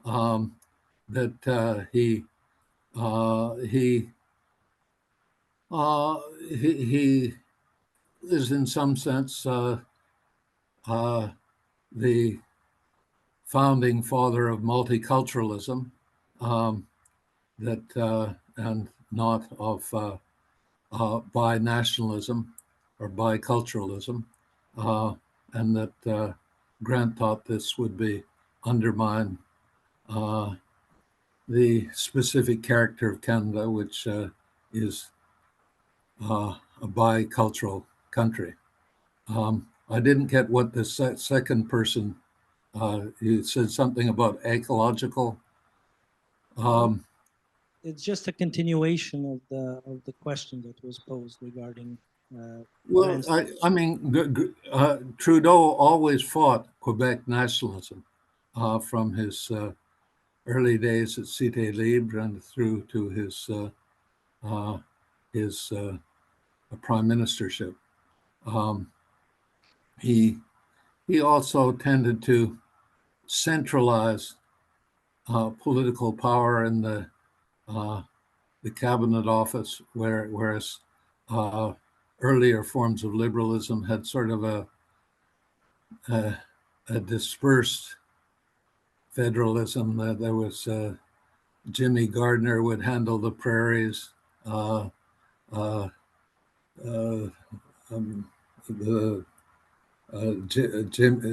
That he is in some sense the founding father of multiculturalism, and not of bi-nationalism or biculturalism, and that Grant thought this would be undermine the specific character of Canada, which is a bicultural country. I didn't get what the second person, you said something about ecological. It's just a continuation of the question that was posed regarding. Well, I mean, Trudeau always fought Quebec nationalism from his early days at Cité Libre and through to his prime ministership. He also tended to centralize political power in the cabinet office, whereas earlier forms of liberalism had sort of a dispersed federalism. There was Jimmy Gardner would handle the prairies.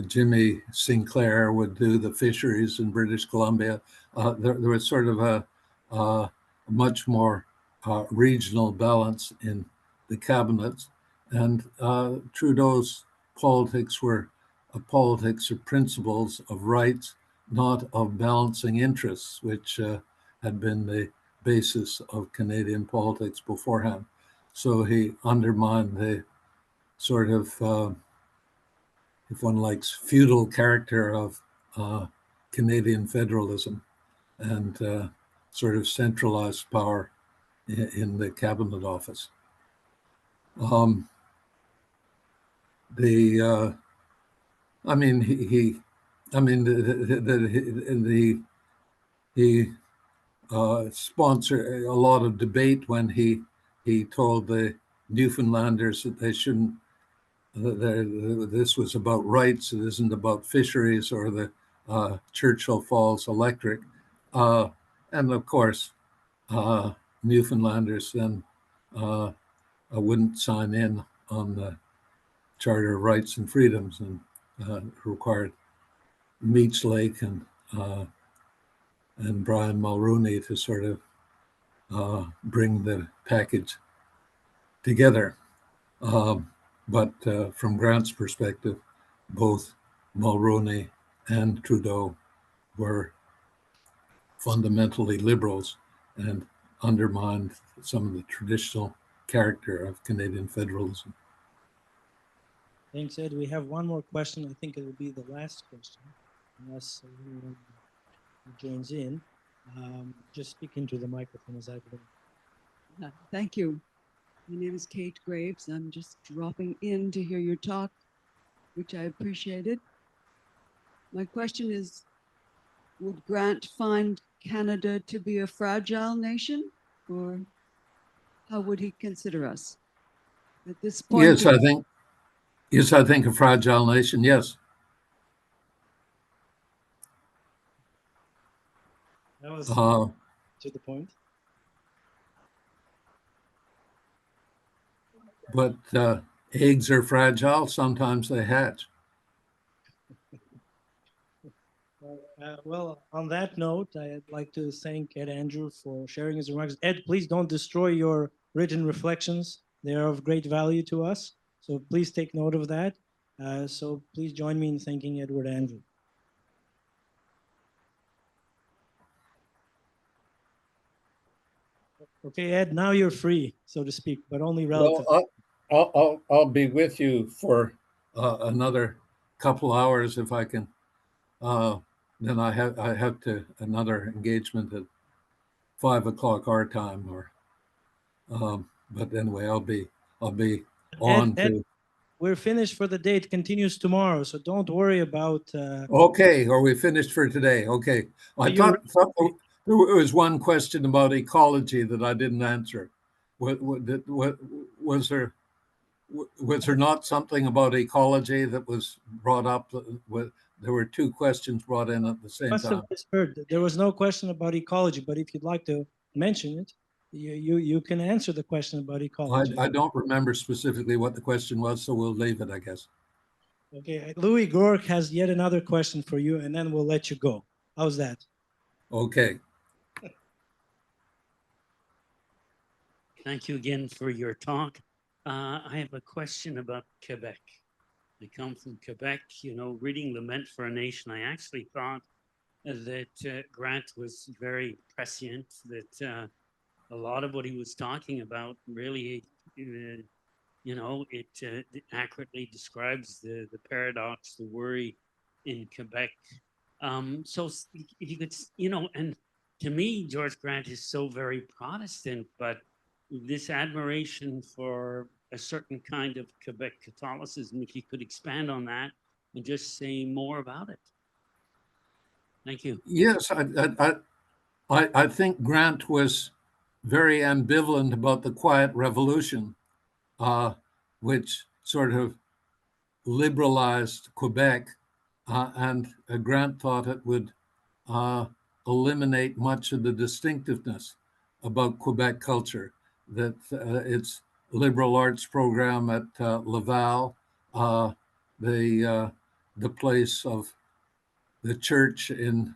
Jimmy Sinclair would do the fisheries in British Columbia. There was sort of a much more regional balance in the cabinets, and Trudeau's politics were a politics of principles, of rights, not of balancing interests, which had been the basis of Canadian politics beforehand. So he undermined the sort of, if one likes, feudal character of Canadian federalism and sort of centralized power in the cabinet office. I mean, he sponsored a lot of debate when he told the Newfoundlanders that they shouldn't. This was about rights. It isn't about fisheries or the Churchill Falls Electric, and of course, Newfoundlanders then wouldn't sign in on the Charter of Rights and Freedoms and required Meech Lake and Brian Mulroney to sort of bring the package together. But from Grant's perspective, both Mulroney and Trudeau were fundamentally liberals and undermined some of the traditional character of Canadian federalism. Thanks, Ed. We have one more question. I think it will be the last question, unless anyone joins in. Just speak into the microphone as I go. Thank you. My name is Kate Graves. I'm just dropping in to hear your talk, which I appreciated. My question is, would Grant find Canada to be a fragile nation, or how would he consider us at this point? Yes, I think a fragile nation, yes. That was to the point. But eggs are fragile. Sometimes they hatch. Well, on that note, I'd like to thank Ed Andrew for sharing his remarks. Ed, please don't destroy your written reflections. They are of great value to us. So please take note of that. So please join me in thanking Edward Andrew. Okay, Ed, now you're free, so to speak, but only relatively. Well, I'll be with you for another couple hours if I can. Then I have to another engagement at 5 o'clock our time, or but anyway, I'll be on Ed, to. We're finished for the day. It continues tomorrow, so don't worry about. Okay, are we finished for today? Okay, I thought there was one question about ecology that I didn't answer. What was there? Was there not something about ecology that was brought up there were two questions brought in at the same Must time. have misheard. There was no question about ecology, but if you'd like to mention it, you can answer the question about ecology. I don't remember specifically what the question was, so we'll leave it, I guess. Okay, Louis Gork has yet another question for you, and then we'll let you go. How's that? Okay. Thank you again for your talk. I have a question about Quebec. I come from Quebec, you know, reading Lament for a Nation. I actually thought that Grant was very prescient, that a lot of what he was talking about really, you know, it accurately describes the paradox, the worry in Quebec. So if you could, you know, and to me, George Grant is so very Protestant, but this admiration for a certain kind of Quebec Catholicism, if you could expand on that and just say more about it. Thank you. Yes, I think Grant was very ambivalent about the Quiet Revolution, which sort of liberalized Quebec, and Grant thought it would eliminate much of the distinctiveness about Quebec culture, that its liberal arts program at Laval, the place of the church in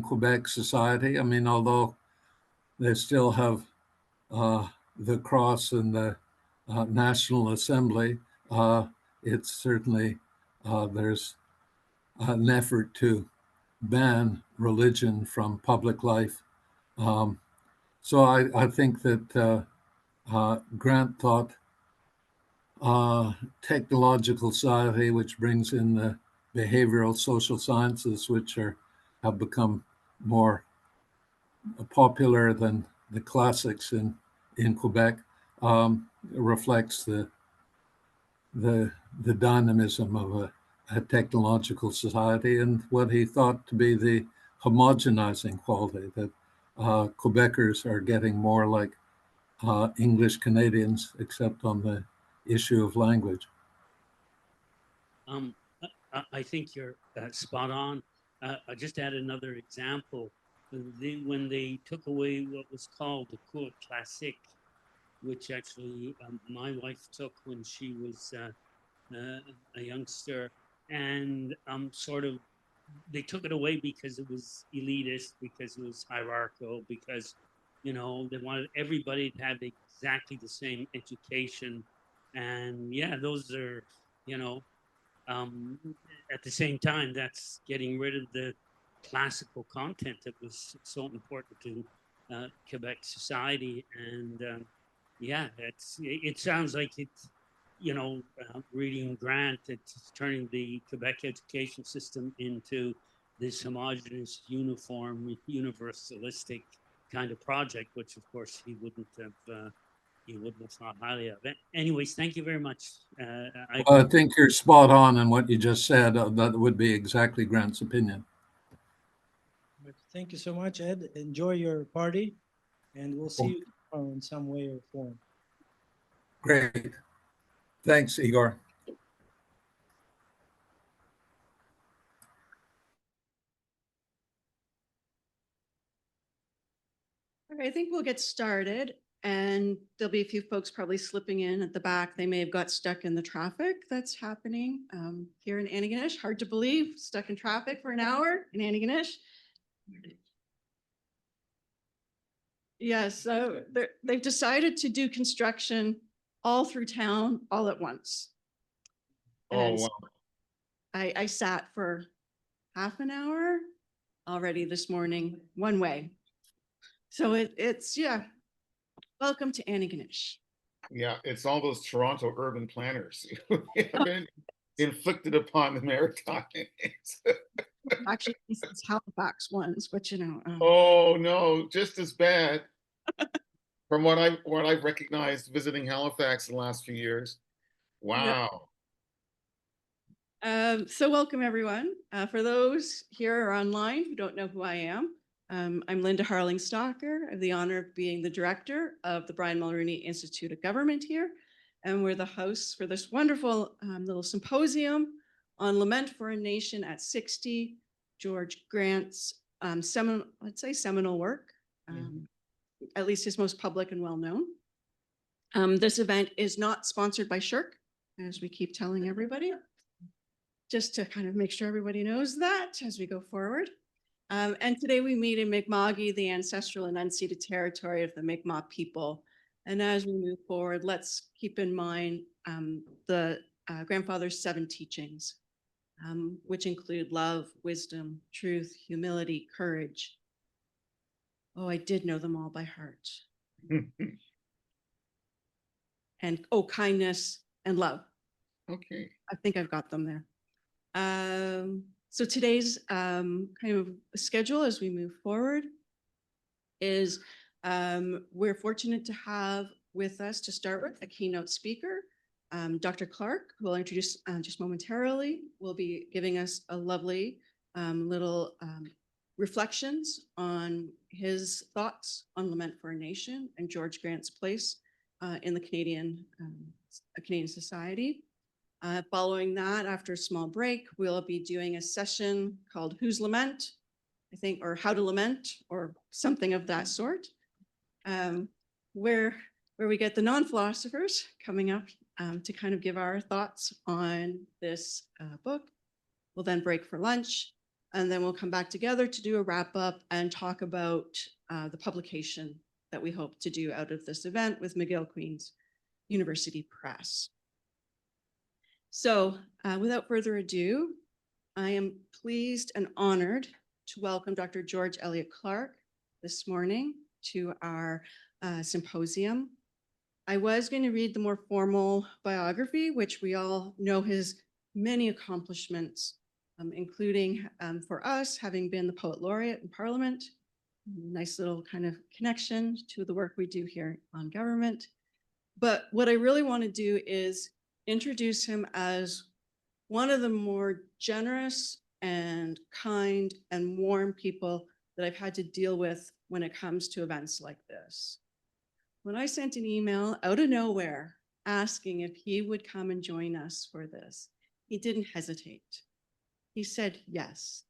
Quebec society. I mean, although they still have the cross and the National Assembly, it's certainly there's an effort to ban religion from public life. So I think that Grant thought technological society, which brings in the behavioral social sciences, which have become more popular than the classics in Quebec, reflects the dynamism of a technological society, and what he thought to be the homogenizing quality, that Quebecers are getting more like English Canadians, except on the issue of language. I think you're spot on. I'll just add another example. When they took away what was called the cours classique, which actually my wife took when she was a youngster, and sort of they took it away because it was elitist, because it was hierarchical, because, you know, they wanted everybody to have exactly the same education. And yeah, those are, you know, at the same time, that's getting rid of the classical content that was so important to Quebec society. And yeah, it sounds like it's, you know, reading Grant, it's turning the Quebec education system into this homogeneous, uniform, universalistic kind of project, which of course he wouldn't have thought highly of. Anyways, thank you very much. I think you're spot on in what you just said. That would be exactly Grant's opinion. Thank you so much, Ed. Enjoy your party, and we'll see you tomorrow in some way or form. Great. Thanks, Igor. Okay, I think we'll get started, and there'll be a few folks probably slipping in at the back. They may have got stuck in the traffic that's happening here in Antigonish. Hard to believe, stuck in traffic for an hour in Antigonish. Yes, so they've decided to do construction all through town all at once. Oh, wow. I sat for half an hour already this morning, one way. So it's, yeah, welcome to Antigonish. Yeah, it's all those Toronto urban planners who have been inflicted upon the Maritimes. Actually, it's Halifax ones, but you know. Oh no, just as bad. From what I've recognized visiting Halifax in the last few years. Wow. Yeah. So welcome everyone. For those here or online who don't know who I am, I'm Linda Harling-Stalker. I have the honor of being the director of the Brian Mulroney Institute of Government here. And we're the hosts for this wonderful little symposium on Lament for a Nation at 60, George Grant's seminal work, at least his most public and well-known. This event is not sponsored by Shirk, as we keep telling everybody, just to kind of make sure everybody knows that as we go forward. And today we meet in Mi'kma'ki, the ancestral and unceded territory of the Mi'kmaq people. And as we move forward, let's keep in mind the grandfather's 7 teachings, which include love, wisdom, truth, humility, courage. Oh, I did know them all by heart. And kindness and love. Okay. I think I've got them there. So today's kind of schedule as we move forward is we're fortunate to have with us to start with a keynote speaker. Dr. Clark, who I'll introduce just momentarily, will be giving us a lovely little reflections on his thoughts on Lament for a Nation and George Grant's place in the Canadian society. Following that, after a small break, we'll be doing a session called Whose Lament, I think, or How to Lament, or something of that sort, where we get the non-philosophers coming up to kind of give our thoughts on this book. We'll then break for lunch, and then we'll come back together to do a wrap up and talk about the publication that we hope to do out of this event with McGill Queen's University Press. So without further ado, I am pleased and honored to welcome Dr. George Elliott Clark this morning to our symposium. I was going to read the more formal biography, which we all know his many accomplishments, including for us having been the Poet Laureate in Parliament. Nice little kind of connection to the work we do here on government. But what I really want to do is introduce him as one of the more generous and kind and warm people that I've had to deal with when it comes to events like this. When I sent an email out of nowhere asking if he would come and join us for this, he didn't hesitate. He said yes.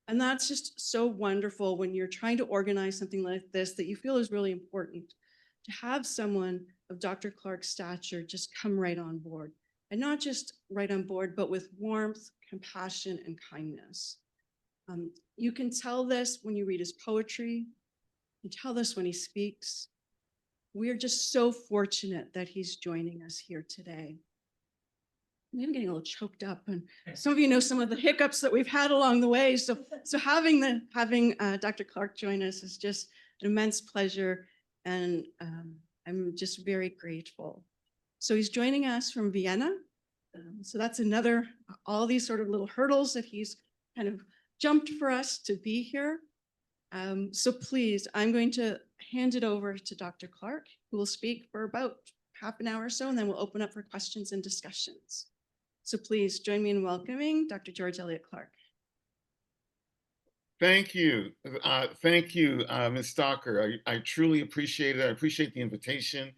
And that's just so wonderful when you're trying to organize something like this that you feel is really important, to have someone of Dr. Clark's stature just come right on board. And not just right on board, but with warmth, compassion, and kindness. You can tell this when you read his poetry. You can tell this when he speaks. We are just so fortunate that he's joining us here today. I'm even getting a little choked up, and some of you know some of the hiccups that we've had along the way. So having Dr. Clark join us is just an immense pleasure, and I'm just very grateful. So he's joining us from Vienna. So that's another, all these sort of little hurdles that he's kind of jumped for us to be here. So please, I'm going to hand it over to Dr. Clark, who will speak for about half an hour or so, and then we'll open up for questions and discussions. So please join me in welcoming Dr. George Elliott Clark. Thank you. Thank you, Ms. Stocker. I truly appreciate it. I appreciate the invitation.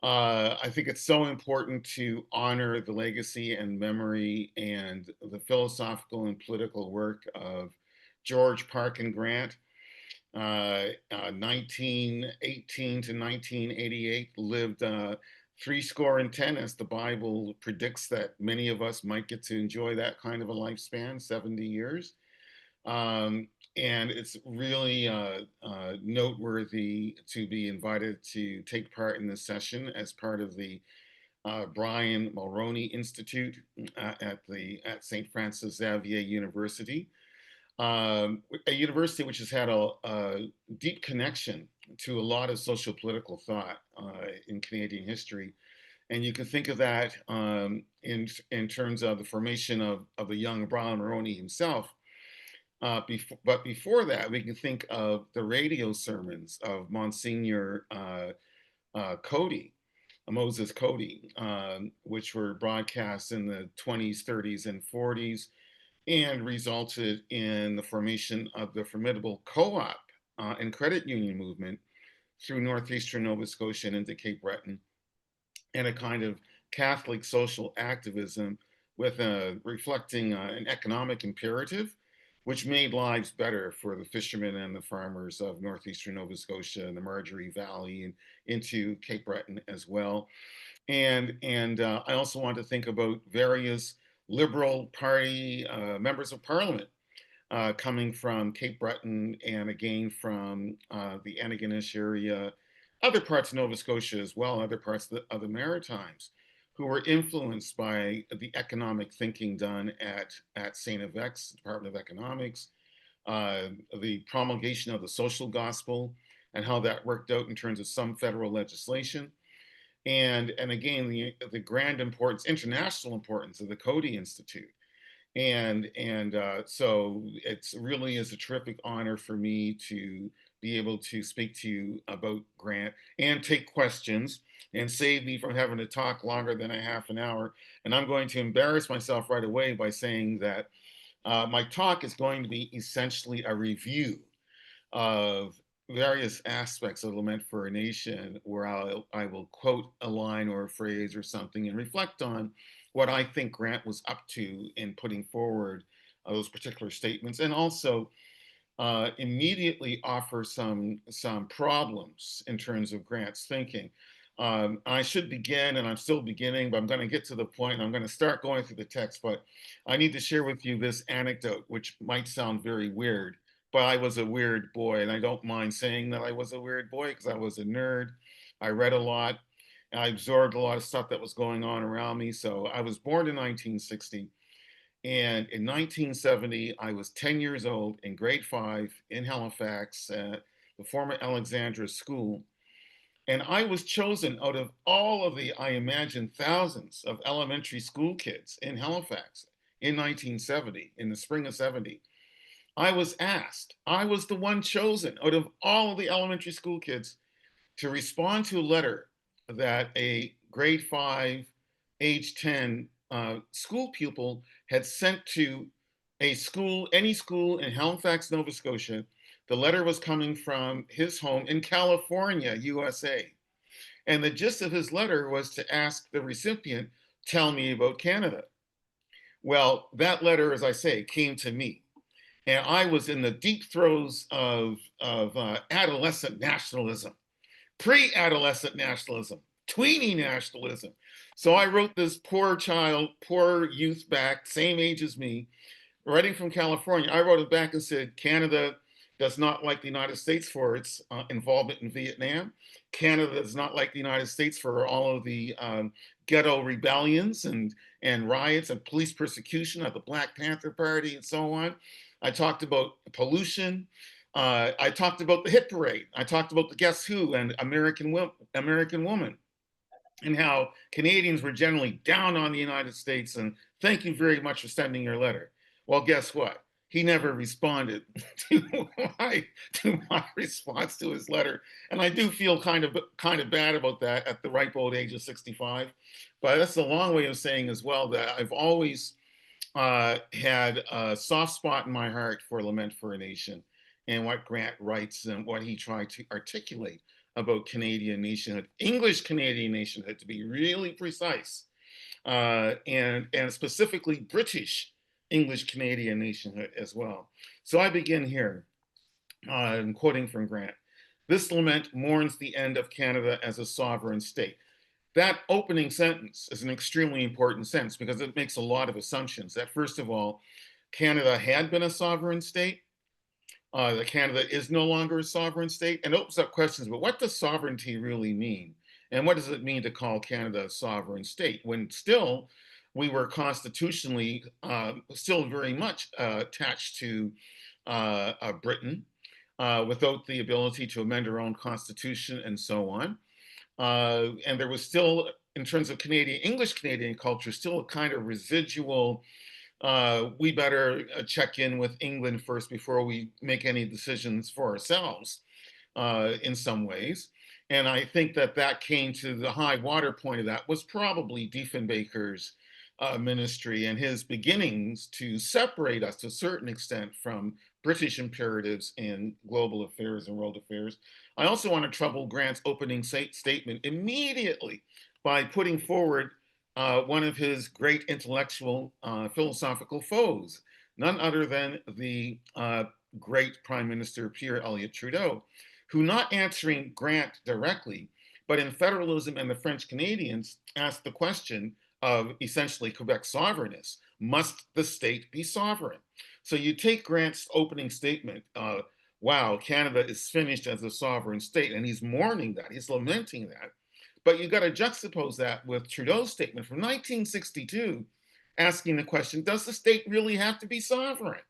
I think it's so important to honor the legacy and memory and the philosophical and political work of George Parkin Grant. 1918 to 1988, lived 70, as the Bible predicts that many of us might get to enjoy that kind of a lifespan, 70 years. And it's really noteworthy to be invited to take part in this session as part of the Brian Mulroney Institute at St. Francis Xavier University, a university which has had a deep connection to a lot of social political thought in Canadian history. And you can think of that in terms of the formation of a young Brian Mulroney himself. But before that, we can think of the radio sermons of Monsignor Cody, Moses Cody, which were broadcast in the 20s, 30s, and 40s, and resulted in the formation of the formidable co-op and credit union movement through northeastern Nova Scotia and into Cape Breton, and a kind of Catholic social activism reflecting an economic imperative, which made lives better for the fishermen and the farmers of northeastern Nova Scotia and the Margerie Valley and into Cape Breton as well. And I also want to think about various Liberal Party members of Parliament coming from Cape Breton and again from the Antigonish area, other parts of Nova Scotia as well, other parts of the Maritimes, who were influenced by the economic thinking done at St. FX, Department of Economics, the promulgation of the social gospel and how that worked out in terms of some federal legislation. And again, the grand importance, international importance of the Coady Institute. And so it's really is a terrific honor for me to be able to speak to you about Grant and take questions and save me from having to talk longer than a half an hour. And I'm going to embarrass myself right away by saying that my talk is going to be essentially a review of various aspects of Lament for a Nation, where I will quote a line or a phrase or something and reflect on what I think Grant was up to in putting forward those particular statements, and also immediately offer some problems in terms of Grant's thinking. I should begin, and I'm still beginning, but I'm going to get to the point, and I'm going to start going through the text, but I need to share with you this anecdote, which might sound very weird, but I was a weird boy, and I don't mind saying that I was a weird boy because I was a nerd. I read a lot. I absorbed a lot of stuff that was going on around me. So I was born in 1960. And in 1970, I was 10 years old in grade 5 in Halifax at the former Alexandra School. And I was chosen out of all of the, I imagine, thousands of elementary school kids in Halifax in 1970, in the spring of 70. I was asked, I was the one chosen out of all of the elementary school kids to respond to a letter that a grade 5, age 10 school pupil had sent to a school, any school in Halifax, Nova Scotia. The letter was coming from his home in California, USA. And the gist of his letter was to ask the recipient, tell me about Canada. Well, that letter, as I say, came to me. And I was in the deep throes of adolescent nationalism, pre-adolescent nationalism, tweeny nationalism. So I wrote this poor child, poor youth back, same age as me, writing from California. I wrote it back and said, Canada does not like the United States for its involvement in Vietnam. Canada does not like the United States for all of the ghetto rebellions and riots and police persecution of the Black Panther Party and so on. I talked about pollution. I talked about the hit parade. I talked about the Guess Who and American Woman, and how Canadians were generally down on the United States, and thank you very much for sending your letter. Well, guess what? He never responded to my response to his letter. And I do feel kind of bad about that at the ripe old age of 65. But that's a long way of saying as well that I've always had a soft spot in my heart for Lament for a Nation and what Grant writes and what he tried to articulate about Canadian nationhood, English Canadian nationhood, to be really precise, and specifically British English Canadian nationhood as well. So I begin here, I'm quoting from Grant. This lament mourns the end of Canada as a sovereign state. That opening sentence is an extremely important sentence because it makes a lot of assumptions that, first of all, Canada had been a sovereign state, that Canada is no longer a sovereign state, and opens up questions, but what does sovereignty really mean? And what does it mean to call Canada a sovereign state when still we were constitutionally still very much attached to Britain without the ability to amend our own constitution and so on. And there was still, in terms of English Canadian culture, still a kind of residual, we better check in with England first before we make any decisions for ourselves in some ways. And I think that came to the high water point of that was probably Diefenbaker's ministry and his beginnings to separate us to a certain extent from British imperatives in global affairs and world affairs. I also want to trouble Grant's opening statement immediately by putting forward one of his great intellectual philosophical foes, none other than the great Prime Minister Pierre Elliott Trudeau, who, not answering Grant directly, but in Federalism and the French Canadians, asked the question of essentially Quebec's sovereignness. Must the state be sovereign? So you take Grant's opening statement, wow, Canada is finished as a sovereign state, and he's mourning that, he's lamenting that. But you got to juxtapose that with Trudeau's statement from 1962, asking the question, does the state really have to be sovereign?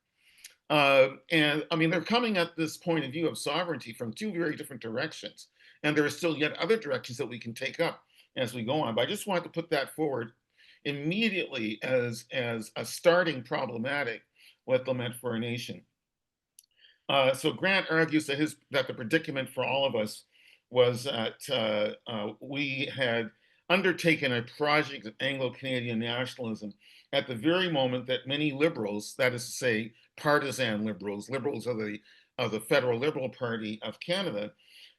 And I mean, they're coming at this point of view of sovereignty from two very different directions. And there are still yet other directions that we can take up as we go on. But I just wanted to put that forward immediately as a starting problematic with Lament for a Nation. So Grant argues that the predicament for all of us was that we had undertaken a project of Anglo-Canadian nationalism at the very moment that many liberals, that is to say, partisan liberals, liberals of the Federal Liberal Party of Canada,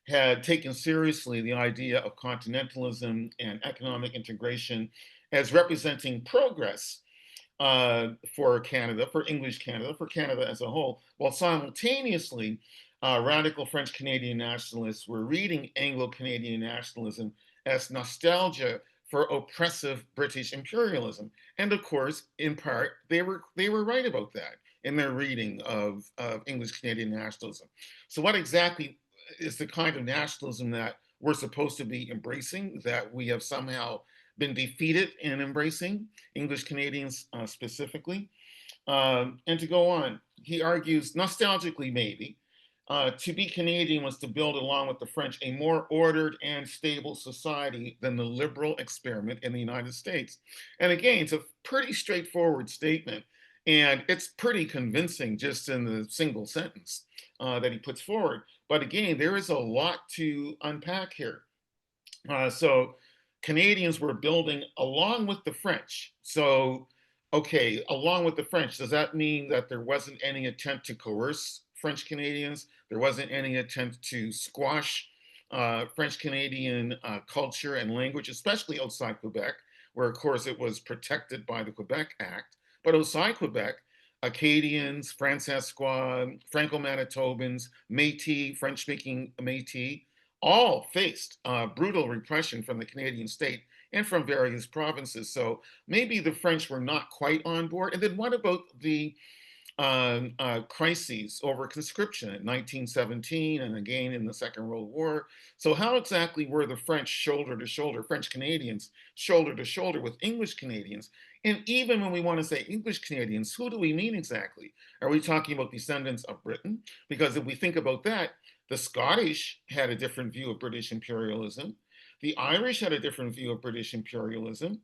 had taken seriously the idea of continentalism and economic integration as representing progress for Canada, for English Canada, for Canada as a whole, while simultaneously radical French Canadian nationalists were reading Anglo-Canadian nationalism as nostalgia for oppressive British imperialism. And of course, in part, they were right about that in their reading of English Canadian nationalism. So what exactly is the kind of nationalism that we're supposed to be embracing, that we have somehow been defeated in embracing, English Canadians specifically? And to go on, he argues, nostalgically maybe, to be Canadian was to build, along with the French, a more ordered and stable society than the liberal experiment in the United States. And again, it's a pretty straightforward statement, and it's pretty convincing just in the single sentence that he puts forward. But again, there is a lot to unpack here. So Canadians were building along with the French. So, okay, along with the French, does that mean that there wasn't any attempt to coerce French Canadians? There wasn't any attempt to squash French Canadian culture and language, especially outside Quebec, where of course it was protected by the Quebec Act. But outside Quebec, Acadians, Francescois, Franco-Manitobans, Métis, French-speaking Métis, all faced brutal repression from the Canadian state and from various provinces. So maybe the French were not quite on board. And then what about the crises over conscription in 1917 and again in the Second World War? So how exactly were the French shoulder to shoulder, French Canadians shoulder to shoulder with English Canadians? And even when we want to say English Canadians, who do we mean exactly? Are we talking about descendants of Britain? Because if we think about that, the Scottish had a different view of British imperialism. The Irish had a different view of British imperialism.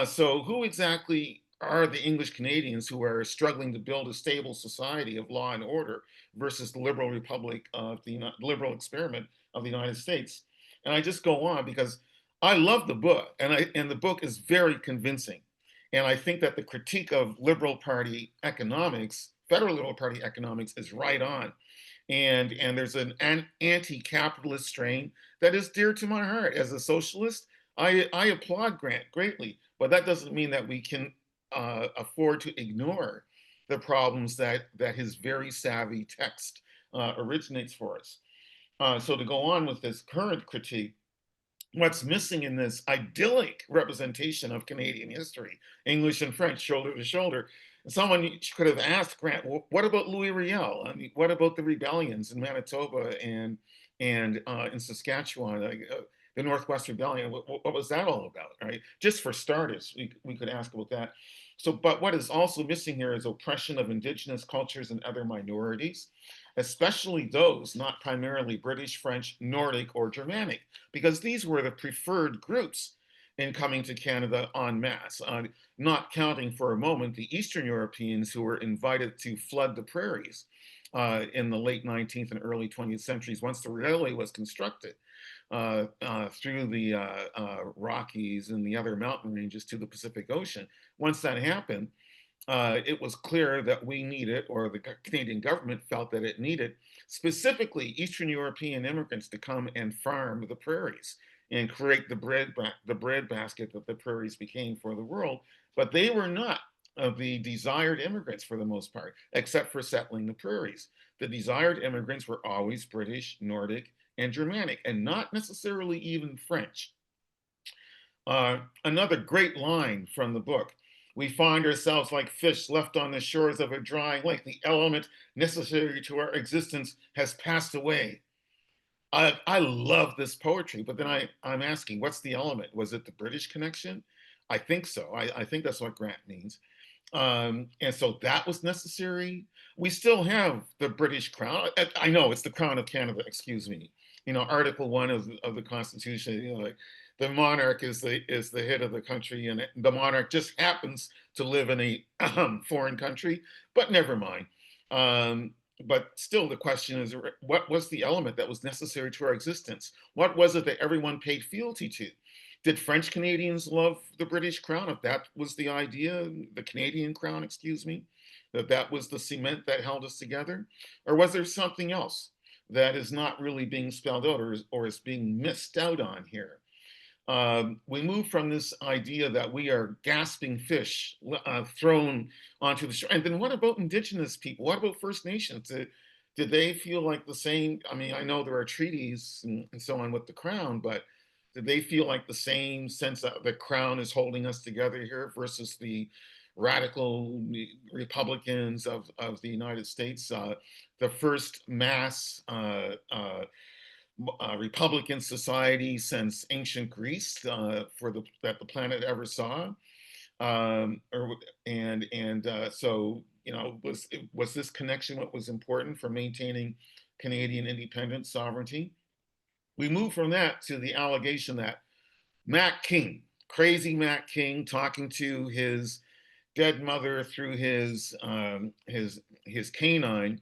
So who exactly are the English Canadians who are struggling to build a stable society of law and order versus the liberal republic of the liberal experiment of the United States? And I just go on because I love the book, and the book is very convincing. And I think that the critique of Liberal Party economics, Federal Liberal Party economics, is right on. And there's an anti-capitalist strain that is dear to my heart. As a socialist, I applaud Grant greatly, but that doesn't mean that we can afford to ignore the problems that his very savvy text originates for us. So to go on with this current critique, what's missing in this idyllic representation of Canadian history, English and French shoulder to shoulder, someone could have asked Grant, well, what about Louis Riel? I mean, what about the rebellions in Manitoba and in Saskatchewan, the Northwest Rebellion? What was that all about, right? Just for starters, we could ask about that. So, but what is also missing here is oppression of Indigenous cultures and other minorities, especially those not primarily British, French, Nordic, or Germanic, because these were the preferred groups in coming to Canada en masse, not counting for a moment the Eastern Europeans who were invited to flood the prairies in the late 19th and early 20th centuries once the railway was constructed through the Rockies and the other mountain ranges to the Pacific Ocean. Once that happened, it was clear that we needed, or the Canadian government felt that it needed, specifically Eastern European immigrants to come and farm the prairies. and create the bread basket that the prairies became for the world. But they were not the desired immigrants for the most part, except for settling the prairies. The desired immigrants were always British, Nordic, and Germanic, and not necessarily even French. Another great line from the book: we find ourselves like fish left on the shores of a drying lake. The element necessary to our existence has passed away. I love this poetry, but then I'm asking, what's the element? Was it the British connection? I think so. I think that's what Grant means. And so that was necessary. We still have the British crown. I know it's the crown of Canada, excuse me. You know, Article 1 of the Constitution, you know, like the monarch is the head of the country, and the monarch just happens to live in a foreign country, but never mind. But still, the question is, what was the element that was necessary to our existence? What was it that everyone paid fealty to? Did French Canadians love the British crown? If that was the idea, the Canadian crown, excuse me, that was the cement that held us together? Or was there something else that is not really being spelled out, or is being missed out on here? We move from this idea that we are gasping fish thrown onto the shore. And then what about Indigenous people? What about First Nations? Did they feel like the same? I mean, I know there are treaties and so on with the crown, but did they feel like the same sense that the crown is holding us together here versus the radical Republicans of the United States? The first mass Republican society since ancient Greece that the planet ever saw. So, you know, was this connection what was important for maintaining Canadian independence, sovereignty? We move from that to the allegation that Mac King, crazy Mac King, talking to his dead mother through his canine,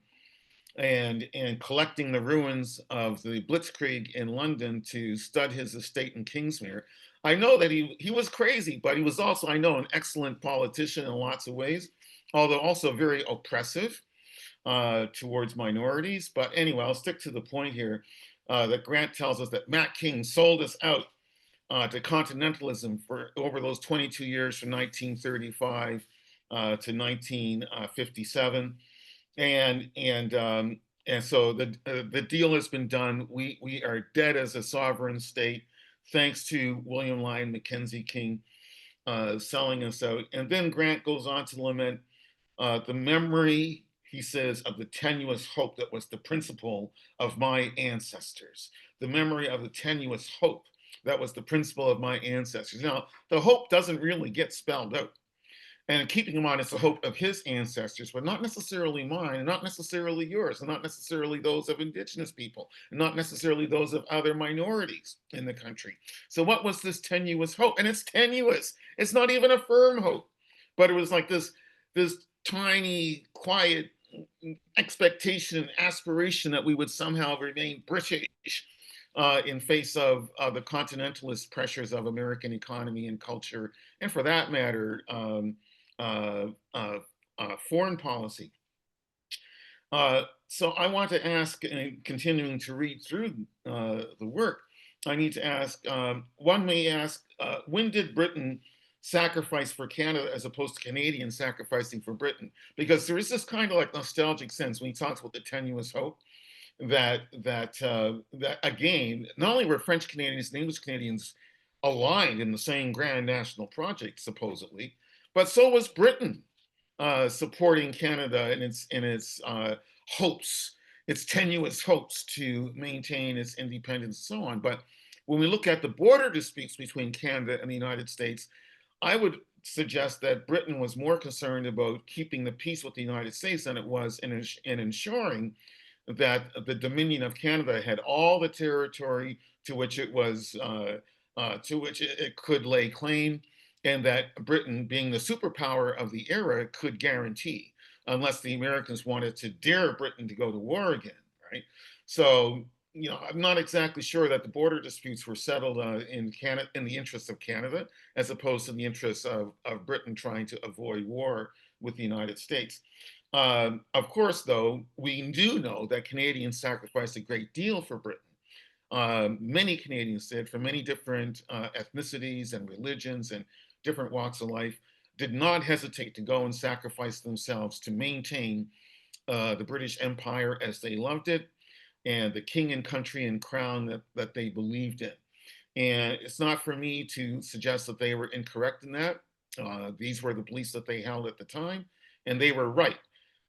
and collecting the ruins of the Blitzkrieg in London to stud his estate in Kingsmere. I know that he was crazy, but he was also, I know, an excellent politician in lots of ways, although also very oppressive towards minorities. But anyway, I'll stick to the point here that Grant tells us that Mac King sold us out to continentalism for over those 22 years from 1935 to 1957. And so the deal has been done. We are dead as a sovereign state, thanks to William Lyon Mackenzie King selling us out. And then Grant goes on to lament the memory, he says, of the tenuous hope that was the principle of my ancestors. The memory of the tenuous hope that was the principle of my ancestors. Now, the hope doesn't really get spelled out. And keeping in mind, it's the hope of his ancestors, but not necessarily mine, and not necessarily yours, and not necessarily those of Indigenous people, and not necessarily those of other minorities in the country. So what was this tenuous hope? And it's tenuous. It's not even a firm hope, but it was like this tiny, quiet expectation, aspiration that we would somehow remain British in face of the continentalist pressures of American economy and culture, and for that matter, foreign policy. So I want to ask, continuing to read through the work, I need to ask, one may ask, when did Britain sacrifice for Canada as opposed to Canadians sacrificing for Britain? Because there is this kind of like nostalgic sense when he talks about the tenuous hope that again, not only were French Canadians and English Canadians aligned in the same grand national project, supposedly, but so was Britain supporting Canada in its hopes, its tenuous hopes to maintain its independence and so on. But when we look at the border disputes between Canada and the United States, I would suggest that Britain was more concerned about keeping the peace with the United States than it was in ensuring that the Dominion of Canada had all the territory to which it was it could lay claim, and that Britain, being the superpower of the era, could guarantee, unless the Americans wanted to dare Britain to go to war again, right? So, you know, I'm not exactly sure that the border disputes were settled in Canada, in the interests of Canada, as opposed to the interests of Britain trying to avoid war with the United States. Of course, though, we do know that Canadians sacrificed a great deal for Britain. Many Canadians did, from many different ethnicities and religions and different walks of life, did not hesitate to go and sacrifice themselves to maintain the British Empire as they loved it, and the king and country and crown that they believed in. And it's not for me to suggest that they were incorrect in that. These were the beliefs that they held at the time, and they were right.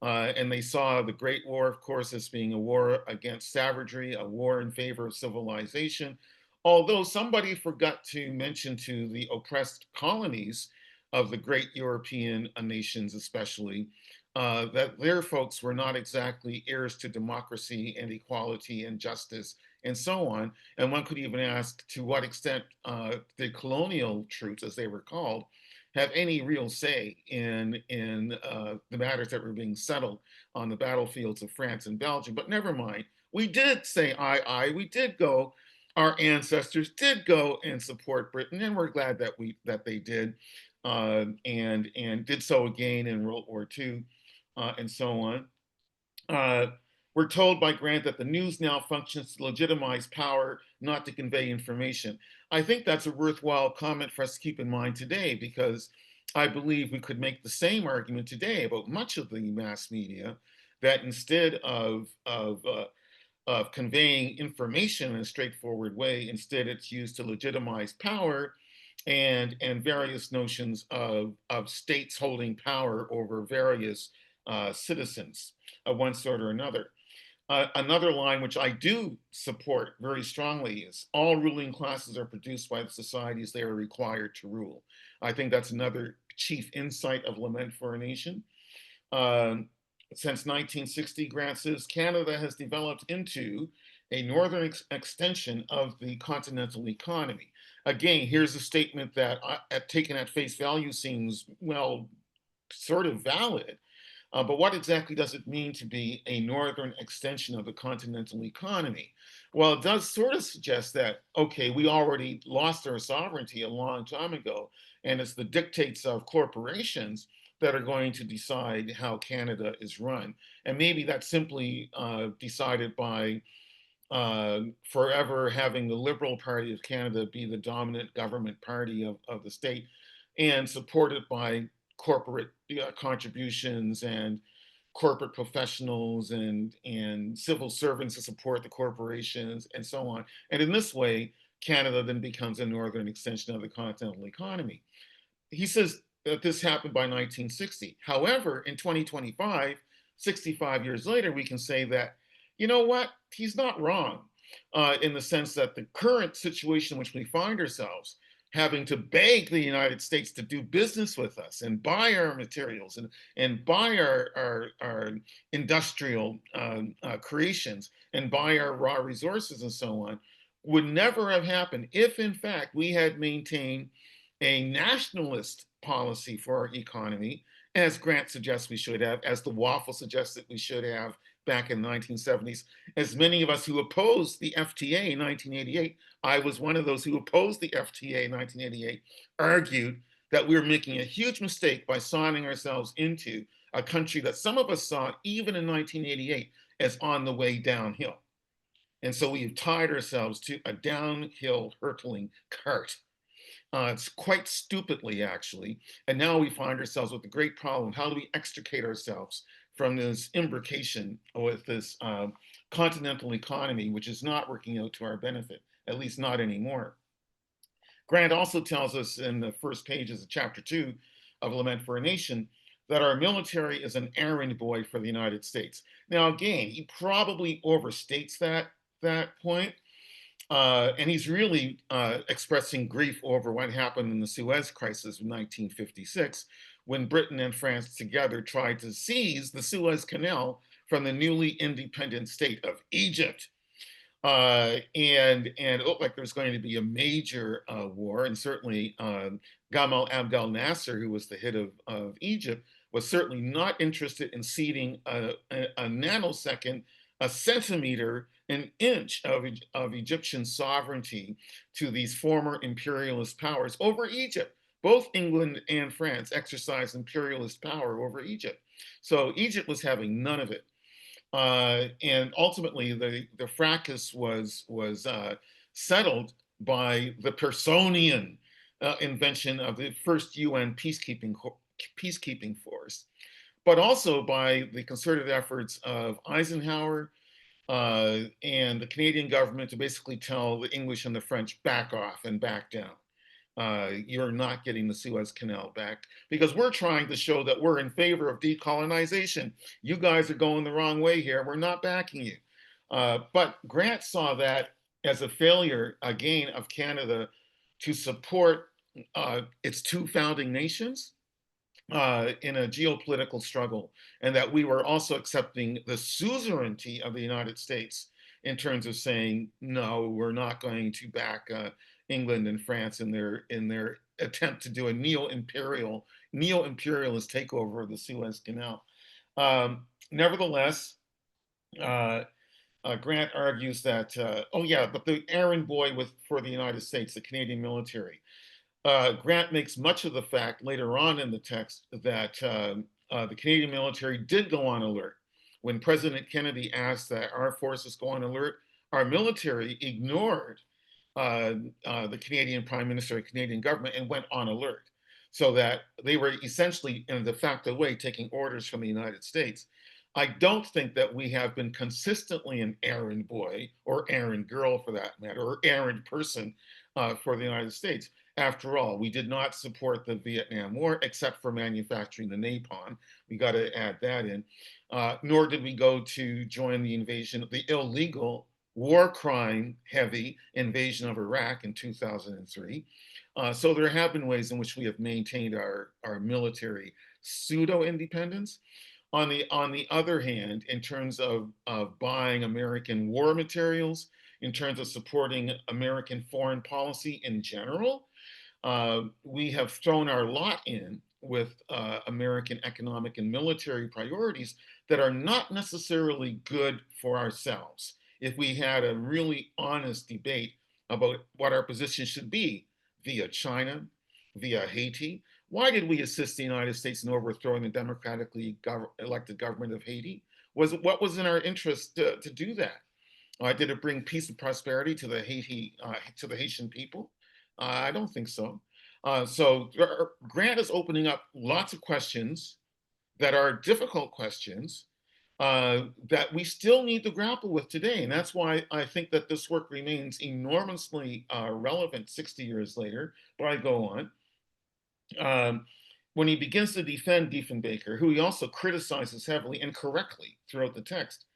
And they saw the Great War, of course, as being a war against savagery, a war in favor of civilization. Although somebody forgot to mention to the oppressed colonies of the great European nations, especially, that their folks were not exactly heirs to democracy and equality and justice and so on. And one could even ask to what extent the colonial troops, as they were called, have any real say in the matters that were being settled on the battlefields of France and Belgium. But never mind, we did say aye, we did go, our ancestors did go and support Britain, and we're glad that they did, and did so again in World War II, and so on. We're told by Grant that the news now functions to legitimize power, not to convey information. I think that's a worthwhile comment for us to keep in mind today, because I believe we could make the same argument today about much of the mass media, that instead of conveying information in a straightforward way, instead it's used to legitimize power and various notions of states holding power over various citizens of one sort or another. Another line which I do support very strongly is all ruling classes are produced by the societies they are required to rule. I think that's another chief insight of Lament for a Nation. Since 1960, Grant says, Canada has developed into a northern extension of the continental economy. Again, here's a statement that taken at face value seems, well, sort of valid. But what exactly does it mean to be a northern extension of the continental economy? Well, it does sort of suggest that, okay, we already lost our sovereignty a long time ago, and it's the dictates of corporations that are going to decide how Canada is run. And maybe that's simply decided by forever having the Liberal Party of Canada be the dominant government party of the state, and supported by corporate contributions and corporate professionals and civil servants to support the corporations and so on. And in this way, Canada then becomes a northern extension of the continental economy. He says that this happened by 1960. However, in 2025, 65 years later, we can say that, you know what, he's not wrong, in the sense that the current situation in which we find ourselves, having to beg the United States to do business with us and buy our materials and buy our industrial creations and buy our raw resources and so on, would never have happened if, in fact, we had maintained a nationalist policy for our economy, as Grant suggests we should have, as the Waffle suggests that we should have back in the 1970s. As many of us who opposed the FTA in 1988, I was one of those who opposed the FTA in 1988, argued that we were making a huge mistake by signing ourselves into a country that some of us saw, even in 1988, as on the way downhill. And so we've tied ourselves to a downhill hurtling cart. It's quite stupidly, actually. And now we find ourselves with the great problem. How do we extricate ourselves from this imbrication with this continental economy, which is not working out to our benefit, at least not anymore? Grant also tells us in the first pages of chapter 2 of Lament for a Nation that our military is an errand boy for the United States. Now, again, he probably overstates that point. And he's really expressing grief over what happened in the Suez Crisis of 1956, when Britain and France together tried to seize the Suez Canal from the newly independent state of Egypt. And it looked like there was going to be a major war, and certainly Gamal Abdel Nasser, who was the head of Egypt, was certainly not interested in ceding a nanosecond, a centimeter, an inch of Egyptian sovereignty to these former imperialist powers over Egypt. Both England and France exercised imperialist power over Egypt. So Egypt was having none of it. And ultimately, the fracas was settled by the Personian invention of the first UN peacekeeping force, but also by the concerted efforts of Eisenhower and the Canadian government to basically tell the English and the French, back off and back down. You're not getting the Suez Canal back, because we're trying to show that we're in favor of decolonization. You guys are going the wrong way here. We're not backing you. But Grant saw that as a failure, again, of Canada to support its two founding nations in a geopolitical struggle, and that we were also accepting the suzerainty of the United States in terms of saying, no, we're not going to back England and France in their attempt to do a neo-imperialist takeover of the Suez Canal. Nevertheless, Grant argues that, oh yeah, but the errand boy for the United States, the Canadian military. Grant makes much of the fact later on in the text that the Canadian military did go on alert. When President Kennedy asked that our forces go on alert, our military ignored the Canadian Prime Minister, Canadian government, and went on alert. So that they were essentially, in a de facto way, taking orders from the United States. I don't think that we have been consistently an errand boy, or errand girl for that matter, or errand person for the United States. After all, we did not support the Vietnam War except for manufacturing the napalm. We got to add that in. Nor did we go to join the invasion, the illegal war crime heavy invasion of Iraq in 2003. So there have been ways in which we have maintained our military pseudo-independence. On the other hand, in terms of buying American war materials, in terms of supporting American foreign policy in general, we have thrown our lot in with American economic and military priorities that are not necessarily good for ourselves. If we had a really honest debate about what our position should be via China, via Haiti, why did we assist the United States in overthrowing the democratically elected government of Haiti? What was in our interest to do that? Did it bring peace and prosperity to the Haitian people? I don't think so. So Grant is opening up lots of questions that are difficult questions that we still need to grapple with today. And that's why I think that this work remains enormously relevant 60 years later. But I go on. When he begins to defend Diefenbaker, who he also criticizes heavily and correctly throughout the text,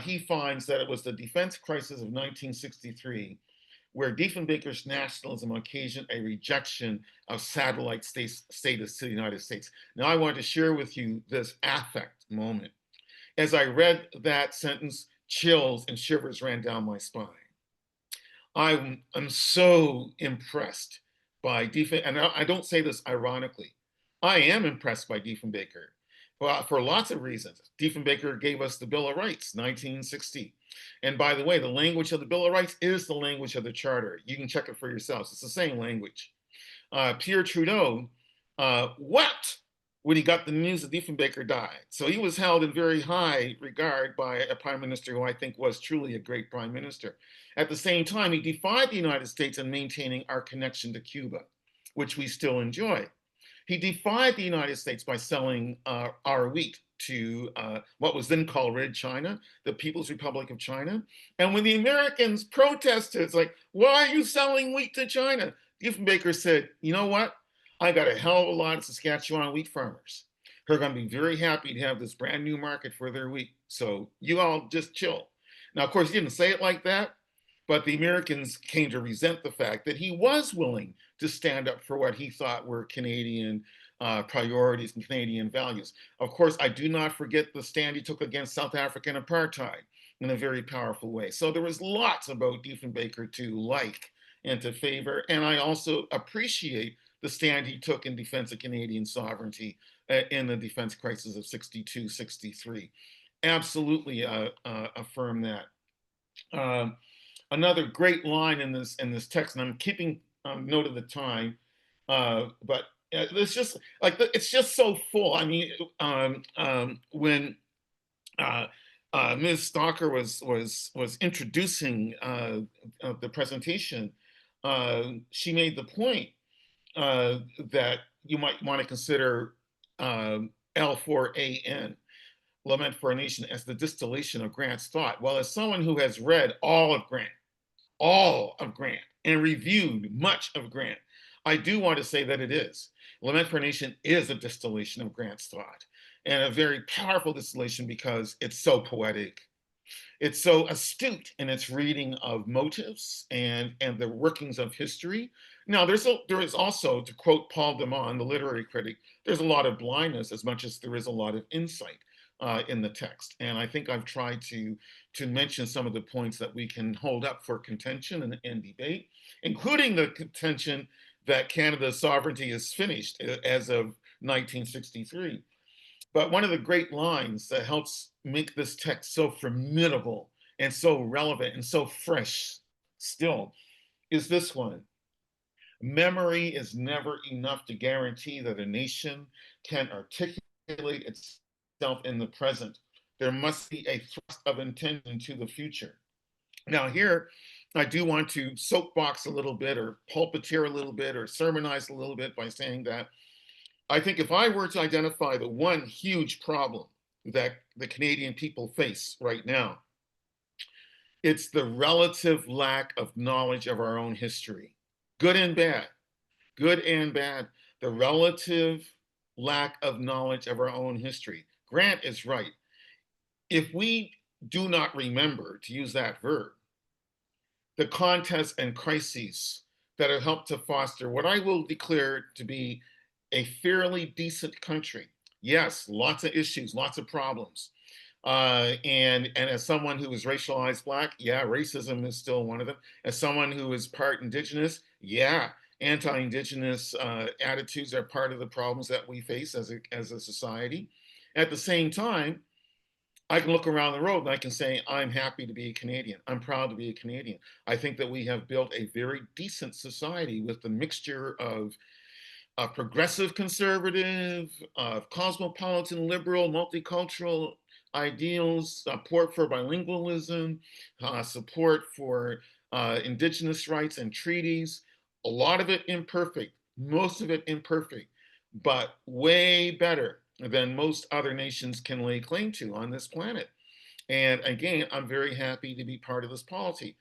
he finds that it was the defense crisis of 1963 where Diefenbaker's nationalism occasioned a rejection of satellite status to the United States. Now, I want to share with you this affect moment. As I read that sentence, chills and shivers ran down my spine. I'm so impressed by Diefenbaker, and I don't say this ironically. I am impressed by Diefenbaker for lots of reasons. Diefenbaker gave us the Bill of Rights, 1960. And by the way, the language of the Bill of Rights is the language of the Charter. You can check it for yourselves. It's the same language. Pierre Trudeau wept when he got the news that Diefenbaker died. So he was held in very high regard by a prime minister who I think was truly a great prime minister. At the same time, he defied the United States in maintaining our connection to Cuba, which we still enjoy. He defied the United States by selling our wheat to what was then called Red China, the People's Republic of China. And when the Americans protested, it's like, why are you selling wheat to China? Diefenbaker said, you know what? I got a hell of a lot of Saskatchewan wheat farmers who are going to be very happy to have this brand new market for their wheat. So you all just chill. Now, of course, he didn't say it like that, but the Americans came to resent the fact that he was willing to stand up for what he thought were Canadian priorities and Canadian values. Of course, I do not forget the stand he took against South African apartheid in a very powerful way. So there was lots about Diefenbaker to like and to favor. And I also appreciate the stand he took in defense of Canadian sovereignty in the defense crisis of 62, 63. Absolutely affirm that. Another great line in this text, and I'm keeping note of the time, but it's just like it's just so full. I mean, when Ms. Stalker was introducing the presentation, she made the point that you might want to consider L4AN, Lament for a Nation, as the distillation of Grant's thought. Well, as someone who has read all of Grant, and reviewed much of Grant, I do want to say that it is. Lament for a Nation is a distillation of Grant's thought, and a very powerful distillation because it's so poetic. It's so astute in its reading of motives and the workings of history. Now, there is also, to quote Paul Damon, the literary critic, there's a lot of blindness as much as there is a lot of insight in the text. And I think I've tried to mention some of the points that we can hold up for contention and debate, including the contention that Canada's sovereignty is finished as of 1963. But one of the great lines that helps make this text so formidable and so relevant and so fresh still is this one. Memory is never enough to guarantee that a nation can articulate itself in the present. There must be a thrust of intention to the future. Now here, I do want to soapbox a little bit or pulpiteer a little bit or sermonize a little bit by saying that I think if I were to identify the one huge problem that the Canadian people face right now, it's the relative lack of knowledge of our own history, good and bad, the relative lack of knowledge of our own history. Grant is right. If we do not remember, to use that verb, the contests and crises that have helped to foster what I will declare to be a fairly decent country. Yes, lots of issues, lots of problems. And as someone who is racialized Black, yeah, racism is still one of them. As someone who is part Indigenous, yeah, anti-Indigenous attitudes are part of the problems that we face as a society. At the same time, I can look around the road and I can say, I'm happy to be a Canadian. I'm proud to be a Canadian. I think that we have built a very decent society with the mixture of progressive conservative, cosmopolitan liberal, multicultural ideals, support for bilingualism, support for Indigenous rights and treaties, a lot of it imperfect, most of it imperfect, but way better than most other nations can lay claim to on this planet. And again, I'm very happy to be part of this polity.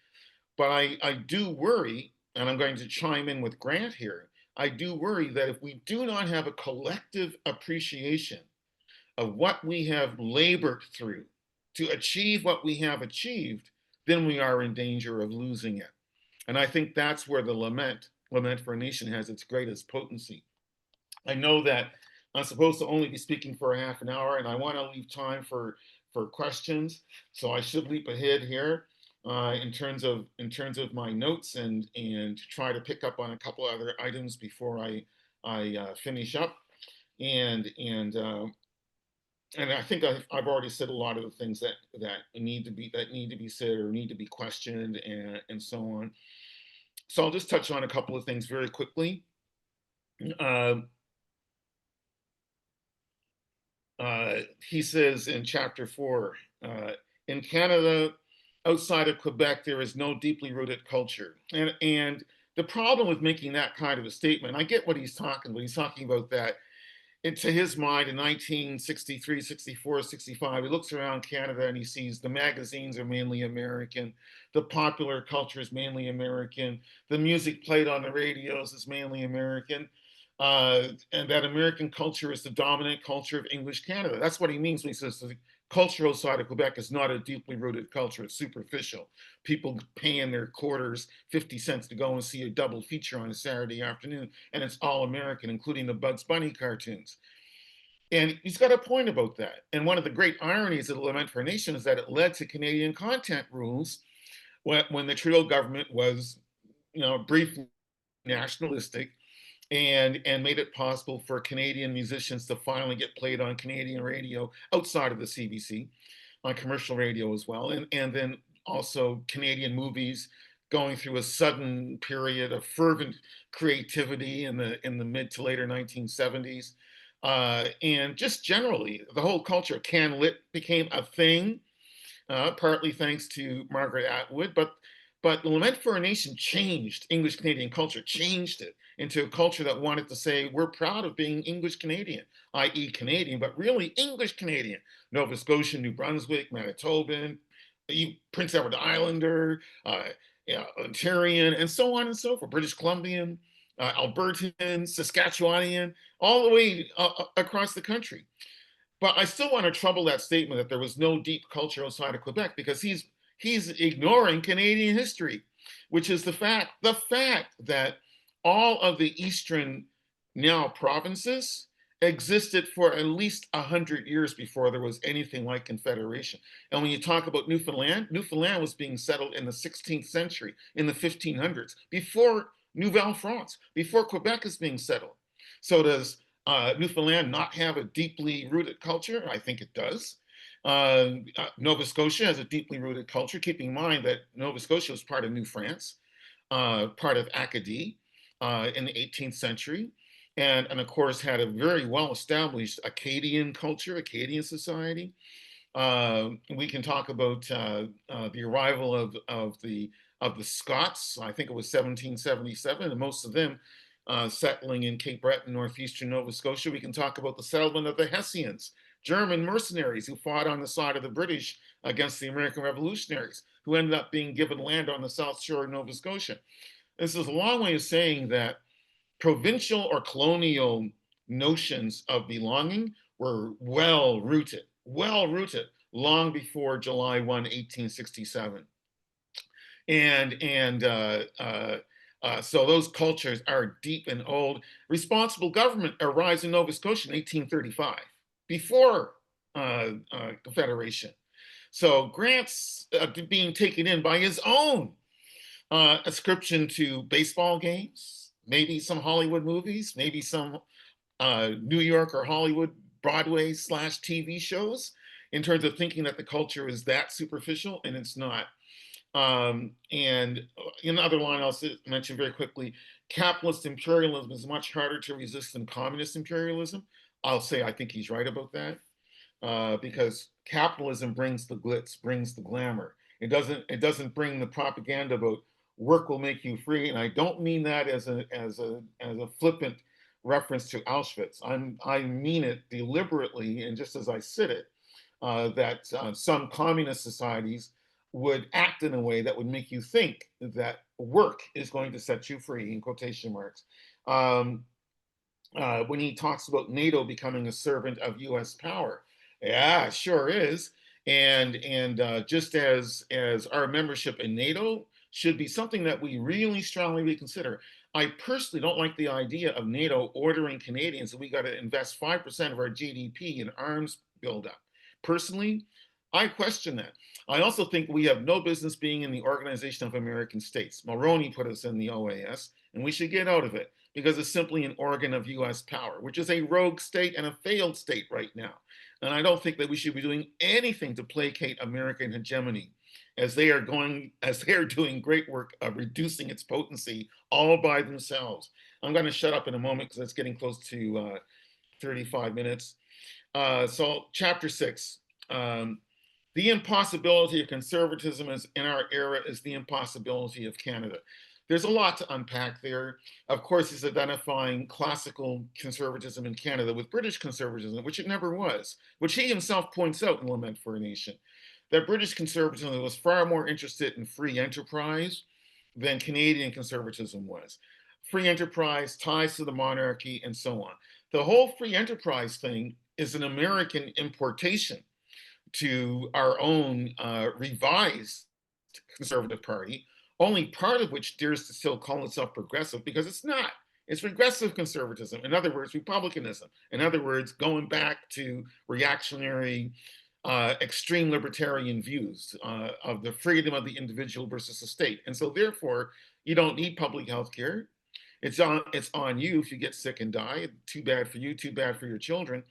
But I do worry, and I'm going to chime in with Grant here, I do worry that if we do not have a collective appreciation of what we have labored through to achieve what we have achieved, then we are in danger of losing it. And I think that's where the Lament for a Nation has its greatest potency. I know that I'm supposed to only be speaking for a half an hour, and I want to leave time for questions. So I should leap ahead here in terms of my notes and try to pick up on a couple other items before I finish up. And I think I've already said a lot of the things that need to be said or need to be questioned and so on. So I'll just touch on a couple of things very quickly. He says in chapter 4, in Canada, outside of Quebec, there is no deeply rooted culture. And the problem with making that kind of a statement, I get what he's talking about. He's talking about that, to his mind, in 1963, 64, 65, he looks around Canada and he sees the magazines are mainly American, the popular culture is mainly American, the music played on the radios is mainly American. And that American culture is the dominant culture of English Canada. That's what he means when he says the cultural side of Quebec is not a deeply rooted culture. It's superficial. People paying their quarters, 50 cents to go and see a double feature on a Saturday afternoon, and it's all American, including the Bugs Bunny cartoons. And he's got a point about that. And one of the great ironies of the Lament for a Nation is that it led to Canadian content rules when the Trudeau government was, briefly nationalistic, and made it possible for Canadian musicians to finally get played on Canadian radio outside of the CBC, on commercial radio as well. And then also Canadian movies going through a sudden period of fervent creativity in the mid to later 1970s. And just generally, the whole culture, Can Lit became a thing. partly thanks to Margaret Atwood, but Lament for a Nation changed English Canadian culture, changed it into a culture that wanted to say, we're proud of being English Canadian, i.e. Canadian, but really English Canadian, Nova Scotian, New Brunswick, Manitoban, Prince Edward Islander, Ontarian, and so on and so forth, British Columbian, Albertan, Saskatchewanian, all the way across the country. But I still want to trouble that statement that there was no deep culture outside of Quebec, because he's ignoring Canadian history, which is the fact that all of the eastern now provinces existed for at least 100 years before there was anything like Confederation. And when you talk about Newfoundland, Newfoundland was being settled in the 16th century, in the 1500s, before Nouvelle France, before Quebec is being settled. So does Newfoundland not have a deeply rooted culture? I think it does. Nova Scotia has a deeply rooted culture, keeping in mind that Nova Scotia was part of New France, part of Acadie in the 18th century, and of course had a very well-established Acadian culture, Acadian society. We can talk about the arrival of the Scots. I think it was 1777, and most of them settling in Cape Breton, northeastern Nova Scotia. We can talk about the settlement of the Hessians, German mercenaries who fought on the side of the British against the American revolutionaries, who ended up being given land on the south shore of Nova Scotia. This is a long way of saying that provincial or colonial notions of belonging were well-rooted long before July 1, 1867. So those cultures are deep and old. Responsible government arrives in Nova Scotia in 1835, before Confederation. So Grant's being taken in by his own ascription to baseball games, maybe some Hollywood movies, maybe some New York or Hollywood Broadway / TV shows, in terms of thinking that the culture is that superficial, and it's not. And in another line I'll mention very quickly, capitalist imperialism is much harder to resist than communist imperialism. I'll say I think he's right about that, because capitalism brings the glitz, brings the glamour. It doesn't bring the propaganda about work will make you free. And I don't mean that as a flippant reference to Auschwitz. I mean it deliberately, and just as I said it, that some communist societies would act in a way that would make you think that work is going to set you free, in quotation marks. When he talks about NATO becoming a servant of US power, yeah, it sure is. And just as our membership in NATO should be something that we really strongly reconsider. I personally don't like the idea of NATO ordering Canadians that we got to invest 5% of our GDP in arms buildup. Personally, I question that. I also think we have no business being in the Organization of American States. Mulroney put us in the OAS, and we should get out of it, because it's simply an organ of US power, which is a rogue state and a failed state right now. And I don't think that we should be doing anything to placate American hegemony, as they are doing great work of reducing its potency all by themselves. I'm going to shut up in a moment because it's getting close to 35 minutes. So chapter 6, the impossibility of conservatism in our era is the impossibility of Canada. There's a lot to unpack there. Of course, he's identifying classical conservatism in Canada with British conservatism, which it never was, which he himself points out in Lament for a Nation, that British conservatism was far more interested in free enterprise than Canadian conservatism was. Free enterprise, ties to the monarchy, and so on. The whole free enterprise thing is an American importation to our own revised Conservative Party, only part of which dares to still call itself progressive, because it's not. It's regressive conservatism. In other words, republicanism. In other words, going back to reactionary, extreme libertarian views of the freedom of the individual versus the state. And so therefore, you don't need public health care. It's on you if you get sick and die. Too bad for you, too bad for your children.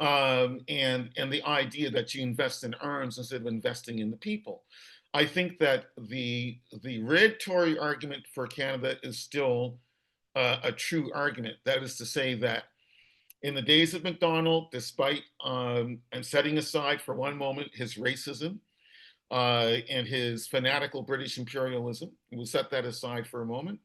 And the idea that you invest in arms instead of investing in the people. I think that the red Tory argument for Canada is still a true argument. That is to say that in the days of Macdonald, despite and setting aside for one moment his racism, and his fanatical British imperialism. We'll set that aside for a moment.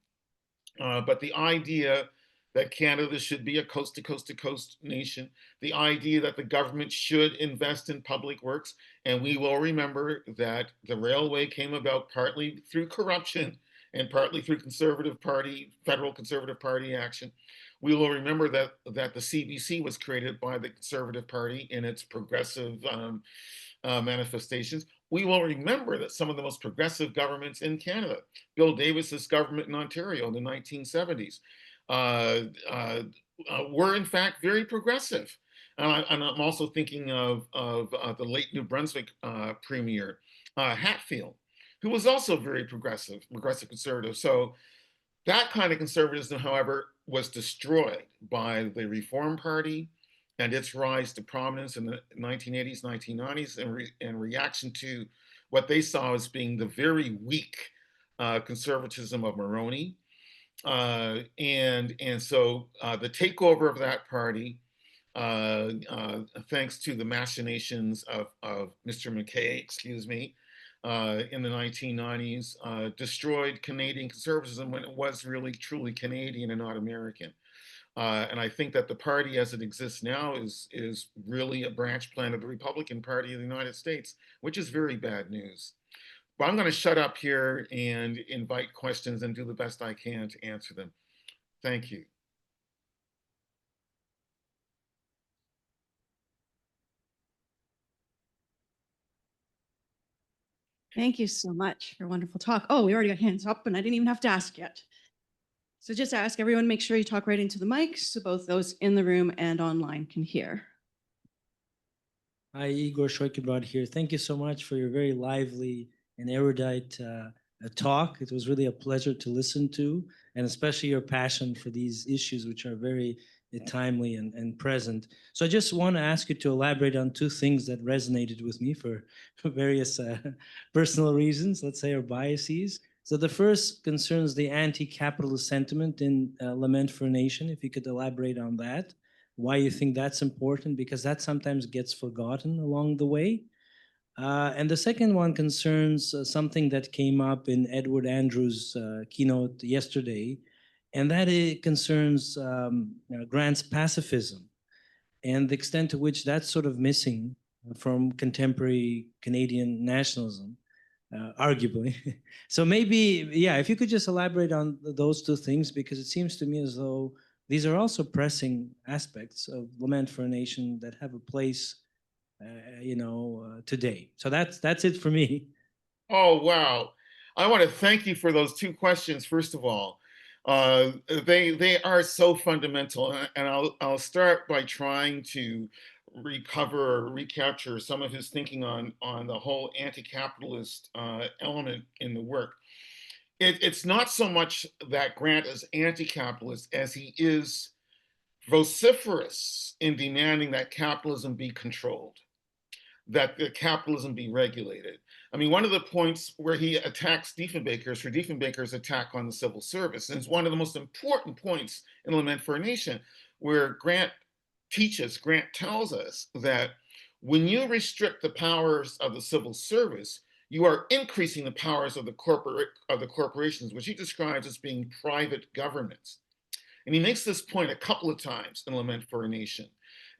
But the idea that Canada should be a coast-to-coast-to-coast nation, the idea that the government should invest in public works, and we will remember that the railway came about partly through corruption and partly through federal Conservative Party action. We will remember that the CBC was created by the Conservative Party in its progressive manifestations. We will remember that some of the most progressive governments in Canada, Bill Davis's government in Ontario in the 1970s, were in fact very progressive. And I'm also thinking of the late New Brunswick Premier, Hatfield, who was also very progressive conservative. So that kind of conservatism, however, was destroyed by the Reform Party and its rise to prominence in the 1980s, 1990s, in reaction to what they saw as being the very weak conservatism of Mulroney. And so the takeover of that party, thanks to the machinations of Mr. McKay, in the 1990s, destroyed Canadian conservatism when it was really truly Canadian and not American. And I think that the party as it exists now is really a branch plan of the Republican Party of the United States, which is very bad news. But I'm going to shut up here and invite questions and do the best I can to answer them. Thank you. Thank you so much for a wonderful talk. Oh, we already got hands up and I didn't even have to ask yet. So just ask everyone, make sure you talk right into the mics so both those in the room and online can hear. Hi, Igor Shoikibrod here. Thank you so much for your very lively and erudite talk. It was really a pleasure to listen to, and especially your passion for these issues, which are very timely and present. So I just want to ask you to elaborate on two things that resonated with me for various personal reasons, let's say, or biases. So the first concerns the anti-capitalist sentiment in Lament for a Nation. If you could elaborate on that, why you think that's important, because that sometimes gets forgotten along the way. And the second one concerns something that came up in Edward Andrews' keynote yesterday, and that it concerns Grant's pacifism and the extent to which that's sort of missing from contemporary Canadian nationalism, arguably. So maybe, yeah, if you could just elaborate on those two things, because it seems to me as though these are also pressing aspects of Lament for a Nation that have a place, today. So that's it for me. Oh, wow. I want to thank you for those two questions, first of all. They are so fundamental, and I'll start by trying to recover or recapture some of his thinking on the whole anti-capitalist element in the work. It's not so much that Grant is anti-capitalist as he is vociferous in demanding that capitalism be controlled, that the capitalism be regulated. I mean, one of the points where he attacks Diefenbaker's for Diefenbaker's attack on the civil service, and it's one of the most important points in Lament for a Nation, where Grant tells us that when you restrict the powers of the civil service, you are increasing the powers of the corporations, which he describes as being private governments. And he makes this point a couple of times in Lament for a Nation.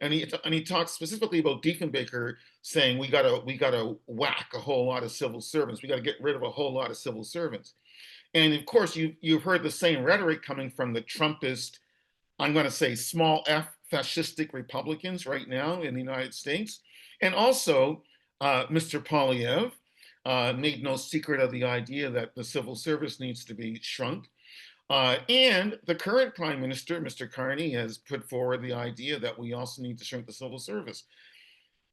And he talks specifically about Diefenbaker saying we gotta whack a whole lot of civil servants. We gotta get rid of a whole lot of civil servants. And of course, you've heard the same rhetoric coming from the Trumpist, I'm going to say small f fascistic Republicans right now in the United States. And also Mr. Poilievre made no secret of the idea that the civil service needs to be shrunk. And the current Prime Minister, Mr. Carney, has put forward the idea that we also need to shrink the civil service.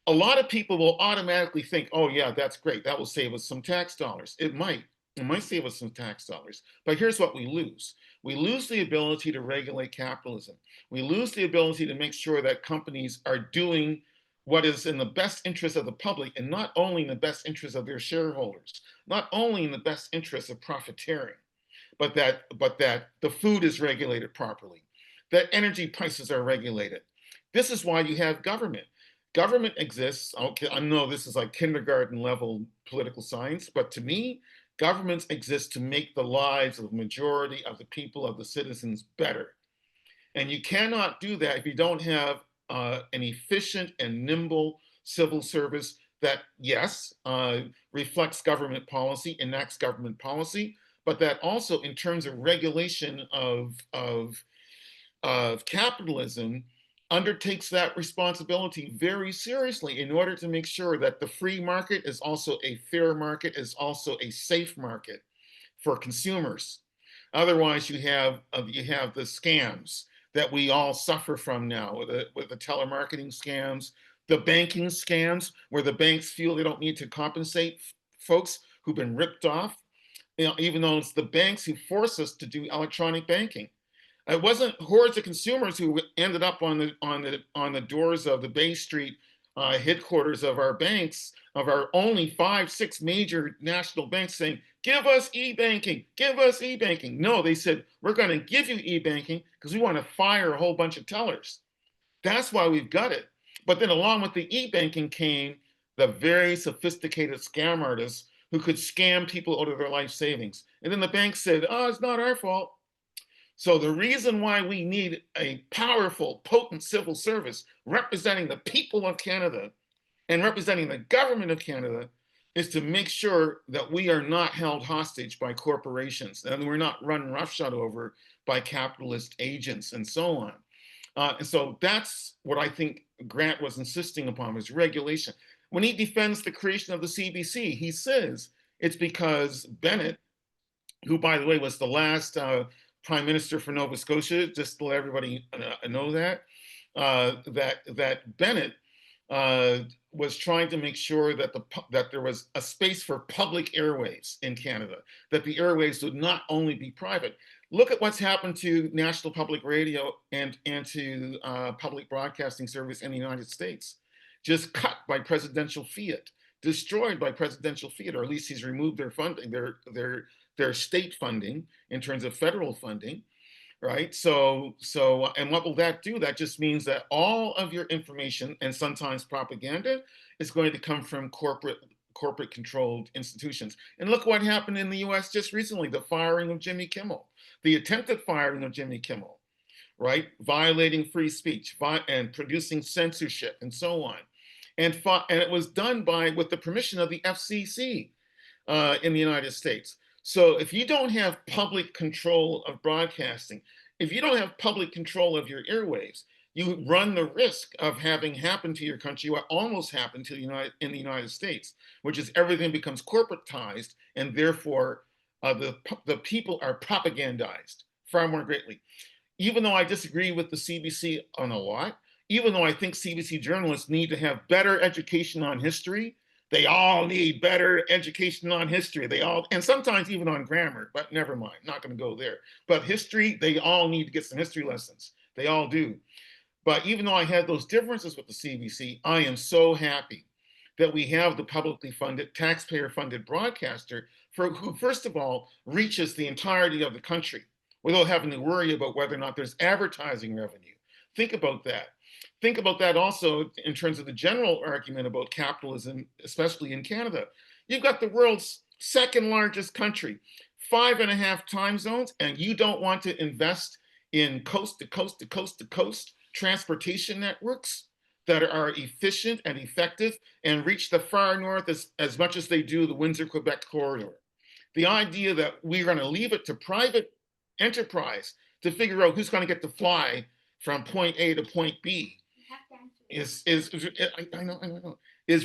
A lot of people will automatically think, oh yeah, that's great. That will save us some tax dollars. It might save us some tax dollars. But here's what we lose. We lose the ability to regulate capitalism. We lose the ability to make sure that companies are doing what is in the best interest of the public, and not only in the best interest of their shareholders, not only in the best interest of profiteering, but that the food is regulated properly, that energy prices are regulated. This is why you have government. government exists. Okay, I know this is like kindergarten level political science, but to me, governments exist to make the lives of the majority of the people, of the citizens, better. And you cannot do that if you don't have an efficient and nimble civil service that, yes, reflects government policy, enacts government policy, but that also, in terms of regulation of capitalism, undertakes that responsibility very seriously in order to make sure that the free market is also a fair market, is also a safe market for consumers. Otherwise, you have the scams that we all suffer from now with the telemarketing scams, the banking scams, where the banks feel they don't need to compensate folks who've been ripped off, even though it's the banks who force us to do electronic banking. It wasn't hordes of consumers who ended up on the doors of the Bay Street headquarters of our banks, of our only 5-6 major national banks, saying, "Give us e-banking, give us e-banking." No, they said, "We're going to give you e-banking because we want to fire a whole bunch of tellers." That's why we've got it. But then along with the e-banking came the very sophisticated scam artists who could scam people out of their life savings. And then the bank said, "Oh, it's not our fault." So the reason why we need a powerful, potent civil service representing the people of Canada and representing the government of Canada is to make sure that we are not held hostage by corporations and we're not run roughshod over by capitalist agents and so on. And so that's what I think Grant was insisting upon, was regulation. When he defends the creation of the CBC, he says it's because Bennett, who, by the way, was the last Prime Minister for Nova Scotia, just to let everybody know that, that Bennett was trying to make sure that there was a space for public airwaves in Canada, that the airwaves would not only be private. Look at what's happened to National Public Radio and to public broadcasting service in the United States. Just cut by presidential fiat, destroyed by presidential fiat, or at least he's removed their funding, their state funding in terms of federal funding, right? So, and what will that do? That just means that all of your information and sometimes propaganda is going to come from corporate controlled institutions. And look what happened in the US just recently, the firing of Jimmy Kimmel, the attempted firing of Jimmy Kimmel, right? Violating free speech and producing censorship and so on. And it was done with the permission of the FCC in the United States. So if you don't have public control of broadcasting, if you don't have public control of your airwaves, you run the risk of having happened to your country what almost happened to in the United States, which is everything becomes corporatized, and therefore the people are propagandized far more greatly. Even though I disagree with the CBC on a lot, even though I think CBC journalists need to have better education on history, they all need better education on history. And sometimes even on grammar, but never mind, not going to go there. But history, they all need to get some history lessons. They all do. But even though I had those differences with the CBC, I am so happy that we have the publicly funded, taxpayer-funded broadcaster who, first of all, reaches the entirety of the country without having to worry about whether or not there's advertising revenue. Think about that. Think about that also in terms of the general argument about capitalism, especially in Canada. You've got the world's second largest country, 5.5 time zones, and you don't want to invest in coast to coast to coast to coast transportation networks that are efficient and effective and reach the far north as much as they do the Windsor-Quebec corridor. The idea that we're going to leave it to private enterprise to figure out who's going to get to fly from point A to point B is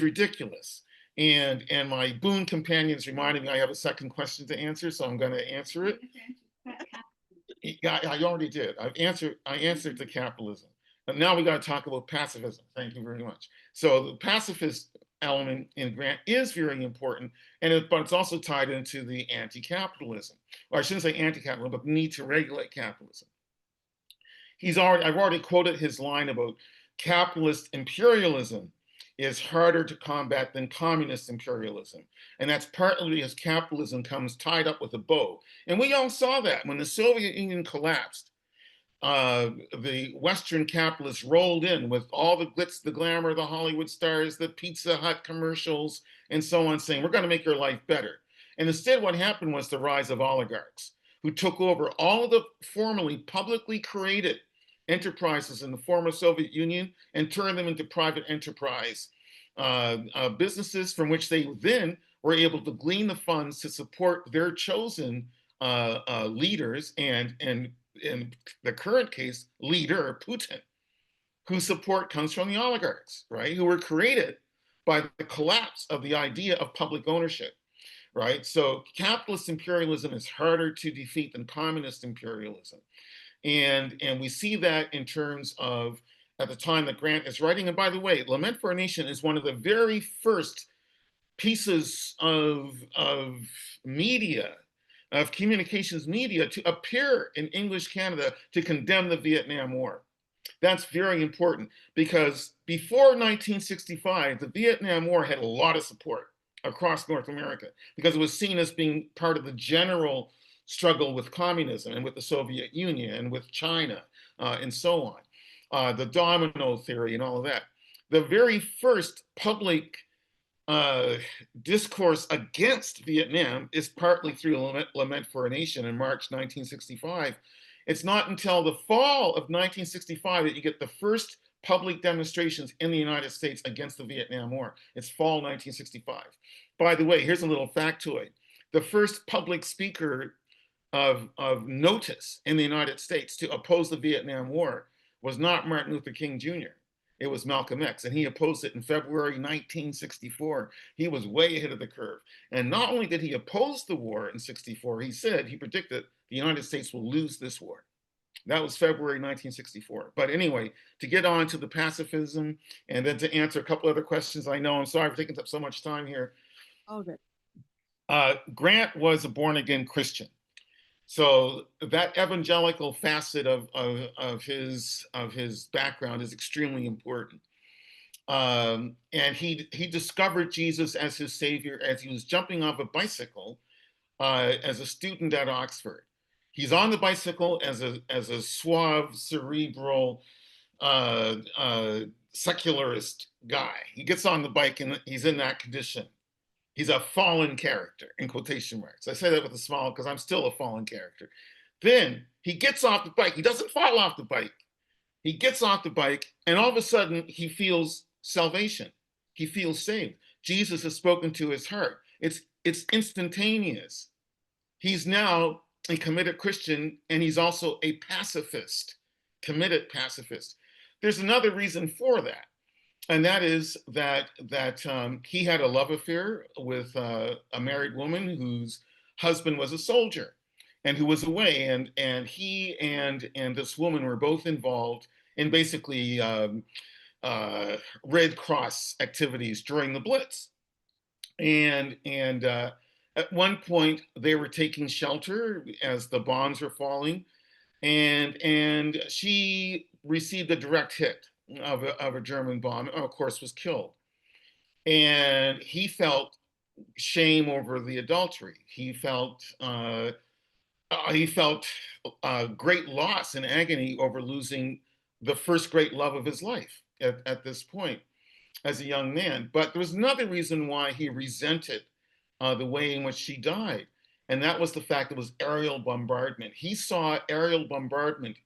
ridiculous. And my boon companions reminded me I have a second question to answer, so I'm going to answer it. I already did. I answered the capitalism. But now we got to talk about pacifism. Thank you very much. So the pacifist element in Grant is very important, but it's also tied into the anti-capitalism. Or I shouldn't say anti-capitalism, but the need to regulate capitalism. I've already quoted his line about capitalist imperialism is harder to combat than communist imperialism. And that's partly because capitalism comes tied up with a bow. And we all saw that when the Soviet Union collapsed. the Western capitalists rolled in with all the glitz, the glamour, the Hollywood stars, the Pizza Hut commercials, and so on, saying, we're going to make your life better. And instead, what happened was the rise of oligarchs who took over all of the formerly publicly created enterprises in the former Soviet Union and turned them into private enterprise businesses from which they then were able to glean the funds to support their chosen leaders and in the current case, leader Putin, whose support comes from the oligarchs, right? Who were created by the collapse of the idea of public ownership, right? So capitalist imperialism is harder to defeat than communist imperialism. And we see that in terms of at the time that Grant is writing. And by the way, Lament for a Nation is one of the very first pieces of media, of communications media, to appear in English Canada to condemn the Vietnam War. That's very important because before 1965, the Vietnam War had a lot of support across North America because it was seen as being part of the general struggle with communism and with the Soviet Union and with China and so on. The domino theory and all of that. The very first public discourse against Vietnam is partly through Lament for a Nation in March 1965. It's not until the fall of 1965 that you get the first public demonstrations in the United States against the Vietnam War. It's fall 1965. By the way, here's a little factoid. The first public speaker of notice in the United States to oppose the Vietnam War was not Martin Luther King Jr. It was Malcolm X, and he opposed it in February 1964. He was way ahead of the curve. And not only did he oppose the war in 64, he predicted the United States will lose this war. That was February 1964. But anyway, to get on to the pacifism and then to answer a couple other questions, I know I'm sorry for taking up so much time here. Okay. Grant was a born-again Christian. So that evangelical facet of his background is extremely important. And he discovered Jesus as his savior as he was jumping off a bicycle as a student at Oxford. He's on the bicycle as a suave, cerebral, secularist guy. He gets on the bike and he's in that condition. He's a fallen character, in quotation marks. I say that with a smile because I'm still a fallen character. Then he gets off the bike. He doesn't fall off the bike. He gets off the bike, and all of a sudden, he feels salvation. He feels saved. Jesus has spoken to his heart. It's instantaneous. He's now a committed Christian, and he's also a pacifist, committed pacifist. There's another reason for that. And that is that he had a love affair with a married woman whose husband was a soldier and who was away. And he and this woman were both involved in basically Red Cross activities during the Blitz. And at one point, they were taking shelter as the bombs were falling. And she received a direct hit of a German bomb, and of course was killed. And he felt shame over the adultery. He felt great loss and agony over losing the first great love of his life at this point as a young man. But there was another reason why he resented the way in which she died. And that was the fact that it was aerial bombardment. He saw aerial bombardment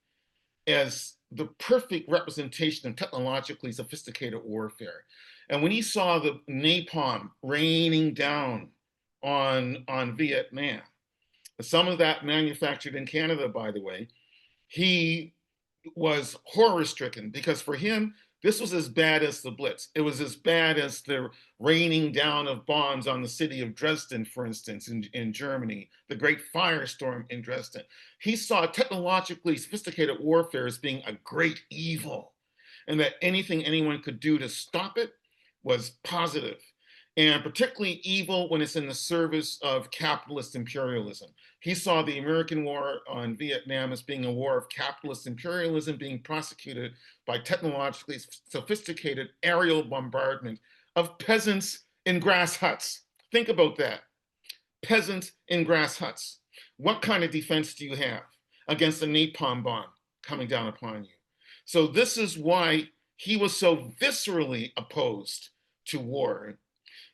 as the perfect representation of technologically sophisticated warfare. And when he saw the napalm raining down on Vietnam, some of that manufactured in Canada, by the way, he was horror-stricken because for him, this was as bad as the Blitz. It was as bad as the raining down of bombs on the city of Dresden, for instance, in Germany, the great firestorm in Dresden. He saw technologically sophisticated warfare as being a great evil, and that anything anyone could do to stop it was positive, and particularly evil when it's in the service of capitalist imperialism. He saw the American war on Vietnam as being a war of capitalist imperialism being prosecuted by technologically sophisticated aerial bombardment of peasants in grass huts. Think about that. Peasants in grass huts. What kind of defense do you have against a napalm bomb coming down upon you. So this is why he was so viscerally opposed to war.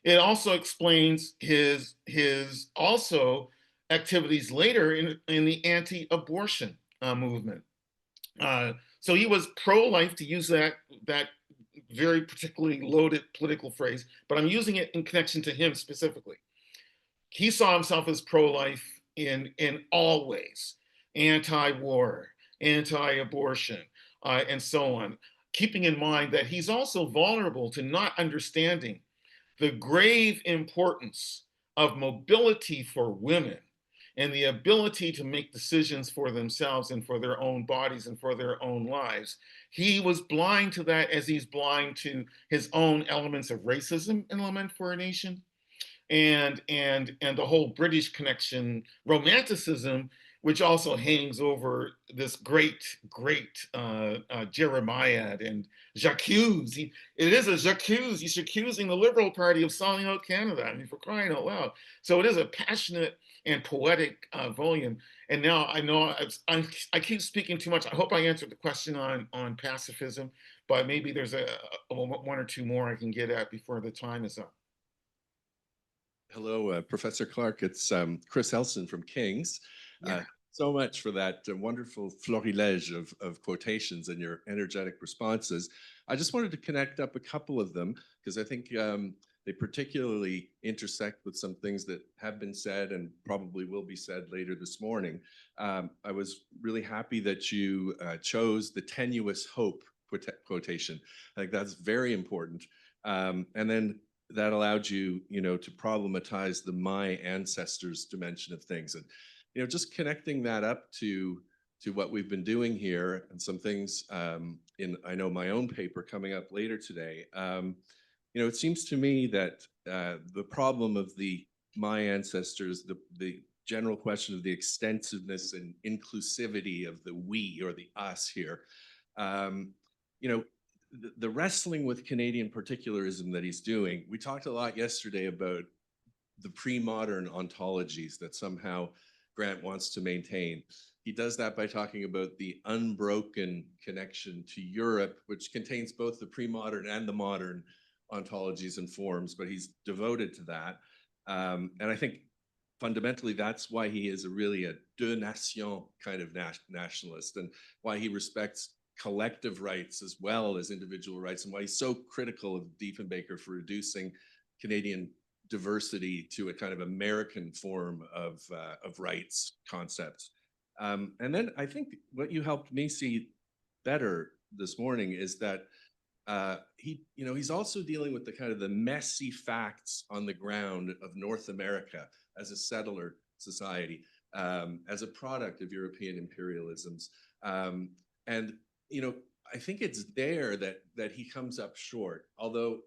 It also explains his also activities later in the anti-abortion movement. So he was pro-life, to use that very particularly loaded political phrase, but I'm using it in connection to him specifically. He saw himself as pro-life in all ways, anti-war, anti-abortion, and so on, keeping in mind that he's also vulnerable to not understanding the grave importance of mobility for women and the ability to make decisions for themselves and for their own bodies and for their own lives. He was blind to that, as he's blind to his own elements of racism in Lament for a Nation, and the whole British connection, romanticism, which also hangs over this great Jeremiad and j'accuse. It is a j'accuse. He's accusing the Liberal Party of selling out Canada. I mean, for crying out loud. So it is a passionate and poetic volume. And now I know I keep speaking too much. I hope I answered the question on pacifism, but maybe there's one or two more I can get at before the time is up. Hello, Professor Clark. It's Chris Elson from King's. So much for that wonderful florilège of quotations and your energetic responses. I just wanted to connect up a couple of them because I think they particularly intersect with some things that have been said and probably will be said later this morning. I was really happy that you chose the tenuous hope quotation. I think that's very important. And then that allowed you, to problematize the my ancestors dimension of things. And, just connecting that up to what we've been doing here and some things in, I know, my own paper coming up later today. It seems to me that the problem of the my ancestors, the general question of the extensiveness and inclusivity of the we or the us here, the wrestling with Canadian particularism that he's doing. We talked a lot yesterday about the pre-modern ontologies that somehow Grant wants to maintain. He does that by talking about the unbroken connection to Europe, which contains both the pre-modern and the modern ontologies and forms, but he's devoted to that. And I think fundamentally that's why he is really a deux nations kind of nationalist, and why he respects collective rights as well as individual rights, and why he's so critical of Diefenbaker for reducing Canadian diversity to a kind of American form of rights concepts. And then I think what you helped me see better this morning is that he's also dealing with the kind of the messy facts on the ground of North America as a settler society, as a product of European imperialisms. And I think it's there that he comes up short, although,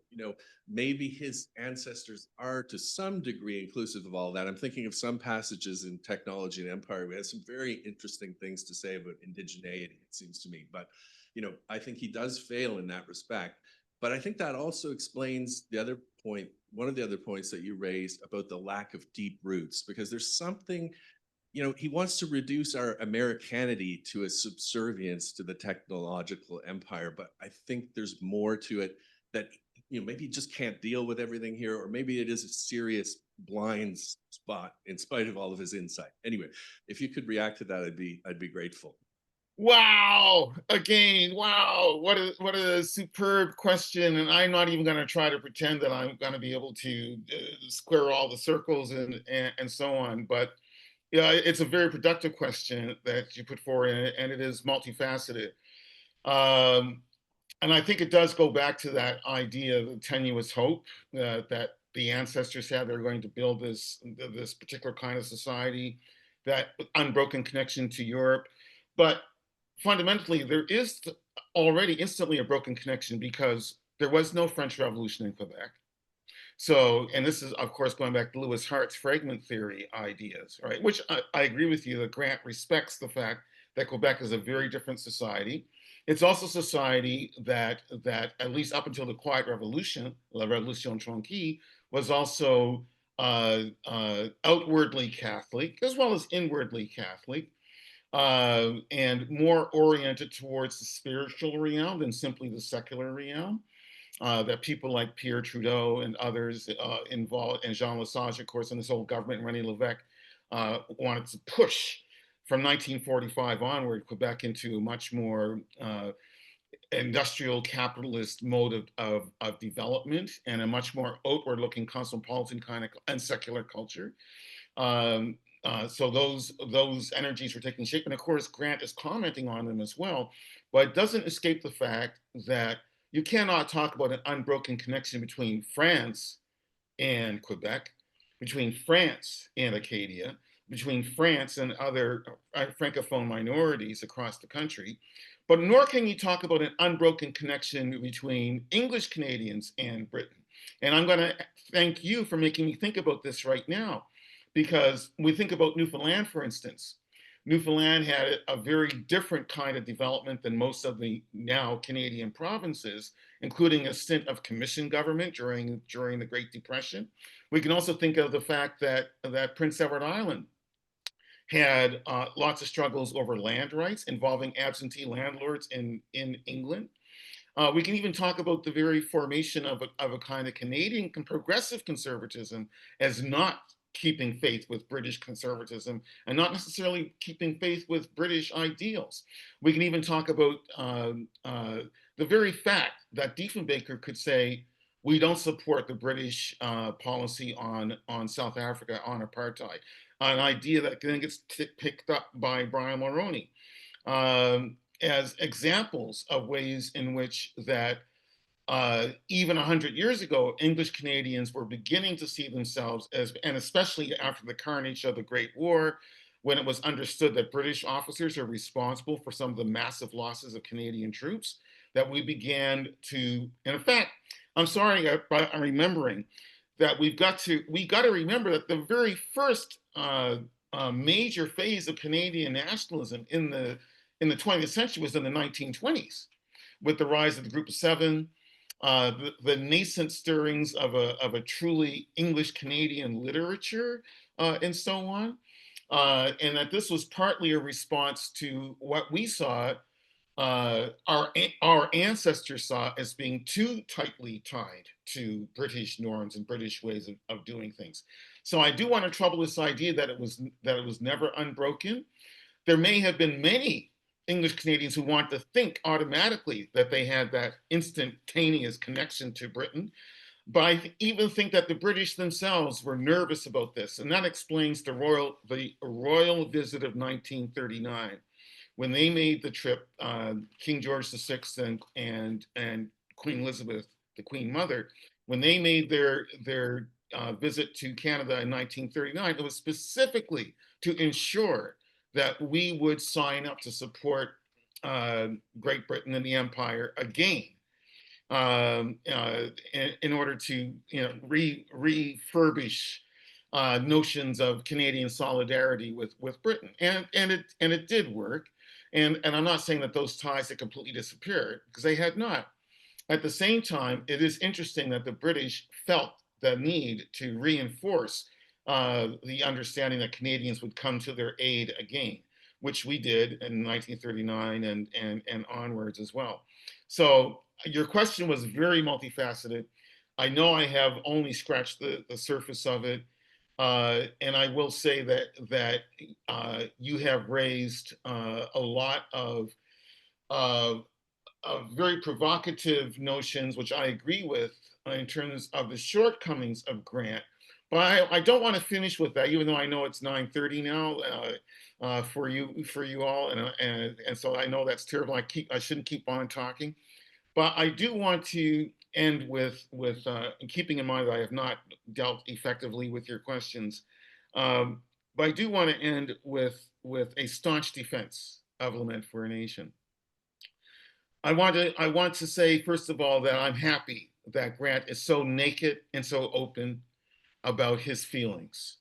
maybe his ancestors are to some degree inclusive of all that. I'm thinking of some passages in Technology and Empire. We have some very interesting things to say about indigeneity, it seems to me. But, I think he does fail in that respect. But I think that also explains the other point, one of the other points that you raised about the lack of deep roots, because there's something, he wants to reduce our Americanity to a subservience to the technological empire, but I think there's more to it that, maybe he just can't deal with everything here, or maybe it is a serious blind spot in spite of all of his insight. Anyway, if you could react to that, I'd be grateful. Wow! Again, wow! What a superb question, and I'm not even going to try to pretend that I'm going to be able to square all the circles and so on, but. Yeah, it's a very productive question that you put forward, and it is multifaceted. And I think it does go back to that idea of the tenuous hope that the ancestors had. They're going to build this particular kind of society, that unbroken connection to Europe. But fundamentally, there is already instantly a broken connection because there was no French Revolution in Quebec. So, and this is, of course, going back to Lewis Hart's fragment theory ideas, right? Which I agree with you that Grant respects the fact that Quebec is a very different society. It's also a society that at least up until the Quiet Revolution, La Révolution Tranquille, was also outwardly Catholic as well as inwardly Catholic. and more oriented towards the spiritual realm than simply the secular realm. That people like Pierre Trudeau and others involved, and Jean Lesage, of course, and this whole government, René Lévesque, wanted to push from 1945 onward Quebec into a much more industrial capitalist mode of development and a much more outward-looking cosmopolitan kind of and secular culture. So those energies were taking shape, and of course Grant is commenting on them as well. But it doesn't escape the fact that you cannot talk about an unbroken connection between France and Quebec, between France and Acadia, between France and other Francophone minorities across the country. But nor can you talk about an unbroken connection between English Canadians and Britain. And I'm going to thank you for making me think about this right now, because we think about Newfoundland, for instance. Newfoundland had a very different kind of development than most of the now Canadian provinces, including a stint of commission government during the Great Depression. We can also think of the fact that Prince Edward Island had lots of struggles over land rights involving absentee landlords in England. We can even talk about the very formation of a kind of Canadian progressive conservatism as not keeping faith with British conservatism and not necessarily keeping faith with British ideals. We can even talk about the very fact that Diefenbaker could say, we don't support the British policy on South Africa, on apartheid, an idea that then gets picked up by Brian Mulroney as examples of ways in which that even 100 years ago, English Canadians were beginning to see themselves as, and especially after the carnage of the Great War, when it was understood that British officers are responsible for some of the massive losses of Canadian troops, that we began to, and in fact, I'm sorry, I'm remembering that we got to remember that the very first major phase of Canadian nationalism in the 20th century was in the 1920s, with the rise of the Group of Seven, the nascent stirrings of a truly English Canadian literature, and so on, and that this was partly a response to what we saw, our ancestors saw as being too tightly tied to British norms and British ways of doing things. So I do want to trouble this idea that it was never unbroken. There may have been many English Canadians who want to think automatically that they had that instantaneous connection to Britain. But I even think that the British themselves were nervous about this. And that explains the royal visit of 1939, when they made the trip, King George VI and Queen Elizabeth, the Queen Mother, when they made their visit to Canada in 1939, it was specifically to ensure that we would sign up to support Great Britain and the Empire again, in order to refurbish notions of Canadian solidarity with Britain, and it did work, and I'm not saying that those ties had completely disappeared, because they had not. At the same time, it is interesting that the British felt the need to reinforce the understanding that Canadians would come to their aid again, which we did in 1939 and onwards as well. So your question was very multifaceted. I know I have only scratched the surface of it. And I will say that you have raised a lot of very provocative notions, which I agree with in terms of the shortcomings of Grant. But I don't want to finish with that, even though I know it's 9:30 now for you all, and so I know that's terrible. I shouldn't keep on talking, but I do want to end with keeping in mind that I have not dealt effectively with your questions. But I do want to end with a staunch defense of Lament for a Nation. I want to say, first of all, that I'm happy that Grant is so naked and so open about his feelings,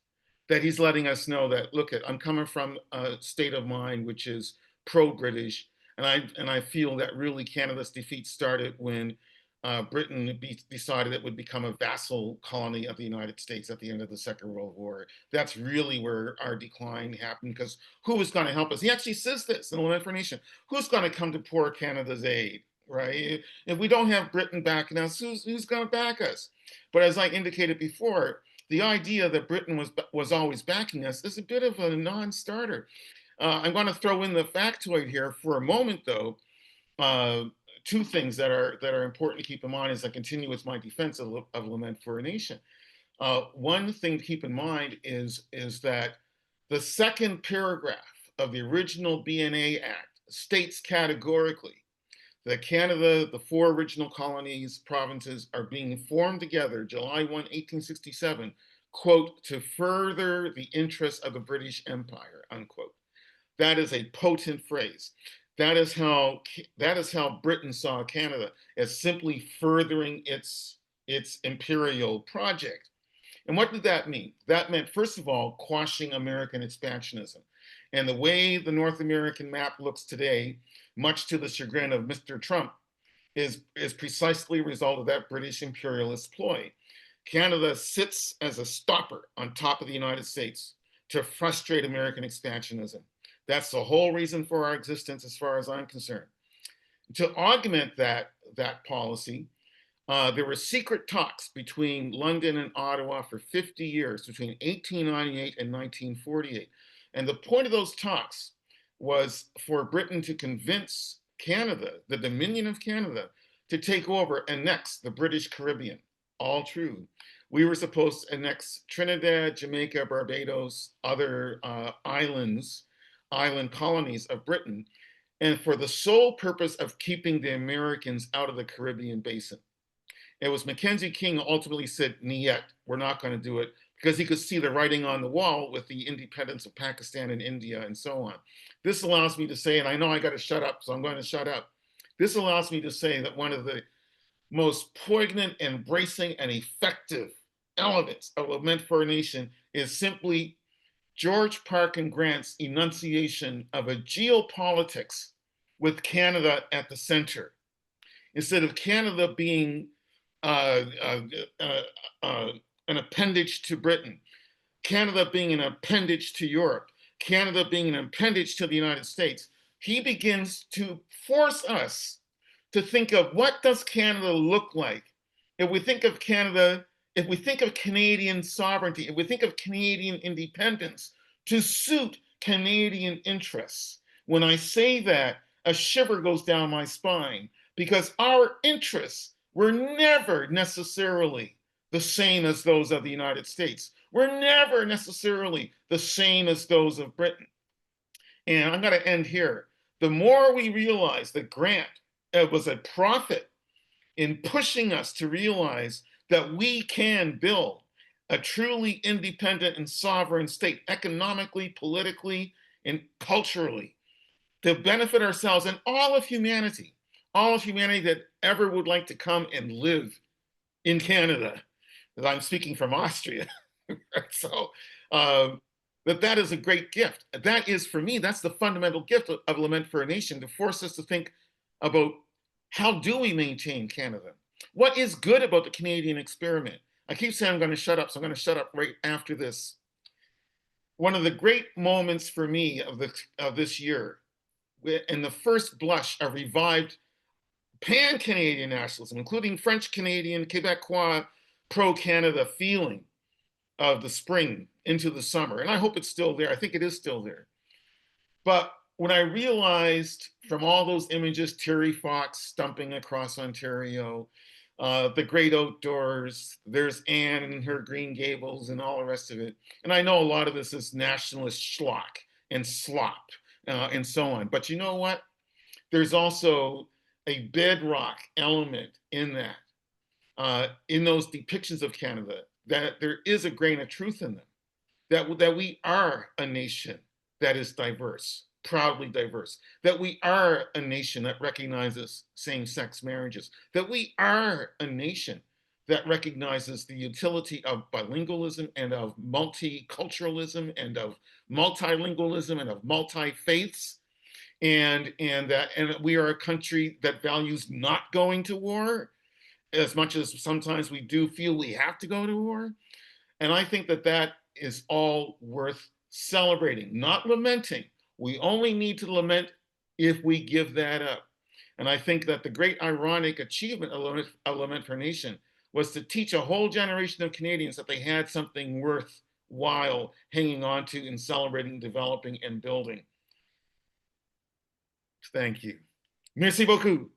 that he's letting us know that, look, I'm coming from a state of mind which is pro-British, and I feel that really Canada's defeat started when Britain decided it would become a vassal colony of the United States at the end of the Second World War. That's really where our decline happened, because who was going to help us? He actually says this in Lament For a Nation. Who's going to come to poor Canada's aid, right? If we don't have Britain backing us, who's going to back us? But as I indicated before, the idea that Britain was always backing us is a bit of a non-starter. I'm going to throw in the factoid here for a moment, though. Two things that are important to keep in mind as I continue with my defense of Lament For a Nation. One thing to keep in mind is that the second paragraph of the original BNA Act states categorically that Canada, the 4 original colonies, provinces, are being formed together July 1, 1867, quote, to further the interests of the British Empire, unquote. That is a potent phrase. That is how Britain saw Canada, as simply furthering its imperial project. And what did that mean? That meant, first of all, quashing American expansionism. And the way the North American map looks today, much to the chagrin of Mr. Trump, is precisely a result of that British imperialist ploy. Canada sits as a stopper on top of the United States to frustrate American expansionism. That's the whole reason for our existence, as far as I'm concerned. To augment that policy, there were secret talks between London and Ottawa for 50 years, between 1898 and 1948. And the point of those talks was for Britain to convince Canada, the Dominion of Canada, to take over, annex the British Caribbean. All true. We were supposed to annex Trinidad, Jamaica, Barbados, other island colonies of Britain, and for the sole purpose of keeping the Americans out of the Caribbean basin. It was Mackenzie King who ultimately said, "Niet, we're not going to do it," because he could see the writing on the wall with the independence of Pakistan and India and so on. This allows me to say, and I know I got to shut up, so I'm going to shut up. This allows me to say that one of the most poignant, embracing, and effective elements of Lament For a Nation is simply George Parkin Grant's enunciation of a geopolitics with Canada at the center. Instead of Canada being an appendage to Britain, Canada being an appendage to Europe, Canada being an appendage to the United States, he begins to force us to think of what does Canada look like if we think of Canada, if we think of Canadian sovereignty, if we think of Canadian independence to suit Canadian interests. When I say that, a shiver goes down my spine, because our interests were never necessarily the same as those of the United States. We're never necessarily the same as those of Britain. And I'm going to end here. The more we realize that Grant was a prophet in pushing us to realize that we can build a truly independent and sovereign state, economically, politically, and culturally, to benefit ourselves and all of humanity that ever would like to come and live in Canada. I'm speaking from Austria. So that is a great gift. That is, for me, that's the fundamental gift of Lament For a Nation, to force us to think about how do we maintain Canada? What is good about the Canadian experiment? I keep saying I'm going to shut up, so I'm going to shut up right after this. One of the great moments for me of this year, in the first blush of revived pan-Canadian nationalism, including French-Canadian, Quebecois, pro-Canada feeling of the spring into the summer. And I hope it's still there. I think it is still there. But when I realized from all those images, Terry Fox stumping across Ontario, the great outdoors, there's Anne and her Green Gables and all the rest of it. And I know a lot of this is nationalist schlock and slop and so on. But you know what? There's also a bedrock element in that, in those depictions of Canada, that there is a grain of truth in them, that we are a nation that is diverse, proudly diverse, that we are a nation that recognizes same-sex marriages, that we are a nation that recognizes the utility of bilingualism and of multiculturalism and of multilingualism and of multi-faiths, and we are a country that values not going to war as much as sometimes we do feel we have to go to war. And I think that that is all worth celebrating, not lamenting. We only need to lament if we give that up. And I think that the great ironic achievement of Lament for a Nation was to teach a whole generation of Canadians that they had something worthwhile hanging on to and celebrating, developing, and building. Thank you. Merci beaucoup.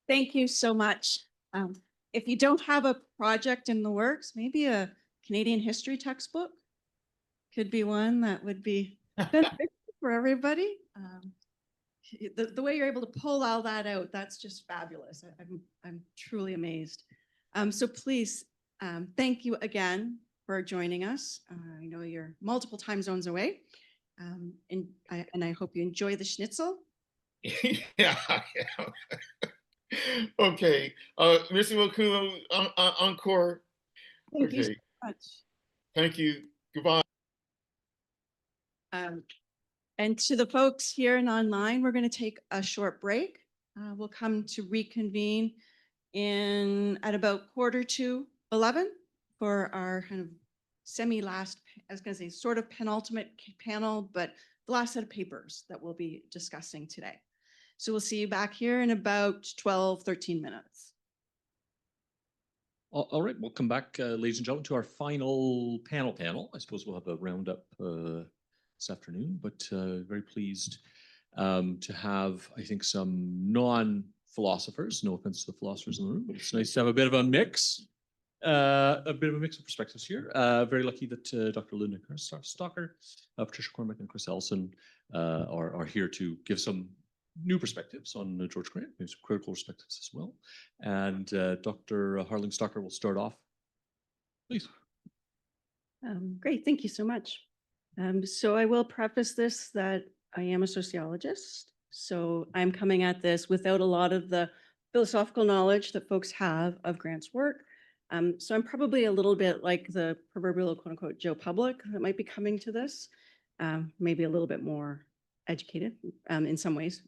Thank you so much. If you don't have a project in the works, maybe a Canadian history textbook could be one that would be beneficial for everybody. The way you're able to pull all that out, that's just fabulous. I'm truly amazed. So please, thank you again for joining us. I know you're multiple time zones away, and I hope you enjoy the schnitzel. Yeah. Okay. Merci beaucoup. Encore. Thank you so Okay. much. Thank you. Goodbye. And to the folks here and online, we're going to take a short break. We'll come to reconvene at about 11:15 for our kind of semi-last, I was going to say sort of penultimate panel, but the last set of papers that we'll be discussing today. So we'll see you back here in about 13 minutes. All right, we'll come back, ladies and gentlemen, to our final panel. I suppose we'll have a roundup this afternoon, but very pleased to have, I think, some non-philosophers. No offense to the philosophers in the room, but it's nice to have a bit of a mix of perspectives here. Very lucky that Dr. Linda Stocker, Patricia Cormack, and Chris Ellison are here to give some new perspectives on George Grant, maybe some critical perspectives as well. And Dr. Harling Stocker will start off. Please. Great, thank you so much. So I will preface this that I am a sociologist. So I'm coming at this without a lot of the philosophical knowledge that folks have of Grant's work. So I'm probably a little bit like the proverbial quote unquote Joe Public that might be coming to this, maybe a little bit more educated in some ways.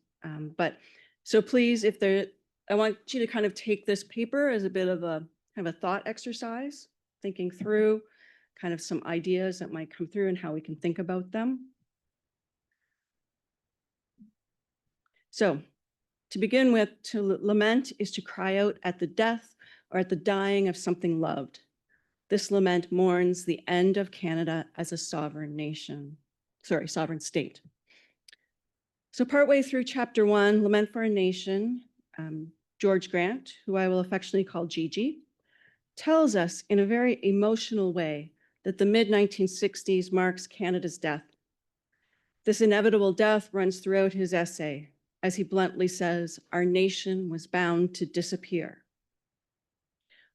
But so please, I want you to kind of take this paper as a bit of a kind of a thought exercise, thinking through kind of some ideas that might come through and how we can think about them. So to begin with, to lament is to cry out at the death or at the dying of something loved. This lament mourns the end of Canada as a sovereign state. So partway through chapter 1, Lament for a Nation, George Grant, who I will affectionately call Gigi, tells us in a very emotional way that the mid-1960s marks Canada's death. This inevitable death runs throughout his essay, as he bluntly says, our nation was bound to disappear.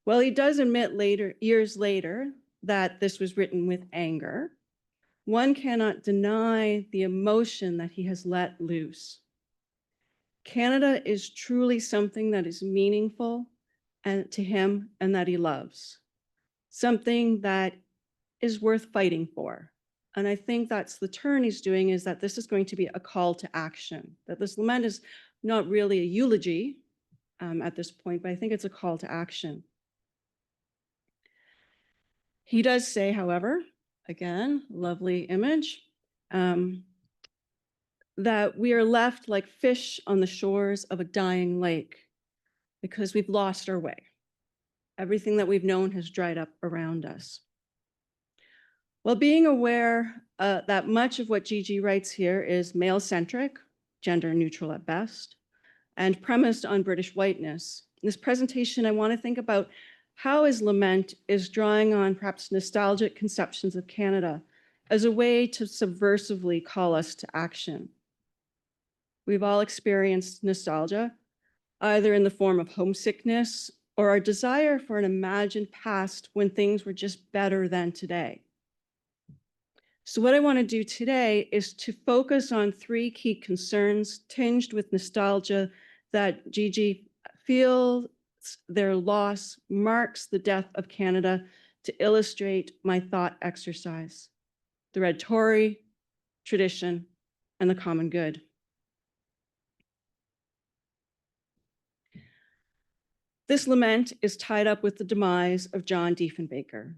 While he does admit years later, that this was written with anger, one cannot deny the emotion that he has let loose. Canada is truly something that is meaningful to him and that he loves, something that is worth fighting for. And I think that's the turn he's doing, is that this is going to be a call to action, that this lament is not really a eulogy at this point, but I think it's a call to action. He does say, however, again, lovely image, that we are left like fish on the shores of a dying lake because we've lost our way. Everything that we've known has dried up around us. While being aware that much of what Gigi writes here is male-centric, gender neutral at best, and premised on British whiteness, in this presentation, I want to think about how his lament is drawing on perhaps nostalgic conceptions of Canada as a way to subversively call us to action. We've all experienced nostalgia, either in the form of homesickness or our desire for an imagined past when things were just better than today. So what I want to do today is to focus on 3 key concerns tinged with nostalgia that Gigi feels their loss marks the death of Canada, to illustrate my thought exercise: the Red Tory, tradition, and the common good. This lament is tied up with the demise of John Diefenbaker.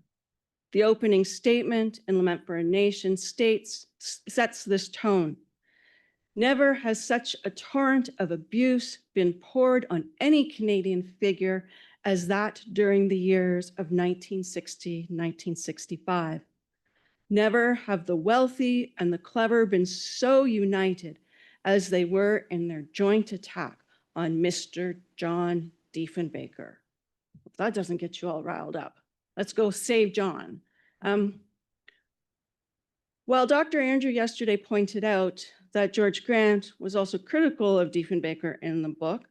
The opening statement in Lament for a Nation sets this tone. Never has such a torrent of abuse been poured on any Canadian figure as that during the years of 1960-1965. Never have the wealthy and the clever been so united as they were in their joint attack on Mr. John Diefenbaker. If that doesn't get you all riled up, let's go save John. While Dr. Andrew yesterday pointed out that George Grant was also critical of Diefenbaker in the book,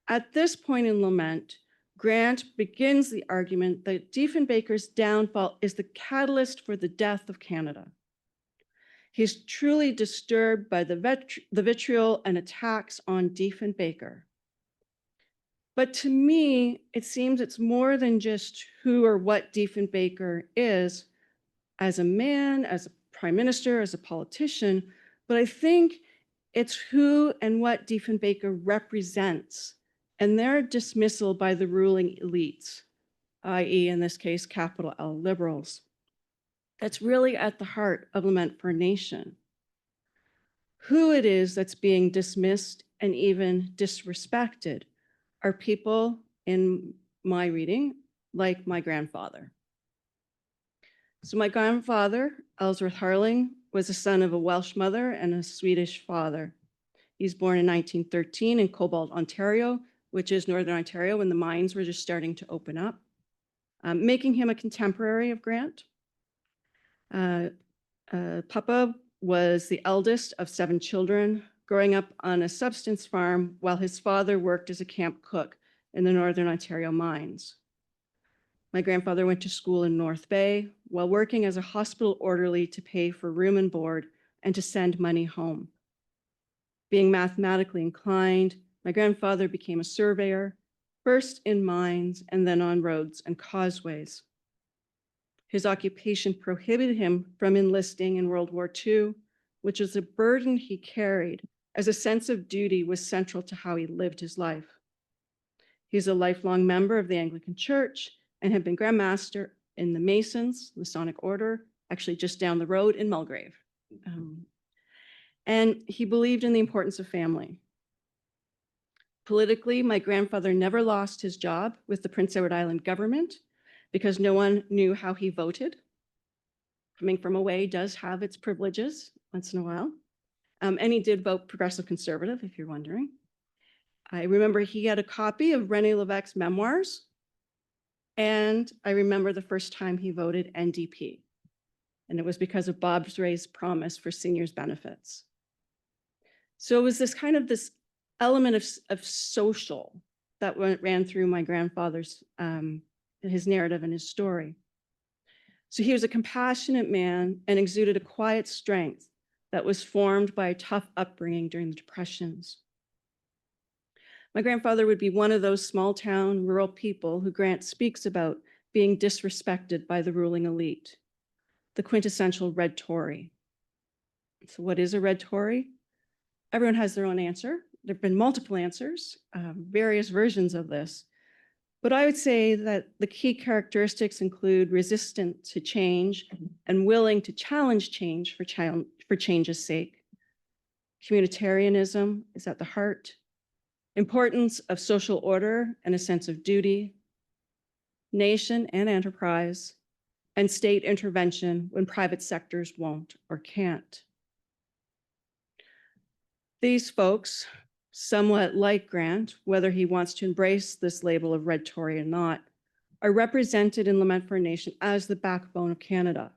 at this point in Lament, Grant begins the argument that Diefenbaker's downfall is the catalyst for the death of Canada. He's truly disturbed by the vitriol and attacks on Diefenbaker. But to me, it seems it's more than just who or what Diefenbaker is as a man, as a prime minister, as a politician, but I think it's who and what Diefenbaker represents and their dismissal by the ruling elites, i.e. in this case, capital L liberals. That's really at the heart of Lament for a Nation. Who it is that's being dismissed and even disrespected are people, in my reading, like my grandfather. So my grandfather, Ellsworth Harling, was the son of a Welsh mother and a Swedish father. He was born in 1913 in Cobalt, Ontario, which is Northern Ontario when the mines were just starting to open up, making him a contemporary of Grant. Papa was the eldest of 7 children, growing up on a subsistence farm while his father worked as a camp cook in the Northern Ontario mines. My grandfather went to school in North Bay while working as a hospital orderly to pay for room and board and to send money home. Being mathematically inclined, my grandfather became a surveyor, first in mines and then on roads and causeways. His occupation prohibited him from enlisting in World War II, which was a burden he carried as a sense of duty was central to how he lived his life. He's a lifelong member of the Anglican Church and had been Grand Master in the Masons, Masonic Order, actually just down the road in Mulgrave. And he believed in the importance of family. Politically, my grandfather never lost his job with the Prince Edward Island government because no one knew how he voted. Coming from away does have its privileges once in a while. And he did vote Progressive Conservative, if you're wondering. I remember he had a copy of René Lévesque's memoirs, and I remember the first time he voted NDP. And it was because of Bob Rae's promise for seniors' benefits. So it was this kind of this element of social that ran through my grandfather's, his narrative and his story. So he was a compassionate man and exuded a quiet strength that was formed by a tough upbringing during the Depressions. My grandfather would be one of those small town rural people who Grant speaks about being disrespected by the ruling elite, the quintessential red Tory. So what is a red Tory? Everyone has their own answer. There have been multiple answers, various versions of this. But I would say that the key characteristics include resistant to change and willing to challenge change for change's sake. Communitarianism is at the heart. Importance of social order and a sense of duty. Nation and enterprise. And state intervention when private sectors won't or can't. These folks, somewhat like Grant, whether he wants to embrace this label of red Tory or not, are represented in Lament for a Nation as the backbone of Canada.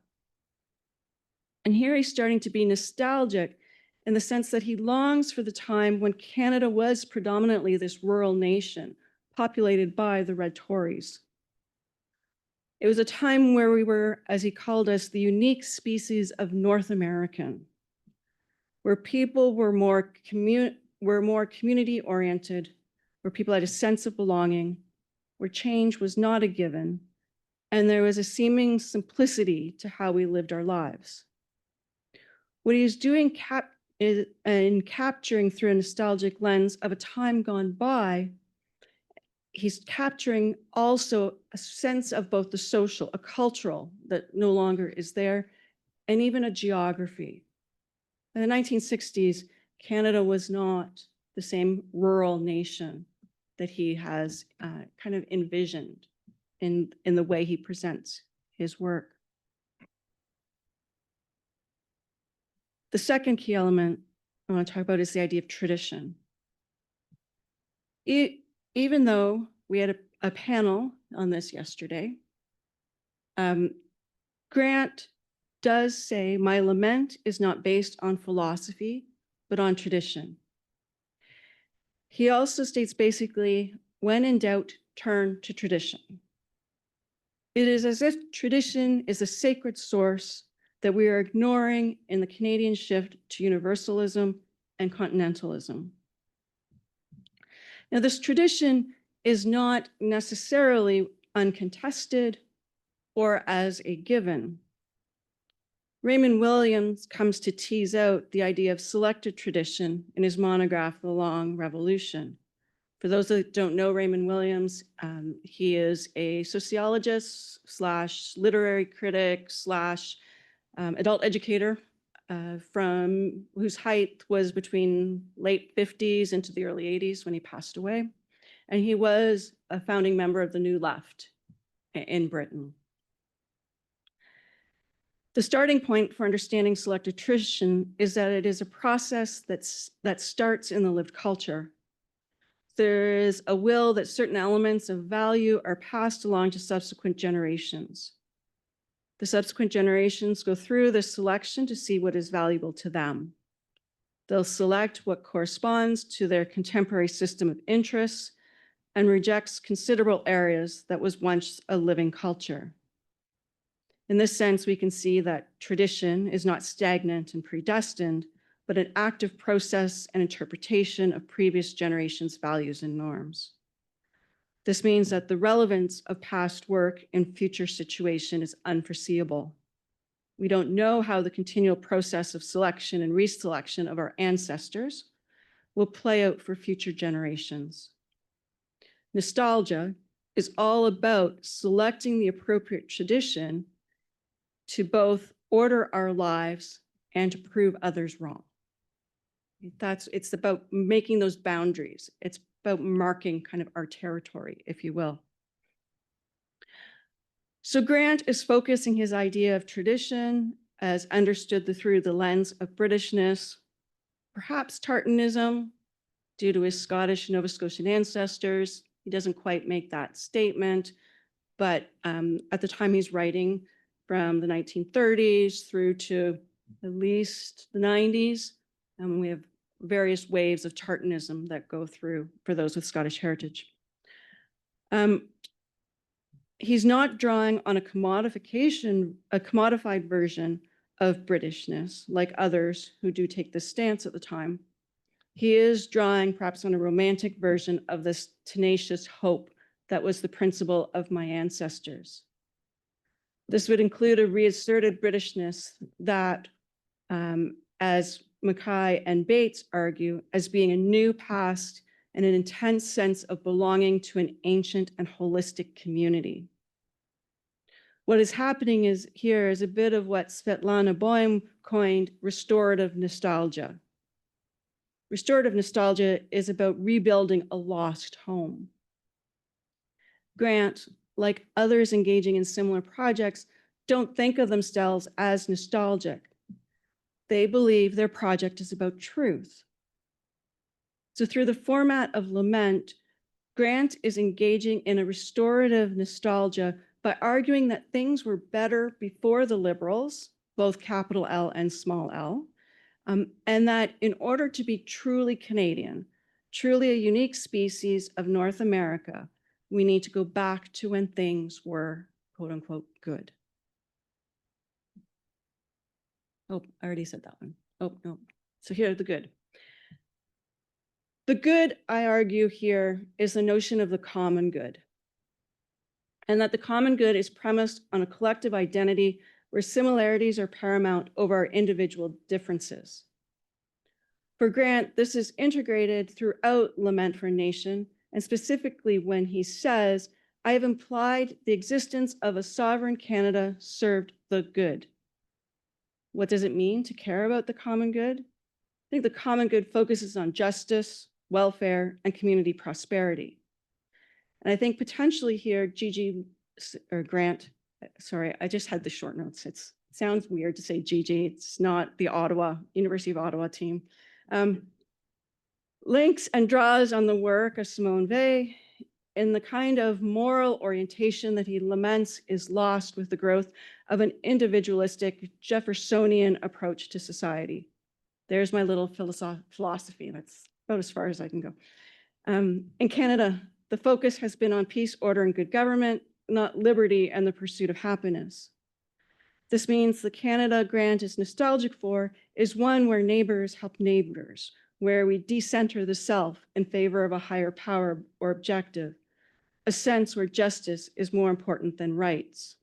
And here he's starting to be nostalgic in the sense that he longs for the time when Canada was predominantly this rural nation populated by the red Tories. It was a time where we were, as he called us, the unique species of North American, where people were more community-oriented, where people had a sense of belonging, where change was not a given, and there was a seeming simplicity to how we lived our lives. What he was doing in capturing through a nostalgic lens of a time gone by, he's capturing also a sense of both the social, a cultural that no longer is there, and even a geography. In the 1960s, Canada was not the same rural nation that he has kind of envisioned in the way he presents his work. The second key element I want to talk about is the idea of tradition. Even though we had a panel on this yesterday, Grant does say, my lament is not based on philosophy, but on tradition. He also states basically, when in doubt, turn to tradition. It is as if tradition is a sacred source that we are ignoring in the Canadian shift to universalism and continentalism. Now, this tradition is not necessarily uncontested or as a given. Raymond Williams comes to tease out the idea of selected tradition in his monograph, The Long Revolution. For those that don't know Raymond Williams, he is a sociologist / literary critic / adult educator from whose height was between late 50s into the early 80s when he passed away. And he was a founding member of the New Left in Britain. The starting point for understanding selected tradition is that it is a process that starts in the lived culture. There is a will that certain elements of value are passed along to subsequent generations. The subsequent generations go through this selection to see what is valuable to them. They'll select what corresponds to their contemporary system of interests and rejects considerable areas that was once a living culture. In this sense, we can see that tradition is not stagnant and predestined, but an active process and interpretation of previous generations' values and norms. This means that the relevance of past work in future situation is unforeseeable. We don't know how the continual process of selection and reselection of our ancestors will play out for future generations. Nostalgia is all about selecting the appropriate tradition to both order our lives and to prove others wrong. It's about making those boundaries. It's about marking kind of our territory, if you will. So Grant is focusing his idea of tradition as understood through the lens of Britishness, perhaps Tartanism, due to his Scottish and Nova Scotian ancestors. He doesn't quite make that statement, but at the time he's writing, from the 1930s through to at least the 90s, we have various waves of Tartanism that go through for those with Scottish heritage. He's not drawing on a commodified version of Britishness, like others who do take this stance at the time. He is drawing perhaps on a romantic version of this tenacious hope that was the principle of my ancestors. This would include a reasserted Britishness that, as Mackay and Bates argue, as being a new past and an intense sense of belonging to an ancient and holistic community. What is happening here is a bit of what Svetlana Boym coined restorative nostalgia. Restorative nostalgia is about rebuilding a lost home. Grant, like others engaging in similar projects, don't think of themselves as nostalgic. They believe their project is about truth. So through the format of lament, Grant is engaging in a restorative nostalgia by arguing that things were better before the Liberals, both capital L and small l, and that in order to be truly Canadian, truly a unique species of North America, we need to go back to when things were, quote unquote, good. Oh, I already said that one. Oh, no. So here, the good. The good, I argue here, is the notion of the common good. And that the common good is premised on a collective identity where similarities are paramount over our individual differences. For Grant, this is integrated throughout Lament for a Nation and specifically when he says, I have implied the existence of a sovereign Canada served the good. What does it mean to care about the common good? I think the common good focuses on justice, welfare, and community prosperity. And I think potentially here, Grant, sorry, I just had the short notes. It sounds weird to say GG. It's not the University of Ottawa team. Links and draws on the work of Simone Weil in the kind of moral orientation that he laments is lost with the growth of an individualistic Jeffersonian approach to society. There's my little philosophy. That's about as far as I can go. In Canada, the focus has been on peace, order, and good government, not liberty and the pursuit of happiness. This means the Canada Grant is nostalgic for is one where neighbors help neighbors, where we decenter the self in favor of a higher power or objective, a sense where justice is more important than rights.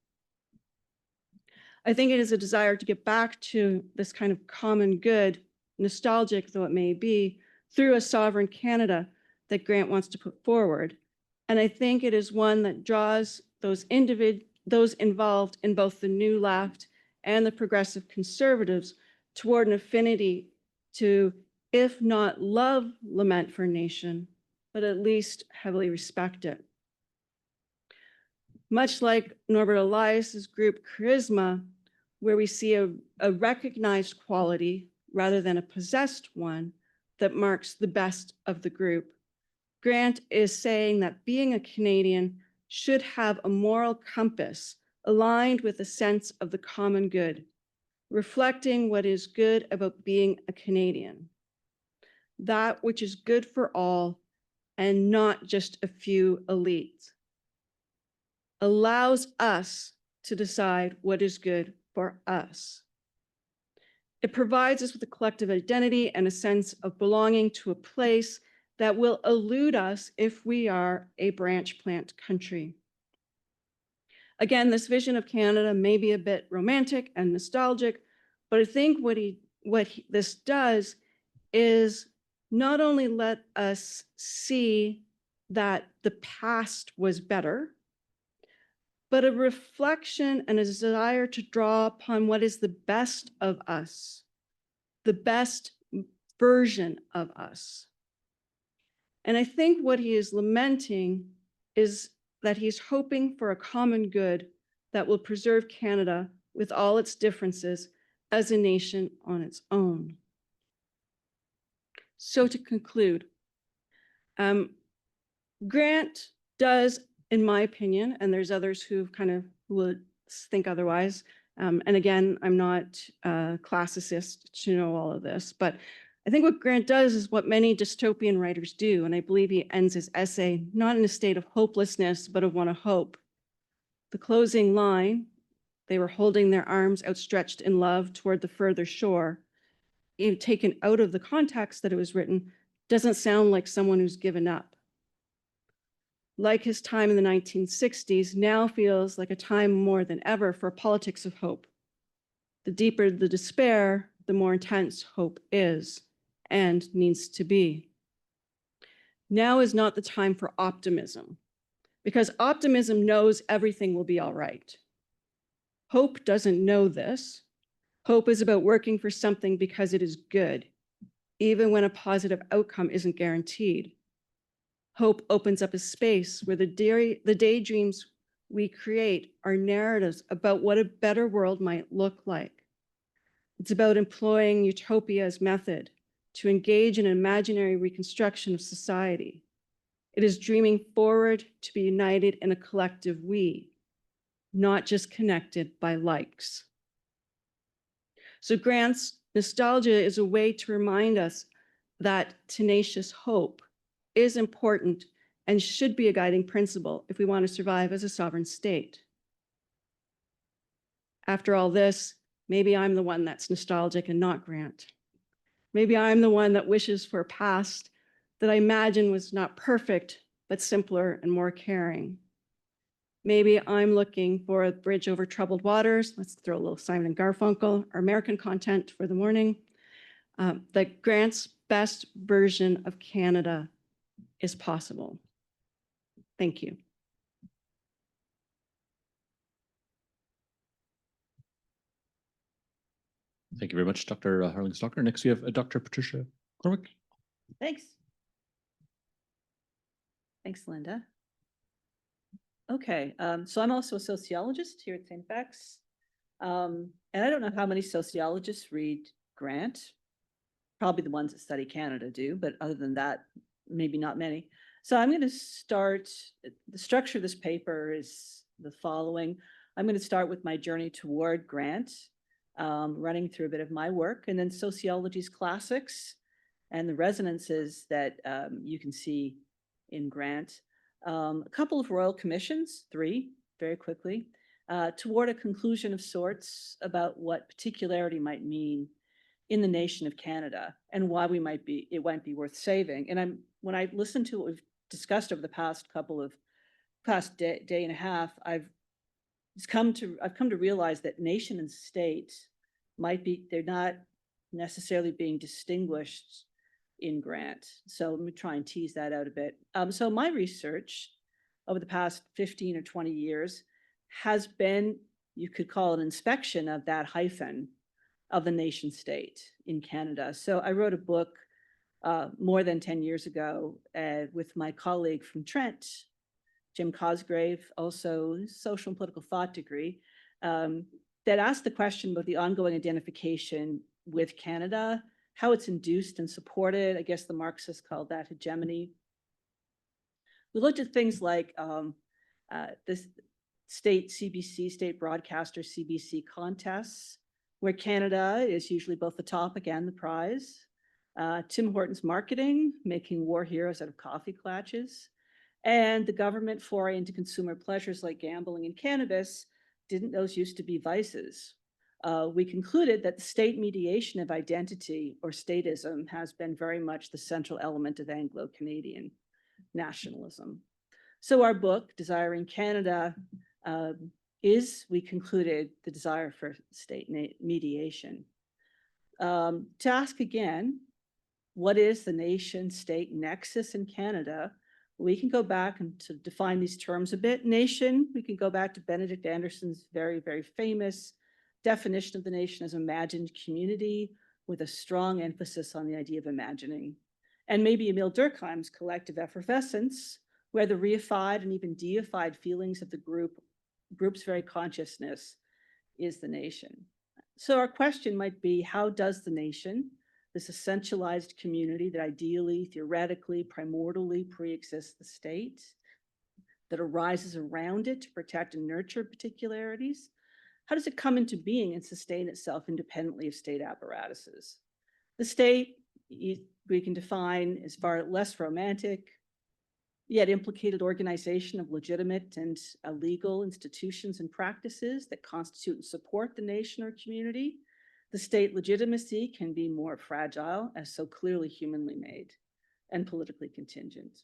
I think it is a desire to get back to this kind of common good, nostalgic though it may be, through a sovereign Canada that Grant wants to put forward. And I think it is one that draws those involved in both the New Left and the Progressive Conservatives toward an affinity to, if not love Lament for a Nation, but at least heavily respect it. Much like Norbert Elias's group Charisma, where we see a recognized quality rather than a possessed one that marks the best of the group, Grant is saying that being a Canadian should have a moral compass aligned with a sense of the common good, reflecting what is good about being a Canadian, that which is good for all and not just a few elites, allows us to decide what is good for us. It provides us with a collective identity and a sense of belonging to a place that will elude us if we are a branch plant country. Again, this vision of Canada may be a bit romantic and nostalgic, but I think this does is not only let us see that the past was better, but a reflection and a desire to draw upon what is the best of us, the best version of us. And I think what he is lamenting is that he's hoping for a common good that will preserve Canada with all its differences as a nation on its own. So to conclude, Grant does, in my opinion, and there's others who kind of would think otherwise, and again, I'm not a classicist to know all of this, but I think what Grant does is what many dystopian writers do, and I believe he ends his essay not in a state of hopelessness, but of one of hope. The closing line, they were holding their arms outstretched in love toward the further shore, even taken out of the context that it was written, doesn't sound like someone who's given up. Like his time in the 1960s, now feels like a time more than ever for politics of hope. The deeper the despair, the more intense hope is and needs to be. Now is not the time for optimism, because optimism knows everything will be all right. Hope doesn't know this. Hope is about working for something because it is good, even when a positive outcome isn't guaranteed. Hope opens up a space where the daydreams we create are narratives about what a better world might look like. It's about employing utopia as method to engage in an imaginary reconstruction of society. It is dreaming forward to be united in a collective we, not just connected by likes. So Grant's nostalgia is a way to remind us that tenacious hope is important and should be a guiding principle if we want to survive as a sovereign state. After all this, maybe I'm the one that's nostalgic and not Grant. Maybe I'm the one that wishes for a past that I imagine was not perfect, but simpler and more caring. Maybe I'm looking for a bridge over troubled waters. Let's throw a little Simon and Garfunkel, our American content for the morning. That Grant's best version of Canada is possible. Thank you. Thank you very much, Dr. Harling-Stockner. Next, we have Dr. Patricia Cormack. Thanks. Thanks, Linda. Okay, so I'm also a sociologist here at St. FX. And I don't know how many sociologists read Grant. Probably the ones that study Canada do, but other than that, maybe not many. So I'm going to start, the structure of this paper is the following. I'm going to start with my journey toward Grant, running through a bit of my work, and then sociology's classics and the resonances that you can see in Grant. A couple of royal commissions, 3, very quickly, toward a conclusion of sorts about what particularity might mean in the nation of Canada and why it might be worth saving. And when I listened to what we've discussed over the past day and a half, I've come to realize that nation and state they're not necessarily being distinguished in Grant. So let me try and tease that out a bit. So my research over the past 15 or 20 years has been, you could call it, an inspection of that hyphen of the nation state in Canada. So I wrote a book more than 10 years ago with my colleague from Trent, Jim Cosgrave, also social and political thought degree, that asked the question about the ongoing identification with Canada, how it's induced and supported. I guess the Marxists called that hegemony. We looked at things like this state broadcaster CBC contests, where Canada is usually both the topic and the prize. Tim Hortons marketing, making war heroes out of coffee clutches, and the government foray into consumer pleasures like gambling and cannabis. Didn't those used to be vices? We concluded that the state mediation of identity, or statism, has been very much the central element of Anglo-Canadian nationalism. So our book, Desiring Canada, is, we concluded, the desire for state mediation. To ask again, what is the nation-state nexus in Canada? We can go back and to define these terms a bit. Nation, we can go back to Benedict Anderson's very, very famous definition of the nation as imagined community with a strong emphasis on the idea of imagining. And maybe Emile Durkheim's collective effervescence, where the reified and even deified feelings of the group's very consciousness is the nation. So our question might be, how does the nation, this essentialized community that ideally, theoretically, primordially pre-exists the state, that arises around it to protect and nurture particularities, how does it come into being and sustain itself independently of state apparatuses? The state, we can define as far less romantic, yet implicated organization of legitimate and legal institutions and practices that constitute and support the nation or community. The state legitimacy can be more fragile, as so clearly humanly made and politically contingent.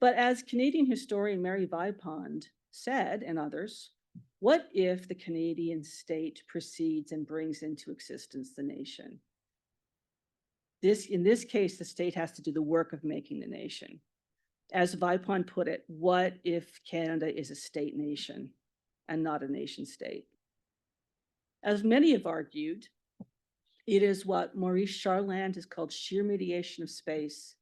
But as Canadian historian Mary Vipond said, and others, what if the Canadian state precedes and brings into existence the nation? In this case, the state has to do the work of making the nation. As Vipond put it, what if Canada is a state nation and not a nation state? As many have argued, it is what Maurice Charland has called sheer mediation of space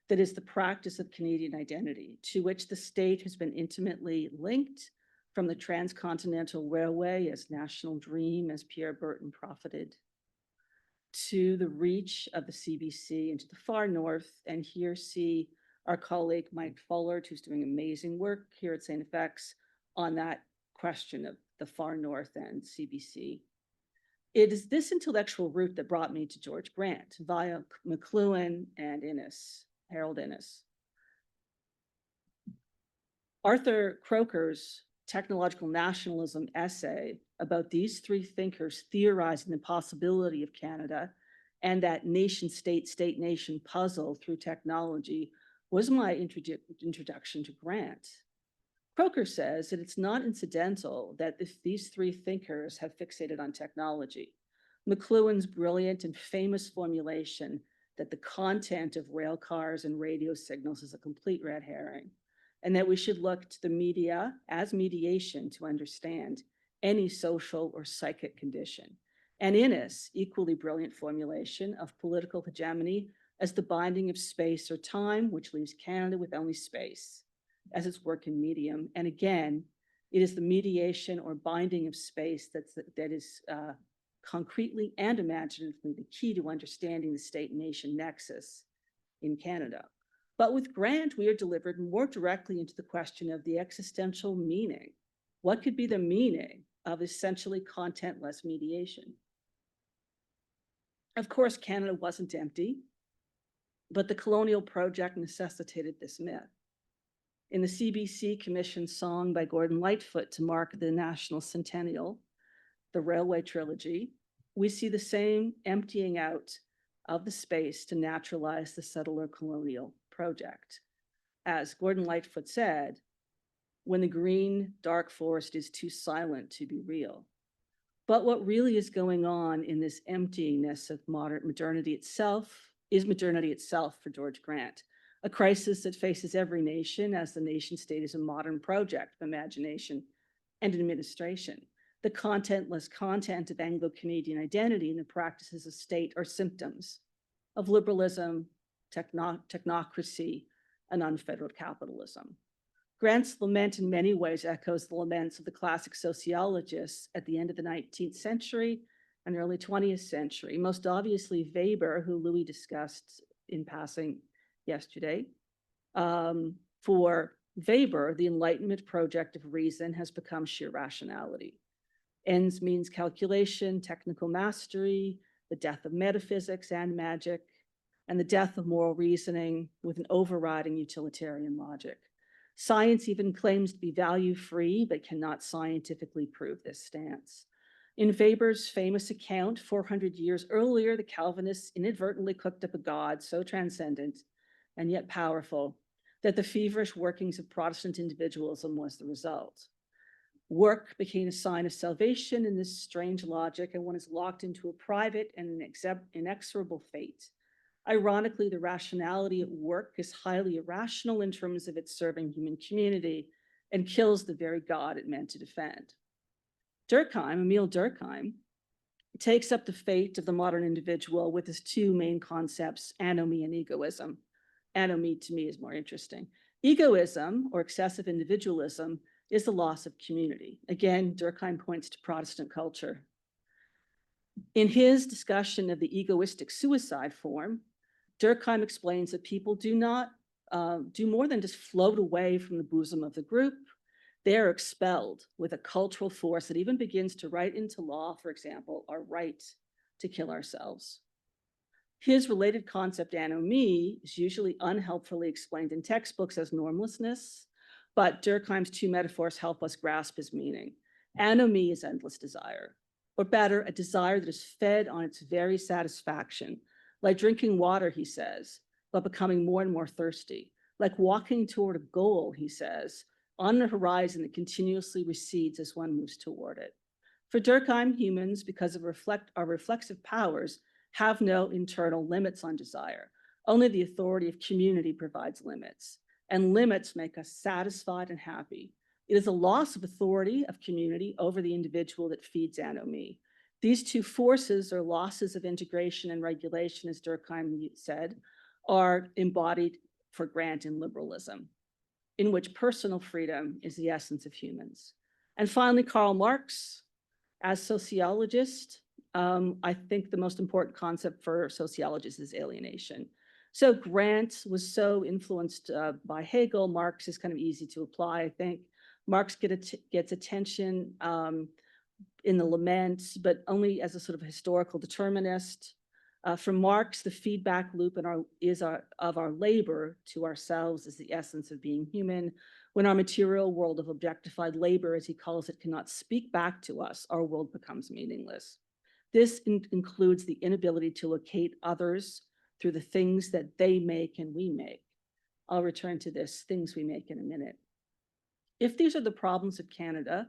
that is the practice of Canadian identity, to which the state has been intimately linked, from the transcontinental railway as national dream, as Pierre Berton profited, to the reach of the CBC into the far north. And here see our colleague Mike Fullard, who's doing amazing work here at St. FX on that question of the far north and CBC. It is this intellectual route that brought me to George Grant via McLuhan and Innes, Harold Innes. Arthur Croker's technological nationalism essay about these 3 thinkers theorizing the possibility of Canada and that nation-state, state-nation puzzle through technology was my introduction to Grant. Croker says that it's not incidental that these 3 thinkers have fixated on technology. McLuhan's brilliant and famous formulation that the content of rail cars and radio signals is a complete red herring, and that we should look to the media as mediation to understand any social or psychic condition. And Innes' equally brilliant formulation of political hegemony as the binding of space or time, which leaves Canada with only space as its working medium. And again, it is the mediation or binding of space that is concretely and imaginatively the key to understanding the state-nation nexus in Canada. But with Grant, we are delivered more directly into the question of the existential meaning. What could be the meaning of essentially contentless mediation? Of course, Canada wasn't empty, but the colonial project necessitated this myth. In the CBC commissioned song by Gordon Lightfoot to mark the national centennial, the Railway Trilogy, we see the same emptying out of the space to naturalize the settler colonial project. As Gordon Lightfoot said, when the green, dark forest is too silent to be real. But what really is going on in this emptiness of modernity itself is modernity itself for George Grant, a crisis that faces every nation, as the nation state is a modern project of imagination and administration. The contentless content of Anglo-Canadian identity and the practices of state are symptoms of liberalism, technocracy, and unfettered capitalism. Grant's lament in many ways echoes the laments of the classic sociologists at the end of the 19th century and early 20th century, most obviously Weber, who Louis discussed in passing yesterday. For Weber, the Enlightenment project of reason has become sheer rationality. Ends means calculation, technical mastery, the death of metaphysics and magic, and the death of moral reasoning with an overriding utilitarian logic. Science even claims to be value-free, but cannot scientifically prove this stance. In Weber's famous account, 400 years earlier, the Calvinists inadvertently cooked up a God so transcendent and yet powerful that the feverish workings of Protestant individualism was the result. Work became a sign of salvation in this strange logic, and one is locked into a private and inexorable fate. Ironically, the rationality at work is highly irrational in terms of its serving human community and kills the very God it meant to defend. Durkheim, Emile Durkheim, takes up the fate of the modern individual with his two main concepts, anomie and egoism. Anomie to me is more interesting. Egoism, or excessive individualism, is the loss of community. Again, Durkheim points to Protestant culture. In his discussion of the egoistic suicide form, Durkheim explains that people do not do more than just float away from the bosom of the group. They are expelled with a cultural force that even begins to write into law, for example, our right to kill ourselves. His related concept, anomie, is usually unhelpfully explained in textbooks as normlessness, but Durkheim's two metaphors help us grasp his meaning. Anomie is endless desire, or better, a desire that is fed on its very satisfaction, like drinking water, he says, but becoming more and more thirsty, like walking toward a goal, he says, on the horizon that continuously recedes as one moves toward it. For Durkheim, humans, because of our reflexive powers, have no internal limits on desire. Only the authority of community provides limits, and limits make us satisfied and happy. It is a loss of authority of community over the individual that feeds anomie. These two forces, or losses of integration and regulation, as Durkheim said, are embodied for Grant in liberalism, in which personal freedom is the essence of humans. And finally, Karl Marx, as sociologist, I think the most important concept for sociologists is alienation. So Grant was so influenced by Hegel. Marx is kind of easy to apply, I think. Marx gets attention in the Lament, but only as a sort of historical determinist. For Marx, the feedback loop of our labor to ourselves is the essence of being human. When our material world of objectified labor, as he calls it, cannot speak back to us, our world becomes meaningless. This includes the inability to locate others through the things that they make and we make. I'll return to this, things we make, in a minute. If these are the problems of Canada,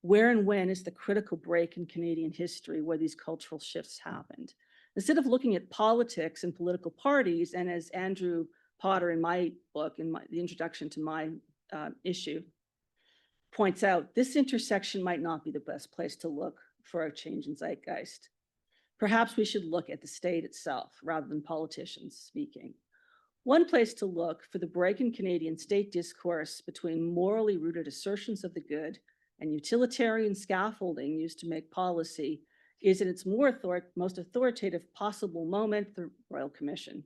where and when is the critical break in Canadian history where these cultural shifts happened? Instead of looking at politics and political parties, and as Andrew Potter in my book, in the introduction to my issue, points out this intersection might not be the best place to look for a change in zeitgeist. Perhaps we should look at the state itself rather than politicians speaking. One place to look for the break in Canadian state discourse between morally rooted assertions of the good and utilitarian scaffolding used to make policy is in its most authoritative possible moment, the Royal Commission.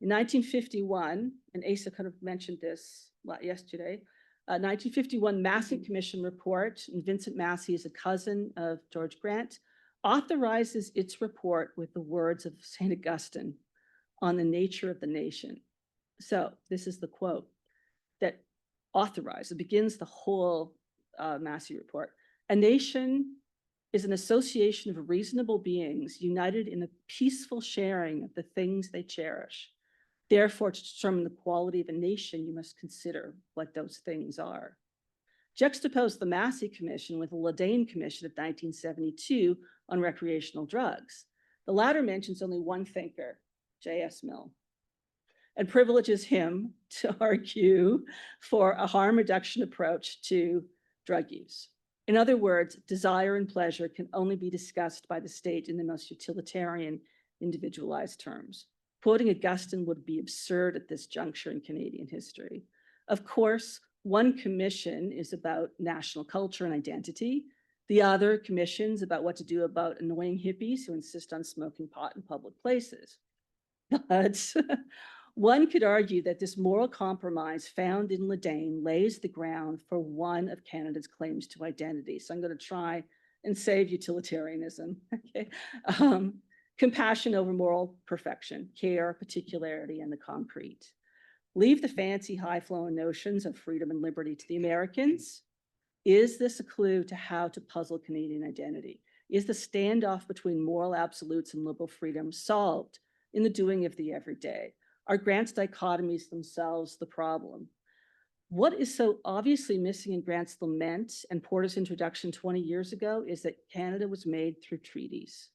In 1951, and Asa could have mentioned this yesterday, 1951 Massey Commission report, and Vincent Massey is a cousin of George Grant, authorizes its report with the words of St. Augustine on the nature of the nation. So this is the quote that authorized, it begins the whole Massey report. A nation is an association of reasonable beings united in the peaceful sharing of the things they cherish. Therefore, to determine the quality of a nation, you must consider what those things are. Juxtapose the Massey Commission with the Ladain Commission of 1972 on recreational drugs. The latter mentions only one thinker, J.S. Mill, and privileges him to argue for a harm reduction approach to drug use. In other words, desire and pleasure can only be discussed by the state in the most utilitarian, individualized terms. Quoting Augustine would be absurd at this juncture in Canadian history. Of course, one commission is about national culture and identity. The other commission's about what to do about annoying hippies who insist on smoking pot in public places. But one could argue that this moral compromise found in Ladain lays the ground for one of Canada's claims to identity. So I'm going to try and save utilitarianism. Okay. Compassion over moral perfection, care, particularity, and the concrete. Leave the fancy high-flowing notions of freedom and liberty to the Americans. Is this a clue to how to puzzle Canadian identity? Is the standoff between moral absolutes and liberal freedom solved in the doing of the everyday? Are Grant's dichotomies themselves the problem? What is so obviously missing in Grant's lament and Porter's introduction 20 years ago is that Canada was made through treaties.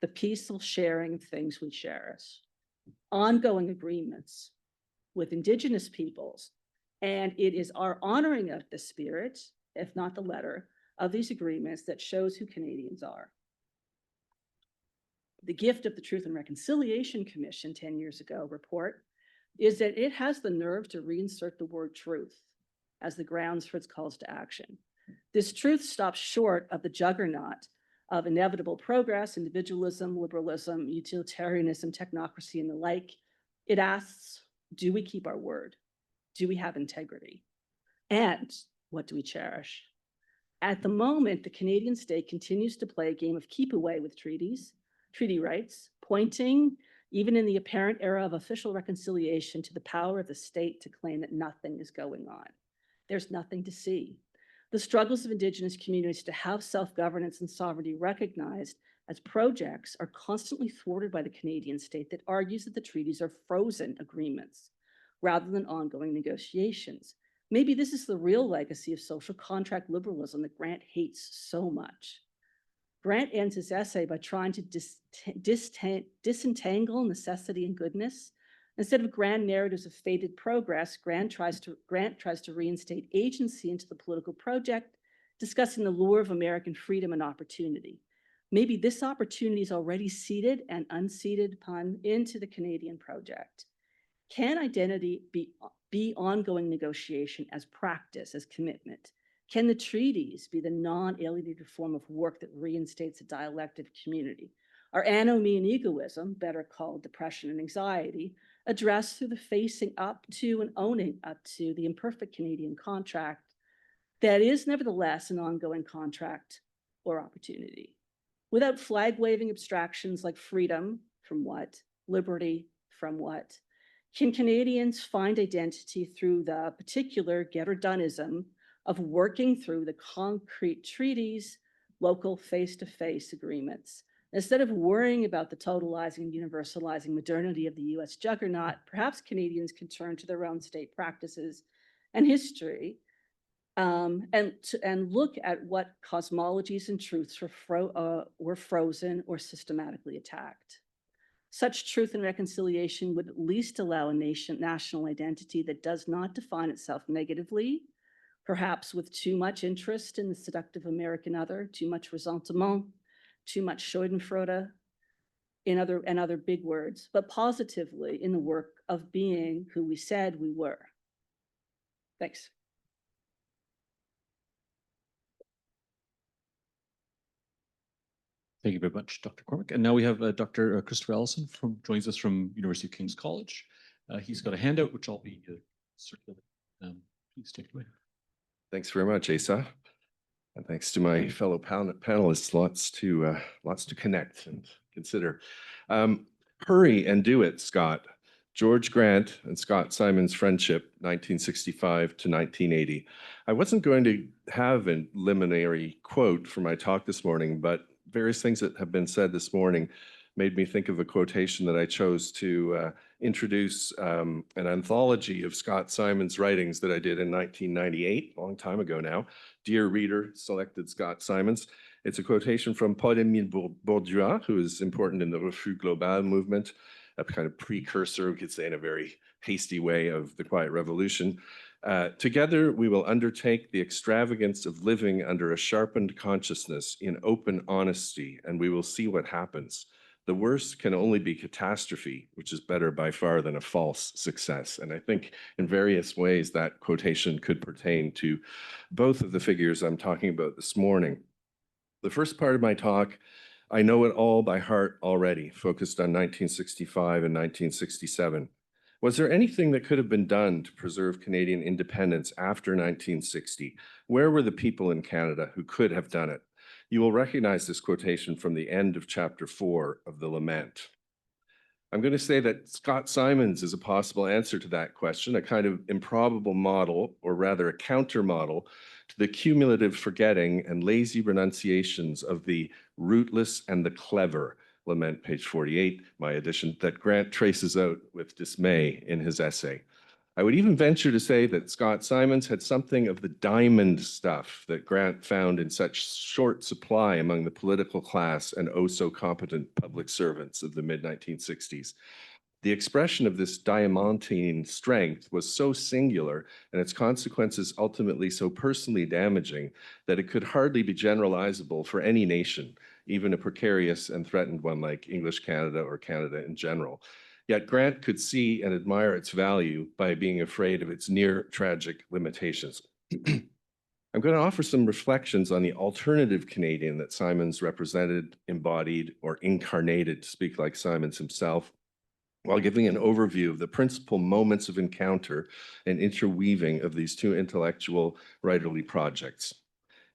The peaceful sharing of things we cherish, ongoing agreements with Indigenous peoples, and it is our honoring of the spirit, if not the letter, of these agreements that shows who Canadians are. The gift of the Truth and Reconciliation Commission 10 years ago report is that it has the nerve to reinsert the word truth as the grounds for its calls to action. This truth stops short of the juggernaut of inevitable progress, individualism, liberalism, utilitarianism, technocracy, and the like. It asks, do we keep our word? Do we have integrity? And what do we cherish? At the moment, the Canadian state continues to play a game of keep away with treaties, treaty rights, pointing, even in the apparent era of official reconciliation, to the power of the state to claim that nothing is going on. There's nothing to see. The struggles of Indigenous communities to have self-governance and sovereignty recognized as projects are constantly thwarted by the Canadian state that argues that the treaties are frozen agreements rather than ongoing negotiations. Maybe this is the real legacy of social contract liberalism that Grant hates so much. Grant ends his essay by trying to disentangle necessity and goodness. Instead of grand narratives of fated progress, Grant tries to reinstate agency into the political project, discussing the lure of American freedom and opportunity. Maybe this opportunity is already seeded and unseeded into the Canadian project. Can identity be ongoing negotiation as practice, as commitment? Can the treaties be the non-alienated form of work that reinstates a dialectic community? Are anomie and egoism, better called depression and anxiety, addressed through the facing up to and owning up to the imperfect Canadian contract that is nevertheless an ongoing contract or opportunity? Without flag-waving abstractions like freedom from what, liberty from what, can Canadians find identity through the particular get-or-doneism of working through the concrete treaties, local face-to-face agreements? Instead of worrying about the totalizing and universalizing modernity of the US juggernaut, perhaps Canadians can turn to their own state practices and history and look at what cosmologies and truths were frozen or systematically attacked. Such truth and reconciliation would at least allow a national identity that does not define itself negatively, perhaps with too much interest in the seductive American other, too much ressentiment, too much schadenfreude, and other big words, but positively in the work of being who we said we were. Thanks. Thank you very much, Dr. Cormack. And now we have Dr. Christopher Allison joins us from University of King's College. He's got a handout, which I'll be circulating. Please take it away. Thanks very much, Asa. And thanks to my fellow panelists, lots to connect and consider. Hurry and do it, Scott. George Grant and Scott Simon's friendship, 1965 to 1980. I wasn't going to have a preliminary quote for my talk this morning, but various things that have been said this morning made me think of a quotation that I chose to introduce an anthology of Scott Simon's writings that I did in 1998, a long time ago now. Dear reader, selected Scott Simon's. It's a quotation from Paul-Émile Bourdieu, who is important in the Refus Global movement, a kind of precursor, we could say in a very hasty way, of the Quiet Revolution. Together, we will undertake the extravagance of living under a sharpened consciousness in open honesty, and we will see what happens. The worst can only be catastrophe, which is better by far than a false success. And I think in various ways that quotation could pertain to both of the figures I'm talking about this morning. The first part of my talk, I know it all by heart already, focused on 1965 and 1967. Was there anything that could have been done to preserve Canadian independence after 1960? Where were the people in Canada who could have done it? You will recognize this quotation from the end of chapter 4 of the Lament. I'm going to say that Scott Simon's is a possible answer to that question, a kind of improbable model, or rather a counter model, to the cumulative forgetting and lazy renunciations of the rootless and the clever, Lament, page 48, my edition, that Grant traces out with dismay in his essay. I would even venture to say that Scott Simon's had something of the diamond stuff that Grant found in such short supply among the political class and oh so competent public servants of the mid-1960s. The expression of this diamantine strength was so singular and its consequences ultimately so personally damaging that it could hardly be generalizable for any nation, even a precarious and threatened one like English Canada or Canada in general. Yet Grant could see and admire its value by being afraid of its near tragic limitations. I'm going to offer some reflections on the alternative Canadian that Simon's represented, embodied, or incarnated, to speak like Simon's himself, while giving an overview of the principal moments of encounter and interweaving of these two intellectual writerly projects.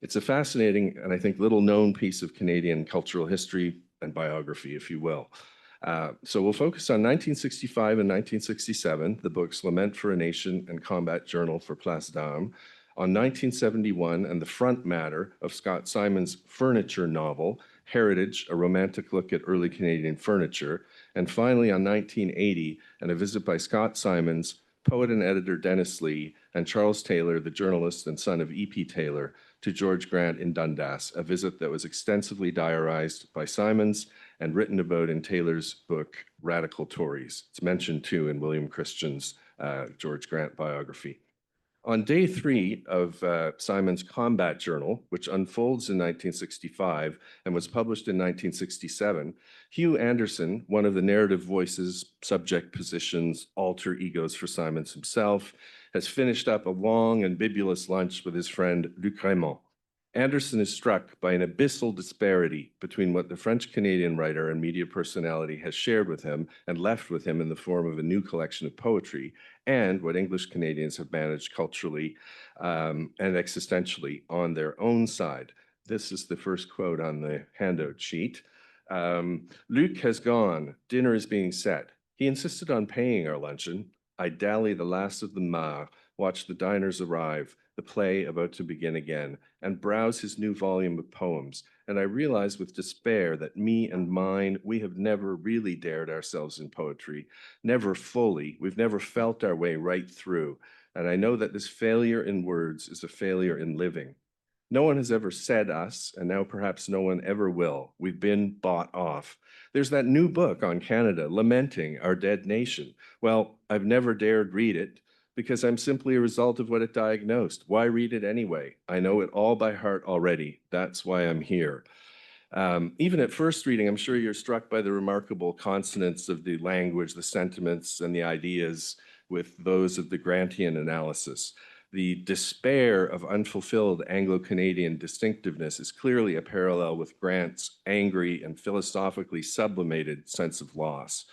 It's a fascinating and I think little known piece of Canadian cultural history and biography, if you will. So we'll focus on 1965 and 1967, the books Lament for a Nation and Combat Journal for Place d'Armes, on 1971 and the front matter of Scott Simon's furniture novel, Heritage, a romantic look at early Canadian furniture, and finally on 1980 and a visit by Scott Simon's, poet and editor Dennis Lee, and Charles Taylor, the journalist and son of E.P. Taylor, to George Grant in Dundas, a visit that was extensively diarized by Simon's and written about in Taylor's book, Radical Tories. It's mentioned too in William Christian's George Grant biography. On day 3 of Simon's Combat Journal, which unfolds in 1965 and was published in 1967, Hugh Anderson, one of the narrative voices, subject positions, alter egos for Simon's himself, has finished up a long and bibulous lunch with his friend Luc Raymond. Anderson is struck by an abyssal disparity between what the French-Canadian writer and media personality has shared with him and left with him in the form of a new collection of poetry, and what English Canadians have managed culturally and existentially on their own side. This is the first quote on the handout sheet. Luc has gone. Dinner is being set. He insisted on paying our luncheon. I dally the last of the mare, watch the diners arrive, the play about to begin again, and browse his new volume of poems. And I realize with despair that me and mine, we have never really dared ourselves in poetry, never fully. We've never felt our way right through. And I know that this failure in words is a failure in living. No one has ever said us, and now perhaps no one ever will. We've been bought off. There's that new book on Canada, Lamenting Our Dead Nation. Well, I've never dared read it because I'm simply a result of what it diagnosed. Why read it anyway? I know it all by heart already. That's why I'm here. Even at first reading, I'm sure you're struck by the remarkable consonance of the language, the sentiments, and the ideas with those of the Grantian analysis. The despair of unfulfilled Anglo-Canadian distinctiveness is clearly a parallel with Grant's angry and philosophically sublimated sense of loss.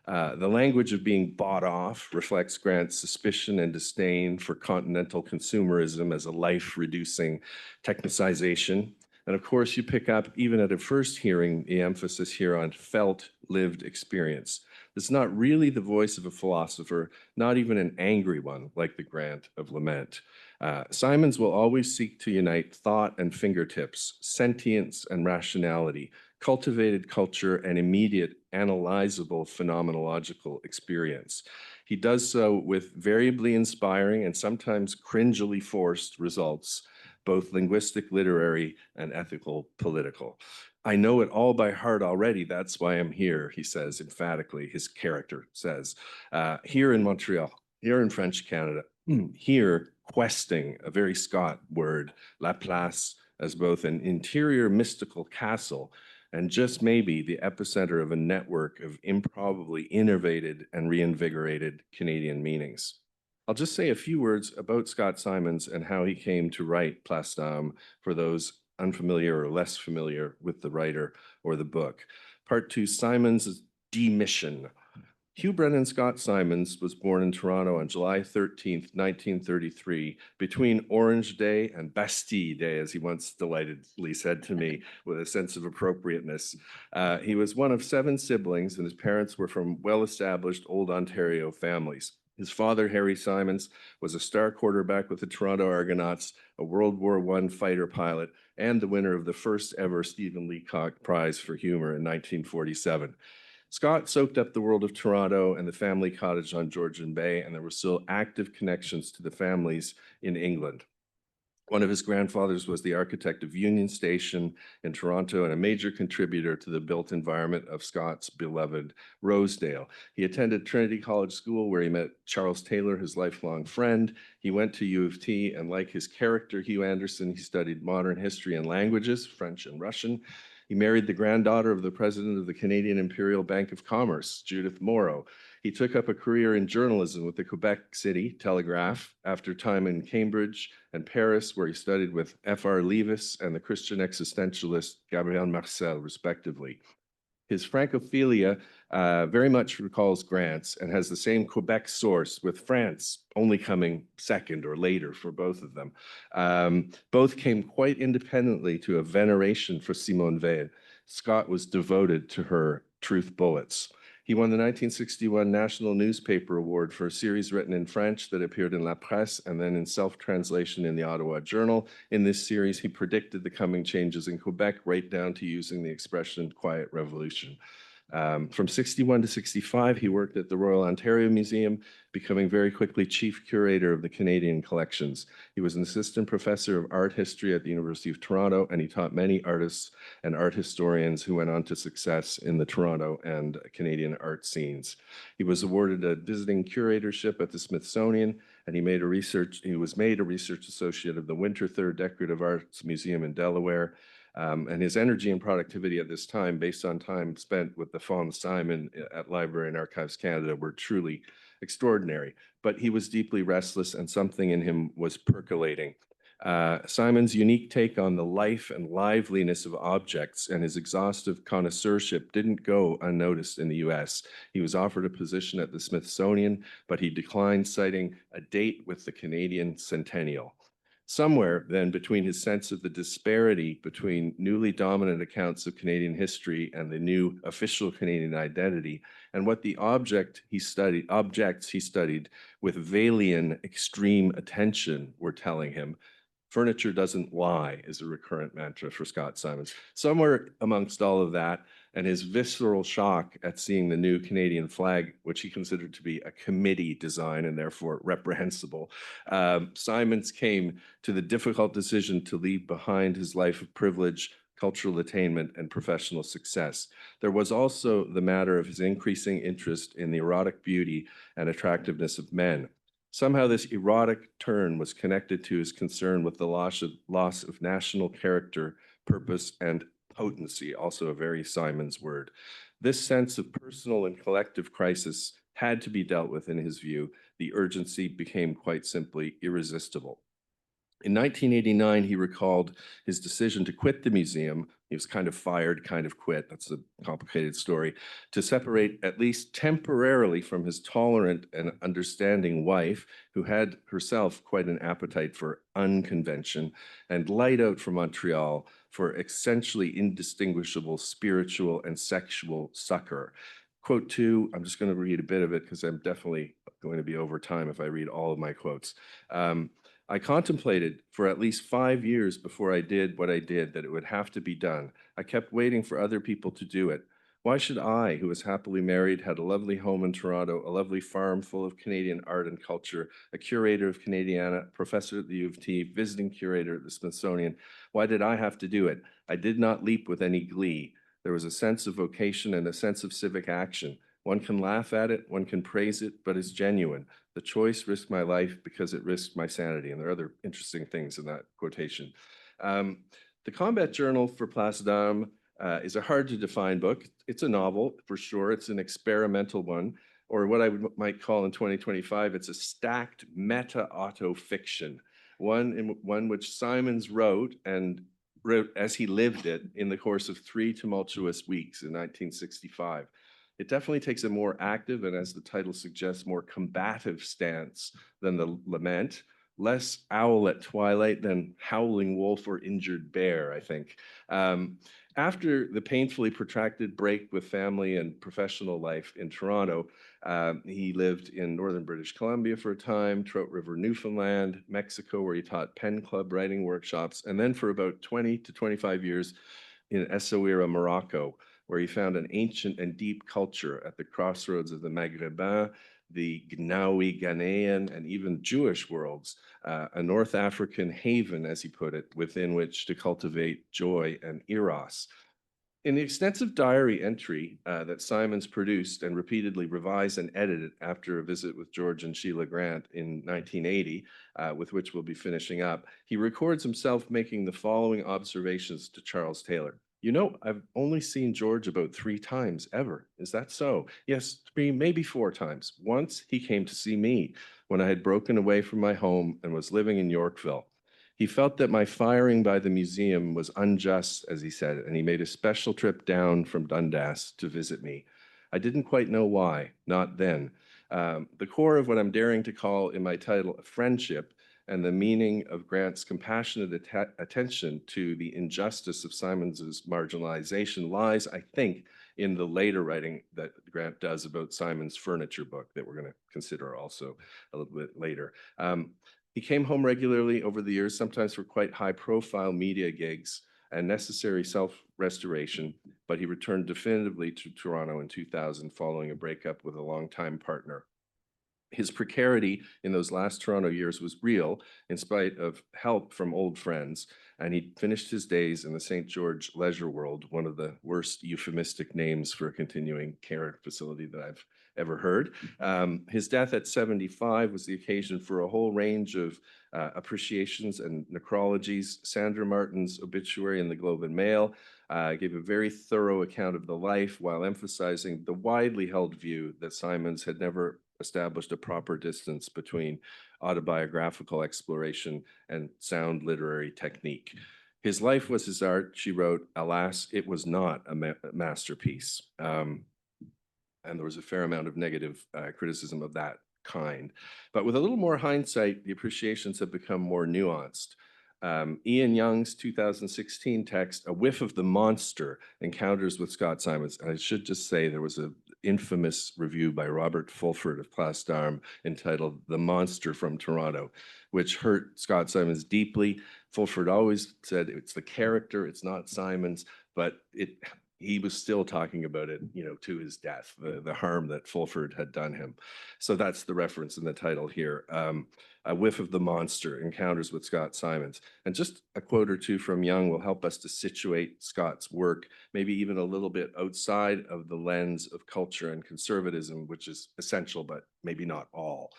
The language of being bought off reflects Grant's suspicion and disdain for continental consumerism as a life-reducing technicization. And of course, you pick up, even at a first hearing, the emphasis here on felt, lived experience. It's not really the voice of a philosopher, not even an angry one like the Grant of Lament. Simons will always seek to unite thought and fingertips, sentience and rationality, cultivated culture and immediate analyzable phenomenological experience. He does so with variably inspiring and sometimes cringily forced results, both linguistic, literary, and ethical, political. I know it all by heart already. That's why I'm here, he says emphatically, his character says. Here in Montreal, here in French Canada, here questing, a very Scott word, La Place, as both an interior mystical castle and just maybe the epicenter of a network of improbably innovated and reinvigorated Canadian meanings. I'll just say a few words about Scott Simons and how he came to write Place d'Armes for those unfamiliar or less familiar with the writer or the book. Part 2, Simons' demission. Hugh Brennan Scott Simons was born in Toronto on July 13th, 1933, between Orange Day and Bastille Day, as he once delightedly said to me with a sense of appropriateness. He was one of 7 siblings, and his parents were from well-established old Ontario families. His father, Harry Simons, was a star quarterback with the Toronto Argonauts, a World War I fighter pilot, and the winner of the first ever Stephen Leacock Prize for Humor in 1947. Scott soaked up the world of Toronto and the family cottage on Georgian Bay, and there were still active connections to the families in England. One of his grandfathers was the architect of Union Station in Toronto and a major contributor to the built environment of Scott's beloved Rosedale. He attended Trinity College School, where he met Charles Taylor, his lifelong friend. He went to U of T, and like his character, Hugh Anderson, he studied modern history and languages, French and Russian. He married the granddaughter of the president of the Canadian Imperial Bank of Commerce, Judith Morrow. He took up a career in journalism with the Quebec City Telegraph after time in Cambridge and Paris, where he studied with F.R. Leavis and the Christian existentialist Gabriel Marcel, respectively. His Francophilia very much recalls Grant's and has the same Quebec source, with France only coming second or later for both of them. Both came quite independently to a veneration for Simone Weil. Scott was devoted to her truth bullets. He won the 1961 National Newspaper Award for a series written in French that appeared in La Presse and then in self-translation in the Ottawa Journal. In this series, he predicted the coming changes in Quebec, right down to using the expression quiet revolution. From 61 to 65, he worked at the Royal Ontario Museum, becoming very quickly chief curator of the Canadian collections. He was an assistant professor of art history at the University of Toronto, and he taught many artists and art historians who went on to success in the Toronto and Canadian art scenes. He was awarded a visiting curatorship at the Smithsonian, and he was made a research associate of the Winter Third Decorative Arts Museum in Delaware. And his energy and productivity at this time, based on time spent with the Fawn Simon at Library and Archives Canada, were truly extraordinary. But he was deeply restless, and something in him was percolating. Simon's unique take on the life and liveliness of objects and his exhaustive connoisseurship didn't go unnoticed in the US. He was offered a position at the Smithsonian, but he declined, citing a date with the Canadian centennial. Somewhere then between his sense of the disparity between newly dominant accounts of Canadian history and the new official Canadian identity, and what the objects he studied with Weylian extreme attention were telling him, furniture doesn't lie is a recurrent mantra for Scott Simons. Somewhere amongst all of that, and his visceral shock at seeing the new Canadian flag, which he considered to be a committee design and therefore reprehensible, Simons came to the difficult decision to leave behind his life of privilege, cultural attainment, and professional success. There was also the matter of his increasing interest in the erotic beauty and attractiveness of men. Somehow this erotic turn was connected to his concern with the loss of national character, purpose, and potency, also a very Simons word. This sense of personal and collective crisis had to be dealt with in his view. The urgency became quite simply irresistible. In 1989, he recalled his decision to quit the museum. He was kind of fired, kind of quit. That's a complicated story. To separate at least temporarily from his tolerant and understanding wife, who had herself quite an appetite for unconvention, and light out for Montreal for essentially indistinguishable spiritual and sexual succor. Quote 2, I'm just going to read a bit of it because I'm definitely going to be over time if I read all of my quotes. I contemplated for at least 5 years before I did what I did that it would have to be done. I kept waiting for other people to do it. Why should I, who was happily married, had a lovely home in Toronto, a lovely farm full of Canadian art and culture, a curator of Canadiana, professor at the U of T, visiting curator at the Smithsonian, why did I have to do it? I did not leap with any glee. There was a sense of vocation and a sense of civic action. One can laugh at it, one can praise it, but it's genuine. The choice risked my life because it risked my sanity. And there are other interesting things in that quotation. The Combat Journal for Place d'Armes is a hard to define book. It's a novel, for sure. It's an experimental one, or what I might call in 2025, it's a stacked meta-auto fiction, one which Simons wrote as he lived it in the course of 3 tumultuous weeks in 1965. It definitely takes a more active and, as the title suggests, more combative stance than the Lament, less owl at twilight than howling wolf or injured bear, I think. After the painfully protracted break with family and professional life in Toronto, he lived in northern British Columbia for a time, Trout River, Newfoundland, Mexico, where he taught pen club writing workshops, and then for about 20 to 25 years in Essaouira, Morocco, where he found an ancient and deep culture at the crossroads of the Maghrébin, the Gnawi Ghanaian, and even Jewish worlds, a North African haven, as he put it, within which to cultivate joy and eros. In the extensive diary entry that Simons produced and repeatedly revised and edited after a visit with George and Sheila Grant in 1980, with which we'll be finishing up, he records himself making the following observations to Charles Taylor. You know, I've only seen George about 3 times ever. Is that so? Yes, 3, maybe 4 times. Once he came to see me when I had broken away from my home and was living in Yorkville. He felt that my firing by the museum was unjust, as he said, and he made a special trip down from Dundas to visit me. I didn't quite know why, not then. The core of what I'm daring to call in my title a friendship and the meaning of Grant's compassionate attention to the injustice of Simons's marginalization lies, I think, in the later writing that Grant does about Simon's furniture book that we're going to consider also a little bit later. He came home regularly over the years, sometimes for quite high-profile media gigs and necessary self-restoration, but he returned definitively to Toronto in 2000 following a breakup with a longtime partner. His precarity in those last Toronto years was real, in spite of help from old friends, and he finished his days in the St. George Leisure World, one of the worst euphemistic names for a continuing care facility that I've ever heard. His death at 75 was the occasion for a whole range of appreciations and necrologies. Sandra Martin's obituary in the Globe and Mail gave a very thorough account of the life while emphasizing the widely held view that Simons had never established a proper distance between autobiographical exploration and sound literary technique. His life was his art, she wrote. Alas, it was not a masterpiece. And there was a fair amount of negative criticism of that kind. But with a little more hindsight, the appreciations have become more nuanced. Ian Young's 2016 text, A Whiff of the Monster, Encounters with Scott Simons. And I should just say there was an infamous review by Robert Fulford of Place d'Armes entitled The Monster from Toronto, which hurt Scott Simons deeply. Fulford always said it's the character, it's not Simons, but he was still talking about it, to his death, the harm that Fulford had done him. So that's the reference in the title here. A Whiff of the Monster, Encounters with Scott Simons. And just a quote or two from Young will help us to situate Scott's work, maybe even a little bit outside of the lens of culture and conservatism, which is essential, but maybe not all.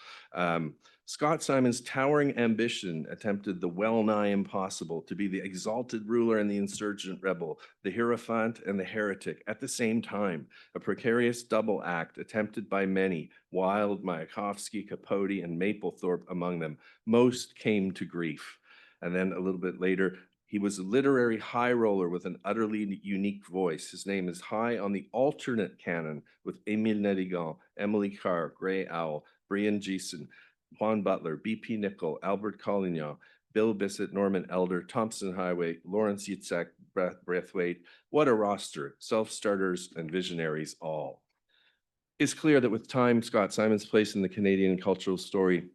Scott Simons' towering ambition attempted the well-nigh impossible, to be the exalted ruler and the insurgent rebel, the hierophant and the heretic at the same time, a precarious double act attempted by many, Wilde, Mayakovsky, Capote, and Mapplethorpe among them. Most came to grief. And then a little bit later, he was a literary high roller with an utterly unique voice. His name is high on the alternate canon with Émile Nelligan, Emily Carr, Gray Owl, Brian Geeson, Juan Butler, B.P. Nicol, Albert Collignon, Bill Bissett, Norman Elder, Thompson Highway, Lawrence Yitzhak, Braithwaite. What a roster, self-starters and visionaries all. It's clear that with time, Scott Simons' place in the Canadian cultural story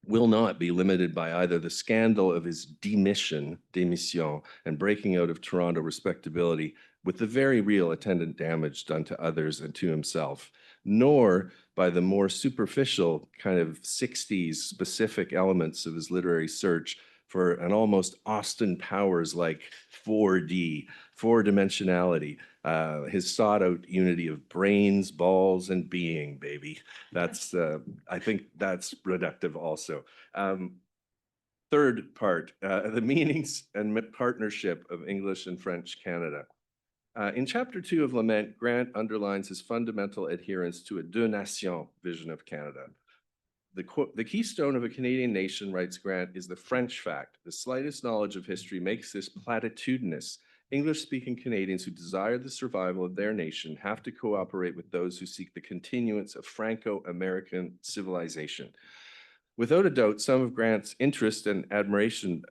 will not be limited by either the scandal of his démission and breaking out of Toronto respectability with the very real attendant damage done to others and to himself, nor by the more superficial kind of 60s specific elements of his literary search for an almost Austin Powers-like 4D, four-dimensionality, his sought-out unity of brains, balls, and being, baby. That's, I think that's reductive also. Third part, the meanings and partnership of English and French Canada. In chapter 2 of Lament, Grant underlines his fundamental adherence to a deux nations vision of Canada. The keystone of a Canadian nation, writes Grant, is the French fact. The slightest knowledge of history makes this platitudinous. English-speaking Canadians who desire the survival of their nation have to cooperate with those who seek the continuance of Franco-American civilization. Without a doubt, some of Grant's interest and admiration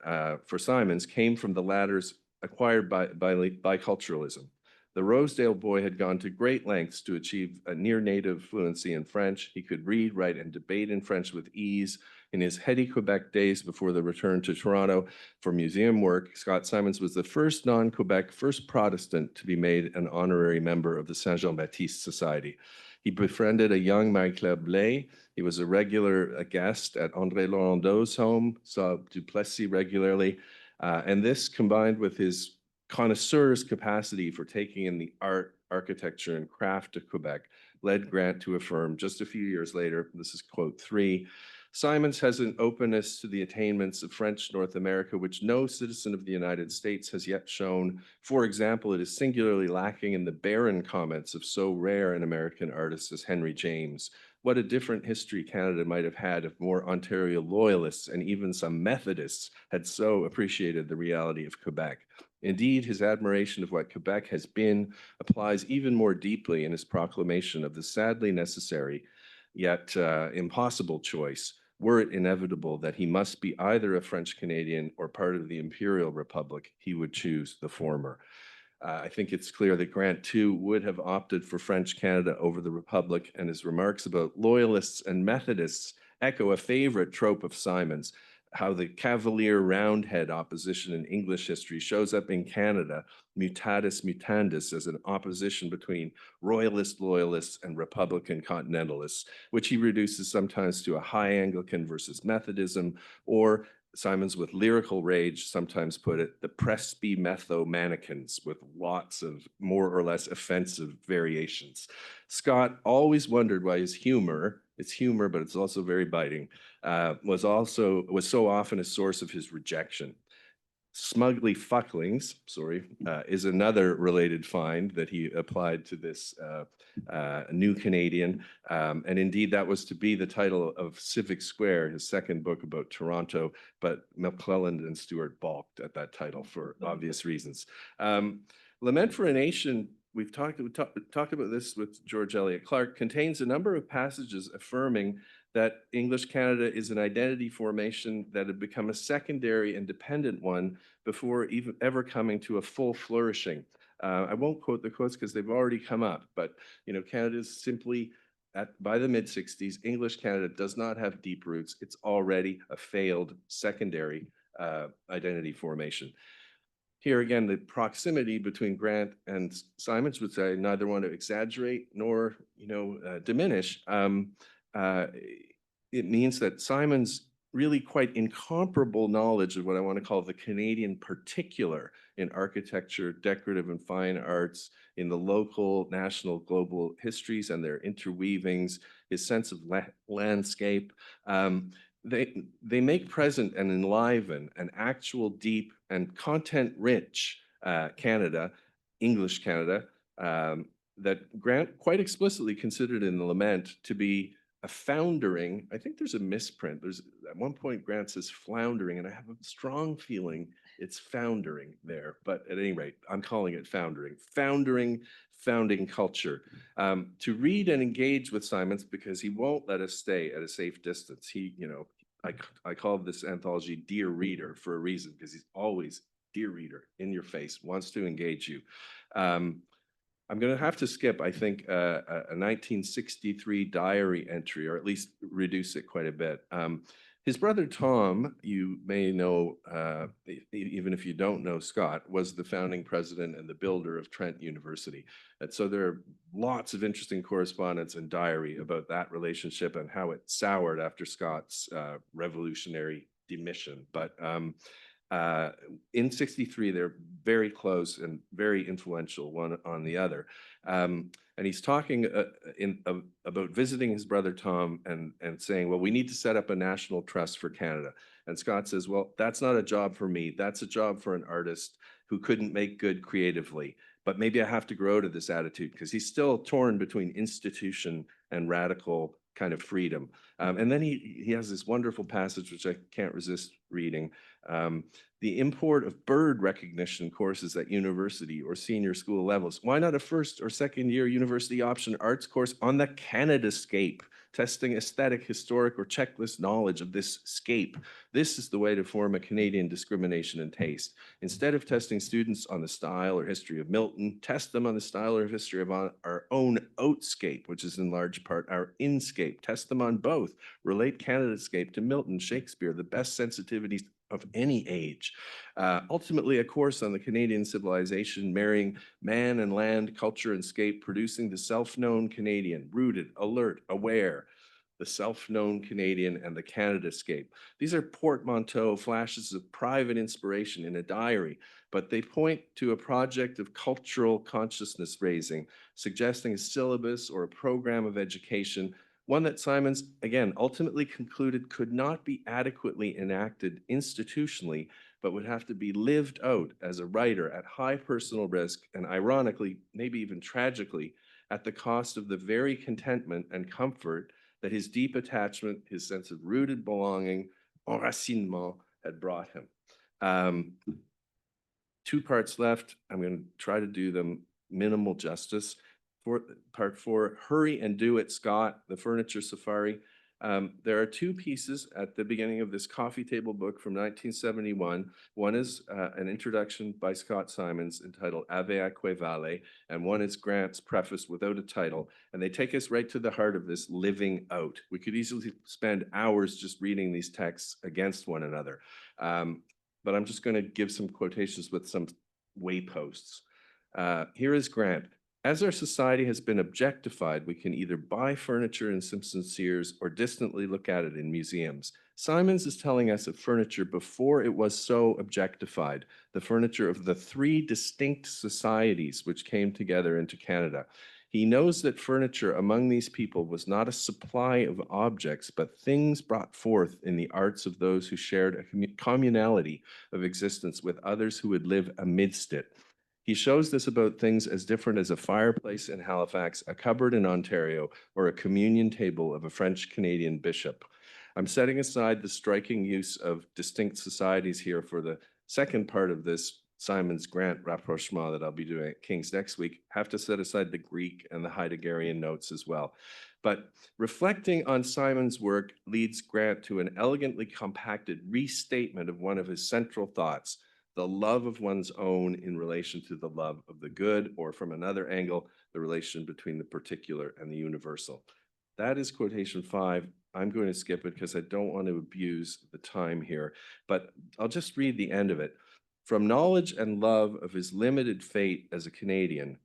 for Simons came from the latter's acquired by biculturalism. The Rosedale boy had gone to great lengths to achieve a near-native fluency in French. He could read, write, and debate in French with ease. In his heady Quebec days before the return to Toronto for museum work, Scott Simons was the first non-Quebec, first Protestant to be made an honorary member of the Saint-Jean-Baptiste Society. He befriended a young Marie-Claire Blais. He was a regular guest at André Laurendeau's home, saw Duplessis regularly. And this, combined with his connoisseur's capacity for taking in the art, architecture, and craft of Quebec, led Grant to affirm just a few years later, this is quote 3, Simons has an openness to the attainments of French North America, which no citizen of the United States has yet shown. For example, it is singularly lacking in the barren comments of so rare an American artist as Henry James. What a different history Canada might have had if more Ontario loyalists and even some Methodists had so appreciated the reality of Quebec. Indeed, his admiration of what Quebec has been applies even more deeply in his proclamation of the sadly necessary yet impossible choice, were it inevitable that he must be either a French Canadian or part of the Imperial Republic, he would choose the former. I think it's clear that Grant, too, would have opted for French Canada over the Republic, and his remarks about loyalists and Methodists echo a favorite trope of Simons, how the cavalier roundhead opposition in English history shows up in Canada, mutatis mutandis, as an opposition between royalist loyalists and Republican continentalists, which he reduces sometimes to a high Anglican versus Methodism, or Simons with lyrical rage sometimes put it, the Presby Metho mannequins, with lots of more or less offensive variations. Scott always wondered why his humor, it's humor, but it's also very biting, was so often a source of his rejection. Smugly Fucklings, is another related find that he applied to this New Canadian. And indeed, that was to be the title of Civic Square, his second book about Toronto, but McClelland and Stewart balked at that title for obvious reasons. Lament for a Nation, we've talked about this with George Eliot Clark, contains a number of passages affirming that English Canada is an identity formation that had become a secondary and dependent one before even ever coming to a full flourishing. I won't quote the quotes because they've already come up, but Canada is simply, by the mid-60s, English Canada does not have deep roots. It's already a failed secondary identity formation. here again, the proximity between Grant and Simons, which I neither want to exaggerate nor, diminish. It means that Simons really quite incomparable knowledge of what I want to call the Canadian particular in architecture, decorative and fine arts, in the local, national, global histories and their interweavings, his sense of landscape. They make present and enliven an actual deep and content-rich Canada, English Canada, that Grant quite explicitly considered in the Lament to be a foundering. I think there's a misprint. There's at one point Grant says floundering, and I have a strong feeling it's foundering there. But at any rate, I'm calling it foundering. Founding culture. To read and engage with Simons because he won't let us stay at a safe distance. He, I call this anthology Dear Reader for a reason, because he's always, dear reader, in your face, wants to engage you. I'm going to have to skip, I think, a 1963 diary entry, or at least reduce it quite a bit. His brother Tom, you may know, even if you don't know Scott, was the founding president and the builder of Trent University. And so there are lots of interesting correspondence and diary about that relationship and how it soured after Scott's revolutionary demission. But in 63, they're very close and very influential one on the other. And he's talking about visiting his brother Tom and saying, well, we need to set up a national trust for Canada. And Scott says, well, that's not a job for me. That's a job for an artist who couldn't make good creatively. But maybe I have to grow to this attitude, because he's still torn between institution and radical kind of freedom. And then he has this wonderful passage, which I can't resist reading. The import of bird recognition courses at university or senior school levels. Why not a first or second year university option arts course on the Canadascape, testing aesthetic, historic, or checklist knowledge of this scape? This is the way to form a Canadian discrimination and taste. Instead of testing students on the style or history of Milton, test them on the style or history of our own outscape, which is in large part our inscape. Test them on both. Relate Canadascape to Milton, Shakespeare, the best sensitivities of any age. Ultimately, a course on the Canadian civilization, marrying man and land, culture and scape, producing the self-known Canadian, rooted, alert, aware, the self-known Canadian and the Canadascape. These are portmanteau flashes of private inspiration in a diary, but they point to a project of cultural consciousness raising, suggesting a syllabus or a program of education, one that Simons, again, ultimately concluded could not be adequately enacted institutionally, but would have to be lived out as a writer at high personal risk, and ironically, maybe even tragically, at the cost of the very contentment and comfort that his deep attachment, his sense of rooted belonging, enracinement, had brought him. 2 parts left. I'm going to try to do them minimal justice. For part 4, Hurry and Do It, Scott, the Furniture Safari. There are 2 pieces at the beginning of this coffee table book from 1971. One is an introduction by Scott Simons entitled Ave Atque Vale, and one is Grant's preface without a title. And they take us right to the heart of this living out. We could easily spend hours just reading these texts against one another. But I'm just going to give some quotations with some wayposts. Here is Grant. As our society has been objectified, we can either buy furniture in Simpson Sears or distantly look at it in museums. Simons is telling us of furniture before it was so objectified, the furniture of the 3 distinct societies which came together into Canada. He knows that furniture among these people was not a supply of objects, but things brought forth in the arts of those who shared a communality of existence with others who would live amidst it. He shows this about things as different as a fireplace in Halifax, a cupboard in Ontario, or a communion table of a French-Canadian bishop. I'm setting aside the striking use of distinct societies here for the second part of this Simons Grant rapprochement that I'll be doing at King's next week. Have to set aside the Greek and the Heideggerian notes as well. But reflecting on Simons' work leads Grant to an elegantly compacted restatement of one of his central thoughts: the love of one's own in relation to the love of the good, or from another angle, the relation between the particular and the universal. That is quotation 5. I'm going to skip it because I don't want to abuse the time here, but I'll just read the end of it. From knowledge and love of his limited fate as a Canadian,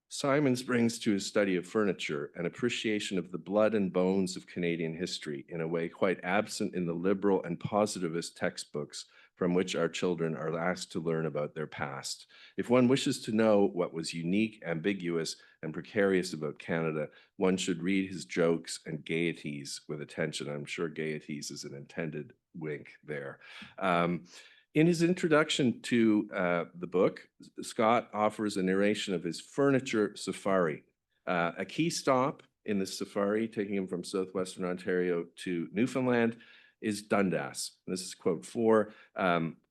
Simons brings to his study of furniture an appreciation of the blood and bones of Canadian history in a way quite absent in the liberal and positivist textbooks from which our children are asked to learn about their past. If one wishes to know what was unique, ambiguous, and precarious about Canada, one should read his jokes and gaieties with attention. I'm sure gaieties is an intended wink there. In his introduction to the book, Scott offers a narration of his furniture safari. A key stop in this safari, taking him from southwestern Ontario to Newfoundland, is Dundas. And this is quote 4.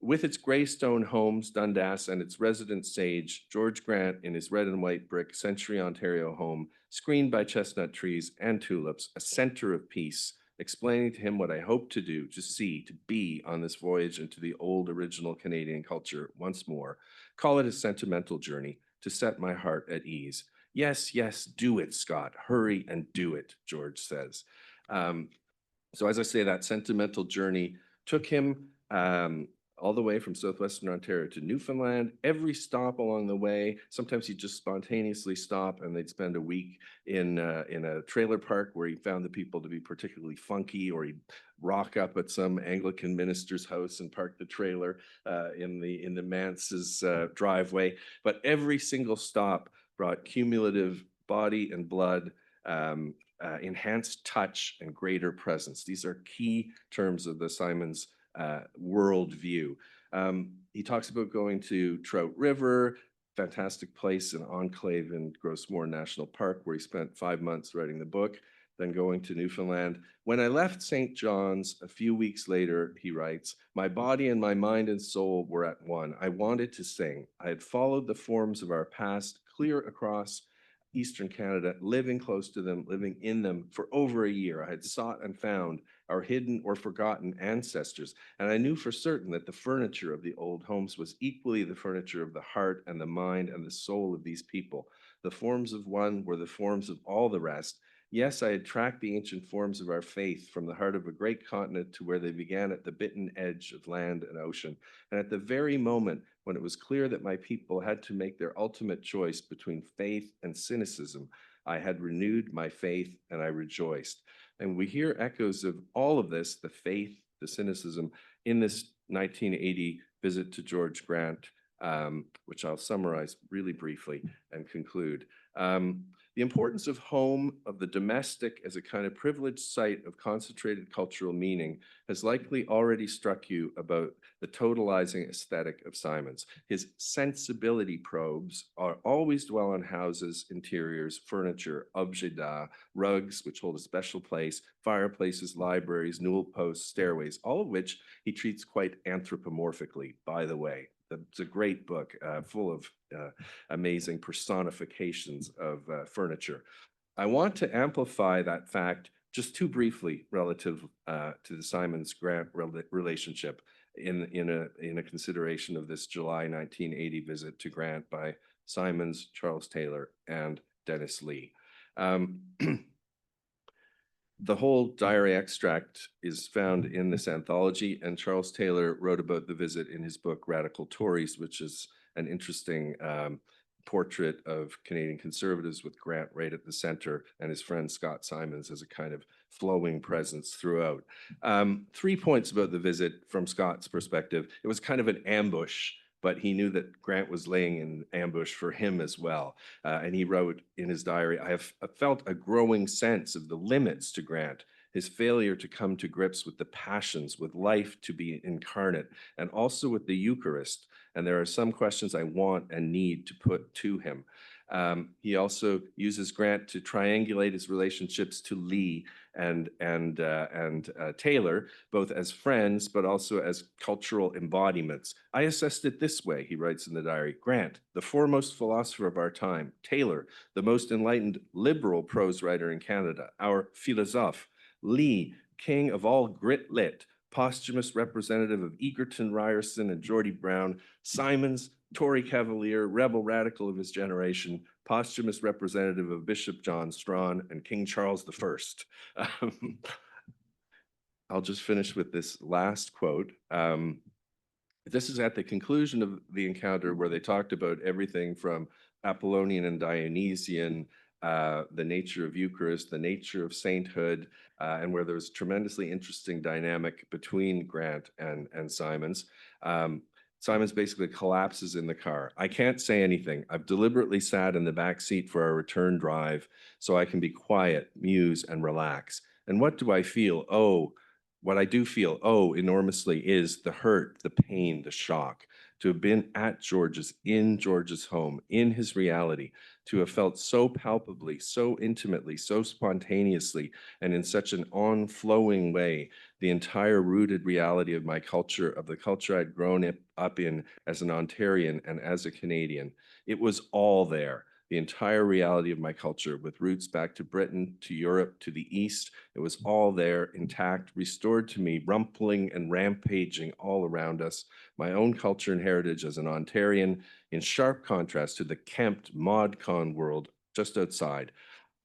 With its gray stone homes, Dundas, and its resident sage, George Grant, in his red and white brick Century, Ontario home, screened by chestnut trees and tulips, a center of peace, explaining to him what I hope to do, to see, to be on this voyage into the old original Canadian culture once more. Call it a sentimental journey to set my heart at ease. Yes, yes, do it, Scott. Hurry and do it, George says. So as I say, that sentimental journey took him all the way from southwestern Ontario to Newfoundland. Every stop along the way, sometimes he'd just spontaneously stop and they'd spend a week in a trailer park where he found the people to be particularly funky, or he'd rock up at some Anglican minister's house and park the trailer in the manse's driveway. But every single stop brought cumulative body and blood, enhanced touch, and greater presence. These are key terms of the Simons worldview. He talks about going to Trout River, fantastic place, an enclave in Grossmoor National Park, where he spent 5 months writing the book, then going to Newfoundland. When I left St. John's a few weeks later, he writes, my body and my mind and soul were at one. I wanted to sing. I had followed the forms of our past clear across Eastern Canada, living close to them, living in them for over a year. I had sought and found our hidden or forgotten ancestors, and I knew for certain that the furniture of the old homes was equally the furniture of the heart and the mind and the soul of these people. The forms of one were the forms of all the rest. Yes, I had tracked the ancient forms of our faith from the heart of a great continent to where they began at the bitten edge of land and ocean. And at the very moment when it was clear that my people had to make their ultimate choice between faith and cynicism, I had renewed my faith and I rejoiced. And we hear echoes of all of this, the faith, the cynicism, in this 1980 visit to George Grant, which I'll summarize really briefly and conclude. The importance of home, of the domestic as a kind of privileged site of concentrated cultural meaning has likely already struck you about the totalizing aesthetic of Simons. His sensibility probes are always dwell on houses, interiors, furniture, objets d'art, rugs, which hold a special place, fireplaces, libraries, newel posts, stairways, all of which he treats quite anthropomorphically, by the way. It's a great book full of amazing personifications of furniture. I want to amplify that fact just too briefly relative to the Simons-Grant relationship in a consideration of this July 1980 visit to Grant by Simons, Charles Taylor, and Dennis Lee. The whole diary extract is found in this anthology, and Charles Taylor wrote about the visit in his book, Radical Tories, which is an interesting portrait of Canadian conservatives with Grant right at the center and his friend Scott Simons as a kind of flowing presence throughout. 3 points about the visit from Scott's perspective. It was kind of an ambush, but he knew that Grant was laying an ambush for him as well. And he wrote in his diary, I have felt a growing sense of the limits to Grant, his failure to come to grips with the passions, with life to be incarnate, and also with the Eucharist. And there are some questions I want and need to put to him. He also uses Grant to triangulate his relationships to Lee and Taylor, both as friends, but also as cultural embodiments. I assessed it this way, he writes in the diary: Grant, the foremost philosopher of our time; Taylor, the most enlightened liberal prose writer in Canada, our philosophe; Lee, king of all grit lit, posthumous representative of Egerton, Ryerson, and Geordie Brown; Simons, Tory Cavalier, rebel radical of his generation, posthumous representative of Bishop John Strawn and King Charles I. I'll just finish with this last quote. This is at the conclusion of the encounter where they talked about everything from Apollonian and Dionysian, the nature of Eucharist, the nature of sainthood, and where there was tremendously interesting dynamic between Grant and Simons. Simons basically collapses in the car. I can't say anything. I've deliberately sat in the back seat for our return drive so I can be quiet, muse, and relax. And what do I feel? Oh, what I do feel, enormously, is the hurt, the pain, the shock. To have been at George's, in George's home, in his reality, to have felt so palpably, so intimately, so spontaneously, and in such an on-flowing way, the entire rooted reality of my culture, of the culture I'd grown up in as an Ontarian and as a Canadian. It was all there. The entire reality of my culture, with roots back to Britain, to Europe, to the East. It was all there, intact, restored to me, rumpling and rampaging all around us. My own culture and heritage as an Ontarian, in sharp contrast to the kempt mod-con world just outside.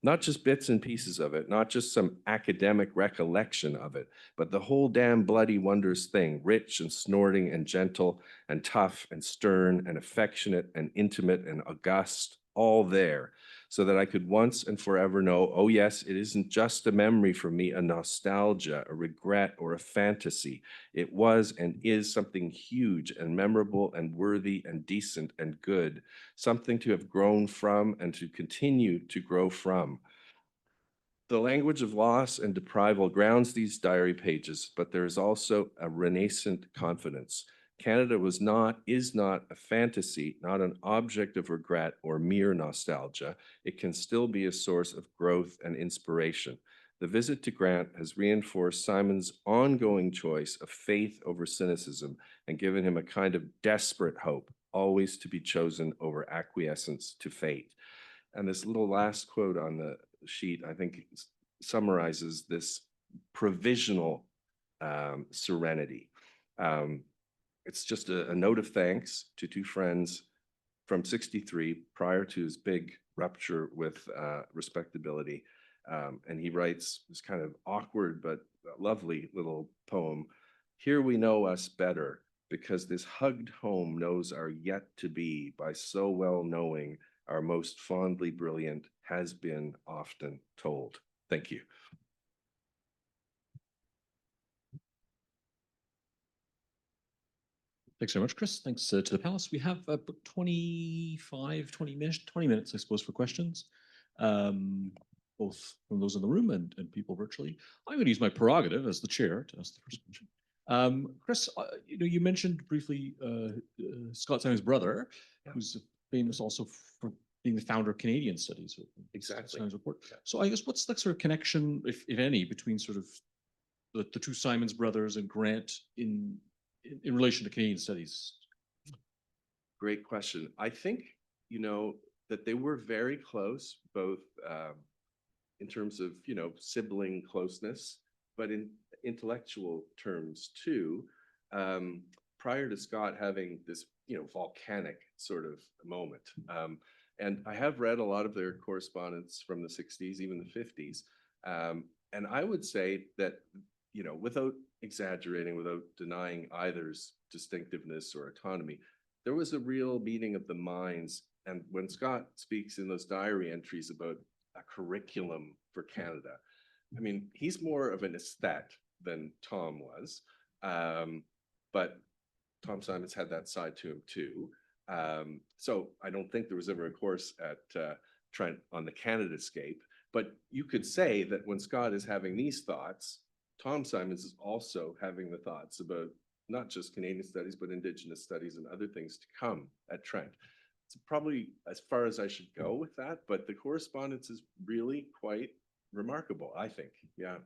Not just bits and pieces of it, not just some academic recollection of it, but the whole damn bloody wondrous thing, rich and snorting and gentle and tough and stern and affectionate and intimate and august, all there, so that I could once and forever know, oh yes, it isn't just a memory for me, a nostalgia, a regret, or a fantasy. It was and is something huge and memorable and worthy and decent and good, something to have grown from and to continue to grow from. The language of loss and deprival grounds these diary pages, but there is also a renascent confidence. Canada is not a fantasy, not an object of regret or mere nostalgia. It can still be a source of growth and inspiration. The visit to Grant has reinforced Simon's ongoing choice of faith over cynicism and given him a kind of desperate hope, always to be chosen over acquiescence to fate. And this little last quote on the sheet, I think, summarizes this provisional serenity. It's just a note of thanks to two friends from '63, prior to his big rupture with respectability. And he writes this kind of awkward but lovely little poem. Here we know us better, because this hugged home knows our yet to be by so well knowing our most fondly brilliant has been often told. Thank you. Thanks very much, Chris. Thanks to the panelists. We have about 20 minutes, I suppose, for questions, both from those in the room and people virtually. I'm going to use my prerogative as the chair to ask the first question. Chris, you mentioned briefly Scott Simon's brother, who's famous also for being the founder of Canadian Studies. Exactly. Simon's report. So I guess what's the sort of connection, if any, between sort of the two Simons brothers and Grant in relation to Canadian Studies? Great question. I think, that they were very close, both in terms of, sibling closeness, but in intellectual terms too. Prior to Scott having this, volcanic sort of moment. And I have read a lot of their correspondence from the 60s, even the 50s. And I would say that, without exaggerating, without denying either's distinctiveness or autonomy, there was a real meeting of the minds. And when Scott speaks in those diary entries about a curriculum for Canada, I mean, he's more of an aesthete than Tom was. But Tom Simons had that side to him too. So I don't think there was ever a course at Trent on the Canadascape. But you could say that when Scott is having these thoughts, Tom Simons is also having the thoughts about not just Canadian studies, but Indigenous studies and other things to come at Trent. It's probably as far as I should go with that, but the correspondence is really quite remarkable, I think. Yeah.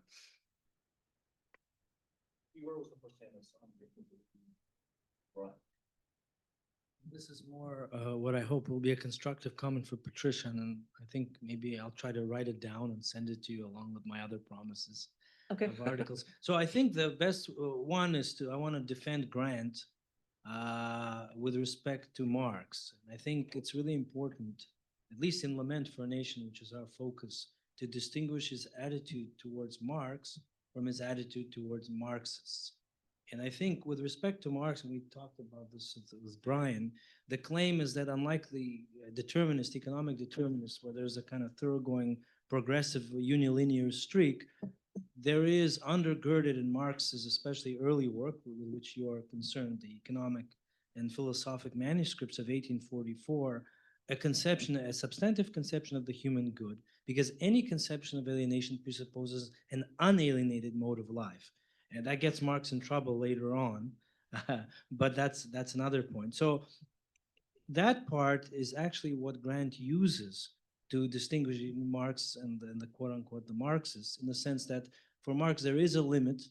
This is more what I hope will be a constructive comment for Patricia, and I think maybe I'll try to write it down and send it to you along with my other promises of articles. So I think the best one is I want to defend Grant with respect to Marx. I think it's really important, at least in Lament for a Nation, which is our focus, to distinguish his attitude towards Marx from his attitude towards Marxists. And I think with respect to Marx, and we talked about this with Brian, the claim is that unlike the determinist, economic determinist, where there's a kind of thoroughgoing progressive unilinear streak, there is undergirded in Marx's especially early work with which you are concerned, the economic and philosophic manuscripts of 1844, a conception, a substantive conception of the human good, because any conception of alienation presupposes an unalienated mode of life. And that gets Marx in trouble later on, but that's another point. So that part is actually what Grant uses to distinguish Marx and the quote unquote the Marxists, in the sense that for Marx there is a limit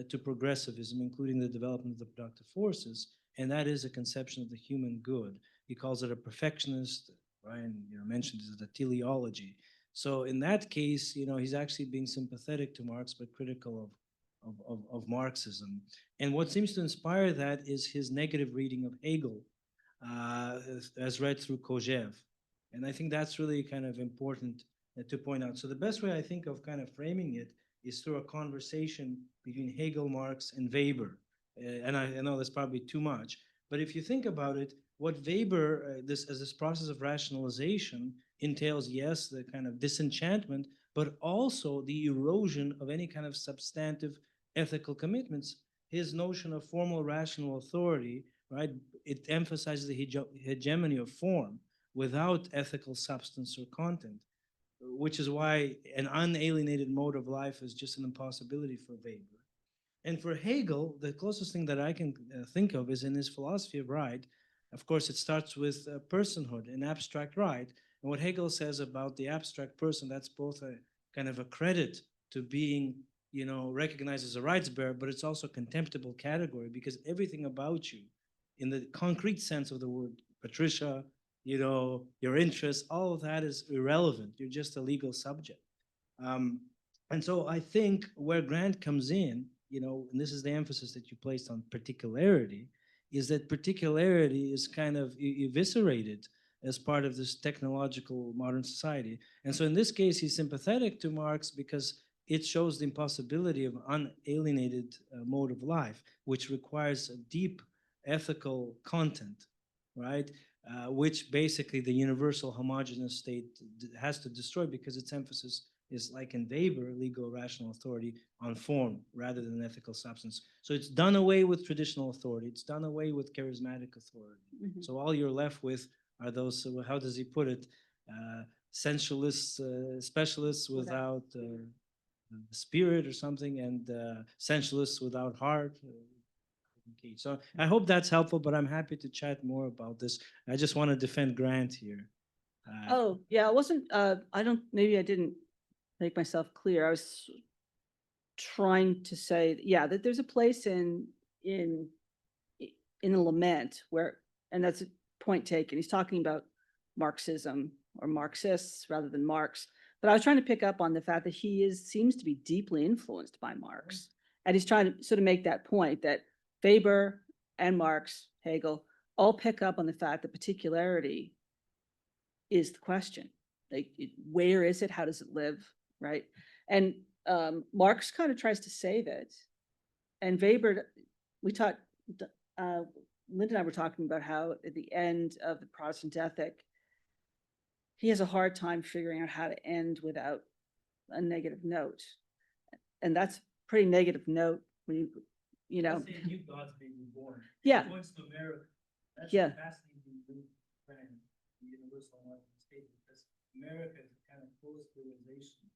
to progressivism, including the development of the productive forces, and that is a conception of the human good. He calls it a perfectionist. Ryan, mentioned it as a teleology. So in that case, he's actually being sympathetic to Marx but critical of Marxism. And what seems to inspire that is his negative reading of Hegel, as read through Kojève. And I think that's really kind of important to point out. So the best way I think of kind of framing it is through a conversation between Hegel, Marx, and Weber. And I know that's probably too much, but if you think about it, what Weber, this process of rationalization entails, yes, the kind of disenchantment, but also the erosion of any kind of substantive ethical commitments. His notion of formal rational authority, right, it emphasizes the hegemony of form without ethical substance or content, which is why an unalienated mode of life is just an impossibility for Weber. And for Hegel, the closest thing that I can think of is in his philosophy of right. Of course, it starts with personhood, an abstract right. And what Hegel says about the abstract person, that's both a kind of a credit to being, recognized as a rights bearer, but it's also a contemptible category because everything about you, in the concrete sense of the word, Patricia, your interests, all of that is irrelevant. You're just a legal subject. And so I think where Grant comes in, and this is the emphasis that you placed on particularity, is that particularity is kind of eviscerated as part of this technological modern society. And so in this case, he's sympathetic to Marx because it shows the impossibility of unalienated mode of life, which requires a deep ethical content, right? Which basically the universal homogeneous state has to destroy because its emphasis is, like in Weber, legal rational authority on form rather than ethical substance. So it's done away with traditional authority. It's done away with charismatic authority. Mhm. So all you're left with are those, how does he put it, sensualists, specialists without spirit or something, and sensualists without heart. Okay, so I hope that's helpful, but I'm happy to chat more about this. I just want to defend Grant here. Oh, yeah, I wasn't, maybe I didn't make myself clear. I was trying to say, yeah, that there's a place in a lament where, and that's a point taken. He's talking about Marxism or Marxists rather than Marx. But I was trying to pick up on the fact that he seems to be deeply influenced by Marx. And he's trying to sort of make that point that Weber and Marx, Hegel, all pick up on the fact that particularity is the question. Like, where is it? How does it live? Right? And Marx kind of tries to save it. And Weber, Linda and I were talking about how at the end of the Protestant ethic, he has a hard time figuring out how to end without a negative note. And that's a pretty negative note when you know. New gods being reborn. Yeah. He points to America. That's Yeah. fascinating trend, the universal modern state, because America is a kind of post-realization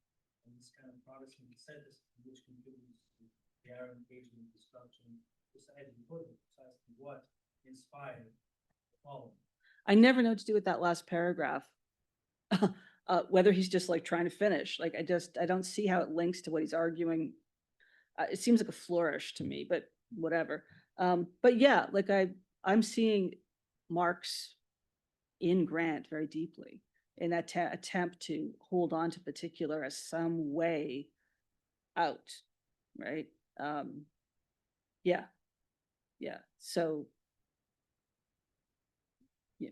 and this kind of Protestant asceticism which contributes to the Arab engagement, destruction, society, precisely what inspired the following. I never know what to do with that last paragraph. Whether he's just like trying to finish, like I don't see how it links to what he's arguing. It seems like a flourish to me, but whatever. But yeah, like I'm seeing Marx in Grant very deeply in that attempt to hold on to particular as some way out, right? Yeah. So yeah.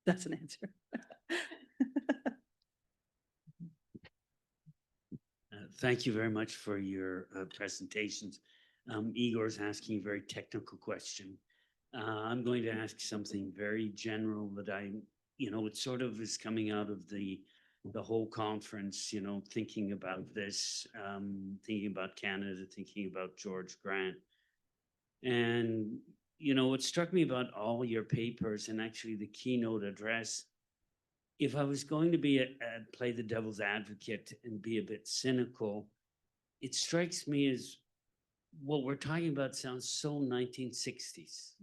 That's an answer. Thank you very much for your presentations. Igor's asking a very technical question. I'm going to ask something very general that it sort of is coming out of the whole conference, thinking about this, thinking about Canada, thinking about George Grant. And, what struck me about all your papers and actually the keynote address, if I was going to play the devil's advocate and be a bit cynical, it strikes me as what we're talking about sounds so 1960s.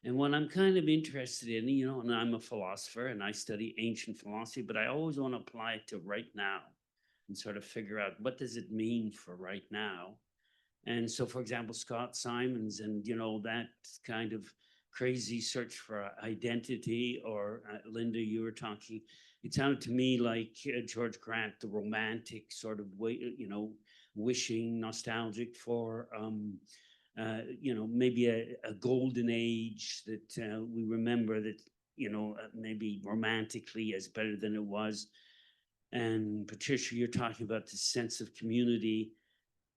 And what I'm kind of interested in, and I'm a philosopher and I study ancient philosophy, but I always want to apply it to right now and sort of figure out what does it mean for right now. And so, for example, Scott Simons and, that kind of crazy search for identity, or Linda, you were talking, it sounded to me like George Grant, the romantic sort of way, wishing, nostalgic for, maybe a golden age that we remember that, maybe romantically as better than it was. And Patricia, you're talking about the sense of community.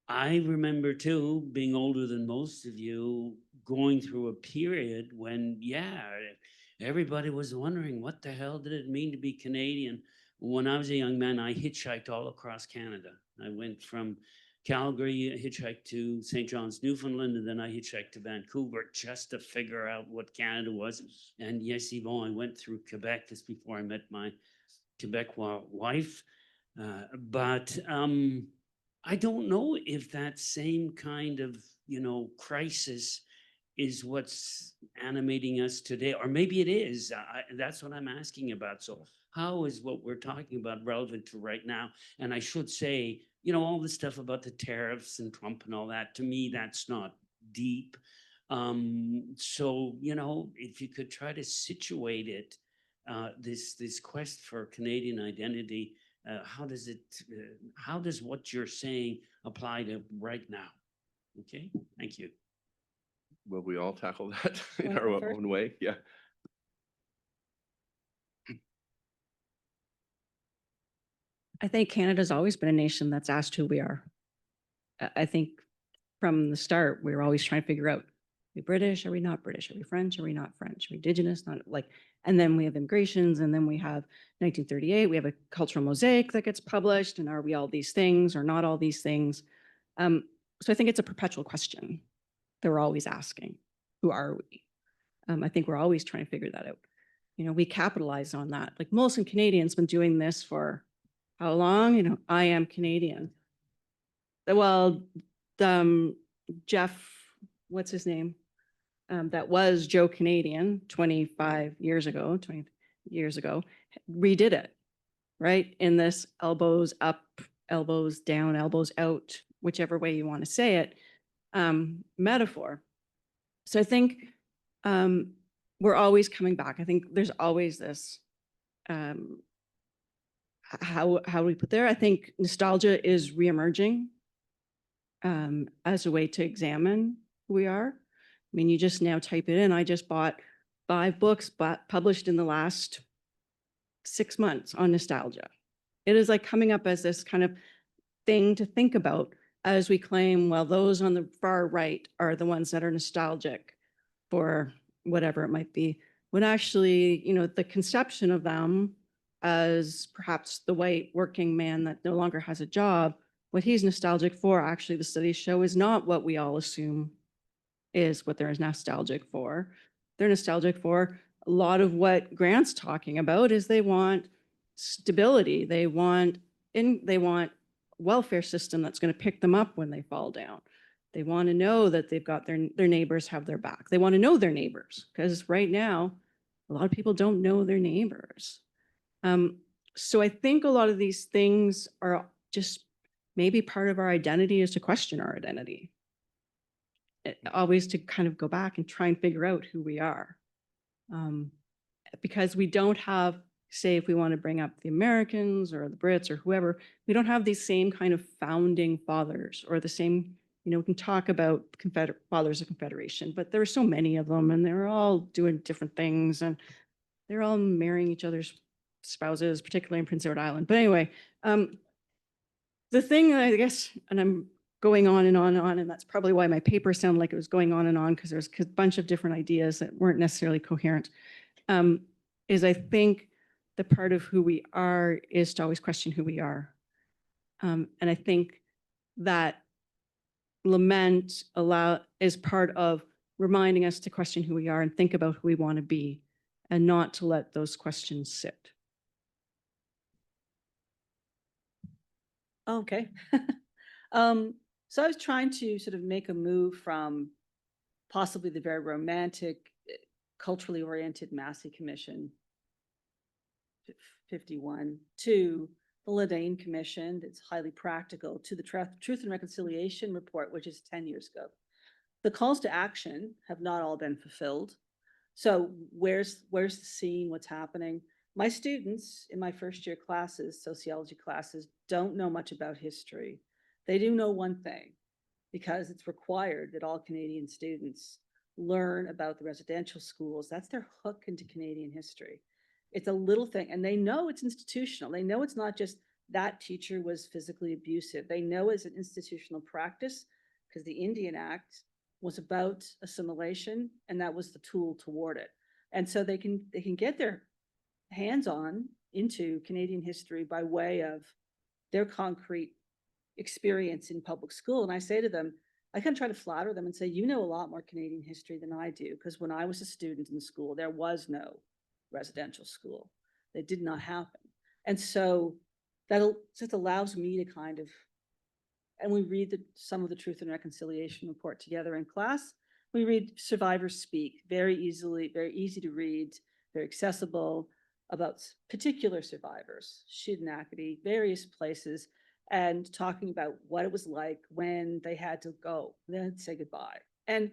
I remember too, being older than most of you, going through a period when, everybody was wondering what the hell did it mean to be Canadian. When I was a young man, I hitchhiked all across Canada. I went from Calgary, I hitchhiked to St. John's, Newfoundland, and then I hitchhiked to Vancouver just to figure out what Canada was. And yes, Yvon, I went through Quebec just before I met my Quebecois wife. But I don't know if that same kind of, crisis is what's animating us today, or maybe it is. That's what I'm asking about. So how is what we're talking about relevant to right now? And I should say, all the stuff about the tariffs and Trump and all that, to me, that's not deep. So, if you could try to situate it, this quest for Canadian identity, how does what you're saying apply to right now? Okay, thank you. Will we all tackle that in Wanna our go first? own way? Yeah. I think Canada's always been a nation that's asked who we are. I think from the start, we were always trying to figure out, are we British? Are we not British? Are we French? Are we not French? Are we Indigenous? Not like, and then we have immigrations, and then we have 1938, we have a cultural mosaic that gets published, and are we all these things or not all these things? So I think it's a perpetual question that we're always asking, who are we? I think we're always trying to figure that out. We capitalize on that. Like Molson Canadian's been doing this for how long? I am Canadian. Well, Jeff, what's his name? That was Joe Canadian 20 years ago, redid it, right? In this elbows up, elbows down, elbows out, whichever way you want to say it, metaphor. So I think we're always coming back. I think there's always this, how do we put there? I think nostalgia is reemerging as a way to examine who we are. I mean, you just now type it in. I just bought 5 books published in the last 6 months on nostalgia. It is like coming up as this kind of thing to think about as we claim, well, those on the far right are the ones that are nostalgic for whatever it might be, when actually, the conception of them as perhaps the white working man that no longer has a job, what he's nostalgic for, actually, the studies show, is not what we all assume is what they're nostalgic for. They're nostalgic for a lot of what Grant's talking about is they want stability. They want welfare system that's going to pick them up when they fall down. They want to know that they've got their neighbors have their back. They want to know their neighbors, because right now, a lot of people don't know their neighbors. So I think a lot of these things are just maybe part of our identity is to question our identity. Always to kind of go back and try and figure out who we are. Because we don't have, say, if we want to bring up the Americans or the Brits or whoever, we don't have these same kind of founding fathers or the same, we can talk about fathers of Confederation, but there are so many of them and they're all doing different things and they're all marrying each other's spouses, particularly in Prince Edward Island. But anyway, The thing, I guess, and I'm going on and on and on, and that's probably why my paper sounded like it was going on and on, because there's a bunch of different ideas that weren't necessarily coherent, is I think the part of who we are is to always question who we are. And I think that lament is part of reminding us to question who we are and think about who we want to be, and not to let those questions sit. Okay. So I was trying to sort of make a move from possibly the very romantic, culturally oriented Massey Commission 51 to the Ledane Commission that's highly practical, to the Truth and Reconciliation Report, which is 10 years ago. The calls to action have not all been fulfilled. So where's the scene, what's happening? My students in my first year classes, sociology classes, don't know much about history. They do know one thing, because it's required that all Canadian students learn about the residential schools. That's their hook into Canadian history. It's a little thing, and they know it's institutional. They know it's not just that teacher was physically abusive. They know it's an institutional practice, because the Indian Act was about assimilation, and that was the tool toward it. And so they can get their hands on into Canadian history by way of their concrete experience in public school. And I say to them, I can try to flatter them and say, you know a lot more Canadian history than I do, because when I was a student in school, there was no residential school. It did not happen. And so that just allows me to kind of, and we read some of the Truth and Reconciliation Report together in class. We read Survivors Speak, very easy to read, very accessible, about particular survivors, Shubenacadie, various places, and talking about what it was like when they had to go, they had to say goodbye. And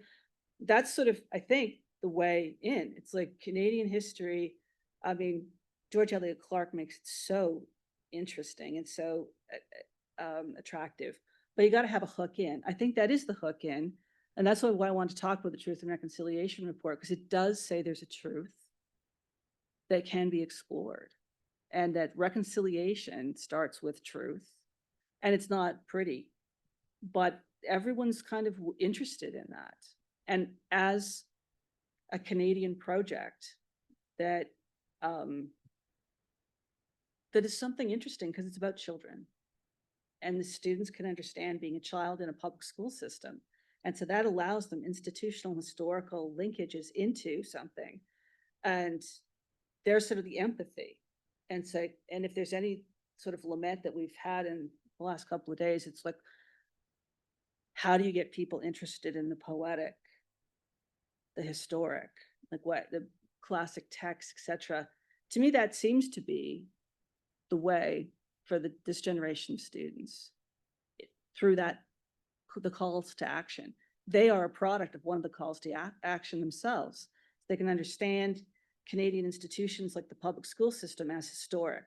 that's sort of, I think, the way in. It's like Canadian history. I mean, George Eliot Clark makes it so interesting and so attractive, but you got to have a hook in. I think that is the hook in. And that's why I want to talk about the Truth and Reconciliation Report, because it does say there's a truth that can be explored, and that reconciliation starts with truth. And it's not pretty, but everyone's kind of interested in that. And as a Canadian project, that is something interesting, because it's about children, and the students can understand being a child in a public school system. And so that allows them institutional historical linkages into something. And there's sort of the empathy. And so, and if there's any sort of lament that we've had in the last couple of days, it's like, how do you get people interested in the poetic, the historic, like what the classic texts, etc. To me, that seems to be the way for this generation of students, through the calls to action. They are a product of one of the calls to action themselves. They can understand Canadian institutions like the public school system as historic,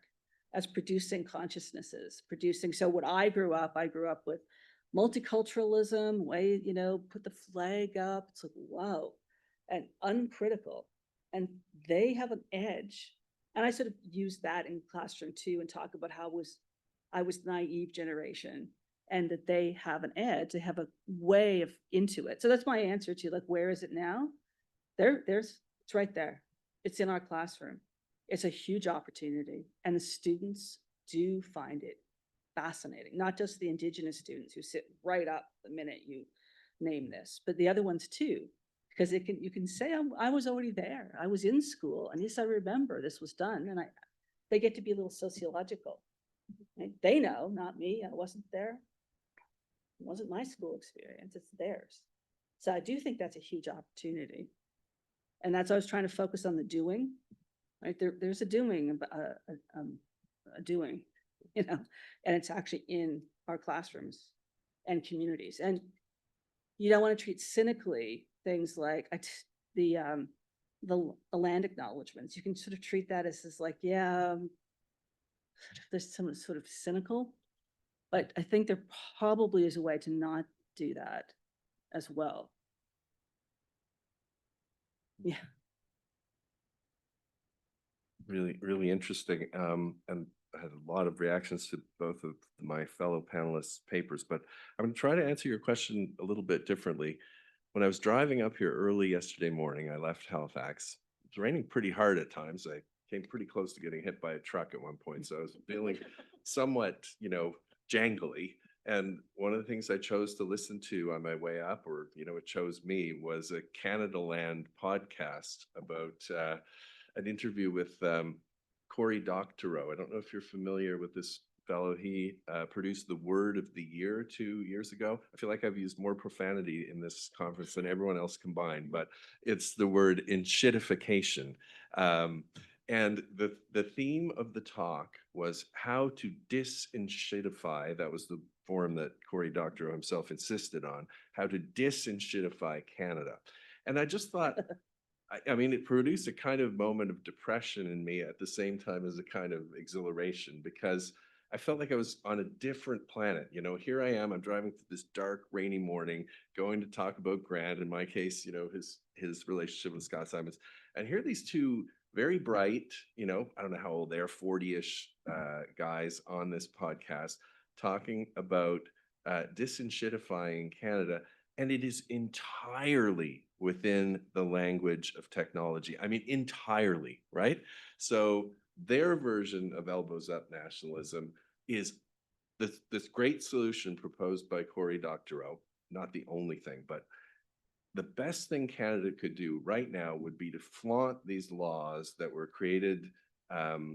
as producing consciousnesses, so what I grew up with multiculturalism, way, put the flag up. It's like, whoa, and uncritical. And they have an edge. And I sort of use that in classroom too, and talk about how I was naive generation, and that they have an edge, they have a way of into it. So that's my answer to, like, where is it now? It's right there. It's in our classroom. It's a huge opportunity, and the students do find it fascinating. Not just the Indigenous students who sit right up the minute you name this, but the other ones too, because you can say, I was already there. I was in school, and yes, I remember this was done, and they get to be a little sociological. Right? They know, not me. I wasn't there. It wasn't my school experience. It's theirs. So I do think that's a huge opportunity. And that's why I was trying to focus on the doing, right? There's a doing, and it's actually in our classrooms and communities. And you don't want to treat cynically things like the land acknowledgements. You can sort of treat that as like, yeah, there's some sort of cynical, but I think there probably is a way to not do that as well. Yeah. Really, really interesting. And had a lot of reactions to both of my fellow panelists' papers, but I'm going to try to answer your question a little bit differently. When I was driving up here early yesterday morning, I left Halifax. It was raining pretty hard at times. I came pretty close to getting hit by a truck at one point, so I was feeling somewhat, jangly. And one of the things I chose to listen to on my way up, or, it chose me, was a Canada Land podcast about an interview with Cory Doctorow. I don't know if you're familiar with this fellow. He produced the Word of the Year 2 years ago. I feel like I've used more profanity in this conference than everyone else combined, but it's the word enshittification. And the theme of the talk was how to disenshittify. That was the form that Cory Doctorow himself insisted on, how to disenshittify Canada. And I just thought, I mean, it produced a kind of moment of depression in me at the same time as a kind of exhilaration, because I felt like I was on a different planet. Here I am, I'm driving through this dark, rainy morning, going to talk about Grant, in my case, his relationship with Scott Simons. And here are these two very bright, I don't know how old they are, 40-ish guys on this podcast talking about disenshittifying Canada. And it is entirely within the language of technology. I mean, entirely, right? So their version of elbows up nationalism is this great solution proposed by Cory Doctorow, not the only thing, but the best thing Canada could do right now would be to flaunt these laws that were created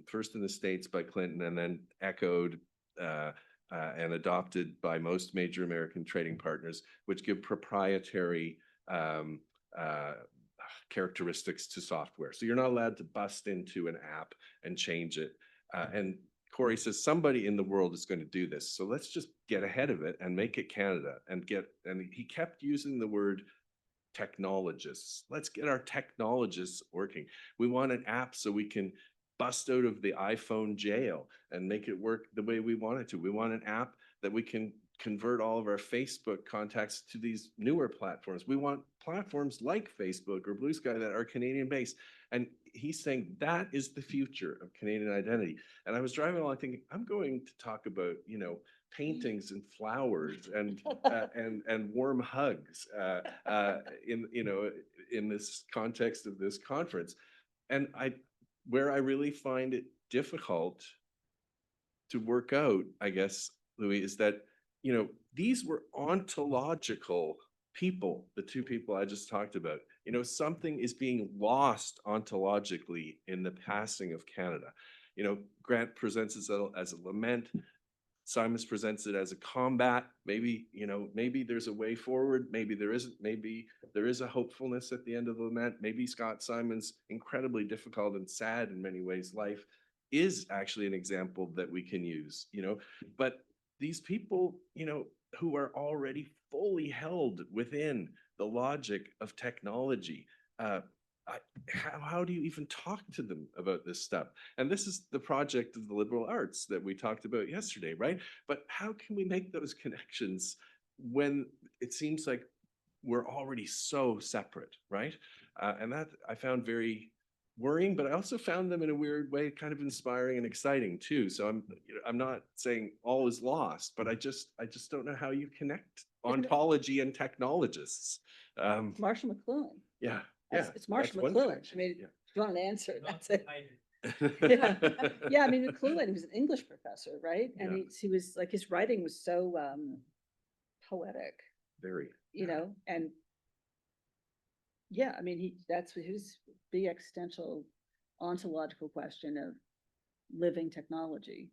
first in the States by Clinton and then echoed and adopted by most major American trading partners, which give proprietary characteristics to software. So you're not allowed to bust into an app and change it. And Cory says somebody in the world is going to do this. So let's just get ahead of it and make it Canada and he kept using the word technologists. Let's get our technologists working. We want an app so we can bust out of the iPhone jail and make it work the way we want it to. We want an app that we can convert all of our Facebook contacts to these newer platforms. We want platforms like Facebook or Blue Sky that are Canadian based. And he's saying that is the future of Canadian identity. And I was driving along thinking, I'm going to talk about, paintings and flowers and warm hugs in this context of this conference. And where I really find it difficult to work out, I guess, Louis, is that, these were ontological people, the two people I just talked about. Something is being lost ontologically in the passing of Canada. Grant presents it as a lament. Simons presents it as a combat. Maybe there's a way forward. Maybe there isn't. Maybe there is a hopefulness at the end of the lament. Maybe Scott Simons' incredibly difficult and sad in many ways life is actually an example that we can use, but these people, who are already fully held within the logic of technology, how do you even talk to them about this stuff? And this is the project of the liberal arts that we talked about yesterday, right? But how can we make those connections when it seems like we're already so separate, right? And that I found very worrying, but I also found them in a weird way kind of inspiring and exciting too. So I'm not saying all is lost, but I just don't know how you connect ontology and technologists. Marshall McLuhan. Yeah. It's Marshall that's one McLuhan. connection. I mean, Yeah. if you want an answer, that's it. Yeah, I mean, McLuhan, he was an English professor, right? And Yeah. he was like, his writing was so poetic, Very. and yeah, I mean, that's his big existential ontological question of living technology.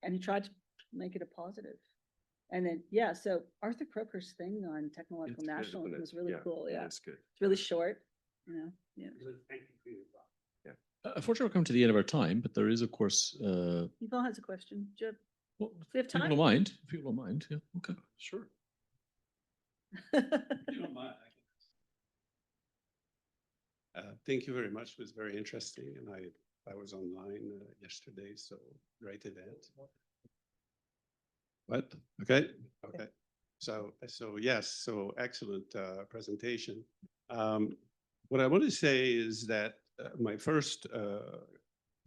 And he tried to make it a positive. And then, yeah, so Arthur Croker's thing on technological It's good, nationalism isn't it? was really cool. Yeah. It's good. It's really short, Yeah. Thank you for your thought. Unfortunately, we're coming to the end of our time, but there is, of course, Yvonne has a question. Do well, we have time? people don't mind. If people don't mind, yeah, okay. Sure. You don't mind. Thank you very much. It was very interesting, and I was online yesterday, so great event. What? Okay. So yes, so excellent presentation. What I want to say is that my first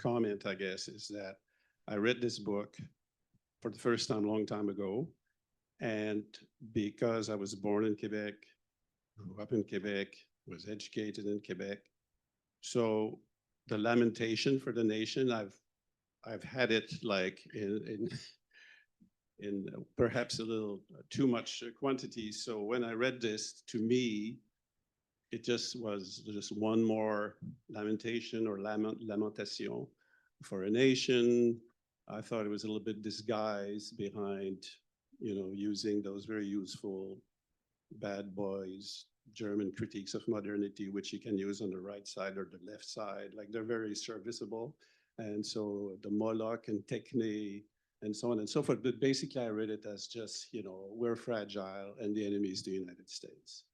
comment, I guess, is that I read this book for the first time a long time ago. And because I was born in Quebec, grew up in Quebec, was educated in Quebec. So the lamentation for the nation, I've had it like in perhaps a little too much quantity. So when I read this, to me, it just was just one more lamentation or lamentation for a nation. I thought it was a little bit disguised behind, using those very useful bad boys German critiques of modernity, which you can use on the right side or the left side. Like they're very serviceable. And so the Moloch and Techne and so on and so forth. But basically I read it as just, we're fragile and the enemy is the United States.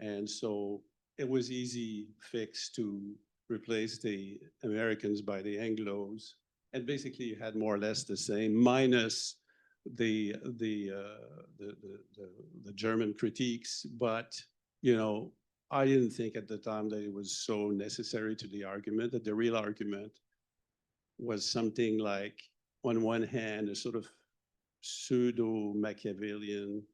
And so it was easy fix to replace the Americans by the Anglos. And basically you had more or less the same, minus the German critiques. But, I didn't think at the time that it was so necessary to the argument, that the real argument was something like, on one hand, a sort of pseudo-Machiavellian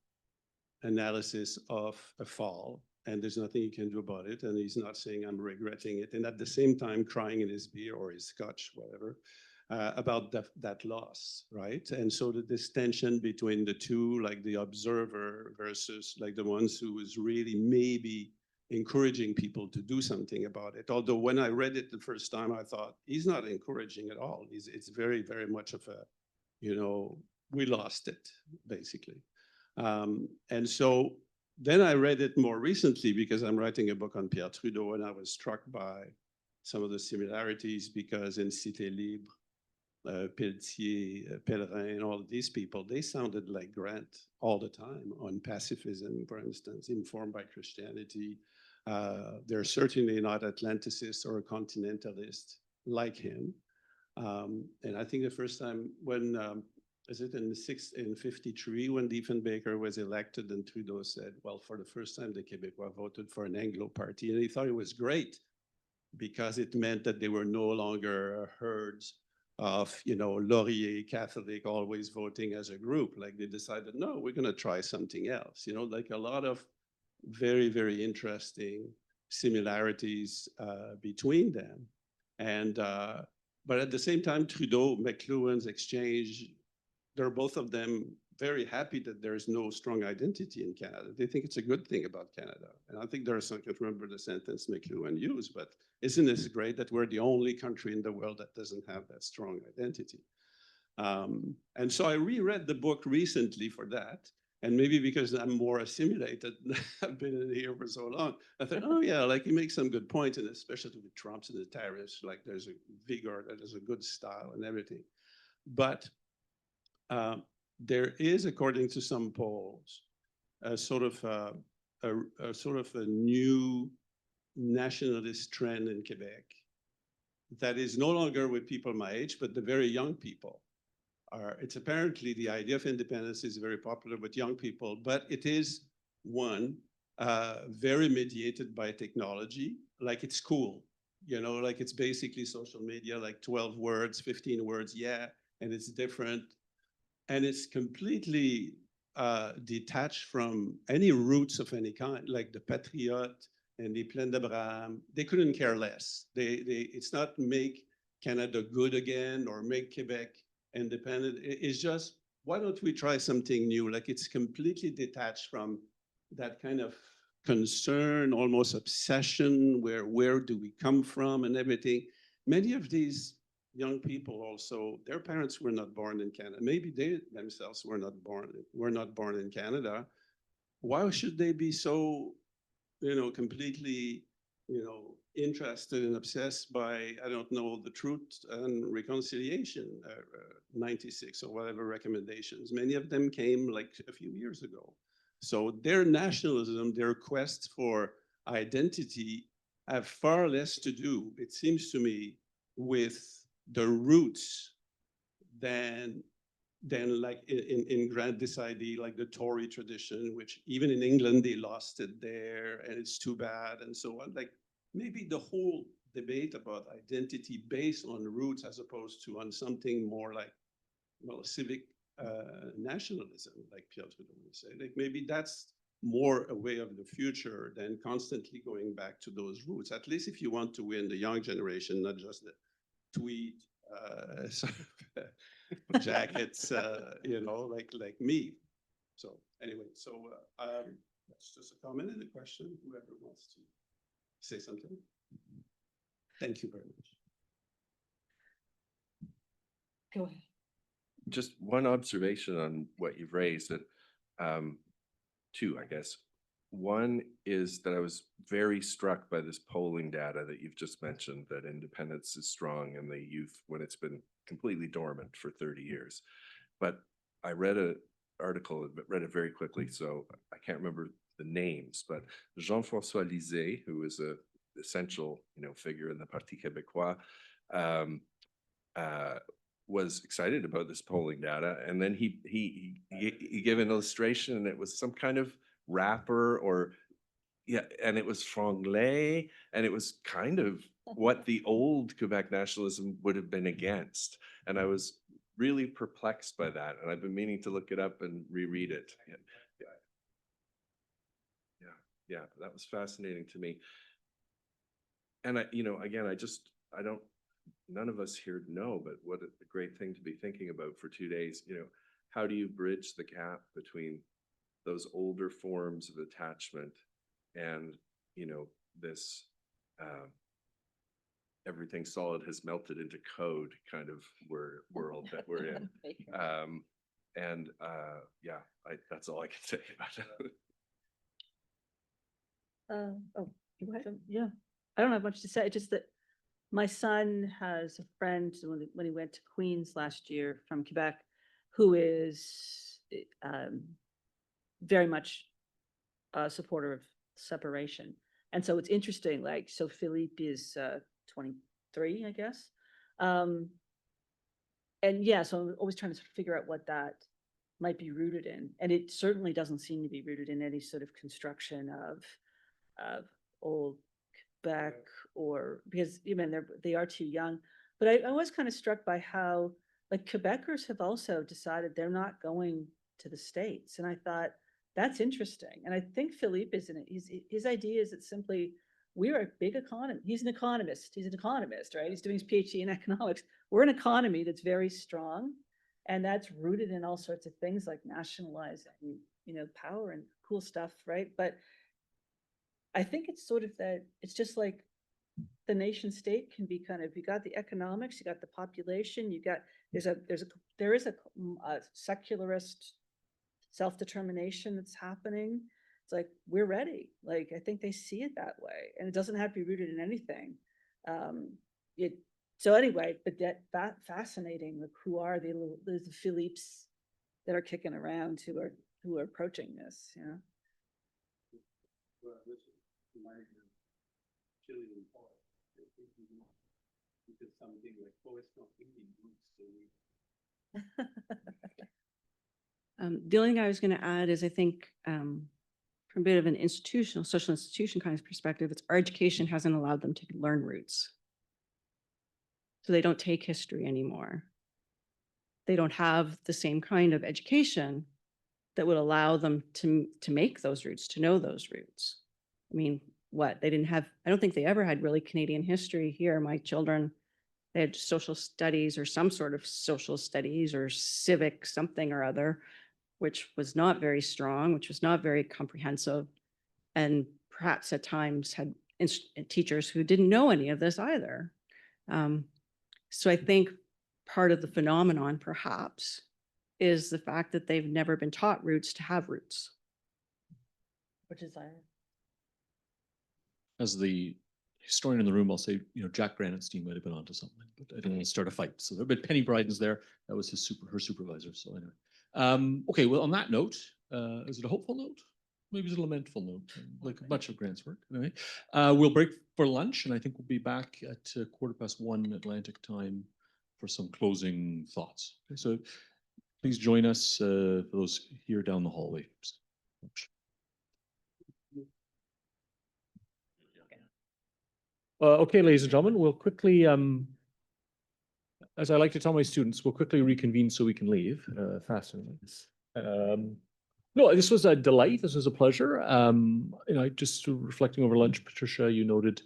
analysis of a fall, and there's nothing you can do about it, and he's not saying I'm regretting it, and at the same time crying in his beer or his scotch, whatever, about that loss, right? And so this tension between the two, like the observer versus like the ones who was really maybe encouraging people to do something about it. Although when I read it the first time, I thought, he's not encouraging at all. It's very, very much of a, we lost it, basically. And so then I read it more recently because I'm writing a book on Pierre Trudeau, and I was struck by some of the similarities because in Cité Libre, Pelletier, Pellerin, all of these people, they sounded like Grant all the time on pacifism, for instance, informed by Christianity. They're certainly not Atlanticists or continentalists like him. And I think the first time when, is it in 53 when Diefenbaker was elected and Trudeau said, well, for the first time, the Québécois voted for an Anglo party. And he thought it was great because it meant that they were no longer herds of, Laurier Catholic always voting as a group. Like they decided, no, we're going to try something else. Like a lot of very, very interesting similarities between them. And, but at the same time, Trudeau, McLuhan's exchange, they're both of them very happy that there's no strong identity in Canada. They think it's a good thing about Canada. And I think there's, I can't remember the sentence McLuhan used, but isn't this great that we're the only country in the world that doesn't have that strong identity? And so I reread the book recently for that. And maybe because I'm more assimilated, I've been in here for so long, I thought, oh yeah, like he makes some good points, and especially with Trump's and the tariffs, like there's a vigor, there's a good style and everything. But there is, according to some polls, a sort of a new nationalist trend in Quebec that is no longer with people my age, but the very young people. It's apparently the idea of independence is very popular with young people, but it is one very mediated by technology. Like it's cool, like it's basically social media, like 12 words, 15 words, yeah, and it's different. And it's completely detached from any roots of any kind, like the Patriote and the Plaine d'Abraham. They couldn't care less. It's not make Canada good again or make Quebec independent. It's just, why don't we try something new? Like it's completely detached from that kind of concern, almost obsession, where do we come from and everything. Many of these young people also, their parents were not born in Canada. Maybe they themselves were not born in Canada. Why should they be so, completely, interested and obsessed by, I don't know, the Truth and Reconciliation, 96 or whatever recommendations? Many of them came like a few years ago. So their nationalism, their quest for identity have far less to do, it seems to me, with the roots than like in Grant this idea, like the Tory tradition, which even in England, they lost it there and it's too bad and so on. Like maybe the whole debate about identity based on roots as opposed to on something more like well, civic nationalism, like Pierre Trudeau would say. Like maybe that's more a way of the future than constantly going back to those roots. At least if you want to win the young generation, not just the tweed sort of jackets, you know, like me. So anyway, so that's just a comment and a question. Whoever wants to say something. Thank you very much. Go ahead. Just one observation on what you've raised, that two, I guess. One is that I was very struck by this polling data that you've just mentioned, that independence is strong in the youth when it's been completely dormant for 30 years. But I read an article, read it very quickly, so I can't remember the names, but Jean-François Lisée, who is a essential, figure in the Parti Québécois, was excited about this polling data, and then he gave an illustration, and it was some kind of rapper, or and it was franglais, and it was kind of what the old Quebec nationalism would have been against, and I was really perplexed by that, and I've been meaning to look it up and reread it. Yeah, that was fascinating to me. And none of us here know, but what a great thing to be thinking about for 2 days. How do you bridge the gap between those older forms of attachment and, this everything solid has melted into code kind of world that we're in. That's all I can say about it. Yeah, I don't have much to say. Just that my son has a friend when he went to Queens last year from Quebec, who is very much a supporter of separation. And so it's interesting, so Philippe is 23, I guess. And yeah, so I'm always trying to sort of figure out what that might be rooted in. And it certainly doesn't seem to be rooted in any sort of construction of old Quebec, or because they are too young. But I was kind of struck by how Quebecers have also decided they're not going to the States. And I thought, that's interesting. And I think Philippe is in it. His idea is that simply we're a big economy. He's an economist. He's an economist, right? He's doing his PhD in economics. We're an economy that's very strong. And that's rooted in all sorts of things like nationalizing, power and cool stuff, right? But I think it's sort of that, it's just like the nation state can be kind of, you got the economics, you got the population, there is a secularist self-determination that's happening. It's like, we're ready. I think they see it that way, and it doesn't have to be rooted in anything. So anyway, but that fascinating, who are the Philippes that are kicking around, who are approaching this, The only thing I was going to add is I think from a bit of an social institution kind of perspective, it's our education hasn't allowed them to learn roots. So they don't take history anymore. They don't have the same kind of education that would allow them to make those roots, to know those roots. I mean, they didn't have, I don't think they ever had really Canadian history here. My children, they had social studies or some sort of social studies or civic something or other, which was not very strong, which was not very comprehensive, and perhaps at times had teachers who didn't know any of this either. So I think part of the phenomenon perhaps is the fact that they've never been taught roots to have roots. which is As the historian in the room, I'll say, Jack Granitstein might have been onto something, but I didn't want to start a fight. So there have been Penny Bryden's there. That was her supervisor. So anyway, okay. Well, on that note, is it a hopeful note? Maybe it's a lamentful note, like much of Grant's work. Anyway, we'll break for lunch, and I think we'll be back at 1:15 Atlantic time for some closing thoughts. Okay, so please join us for those here down the hallway. Okay, ladies and gentlemen, we'll quickly as I like to tell my students, we'll quickly reconvene so we can leave faster. No, this was a delight. This was a pleasure. Just reflecting over lunch, Patricia, you noted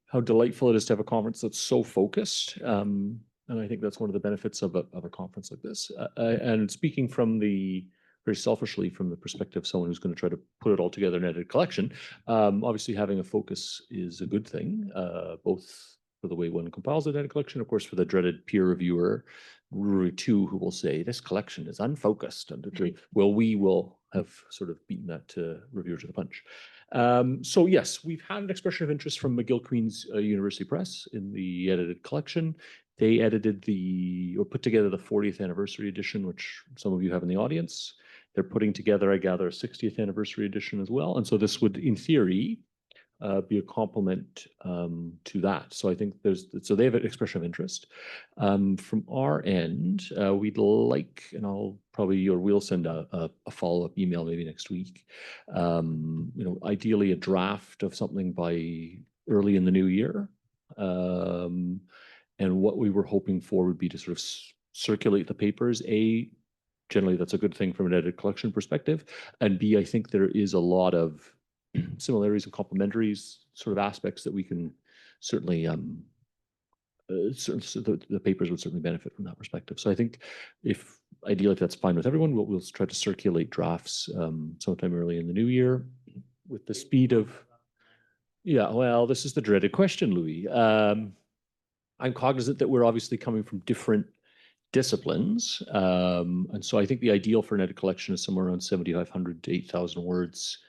how delightful it is to have a conference that's so focused. And I think that's one of the benefits of a conference like this. And speaking very selfishly from the perspective of someone who's going to try to put it all together in an edited collection, obviously having a focus is a good thing, both for the way one compiles a data collection, of course, for the dreaded peer reviewer, too, who will say this collection is unfocused. Well, we will have sort of beaten that reviewer to the punch. So yes, we've had an expression of interest from McGill Queen's University Press in the edited collection. They edited or put together the 40th anniversary edition, which some of you have in the audience. They're putting together, I gather, a 60th anniversary edition as well. And so this would, in theory, be a complement to that. So I think they have an expression of interest. From our end, we'd like, and we'll send a follow-up email maybe next week. Ideally a draft of something by early in the new year. And what we were hoping for would be to sort of circulate the papers. Generally that's a good thing from an edited collection perspective. And B, I think there is a lot of similarities and complementaries sort of aspects that we can certainly the papers would certainly benefit from that perspective. So I think ideally if that's fine with everyone, we'll try to circulate drafts sometime early in the new year with the speed of, this is the dreaded question, Louis. I'm cognizant that we're obviously coming from different disciplines. And so I think the ideal for an edited collection is somewhere around 7,500 to 8,000 words,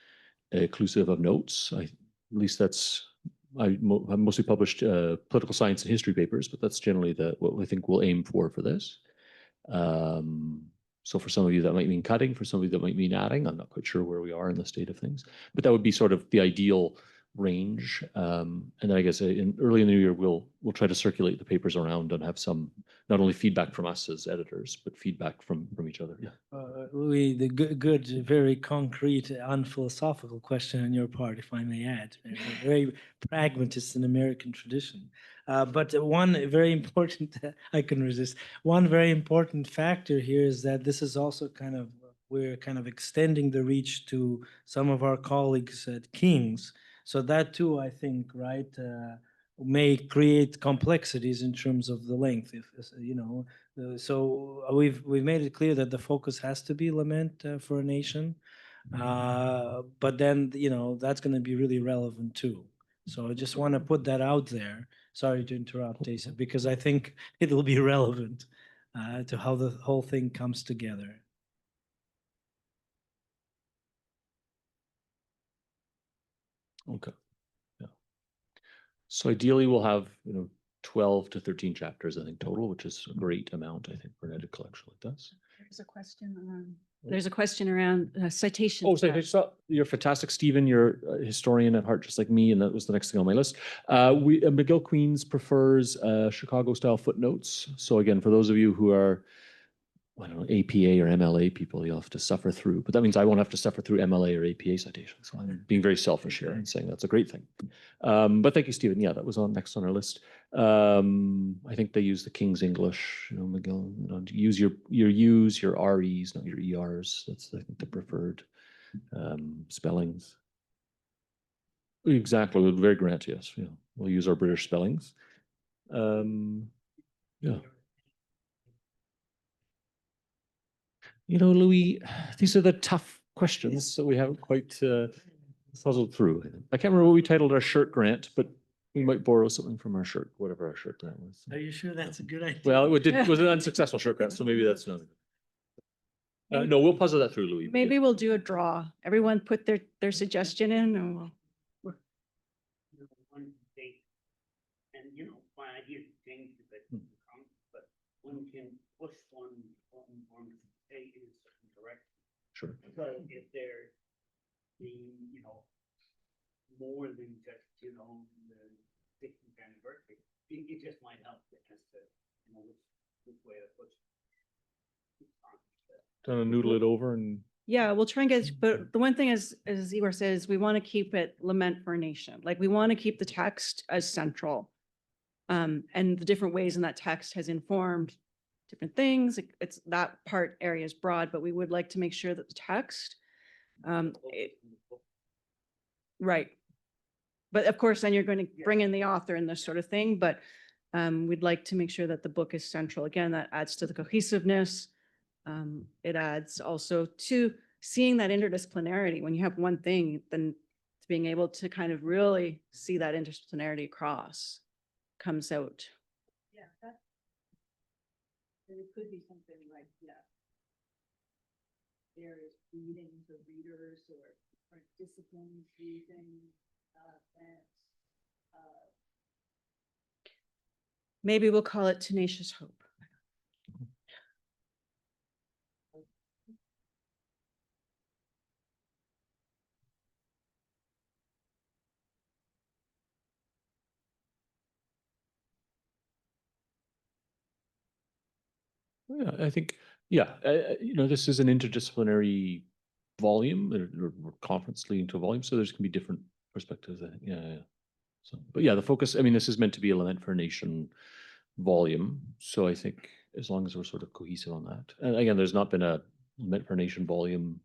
inclusive of notes. At least I've mostly published political science and history papers, but that's generally what I think we'll aim for this. So for some of you that might mean cutting, for some of you that might mean adding. I'm not quite sure where we are in the state of things, but that would be sort of the ideal range. And then I guess early in the new year, we'll try to circulate the papers around and have some, not only feedback from us as editors, but feedback from each other. Yeah. Louis, the good, very concrete, unphilosophical question on your part, if I may add, a very pragmatist and American tradition. But one very important, I couldn't resist, one very important factor here is that this is also we're kind of extending the reach to some of our colleagues at King's. So that too, I think, right, may create complexities in terms of the length. So we've made it clear that the focus has to be Lament for a Nation, but then that's going to be really relevant too. So I just want to put that out there. Sorry to interrupt, Asa, because I think it'll be relevant to how the whole thing comes together. Okay. Yeah. So ideally we'll have 12 to 13 chapters, I think, total, which is a great amount, I think, for an edited collection like this. There's a question around citations. Oh, so you're fantastic, Stephen. You're a historian at heart, just like me, and that was the next thing on my list. McGill Queen's prefers Chicago-style footnotes. So again, for those of you who are, I don't know, APA or MLA people, you'll have to suffer through. But that means I won't have to suffer through MLA or APA citations. So I'm being very selfish here and saying that's a great thing. But thank you, Stephen. Yeah, that was next on our list. I think they use the King's English, McGill. Use your U's, your RE's, not your ER's. That's, I think, the preferred spellings. Exactly, with very grant, yes. We'll use our British spellings. Yeah. Louis, these are the tough questions that we haven't quite puzzled through. I can't remember what we titled our shirt grant, but we might borrow something from our shirt, whatever our shirt grant was. Are you sure that's a good idea? Well, it was an unsuccessful shirt grant, so maybe that's not. No, we'll puzzle that through, Louis. Maybe we'll do a draw. Everyone put their suggestion in, and we'll. And my idea has changed a bit, but one can push one in a certain direction. Sure. So if there's more than just the 60th anniversary, it just might help as to which way to push. Trying to noodle it over and. Yeah, we'll try and get, but the one thing is, as Igor says, we want to keep it Lament for a Nation. Like, we want to keep the text as central. And the different ways in that text has informed different things. It's that part area is broad, but we would like to make sure that the text, right. But of course, then you're going to bring in the author and this sort of thing, but we'd like to make sure that the book is central. Again, that adds to the cohesiveness. It adds also to seeing that interdisciplinarity. When you have one thing, then being able to kind of really see that interdisciplinarity across comes out. Yeah, that, it could be something like, yeah, various readings or readers or disciplines using Maybe we'll call it Tenacious Hope. Yeah, I think, yeah, this is an interdisciplinary volume or conference leading to a volume, so there's going to be different perspectives. I think. Yeah. So, but yeah, the focus, I mean, this is meant to be a Lament for a Nation volume. So I think as long as we're sort of cohesive on that. And again, there's not been a Lament for a Nation volume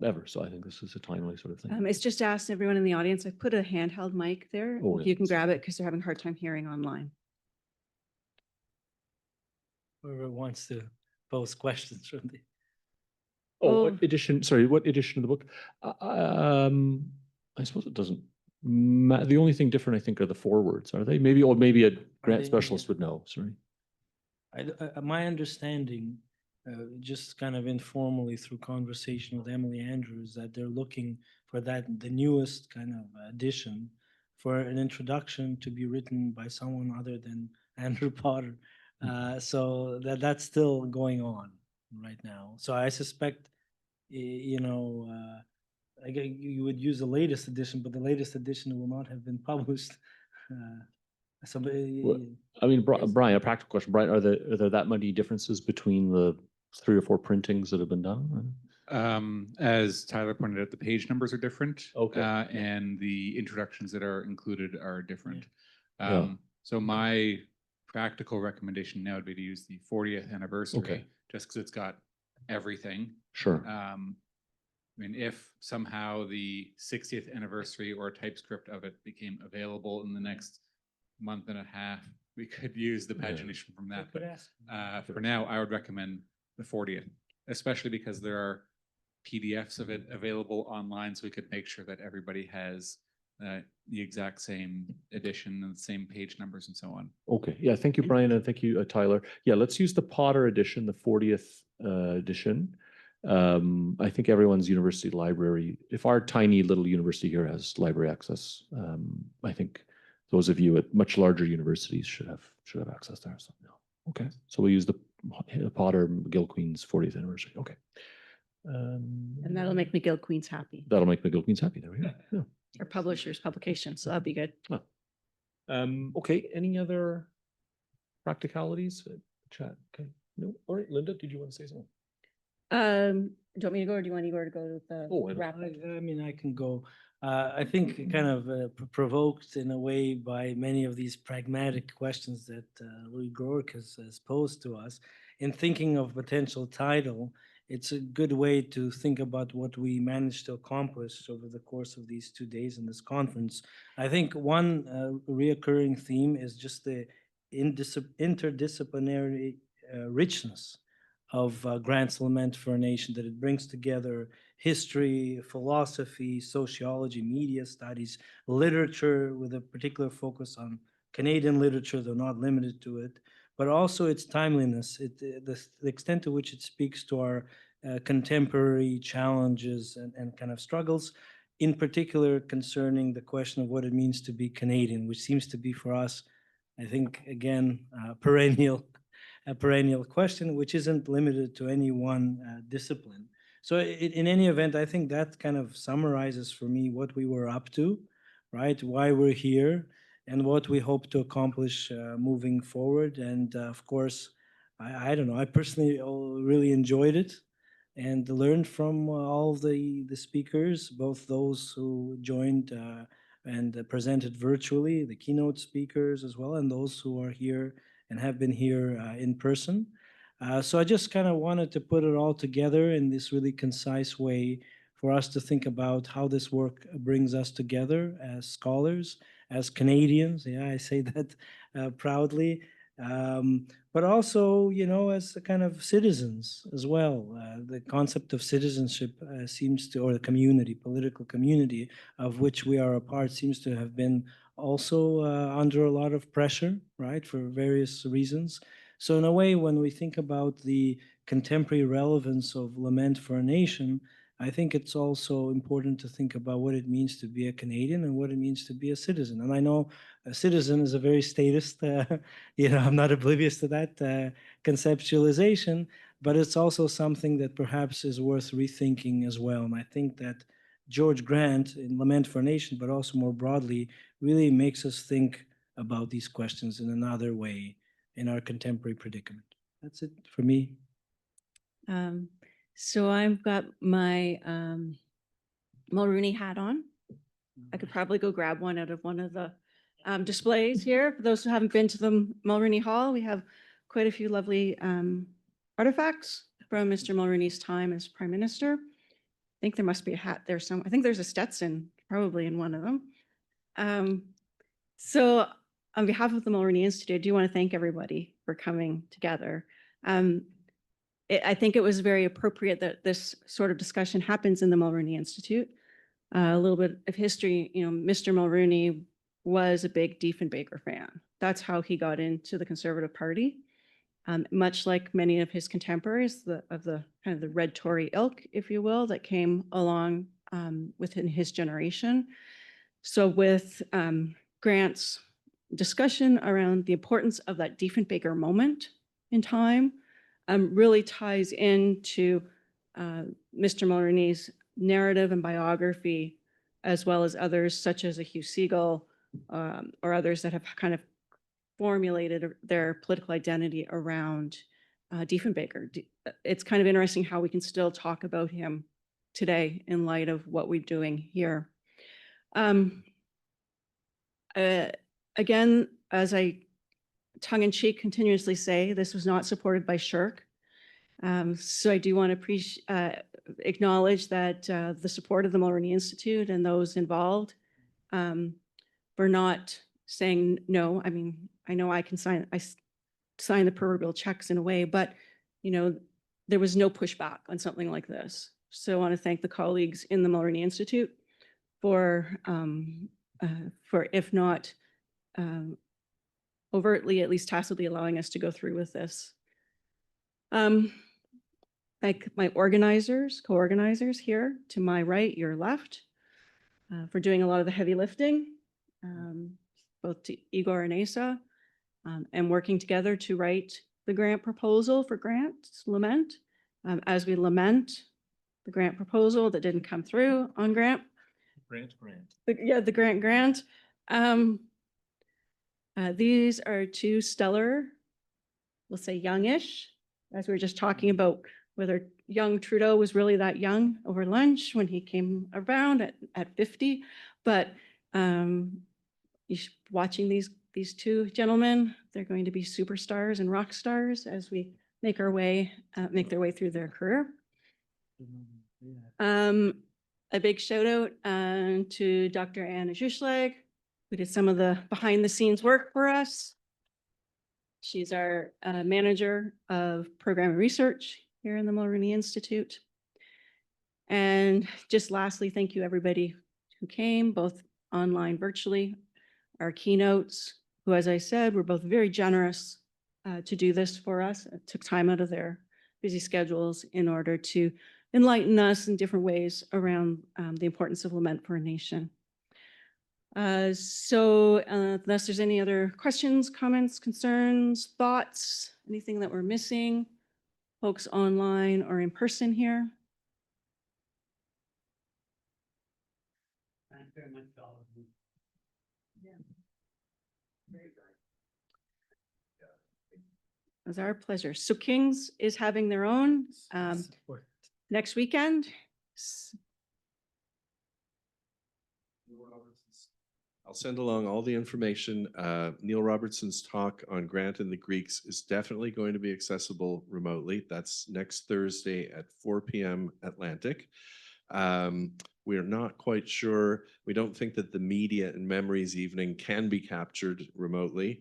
ever. So I think this is a timely sort of thing. It's just asked everyone in the audience. I put a handheld mic there. Oh, if yeah. you can grab it because they're having a hard time hearing online. Whoever wants to pose questions from the. What edition? Sorry, what edition of the book? I suppose it doesn't. The only thing different, I think, are the forewords. Are they? Maybe, or maybe a grant specialist would know. Sorry. My understanding, just kind of informally through conversation with Emily Andrews, that they're looking for the newest kind of edition for an introduction to be written by someone other than Andrew Potter. So that's still going on right now. So I suspect, you would use the latest edition, but the latest edition will not have been published. I mean, Brian, a practical question. Brian, are there that many differences between the 3 or 4 printings that have been done? As Tyler pointed out, the page numbers are different. Okay. And the introductions that are included are different. Yeah. So my practical recommendation now would be to use the 40th anniversary, just because it's got everything. Sure. I mean, if somehow the 60th anniversary or a typescript of it became available in the next month and a half, we could use the pagination from that. But for now, I would recommend the 40th, especially because there are PDFs of it available online, so we could make sure that everybody has the exact same edition and the same page numbers and so on. Okay. Yeah. Thank you, Brian, and thank you, Tyler. Yeah, let's use the Potter edition, the 40th edition. I think everyone's university library, if our tiny little university here has library access, I think those of you at much larger universities should have access there. So, no. Okay. So we'll use the Potter McGill-Queen's 40th anniversary. Okay. And that'll make McGill Queens happy. That'll make McGill-Queen's happy. There we go. Yeah. Or publishers' publication, so that'd be good. Oh. Okay. Any other practicalities? Chat. Okay. No. All right. Linda, did you want to say something? Do you want me to go, or do you want Igor to go with the wrap up? I mean, I can go. I think kind of provoked in a way by many of these pragmatic questions that Louis Gork has posed to us. In thinking of potential title, it's a good way to think about what we managed to accomplish over the course of these 2 days in this conference. I think one reoccurring theme is just the interdisciplinary richness of Grant's Lament for a Nation, that it brings together history, philosophy, sociology, media studies, literature, with a particular focus on Canadian literature, though not limited to it, but also its timeliness, the extent to which it speaks to our contemporary challenges and kind of struggles, in particular concerning the question of what it means to be Canadian, which seems to be for us, I think, again, a perennial question, which isn't limited to any one discipline. So in any event, I think that kind of summarizes for me what we were up to, right? Why we're here and what we hope to accomplish moving forward. And of course, I don't know, I personally really enjoyed it and learned from all of the speakers, both those who joined and presented virtually, the keynote speakers as well, and those who are here and have been here in person. So I just kind of wanted to put it all together in this really concise way for us to think about how this work brings us together as scholars, as Canadians. Yeah, I say that proudly. But also, you know, as a kind of citizens as well. The concept of citizenship seems to, or the community, political community of which we are a part, seems to have been also under a lot of pressure, right, for various reasons. So in a way, when we think about the contemporary relevance of Lament for a Nation, I think it's also important to think about what it means to be a Canadian and what it means to be a citizen. And I know a citizen is a very statist, you know, I'm not oblivious to that conceptualization, but it's also something that perhaps is worth rethinking as well. And I think that George Grant in Lament for a Nation, but also more broadly, really makes us think about these questions in another way in our contemporary predicament. That's it for me. So I've got my Mulroney hat on. I could probably go grab one out of one of the displays here. For those who haven't been to the Mulroney Hall, we have quite a few lovely artifacts from Mr. Mulroney's time as Prime Minister. I think there must be a hat there somewhere. I think there's a Stetson probably in one of them. So on behalf of the Mulroney Institute, I do want to thank everybody for coming together. I think it was very appropriate that this sort of discussion happens in the Mulroney Institute. A little bit of history, you know, Mr. Mulroney was a big Diefenbaker fan. That's how he got into the Conservative Party. Much like many of his contemporaries of the kind of the Red Tory ilk, if you will, that came along within his generation. So with Grant's discussion around the importance of that Diefenbaker moment in time, really ties into Mr. Mulroney's narrative and biography, as well as others such as a Hugh Segal or others that have kind of formulated their political identity around Diefenbaker. It's kind of interesting how we can still talk about him today in light of what we're doing here. Again, as I tongue-in-cheek continuously say, this was not supported by Shirk. So I do want to acknowledge that the support of the Mulroney Institute and those involved were not saying no. I mean, I know I sign the proverbial checks in a way, but you know, there was no pushback on something like this. So I want to thank the colleagues in the Mulroney Institute for if not overtly, at least tacitly allowing us to go through with this. Like my organizers, co-organizers here to my right, your left, for doing a lot of the heavy lifting, both to Igor and Asa, and working together to write the grant proposal for Grant's Lament, as we lament the grant proposal that didn't come through on Grant. The grant. These are two stellar, we'll say youngish, as we were just talking about whether young Trudeau was really that young over lunch when he came around at 50. But watching these two gentlemen, they're going to be superstars and rock stars as we make their way through their career. A big shout out to Dr. Anna Zhuschlag, who did some of the behind the scenes work for us. She's our manager of program and research here in the Mulroney Institute. And just lastly, thank you everybody who came, both online, virtually, our keynotes, who, as I said, were both very generous to do this for us. It took time out of their busy schedules in order to enlighten us in different ways around the importance of Lament for a Nation. So unless there's any other questions, comments, concerns, thoughts, anything that we're missing, folks online or in person here? Thank you very much, all of you. Yeah. Very good. It was our pleasure. So King's is having their own next weekend. I'll send along all the information. Neil Robertson's talk on Grant and the Greeks is definitely going to be accessible remotely. That's next Thursday at 4 p.m. Atlantic. We're not quite sure. We don't think that the media and memories evening can be captured remotely.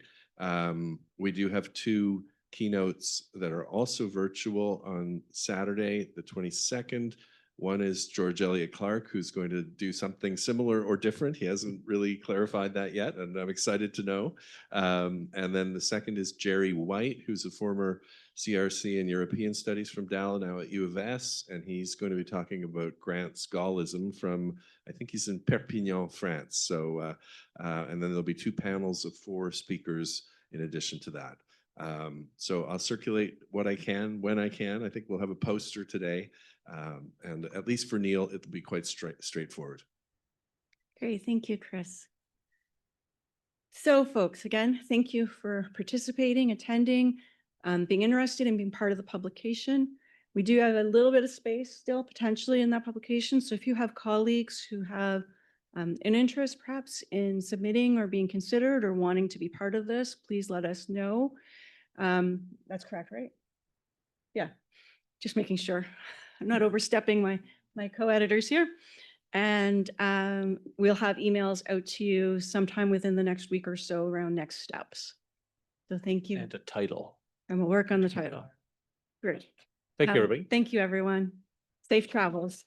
We do have 2 keynotes that are also virtual on Saturday, the 22nd. One is George Elliott Clark, who's going to do something similar or different. He hasn't really clarified that yet, and I'm excited to know. And then the second is Jerry White, who's a former CRC in European Studies from Dal, now at U of S, and he's going to be talking about Grant's Gaullism from, I think he's in Perpignan, France. So, and then there'll be 2 panels of 4 speakers in addition to that. So I'll circulate what I can when I can. I think we'll have a poster today. And at least for Neil, it'll be quite straightforward. Great, thank you, Chris. So folks, again, thank you for participating, attending, being interested and being part of the publication. We do have a little bit of space still potentially in that publication. So if you have colleagues who have an interest perhaps in submitting or being considered or wanting to be part of this, please let us know. That's correct, right? Yeah, just making sure I'm not overstepping my co-editors here. And we'll have emails out to you sometime within the next week or so around next steps. So thank you. And a title. And we'll work on the title. Great. Thank you, everybody. Thank you, everyone. Safe travels.